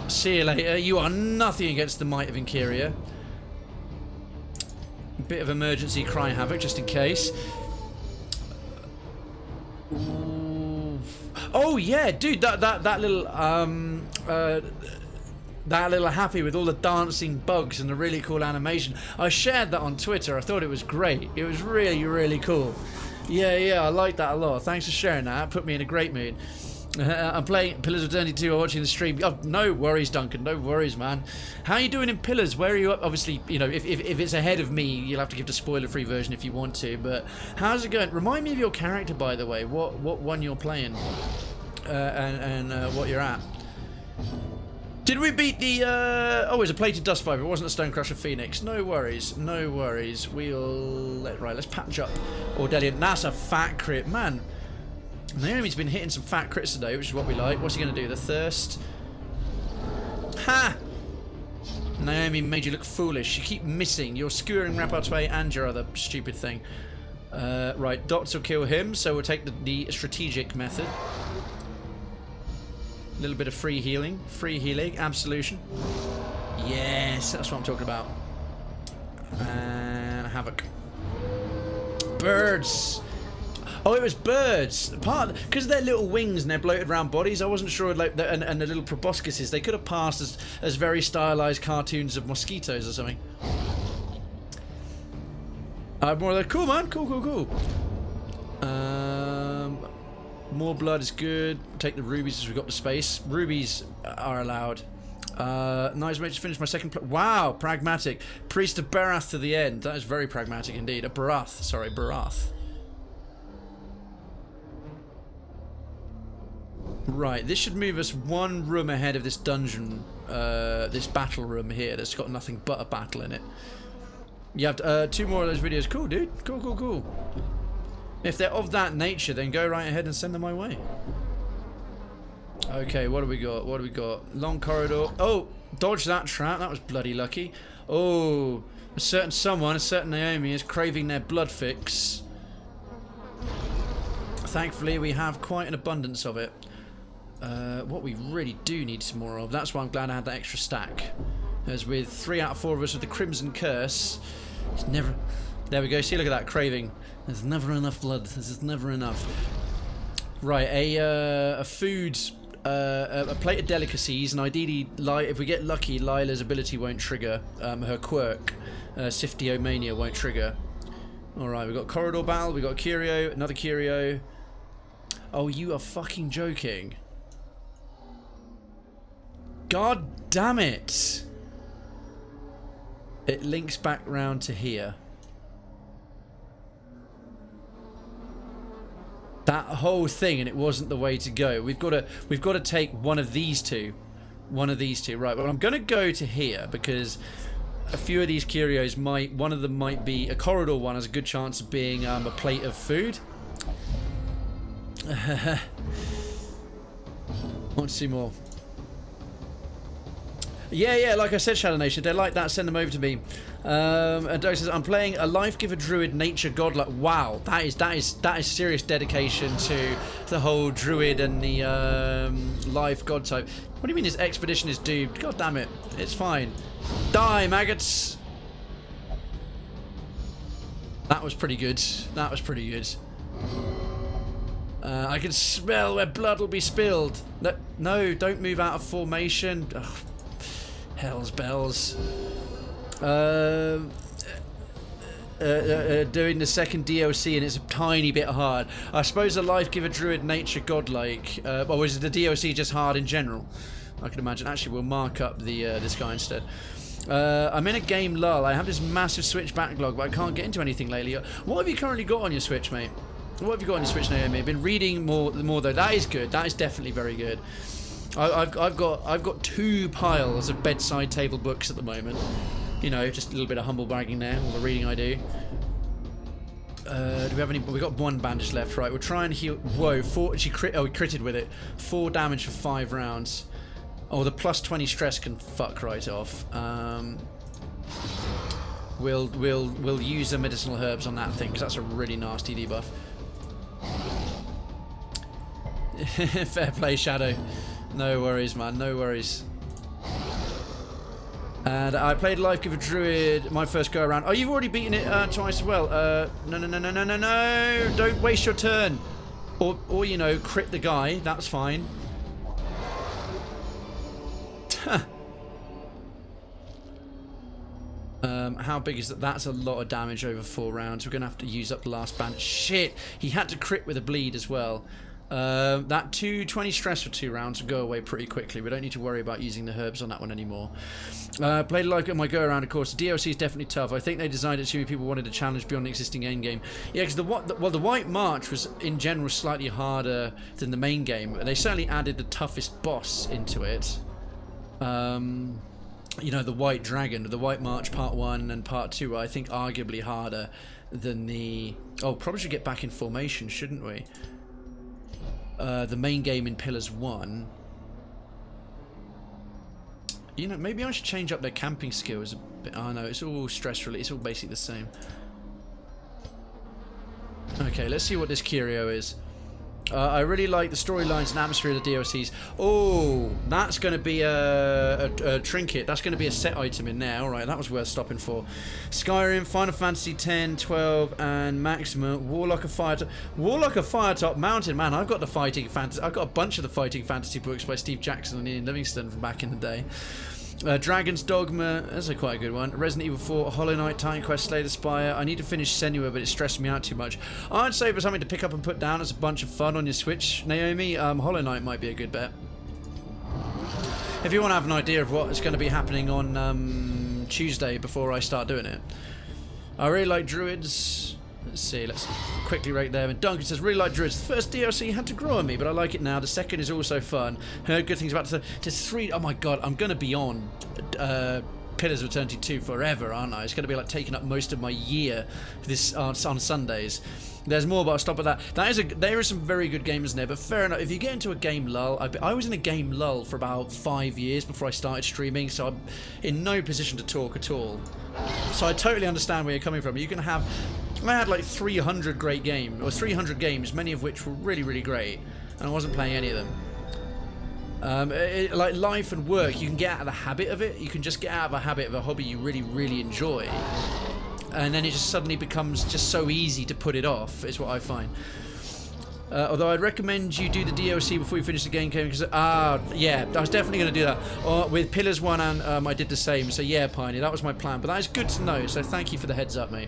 See you later. You are nothing against the might of Inkyria. Bit of emergency cry havoc just in case. Ooh. Oh yeah, dude, that little that little happy with all the dancing bugs and the really cool animation. I shared that on Twitter. I thought it was great. It was really cool. Yeah, I like that a lot. Thanks for sharing that. It put me in a great mood. I'm playing Pillars of Eternity 2 or watching the stream. Oh, no worries, Duncan. No worries, man. How are you doing in Pillars? Where are you up? Obviously, you know, if it's ahead of me, you'll have to give the spoiler-free version if you want to. But how's it going? Remind me of your character, by the way. What one you're playing and what you're at. Did we beat the... Oh, it was a plated dust fiber. It wasn't a Stonecrusher Phoenix. No worries. No worries. Right, let's patch up Ordelian. That's a fat crit. Man, Naomi's been hitting some fat crits today, which is what we like. What's he going to do? The thirst. Ha! Naomi made you look foolish. You keep missing. You're skewering repartee and your other stupid thing. Right, dots will kill him, so we'll take the strategic method. A little bit of free healing. Free healing. Absolution. Yes, that's what I'm talking about. And Havoc. Birds. Oh, it was birds. Because of their little wings and their bloated round bodies, I wasn't sure. Like, and the little proboscises, they could have passed as very stylized cartoons of mosquitoes or something. More like, cool, man. Cool. More blood is good. Take the rubies as we got the space. Rubies are allowed. Nice, mate. Just finished my second. Wow, pragmatic. Priest of Barath to the end. That is very pragmatic indeed. A Barath. Sorry, Barath. Right, this should move us 1 room ahead of this dungeon, this battle room here that's got nothing but a battle in it. You have 2 more of those videos. Cool, dude. Cool. If they're of that nature, then go right ahead and send them my way. Okay, what do we got? Long corridor. Oh, dodge that trap. That was bloody lucky. Oh, a certain Naomi is craving their blood fix. Thankfully, we have quite an abundance of it. What we really do need some more of. That's why I'm glad I had that extra stack. As with 3 out of 4 of us with the Crimson Curse, it's never... There we go. See, look at that craving. There's never enough blood. This is never enough. Right, a food, a plate of delicacies, and ideally, if we get lucky, Lila's ability won't trigger. Her quirk, Siftiomania, won't trigger. All right, we've got corridor battle. We got Curio, another Curio. Oh, you are fucking joking. God damn it! It links back round to here. that whole thing, and it wasn't the way to go. We've got to take one of these two. Right, well, I'm going to go to here because a few of these curios one of them might be a corridor one, has a good chance of being a plate of food. Want to see more? Yeah, like I said, Shadow Nation, if they like that, send them over to me. And Doug says, I'm playing a Life Giver Druid Nature Godlike. Wow, that is serious dedication to the whole Druid and the Life God type. What do you mean his expedition is doomed? God damn it, it's fine. Die, maggots! That was pretty good. I can smell where blood will be spilled. No, don't move out of formation. Ugh. Hell's bells. Doing the second DLC, and it's a tiny bit hard. I suppose the Life Giver Druid Nature Godlike. Or is the DLC just hard in general? I can imagine. Actually, we'll mark up the this guy instead. I'm in a game lull. I have this massive Switch backlog, but I can't get into anything lately. What have you currently got on your Switch, mate? What have you got on your Switch, Naomi? I've been reading more though. That is good. That is definitely very good. I've got 2 piles of bedside table books at the moment. You know, just a little bit of humble bragging there. All the reading I do. Do we have any? We've got 1 bandage left, right? We'll try and heal. Whoa, 4. She crit. Oh, we critted with it. 4 damage for 5 rounds. Oh, the plus 20 stress can fuck right off. We'll use the medicinal herbs on that thing because that's a really nasty debuff. Fair play, Shadow. No worries, man. No worries. And I played Life Giver Druid my first go around. Oh, you've already beaten it twice as well. No. Don't waste your turn. Or you know, crit the guy. That's fine. How big is that? That's a lot of damage over 4 rounds. We're going to have to use up the last band. Shit! He had to crit with a bleed as well. That 220 stress for 2 rounds will go away pretty quickly. We don't need to worry about using the herbs on that one anymore. Played like my go around, of course. The DLC is definitely tough. I think they designed it to people wanted a challenge beyond the existing end game. Yeah, because the White March was in general slightly harder than the main game. They certainly added the toughest boss into it. You know, the White Dragon, the White March Part 1 and Part 2 are, I think, arguably harder than the... Oh, probably should get back in formation, shouldn't we? The main game in Pillars 1. You know, maybe I should change up their camping skills a bit. Oh no, it's all stress relief. It's all basically the same. Okay, let's see what this curio is. I really like the storylines and atmosphere of the DLCs. Oh, that's going to be a trinket. That's going to be a set item in there. Alright, that was worth stopping for. Skyrim, Final Fantasy 10, 12, and Maxima. Warlock of Firetop Mountain. Man, I've got the fighting fantasy. I've got a bunch of the fighting fantasy books by Steve Jackson and Ian Livingstone from back in the day. Dragon's Dogma, that's quite a good one. Resident Evil 4, Hollow Knight, Titan Quest, Slay the Spire. I need to finish Senua, but it's stressing me out too much. I'd say for something to pick up and put down as a bunch of fun on your Switch, Naomi, Hollow Knight might be a good bet. If you want to have an idea of what is going to be happening on Tuesday before I start doing it. I really like Druids. Let's see, let's quickly rate them. And Duncan says, really like Druids. The first DLC had to grow on me, but I like it now. The second is also fun. Heard good things about the 3. Oh my god, I'm going to be on Pillars of Eternity 2 forever, aren't I? It's going to be like taking up most of my year this on Sundays. There's more, but I'll stop at that. There are some very good games in there, but fair enough. If you get into a game lull, I was in a game lull for about 5 years before I started streaming, so I'm in no position to talk at all. So I totally understand where you're coming from. You can have... I had like 300 great games, or 300 games, many of which were really, really great, and I wasn't playing any of them. Like life and work, you can get out of the habit of it. You can just get out of a habit of a hobby you really, really enjoy, and then it just suddenly becomes just so easy to put it off, is what I find. Although I'd recommend you do the DLC before you finish the game, because yeah, I was definitely going to do that. With Pillars 1 and I did the same, so yeah, Piney, that was my plan. But that is good to know, so thank you for the heads up, mate.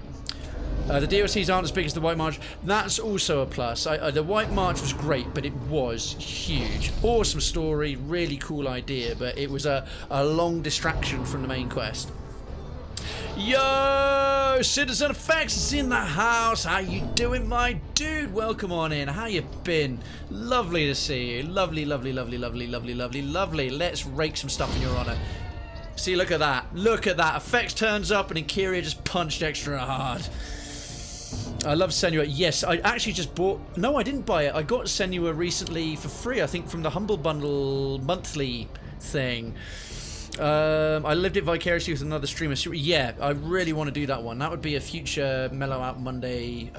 The DLCs aren't as big as the White March. That's also a plus. The White March was great, but it was huge. Awesome story, really cool idea, but it was a long distraction from the main quest. Yo, Citizen Effects is in the house. How you doing, my dude? Welcome on in. How you been? Lovely to see you. Lovely, lovely, lovely, lovely, lovely, lovely, lovely. Let's rake some stuff in your honor. See, look at that. Look at that. Effects turns up and Inkyria just punched extra hard. I love Senua. Yes, I actually just bought... No, I didn't buy it. I got Senua recently for free, I think, from the Humble Bundle monthly thing. I lived it vicariously with another streamer. Yeah, I really want to do that one. That would be a future Mellow Out Monday.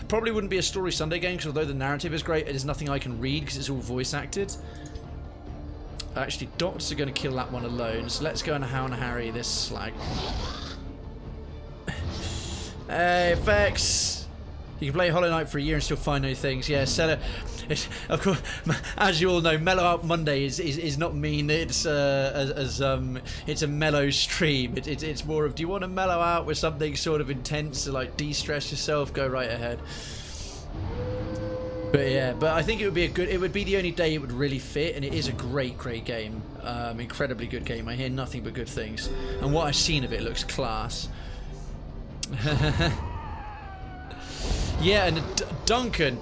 Probably wouldn't be a Story Sunday game, because although the narrative is great, it is nothing I can read because it's all voice acted. Actually, Dots are going to kill that one alone, so let's go and How and Harry this slag. Hey, Effects! You can play Hollow Knight for a year and still find new things. Yeah, Seller. Of course, as you all know, Mellow Out Monday is not mean. It's it's a mellow stream. It's more of, do you want to mellow out with something sort of intense to like de-stress yourself? Go right ahead. But yeah, but I think it would be it would be the only day it would really fit, and it is a great game. Incredibly good game. I hear nothing but good things, and what I've seen of it looks class. Yeah, and Duncan,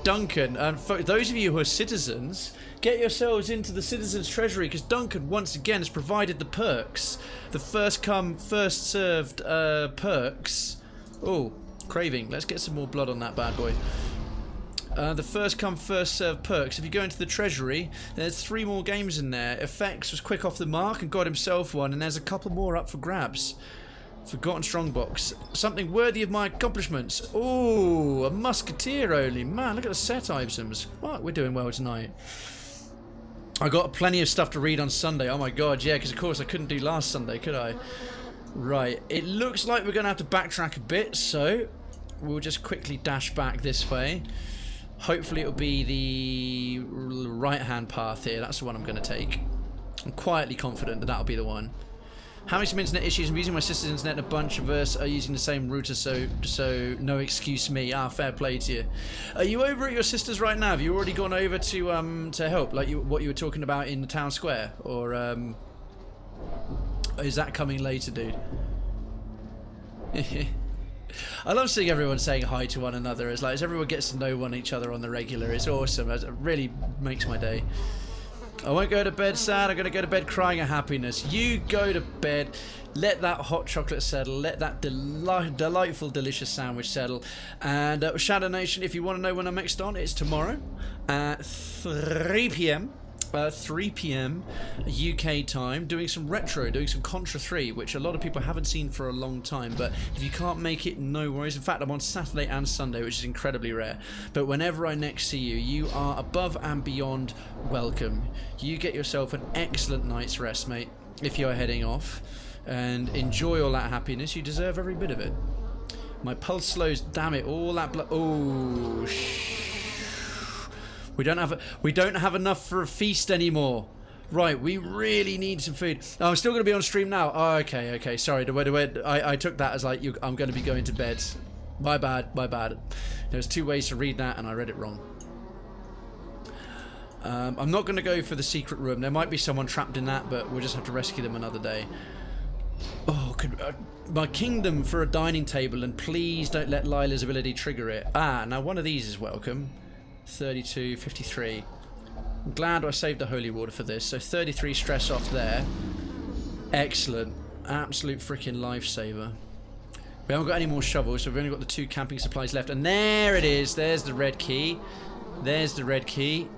and for those of you who are citizens, get yourselves into the Citizens Treasury, because Duncan once again has provided the perks, the first come, first served perks. Oh, craving. Let's get some more blood on that bad boy. The first come, first served perks. If you go into the Treasury, there's 3 more games in there. Effects was quick off the mark and got himself one, and there's a couple more up for grabs. Forgotten Strongbox. Something worthy of my accomplishments. Oh, a musketeer only. Man, look at the set items. What? We're doing well tonight. I got plenty of stuff to read on Sunday. Oh my god, yeah, because of course I couldn't do last Sunday, could I? Right. It looks like we're going to have to backtrack a bit, so we'll just quickly dash back this way. Hopefully it'll be the right-hand path here. That's the one I'm going to take. I'm quietly confident that that'll be the one. Having some internet issues, I'm using my sister's internet, and a bunch of us are using the same router, so no excuse me. Ah, fair play to you. Are you over at your sister's right now? Have you already gone over to help, like what you were talking about in the town square, or is that coming later, dude? I love seeing everyone saying hi to one another. It's like as everyone gets to know each other on the regular. It's awesome. It really makes my day. I won't go to bed sad. I'm going to go to bed crying at happiness. You go to bed. Let that hot chocolate settle. Let that delightful, delicious sandwich settle. And Shadow Nation, if you want to know when I'm next on, it's tomorrow at 3 p.m. 3 p.m. UK time, doing some retro, doing some Contra 3, which a lot of people haven't seen for a long time. But if you can't make it, no worries. In fact, I'm on Saturday and Sunday, which is incredibly rare. But whenever I next see you, you are above and beyond welcome. You get yourself an excellent night's rest, mate, if you're heading off. And enjoy all that happiness. You deserve every bit of it. My pulse slows, damn it, all that blood. Oh, We don't have enough for a feast anymore. Right, we really need some food. Oh, I'm still going to be on stream now. Oh, okay. Sorry, I took that as like I'm going to be going to bed. My bad. There's 2 ways to read that, and I read it wrong. I'm not going to go for the secret room. There might be someone trapped in that, but we'll just have to rescue them another day. Oh, my kingdom for a dining table, and please don't let Lila's ability trigger it. Ah, now one of these is welcome. 32, 53. I'm glad I saved the holy water for this. So 33 stress off there. Excellent. Absolute freaking lifesaver. We haven't got any more shovels, so we've only got the 2 camping supplies left. And there it is. There's the red key. There's the red key.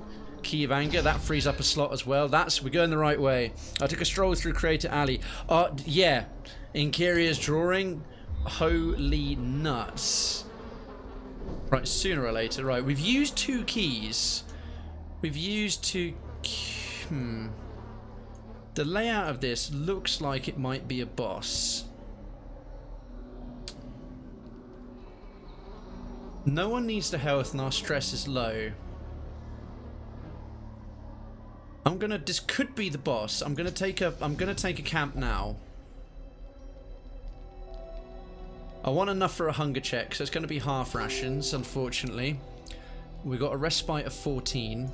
Key of Anger. That frees up a slot as well. We're going the right way. I took a stroll through Creator Alley. Yeah. Inkyria's drawing. Holy nuts. Right, sooner or later. Right, we've used 2 keys. We've used 2... The layout of this looks like it might be a boss. No one needs the health and our stress is low. This could be the boss. I'm gonna take a camp now. I want enough for a hunger check, so it's going to be half rations, unfortunately. We've got a respite of 14.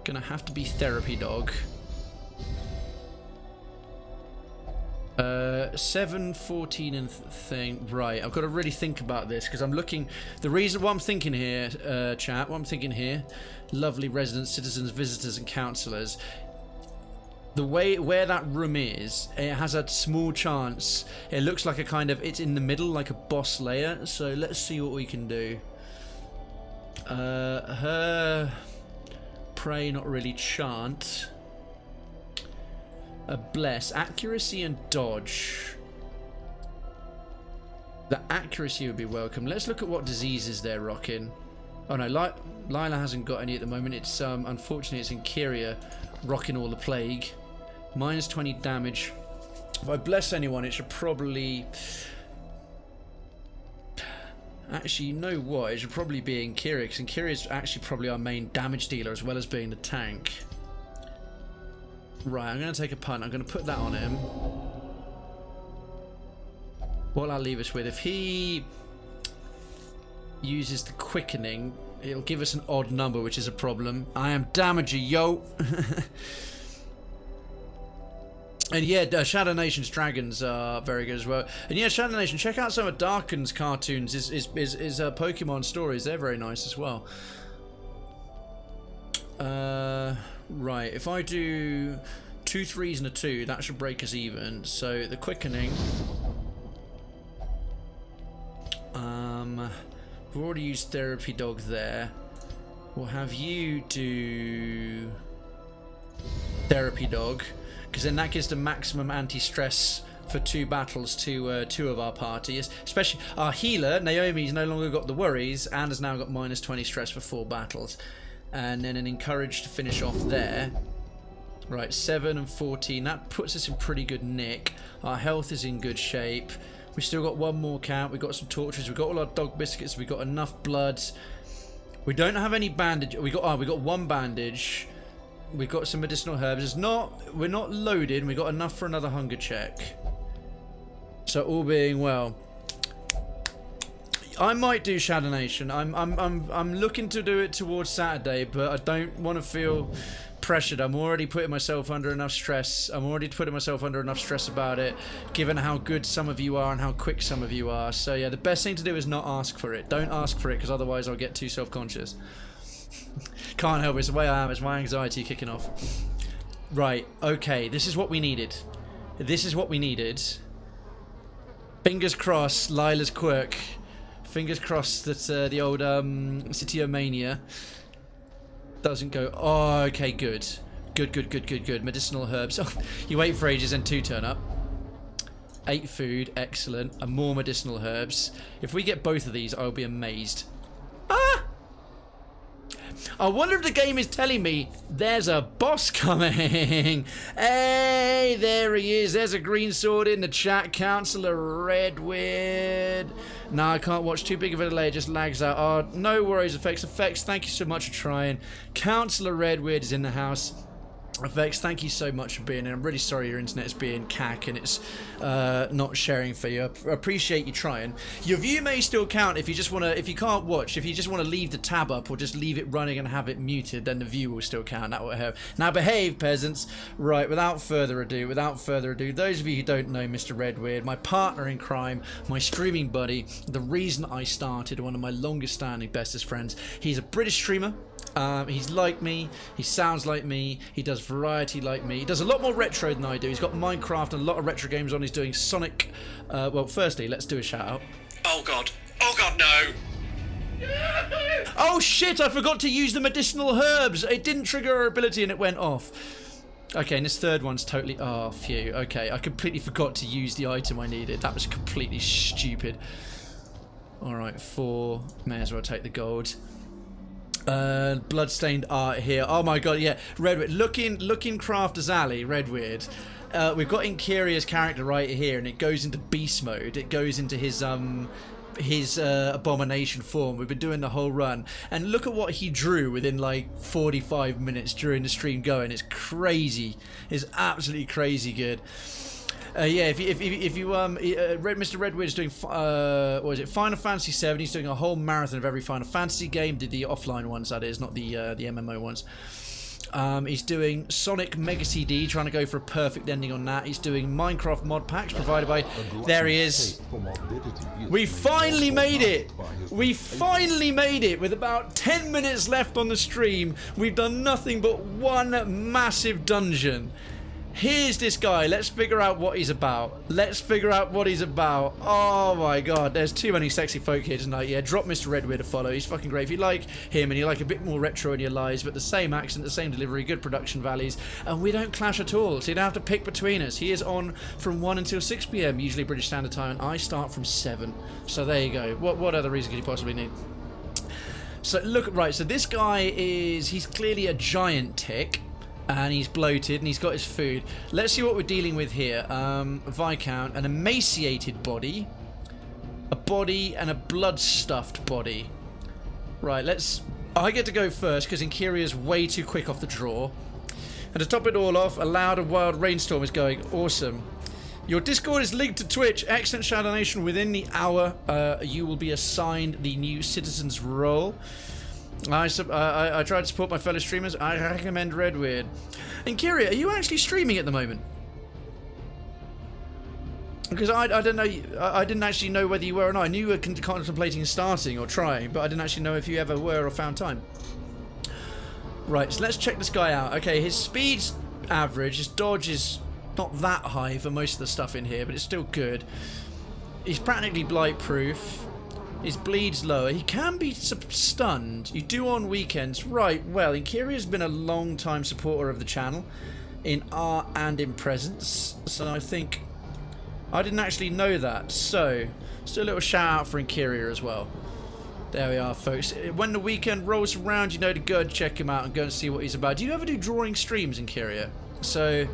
Gonna have to be therapy dog. 7, 14 and thing. Right, I've got to really think about this because I'm looking. The reason what I'm thinking here, chat, what I'm thinking here, lovely residents, citizens, visitors and councillors. The way where that room is, it has a small chance. It looks like a kind of, it's in the middle like a boss layer. So let's see what we can do. Her pray, not really chant. Bless, accuracy and dodge. The accuracy would be welcome. Let's look at what diseases they're rocking. Oh no, Lila hasn't got any at the moment. It's unfortunately it's in Kyria rocking all the plague. Minus 20 damage. If I bless anyone, it should probably. Actually, you know what? It should probably be in Kyria, because in Kyria is actually probably our main damage dealer as well as being the tank. Right, I'm going to take a punt. I'm going to put that on him. What'll I leave us with? If he uses the quickening, it'll give us an odd number, which is a problem. I am damager, yo! And yeah, Shadow Nation's dragons are very good as well. And yeah, Shadow Nation, check out some of Darken's cartoons, his Pokemon stories. They're very nice as well. Right, if I do 2 3s and a 2, that should break us even. So the quickening. We've already used Therapy Dog there. We'll have you do Therapy Dog, because then that gives the maximum anti-stress for 2 battles to 2 of our parties. Especially our healer, Naomi's no longer got the worries and has now got minus 20 stress for 4 battles. And then an encourage to finish off there. Right, 7 and 14. That puts us in pretty good nick. Our health is in good shape. We've still got 1 more count. We've got some torches. We've got all our dog biscuits. We've got enough blood. We don't have any bandage. We got 1 bandage. We've got some medicinal herbs. We're not loaded. We got enough for another hunger check. So all being well, I might do Shadow Nation. I'm looking to do it towards Saturday, but I don't want to feel pressured. I'm already putting myself under enough stress. About it, given how good some of you are and how quick some of you are. So yeah, the best thing to do is not ask for it. Don't ask for it, because otherwise I'll get too self-conscious. Can't help it. It's the way I am. It's my anxiety kicking off. Right. Okay. This is what we needed. Fingers crossed. Lila's quirk. Fingers crossed that the old Citiomania doesn't go. Oh, okay, good. Good. Medicinal herbs. Oh, you wait for ages and 2 turn up. 8 food, excellent. And more medicinal herbs. If we get both of these, I'll be amazed. Ah! I wonder if the game is telling me there's a boss coming. Hey, there he is. There's a green sword in the chat. Councillor Redweird. No, I can't watch. Too big of a delay. It just lags out. Oh, no worries, Effects. Thank you so much for trying. Councillor Redweird is in the house. Effects, thank you so much for being here. I'm really sorry your internet is being cack and it's not sharing for you. I appreciate you trying. Your view may still count if you just want to, if you can't watch, if you just want to leave the tab up or just leave it running and have it muted, then the view will still count. That will help. Now behave, peasants. Right, without further ado, those of you who don't know Mr. Redweird, my partner in crime, my streaming buddy, the reason I started, one of my longest standing bestest friends. He's a British streamer. He's like me, he sounds like me, he does variety like me, he does a lot more retro than I do. He's got Minecraft and a lot of retro games on. He's doing Sonic. Well, firstly, let's do a shout out. Oh god, no! Oh shit, I forgot to use the medicinal herbs. It didn't trigger our ability and it went off. Okay, and this third one's totally... Oh, phew. Okay, I completely forgot to use the item I needed. That was completely stupid. Alright, 4. May as well take the gold. Bloodstained art here. Oh my god, yeah. Redweird. Looking Crafter's Alley, Redweird. We've got Inkiria's character right here, and it goes into beast mode. It goes into his abomination form. We've been doing the whole run, and look at what he drew within like 45 minutes during the stream going. It's crazy. It's absolutely crazy good. Yeah, if you Mr. Redweird is doing what is it, Final Fantasy 7. He's doing a whole marathon of every Final Fantasy game. Did the offline ones, that is, not the MMO ones. He's doing Sonic Mega CD, trying to go for a perfect ending on that. He's doing Minecraft mod packs provided by... There he is. We finally made it. We finally made it with about 10 minutes left on the stream. We've done nothing but one massive dungeon. Here's this guy. Let's figure out what he's about. Let's figure out what he's about. Oh my god, there's too many sexy folk here tonight. Yeah, drop Mr. Redweird a follow. He's fucking great. If you like him and you like a bit more retro in your lives, but the same accent, the same delivery, good production values, and we don't clash at all, so you don't have to pick between us. He is on from 1 until 6 p.m, usually British Standard Time, and I start from 7. So there you go. What other reason could you possibly need? So look, right, so this guy he's clearly a giant tick. And he's bloated and he's got his food. Let's see what we're dealing with here. Viscount, an emaciated body, a body, and a blood-stuffed body. Right, I get to go first because Inkiria's way too quick off the draw. And to top it all off, a loud and wild rainstorm is going. Awesome. Your Discord is linked to Twitch. Excellent Shadow Nation. Within the hour, you will be assigned the new Citizens role. I try to support my fellow streamers. I recommend Redweird. And Kyria, are you actually streaming at the moment? Because I don't know. I didn't actually know whether you were or not. I knew you were contemplating starting or trying, but I didn't actually know if you ever were or found time. Right, so let's check this guy out. Okay, his speed's average. His dodge is not that high for most of the stuff in here, but it's still good. He's practically blight proof. His bleed's lower. He can be stunned. You do on weekends. Right, well, Inkiria's been a long time supporter of the channel in art and in presence. So I think... I didn't actually know that. So, still a little shout out for Inkiria as well. There we are, folks. When the weekend rolls around, you know to go and check him out and go and see what he's about. Do you ever do drawing streams, Inkiria? So...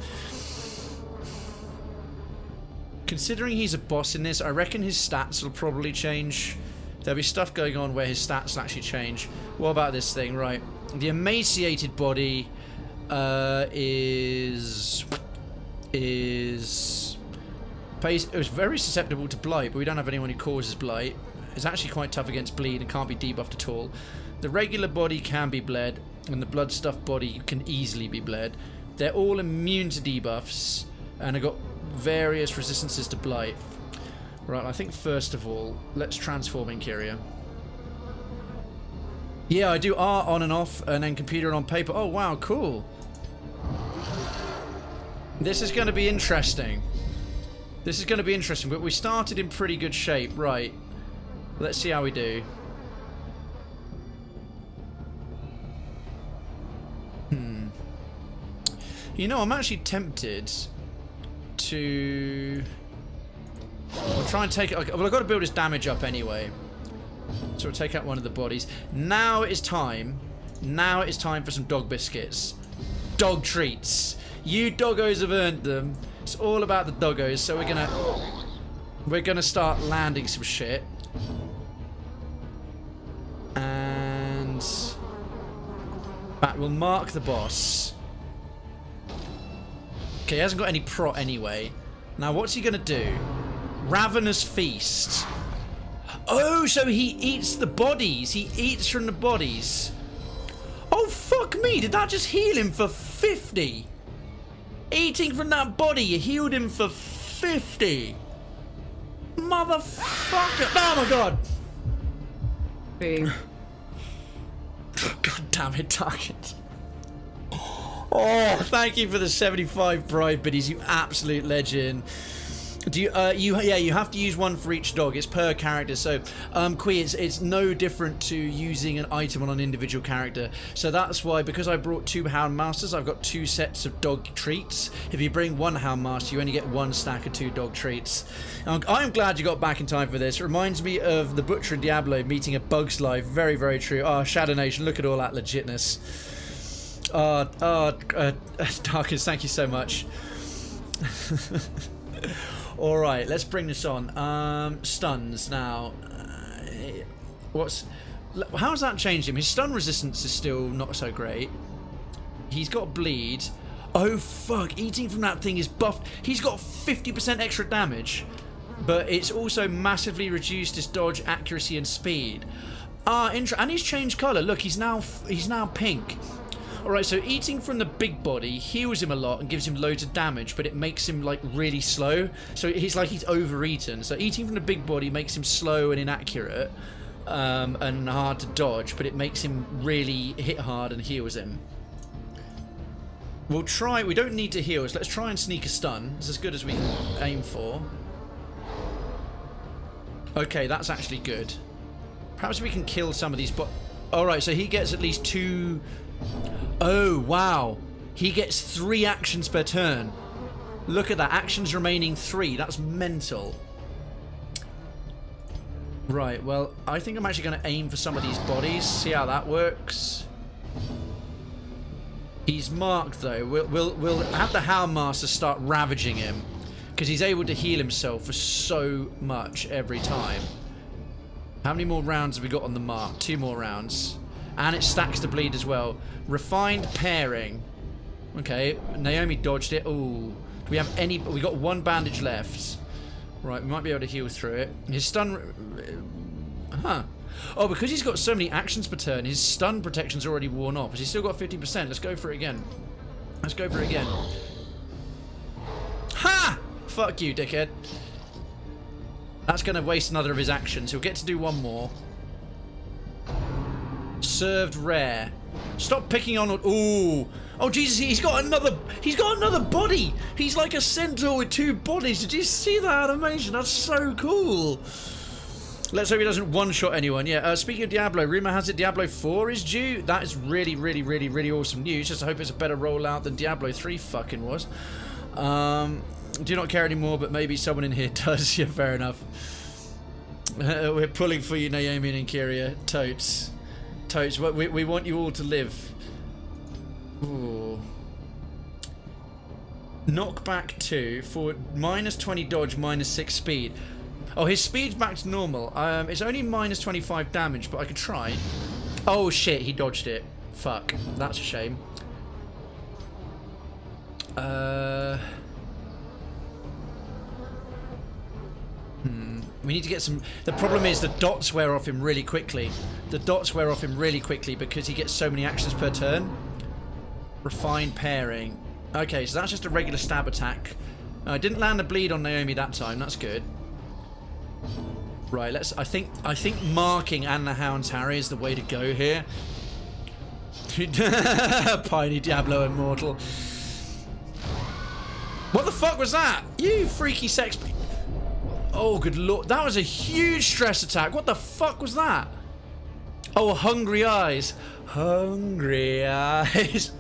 considering he's a boss in this, I reckon his stats will probably change. There'll be stuff going on where his stats will actually change. What about this thing? Right. The emaciated body is it was very susceptible to blight, but we don't have anyone who causes blight. It's actually quite tough against bleed and can't be debuffed at all. The regular body can be bled, and the blood stuffed body can easily be bled. They're all immune to debuffs and have got various resistances to blight. Right, I think first of all, let's transform Inkiria. Yeah, I do art on and off, and then computer and on paper. Oh, wow, cool. This is going to be interesting. This is going to be interesting, but we started in pretty good shape. Right, let's see how we do. You know, I'm actually tempted to... We'll try and take it... Well, I've got to build his damage up anyway. So we'll take out one of the bodies. Now it is time. Now it is time for some dog biscuits. Dog treats. You doggos have earned them. It's all about the doggos. So we're gonna start landing some shit. And... that will mark the boss. Okay, he hasn't got any prot anyway. Now, what's he gonna do? Ravenous Feast. Oh, so he eats the bodies. He eats from the bodies. Oh, fuck me. Did that just heal him for 50? Eating from that body, you healed him for 50. Motherfucker. Oh, my God. Boom. God damn it, Target. Oh, thank you for the 75 bribe biddies, you absolute legend. Do you, you have to use one for each dog. It's per character. So, Quee, it's no different to using an item on an individual character. So that's why, because I brought 2 Hound Masters, I've got 2 sets of dog treats. If you bring 1 Hound Master, you only get 1 stack of 2 dog treats. I'm glad you got back in time for this. It reminds me of the Butcher and Diablo meeting a Bug's Life. Very, very true. Oh, Shadow Nation, look at all that legitness. Darkest, thank you so much. Alright, let's bring this on. Stuns now. How's that changed him? His stun resistance is still not so great. He's got bleed. Oh fuck, eating from that thing is buffed. He's got 50% extra damage, but it's also massively reduced his dodge, accuracy and speed. And he's changed colour. Look, he's now pink. Alright, so eating from the big body heals him a lot and gives him loads of damage, but it makes him, like, really slow. So he's like he's overeaten. So eating from the big body makes him slow and inaccurate and hard to dodge, but it makes him really hit hard and heals him. We'll try... We don't need to heal, so let's try and sneak a stun. It's as good as we can aim for. Okay, that's actually good. Perhaps we can kill some of these Alright, so he gets at least 2... Oh, wow. He gets 3 actions per turn. Look at that. Actions remaining 3. That's mental. Right, well, I think I'm actually going to aim for some of these bodies. See how that works. He's marked, though. We'll have the Houndmaster start ravaging him, because he's able to heal himself for so much every time. How many more rounds have we got on the mark? 2 more rounds. And it stacks to bleed as well. Refined pairing. Okay, Naomi dodged it. Ooh. Do we have any... We got 1 bandage left. Right, we might be able to heal through it. His stun... Huh. Oh, because he's got so many actions per turn, his stun protection's already worn off. But he's still got 50%. Let's go for it again. Let's go for it again. Ha! Fuck you, dickhead. That's going to waste another of his actions. He'll get to do 1 more. Served rare. Stop picking on... Ooh. Oh, Jesus, he's got another body. He's like a centaur with 2 bodies. Did you see that animation? That's so cool. Let's hope he doesn't one-shot anyone. Yeah, speaking of Diablo, rumor has it Diablo 4 is due. That is really, really, really, really awesome news. Just I hope it's a better rollout than Diablo 3 fucking was. Do not care anymore, but maybe someone in here does. Yeah, fair enough. We're pulling for you, Naomi and Kyria. Totes. Totes, we want you all to live. Ooh. Knockback 2 for -20 dodge, -6 speed. Oh, his speed's back to normal. It's only -25 damage, but I could try. Oh shit, he dodged it. Fuck, that's a shame. We need to get some... The problem is the dots wear off him really quickly. The dots wear off him really quickly because he gets so many actions per turn. Refined pairing. Okay, so that's just a regular stab attack. I didn't land a bleed on Naomi that time. That's good. Right, let's... I think marking and the Hound's Harry is the way to go here. Piney Diablo Immortal. What the fuck was that? You freaky sex... Oh, good lord. That was a huge stress attack. What the fuck was that? Oh, hungry eyes. Hungry eyes.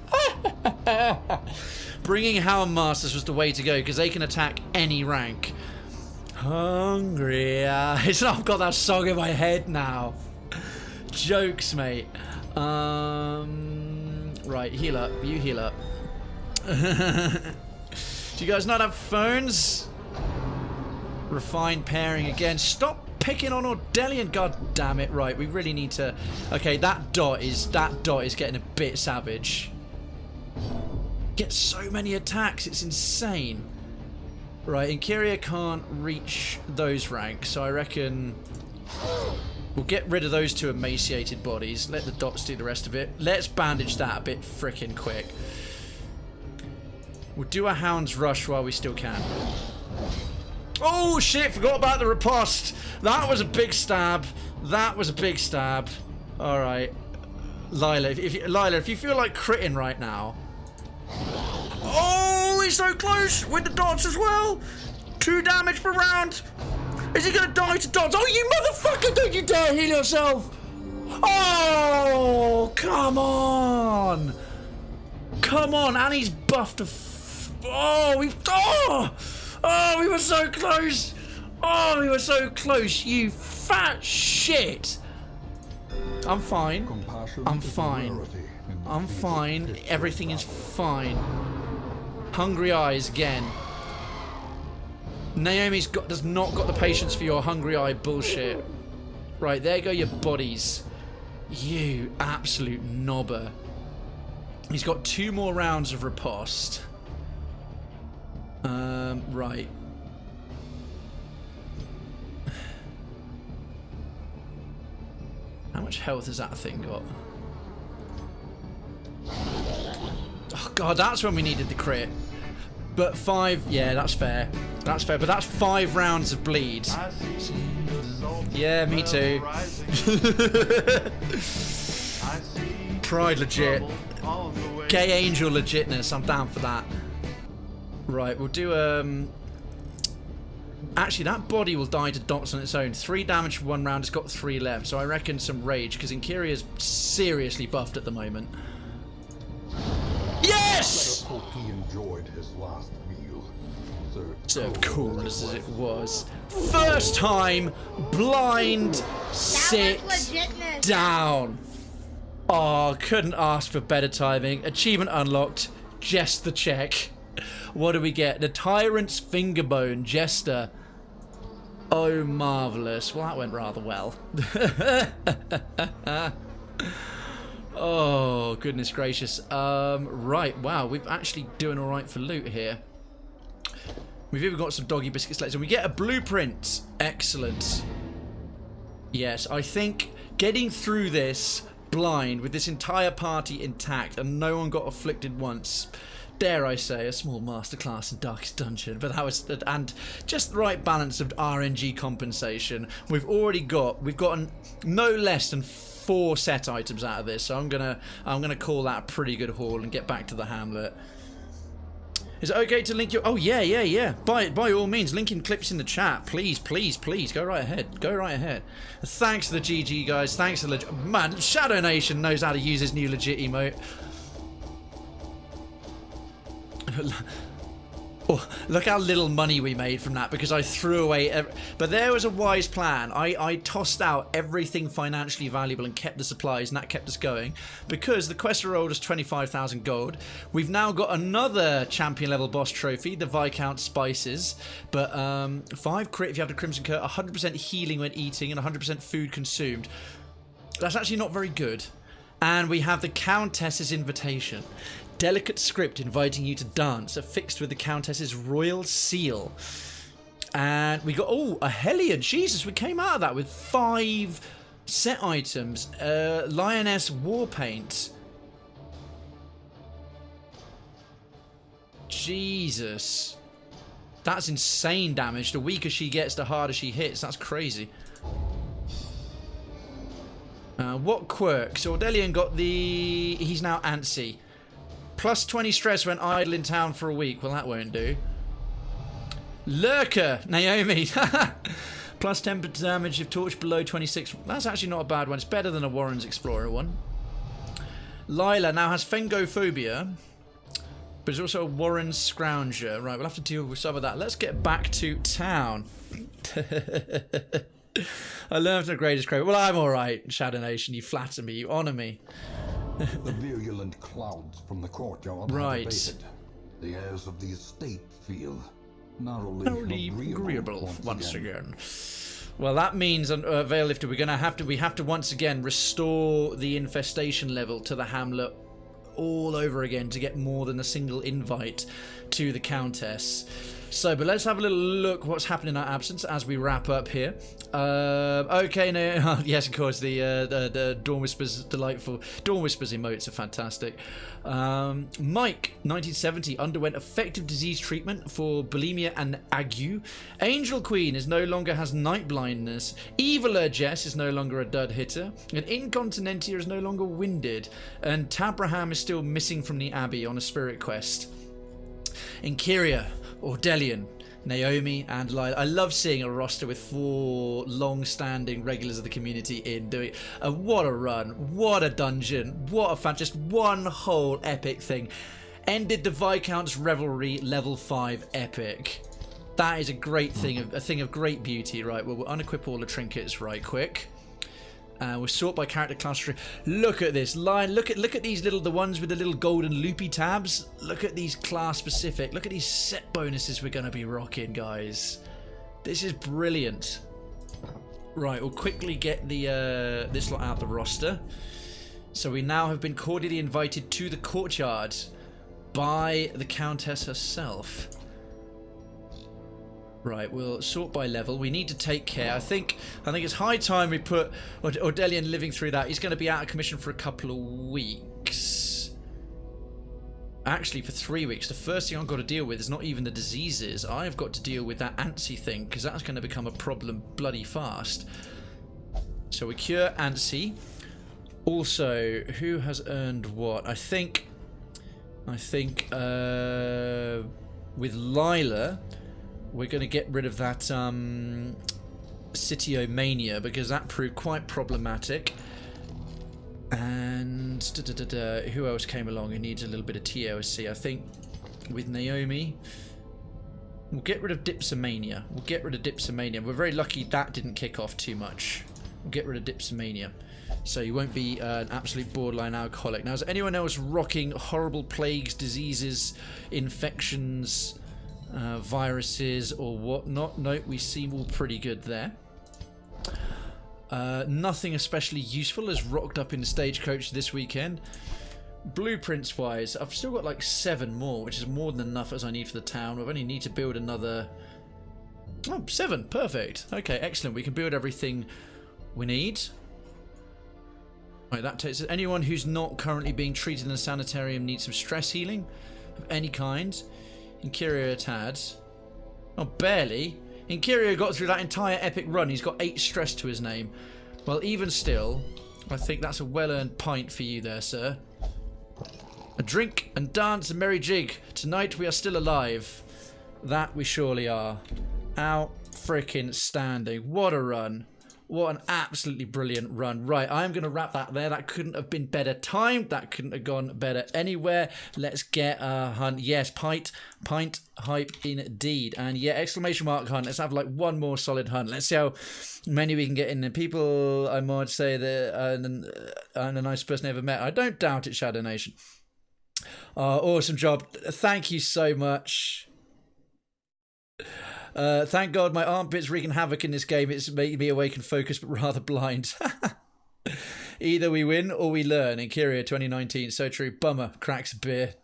Bringing Houndmasters was the way to go because they can attack any rank. Hungry eyes. I've got that song in my head now. Jokes, mate. Right, heal up. You heal up. Do you guys not have phones? Refined pairing again. Stop picking on Ordelian, god damn it. Right, we really need to... Okay, that dot is getting a bit savage. Gets so many attacks, it's insane. Right, and Kyria can't reach those ranks, so I reckon we'll get rid of those 2 emaciated bodies. Let the dots do the rest of it. Let's bandage that a bit frickin' quick. We'll do a Hound's Rush while we still can. Oh shit, forgot about the riposte. That was a big stab. That was a big stab. Alright. Lila, if you feel like critting right now. Oh, he's so close with the dots as well. 2 damage per round. Is he gonna die to dots? Oh, you motherfucker, don't you dare heal yourself. Oh, come on. Come on, and he's buffed to... Oh, we were so close! Oh, we were so close, you fat shit! I'm fine. I'm fine. I'm fine. Everything is fine. Hungry eyes again. Naomi's does not got the patience for your hungry eye bullshit. Right, there go your bodies. You absolute knobber. He's got 2 more rounds of riposte. Right. How much health has that thing got? God, that's when we needed the crit. But 5, yeah, that's fair. That's fair, but that's 5 rounds of bleed. Yeah, me too. Pride legit. Gay angel legitness, I'm down for that. Right, we'll do, actually, that body will die to dots on its own. 3 damage for 1 round, it's got 3 left. So I reckon some rage, because Inkiria's seriously buffed at the moment. Yes! Let us hope he enjoyed his last meal. So cool as it was. First time, blind, sit down. Oh, couldn't ask for better timing. Achievement unlocked, just the check. What do we get? The Tyrant's Fingerbone Jester. Oh, marvellous. Well, that went rather well. Oh, goodness gracious. Right, wow, we've actually doing all right for loot here. We've even got some doggy biscuits left, and we get a blueprint. Excellent. Yes, I think getting through this blind with this entire party intact and no one got afflicted once, dare I say, a small masterclass in Darkest Dungeon. But that was, and just the right balance of RNG compensation. We've gotten no less than 4 set items out of this, so I'm gonna call that a pretty good haul and get back to the hamlet. Is it okay to link your... Oh, yeah. By all means, linking clips in the chat. Please. Go right ahead. Thanks to the GG, guys. Thanks to the... Man, Shadow Nation knows how to use his new legit emote. Oh, look how little money we made from that because I threw away... But there was a wise plan. I tossed out everything financially valuable and kept the supplies, and that kept us going. Because the quest rolled us 25,000 gold. We've now got another champion level boss trophy, the Viscount Spices. But 5 crit if you have the Crimson Curse, 100% healing when eating, and 100% food consumed. That's actually not very good. And we have the Countess's Invitation. Delicate script inviting you to dance, affixed with the Countess's royal seal. And we got, oh, a Hellion. Jesus, we came out of that with 5 set items. Lioness War Paint. Jesus. That's insane damage. The weaker she gets, the harder she hits. That's crazy. What quirks? Ordelian got the... He's now antsy. Plus 20 stress when idle in town for a week. Well, that won't do. Lurker, Naomi. Plus 10 damage if torch below 26. That's actually not a bad one. It's better than a Warren's Explorer one. Lila now has Fengophobia, but it's also a Warren's Scrounger. Right, we'll have to deal with some of that. Let's get back to town. I learned from the greatest Krayven. Well, I'm alright, Shadow Nation. You flatter me. You honour me. The virulent clouds from the courtyard have abated. The airs of the estate feel narrowly agreeable once again. Well, that means, Veil Lifter, we have to once again restore the infestation level to the hamlet all over again to get more than a single invite to the Countess. So, but let's have a little look what's happening in our absence as we wrap up here. Okay, no, yes, of course, the Dawn Whispers, delightful. Dawn Whispers emotes are fantastic. Mike, 1970, underwent effective disease treatment for bulimia and ague. Angel Queen no longer has night blindness. Eviler Jess is no longer a dud hitter. And Incontinentia is no longer winded. And Tabraham is still missing from the Abbey on a spirit quest. Inkyria, Ordelian, Naomi, and Lila. I love seeing a roster with 4 long-standing regulars of the community in doing. What a run! What a dungeon! What a fan! Just one whole epic thing. Ended the Viscount's Revelry level 5 epic. That is a great thing, a thing of great beauty, right? Well, we'll unequip all the trinkets right quick. We'll sort by character class tree. Look at this line. Look at these the ones with the little golden loopy tabs. Look at these class specific. Look at these set bonuses we're going to be rocking, guys. This is brilliant. Right, we'll quickly get the this lot out the roster. So we now have been cordially invited to the courtyard by the Countess herself. Right, we'll sort by level. We need to take care. I think it's high time we put Ordelian living through that. He's going to be out of commission for a couple of weeks. Actually, for 3 weeks, the first thing I've got to deal with is not even the diseases. I've got to deal with that antsy thing, because that's going to become a problem bloody fast. So we cure antsy. Also, who has earned what? I think with Lila, we're going to get rid of that Citiomania, because that proved quite problematic. And who else came along who needs a little bit of TLC? I think with Naomi, we'll get rid of Dipsomania. We're very lucky that didn't kick off too much. We'll get rid of Dipsomania. So you won't be an absolute borderline alcoholic. Now, is anyone else rocking horrible plagues, diseases, infections, viruses, or whatnot? No, we seem all pretty good there. Nothing especially useful has rocked up in the stagecoach this weekend. Blueprints wise, I've still got like 7 more, which is more than enough as I need for the town. I only need to build another... Oh, 7, perfect. Okay, excellent. We can build everything we need. Right, that takes anyone who's not currently being treated in a sanitarium needs some stress healing of any kind. Incuria Tad. Oh, barely. Incuria got through that entire epic run. He's got 8 stress to his name. Well, even still, I think that's a well-earned pint for you there, sir. A drink and dance, a merry jig. Tonight we are still alive. That we surely are. Out frickin' standing. What a run. What an absolutely brilliant run. Right, I'm going to wrap that there. That couldn't have been better timed. That couldn't have gone better anywhere. Let's get a hunt. Yes, pint hype indeed. And yeah, exclamation mark hunt. Let's have like one more solid hunt. Let's see how many we can get in there. People, I might say, that I'm the nicest person I ever met. I don't doubt it, Shadow Nation. Awesome job. Thank you so much. Thank God my armpits wreaking havoc in this game. It's making me awake and focused, but rather blind. Either we win or we learn. In Kyria 2019, so true. Bummer, cracks a beer.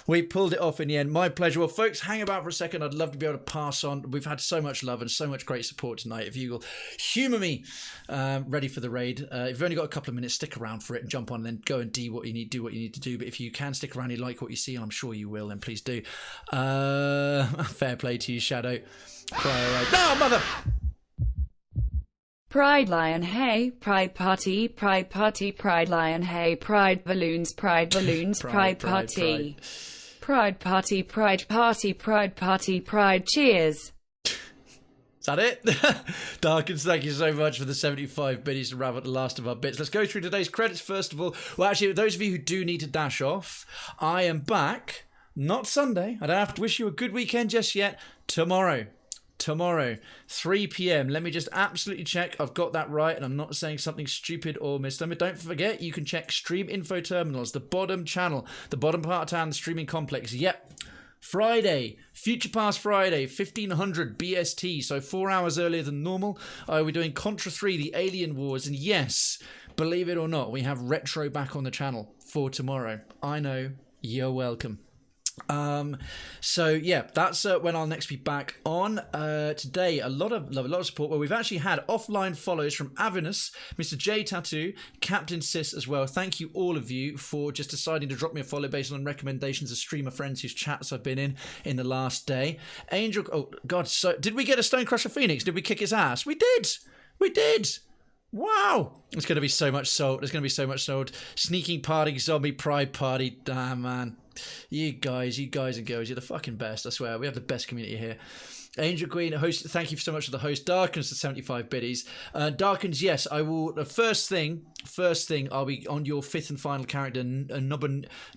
We pulled it off in the end. My pleasure. Well, folks, hang about for a second. I'd love to be able to pass on. We've had so much love and so much great support tonight. If you will humour me, ready for the raid. If you've only got a couple of minutes, stick around for it and jump on and then go and do what you need to do. But if you can stick around, you like what you see, and I'm sure you will, then please do. Fair play to you, Shadow. No, mother... Pride Lion, hey, Pride Party, Pride Party, Pride Lion, hey, Pride Balloons, Pride Balloons, Pride Party. Pride Party, Pride Party, Pride Party, Pride Cheers. Is that it? Darkins, thank you so much for the 75 biddies to wrap up the last of our bits. Let's go through today's credits first of all. Well, actually, those of you who do need to dash off, I am back, not Sunday. I don't have to wish you a good weekend just yet. Tomorrow, 3 p.m. Let me just absolutely check I've got that right and I'm not saying something stupid or misnombered. Don't forget, you can check Stream Info Terminals, the bottom channel, the bottom part of town, the streaming complex. Yep. Friday, Future Past Friday, 1500 BST, so 4 hours earlier than normal. We're doing Contra 3, the Alien Wars, and yes, believe it or not, we have Retro back on the channel for tomorrow. I know, you're welcome. So yeah, that's when I'll next be back on. Today, a lot of support. Well, we've actually had offline follows from Avinus, Mr. J Tattoo, Captain Sis as well. Thank you all of you for just deciding to drop me a follow based on recommendations of streamer friends whose chats I've been in the last day. Angel, oh god, so did we get a Stone Crusher Phoenix? Did we kick his ass? We did. Wow, it's going to be so much sold. Sneaking party, zombie pride party. Damn, man. You guys and girls, you're the fucking best, I swear. We have the best community here. Angel Queen, host, thank you so much for the host. Darkins, the 75 biddies. Darkins, yes, I will. The first thing, I'll be on your 5th and final character.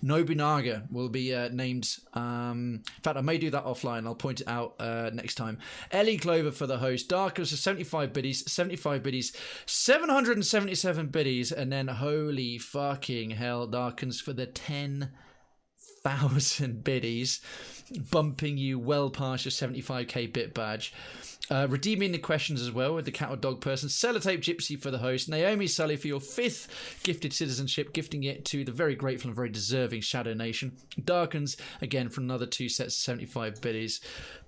Nobunaga will be named. In fact, I may do that offline. I'll point it out next time. Ellie Clover for the host. Darkins, the 75 biddies. 777 biddies, and then holy fucking hell, Darkins for the 10,000 biddies, bumping you well past your 75k bit badge. Redeeming the questions as well with the cat or dog person. Sellotape Gypsy for the host. Naomi Sully for your 5th gifted citizenship, gifting it to the very grateful and very deserving Shadow Nation. Darkins again for another 2 sets of 75 biddies.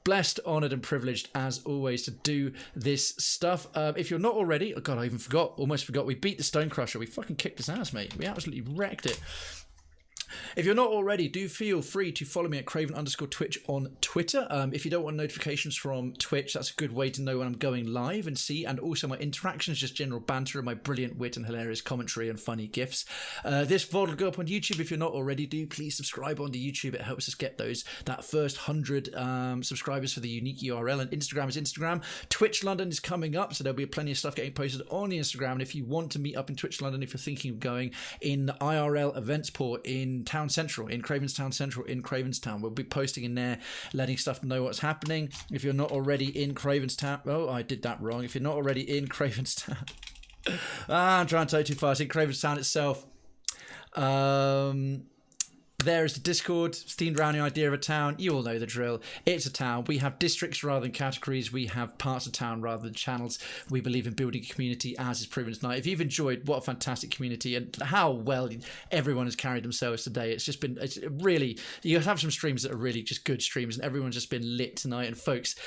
Blessed, honoured and privileged as always to do this stuff. If you're not already, oh god, almost forgot, we beat the Stone Crusher. We fucking kicked his ass, mate. We absolutely wrecked it. If you're not already, do feel free to follow me at Krayven_Twitch on Twitter. If you don't want notifications from Twitch, that's a good way to know when I'm going live and see, and also my interactions, just general banter and my brilliant wit and hilarious commentary and funny gifs. This VOD will go up on YouTube. If you're not already, do please subscribe on the YouTube. It helps us get that first 100 subscribers for the unique URL. And Instagram is Instagram. Twitch London is coming up, so there'll be plenty of stuff getting posted on the Instagram. And if you want to meet up in Twitch London, if you're thinking of going in the IRL events port in Town Central, in Krayven's Town Central, in Krayven's Town, we'll be posting in there, letting stuff know what's happening. If you're not already in Krayven's Town, oh, I did that wrong. If you're not already in Krayven's Town, I'm trying to go too fast. In Krayven's Town itself, there is the Discord. It's themed around the idea of a town. You all know the drill. It's a town. We have districts rather than categories. We have parts of town rather than channels. We believe in building a community, as is proven tonight. If you've enjoyed, what a fantastic community, and how well everyone has carried themselves today. It's really, you have some streams that are really just good streams, and everyone's just been lit tonight. And folks,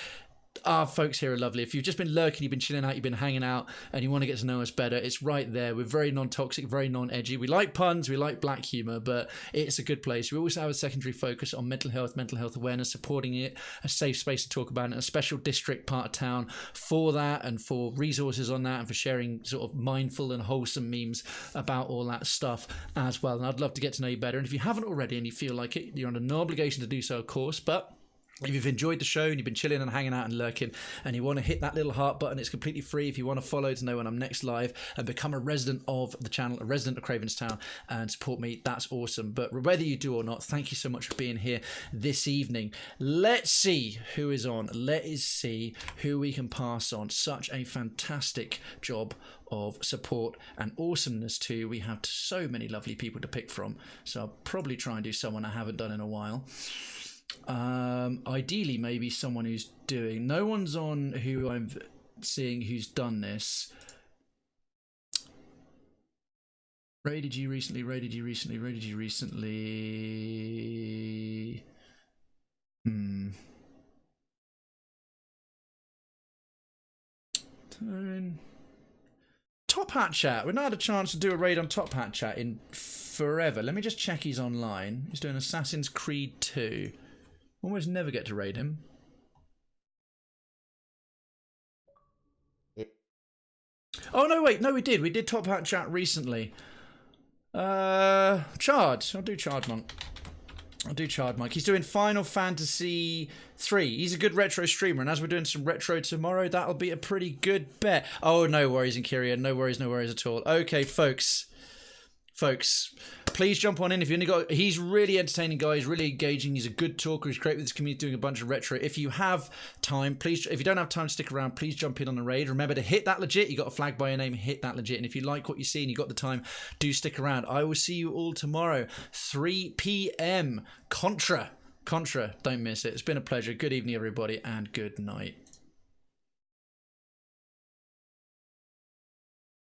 our folks here are lovely. If you've just been lurking, you've been chilling out, you've been hanging out, and you want to get to know us better, it's right there. We're very non-toxic, very non-edgy. We like puns, we like black humour, but it's a good place. We also have a secondary focus on mental health awareness, supporting it, a safe space to talk about it, a special district part of town for that, and for resources on that, and for sharing sort of mindful and wholesome memes about all that stuff as well. And I'd love to get to know you better. And if you haven't already and you feel like it, you're under no obligation to do so, of course, but if you've enjoyed the show and you've been chilling and hanging out and lurking and you want to hit that little heart button, it's completely free. If you want to follow to know when I'm next live and become a resident of the channel, a resident of Krayven's Town, and support me, that's awesome. But whether you do or not, thank you so much for being here this evening. Let's see who is on. Let's see who we can pass on. Such a fantastic job of support and awesomeness too. We have so many lovely people to pick from, so I'll probably try and do someone I haven't done in a while. Ideally maybe someone who's doing, no one's on who I'm seeing who's done this. Raided you recently. Top Hat Chat. We've not had a chance to do a raid on Top Hat Chat in forever. Let me just check he's online. He's doing Assassin's Creed 2. Almost never get to raid him. Oh no, wait, no, we did. We did Top Hat Chat recently. Chard. I'll do Chard Monk. He's doing Final Fantasy 3. He's a good retro streamer, and as we're doing some retro tomorrow, that'll be a pretty good bet. Oh, no worries, Inkyria. No worries at all. Okay, folks, please jump on in. If you only got, he's really entertaining guy, he's really engaging, he's a good talker, he's great with his community, doing a bunch of retro. If you have time, please, if you don't have time to stick around, please jump in on the raid. Remember to hit that legit. You got a flag by your name, hit that legit. And if you like what you see and you got the time, do stick around. I will see you all tomorrow, 3 p.m. Contra, don't miss it. It's been a pleasure. Good evening everybody, and good night.